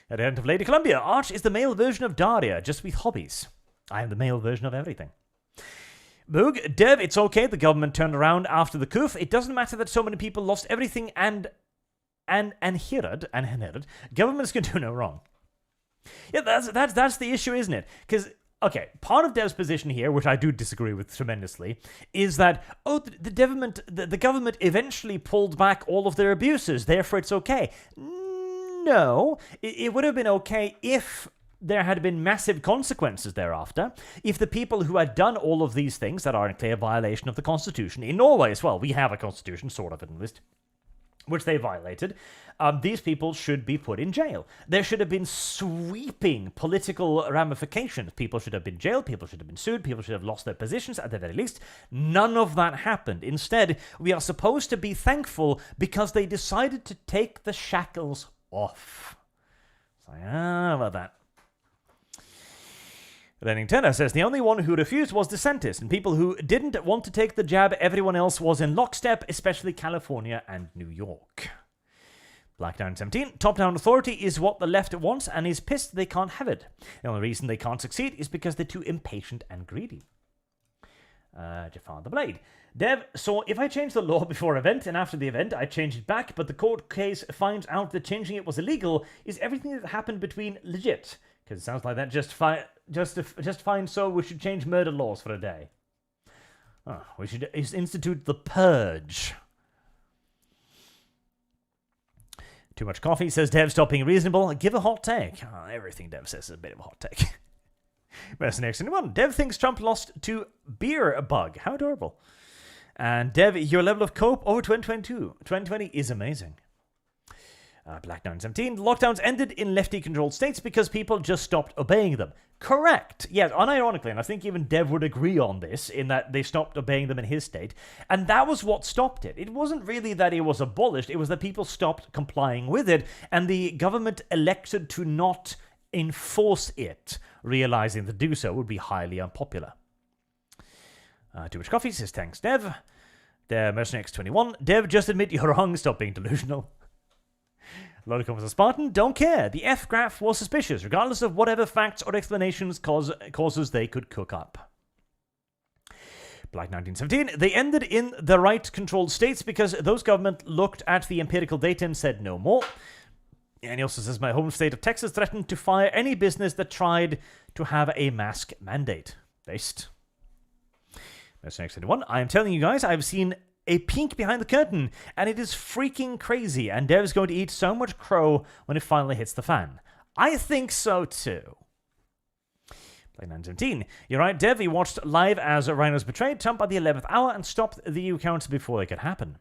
At the end of Lady Columbia, Arch is the male version of Daria, just with hobbies. I am the male version of everything. Boog, Dev, it's okay, the government turned around after the coup. It doesn't matter that so many people lost everything and governments can do no wrong. Yeah, that's the issue, isn't it? Because, okay, part of Dev's position here, which I do disagree with tremendously, is that, the government eventually pulled back all of their abuses, therefore it's okay. No, it would have been okay if there had been massive consequences thereafter, if the people who had done all of these things that are in clear violation of the Constitution, in Norway as well, we have a Constitution, sort of at least, which they violated, these people should be put in jail. There should have been sweeping political ramifications. People should have been jailed, people should have been sued, people should have lost their positions at the very least. None of that happened. Instead, we are supposed to be thankful because they decided to take the shackles off. So, I don't know about that. Lenning Turner says the only one who refused was DeSantis, and people who didn't want to take the jab, everyone else was in lockstep, especially California and New York. Blackdown17, top-down authority is what the left wants and is pissed they can't have it. The only reason they can't succeed is because they're too impatient and greedy. Jafar the Blade. Dev, so if I change the law before event and after the event I change it back, but the court case finds out that changing it was illegal, is everything that happened between legit? Because it sounds like that just fine, so we should change murder laws for a day. Oh, we should institute the purge. Too much coffee, says Dev, stop being reasonable. Give a hot take. Oh, everything Dev says is a bit of a hot take. Mercenaries 21. Dev thinks Trump lost to beer bug. How adorable. And Dev, your level of cope over 2022. 2020 is amazing. Black 917. Lockdowns ended in lefty-controlled states because people just stopped obeying them. Correct. Yes, unironically, and I think even Dev would agree on this, in that they stopped obeying them in his state. And that was what stopped it. It wasn't really that it was abolished, it was that people stopped complying with it, and the government elected to not enforce it, realizing to do so would be highly unpopular. Too much coffee says thanks, Dev. Mercenary X21. Dev, just admit you're wrong, stop being delusional. Lodicom was a Spartan, don't care. The F-graph was suspicious, regardless of whatever facts or explanations causes they could cook up. Black 1917, they ended in the right-controlled states because those government looked at the empirical data and said no more. And he also says, my home state of Texas threatened to fire any business that tried to have a mask mandate. Based. Mercenary X21, I am telling you guys, I've seen a peek behind the curtain, and it is freaking crazy, and Dev's going to eat so much crow when it finally hits the fan. I think so too. Play 917. You're right, Dev, he watched live as Rhinos betrayed Trump at the 11th hour and stopped the EU counts before they could happen.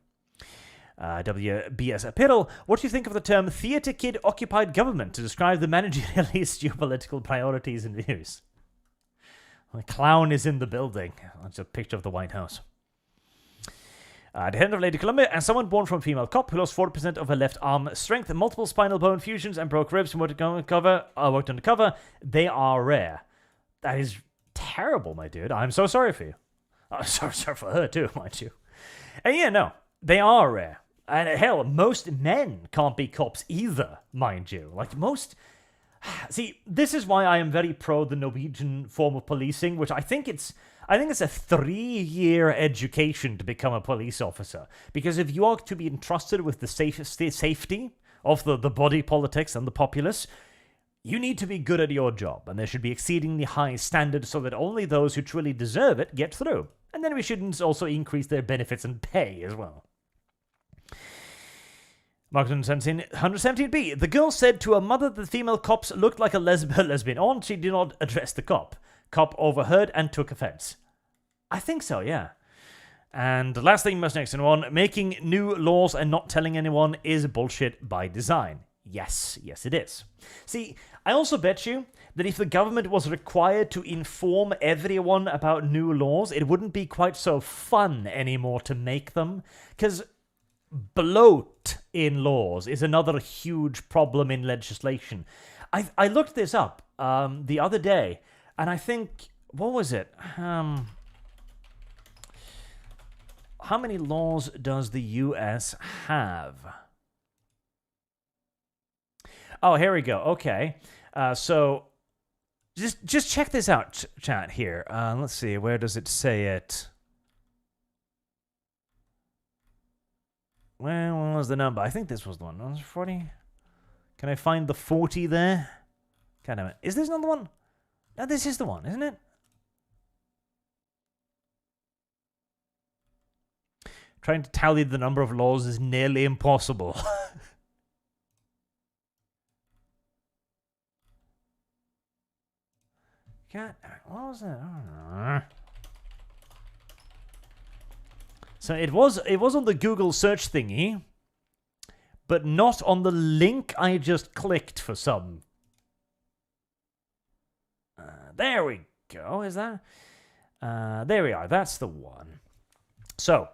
WBS Piddle, what do you think of the term theatre kid occupied government to describe the managerialist geopolitical priorities and views? The clown is in the building. That's a picture of the White House. The head of Lady Columbia, and someone born from a female cop who lost 40% of her left arm strength, multiple spinal bone fusions, and broke ribs and worked undercover. They are rare. That is terrible, my dude. I'm so sorry for you. Sorry for her too, mind you. And yeah, no, they are rare. And hell, most men can't be cops either, mind you. Like most... See, this is why I am very pro the Norwegian form of policing, which I think it's a 3-year education to become a police officer. Because if you are to be entrusted with the safety of the body politics and the populace, you need to be good at your job, and there should be exceedingly high standards so that only those who truly deserve it get through. And then we should also increase their benefits and pay as well. Mark 117B. The girl said to her mother that the female cops looked like a lesbian aunt. She did not address the cop. Cop overheard and took offense. I think so, yeah. And the last thing, most next one, making new laws and not telling anyone is bullshit by design. Yes, it is. See, I also bet you that if the government was required to inform everyone about new laws, it wouldn't be quite so fun anymore to make them. Because bloat in laws is another huge problem in legislation. I looked this up the other day, and I think, what was it? How many laws does the US have? Oh, here we go. Okay. So just check this out, chat here. Let's see. Where does it say it? Where was the number? I think this was the one. 40? Can I find the 40 there? God damn it. Is this another one? No, this is the one, isn't it? Trying to tally the number of laws is nearly impossible. God, what was that? I don't know. So it was on the Google search thingy, but not on the link I just clicked for some. There we go. Is that? There we are. That's the one. So,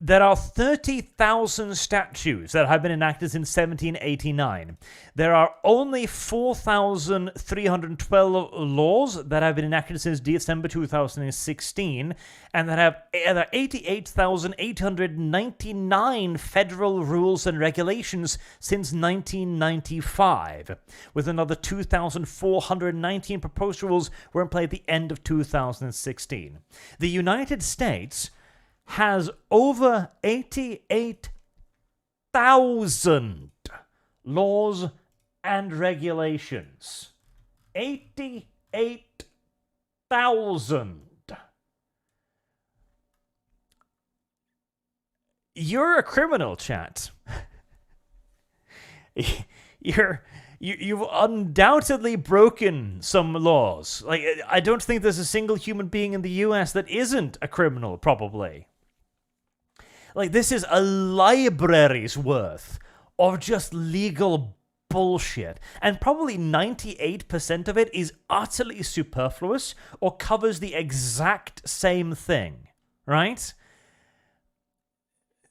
there are 30,000 statutes that have been enacted since 1789. There are only 4,312 laws that have been enacted since December 2016, and that have 88,899 federal rules and regulations since 1995, with another 2,419 proposed rules were in play at the end of 2016. The United States has over 88,000 laws and regulations. 88,000. You're a criminal, chat. You've undoubtedly broken some laws. Like, I don't think there's a single human being in the US that isn't a criminal, probably. Like, this is a library's worth of just legal bullshit. And probably 98% of it is utterly superfluous or covers the exact same thing. Right?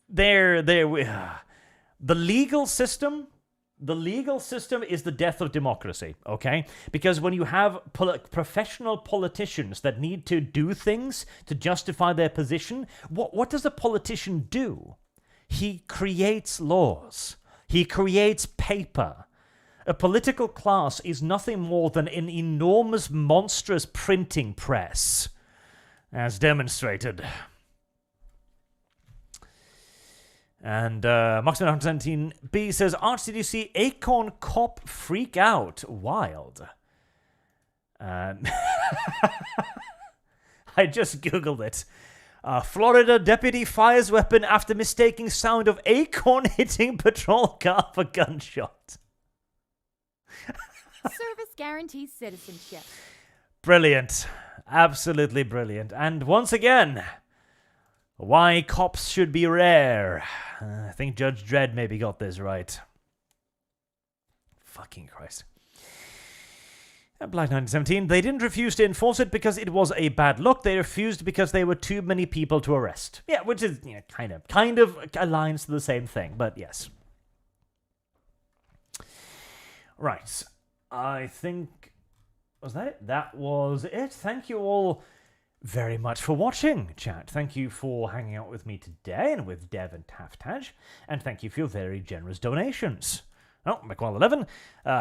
The legal system is the death of democracy, okay? Because when you have professional politicians that need to do things to justify their position, what does a politician do? He creates laws. He creates paper. A political class is nothing more than an enormous, monstrous printing press, as demonstrated. And Maximin117B says, Arch, did you see Acorn Cop freak out? Wild. I just googled it. Florida deputy fires weapon after mistaking sound of acorn hitting patrol car for gunshot. Service guarantees citizenship. Brilliant. Absolutely brilliant. And once again, why cops should be rare. I think Judge Dredd maybe got this right. Fucking Christ. Black 1917, they didn't refuse to enforce it because it was a bad look. They refused because there were too many people to arrest. Yeah, which is, you know, kind of aligns to the same thing, but yes. Right. I think... Was that it? That was it. Thank you all very much for watching, chat. Thank you for hanging out with me today and with Dev and Taftaj, and thank you for your very generous donations. Oh, McWall11,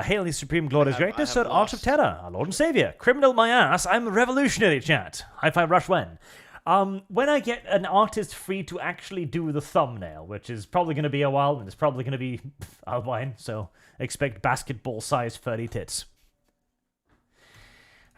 hail the supreme glorious greatness, Sir Arch of Terror, our Lord and Saviour. Criminal my ass, I'm a revolutionary, chat. High five rush when. When I get an artist free to actually do the thumbnail, which is probably going to be a while, and it's probably going to be albine, so expect basketball-sized furry tits.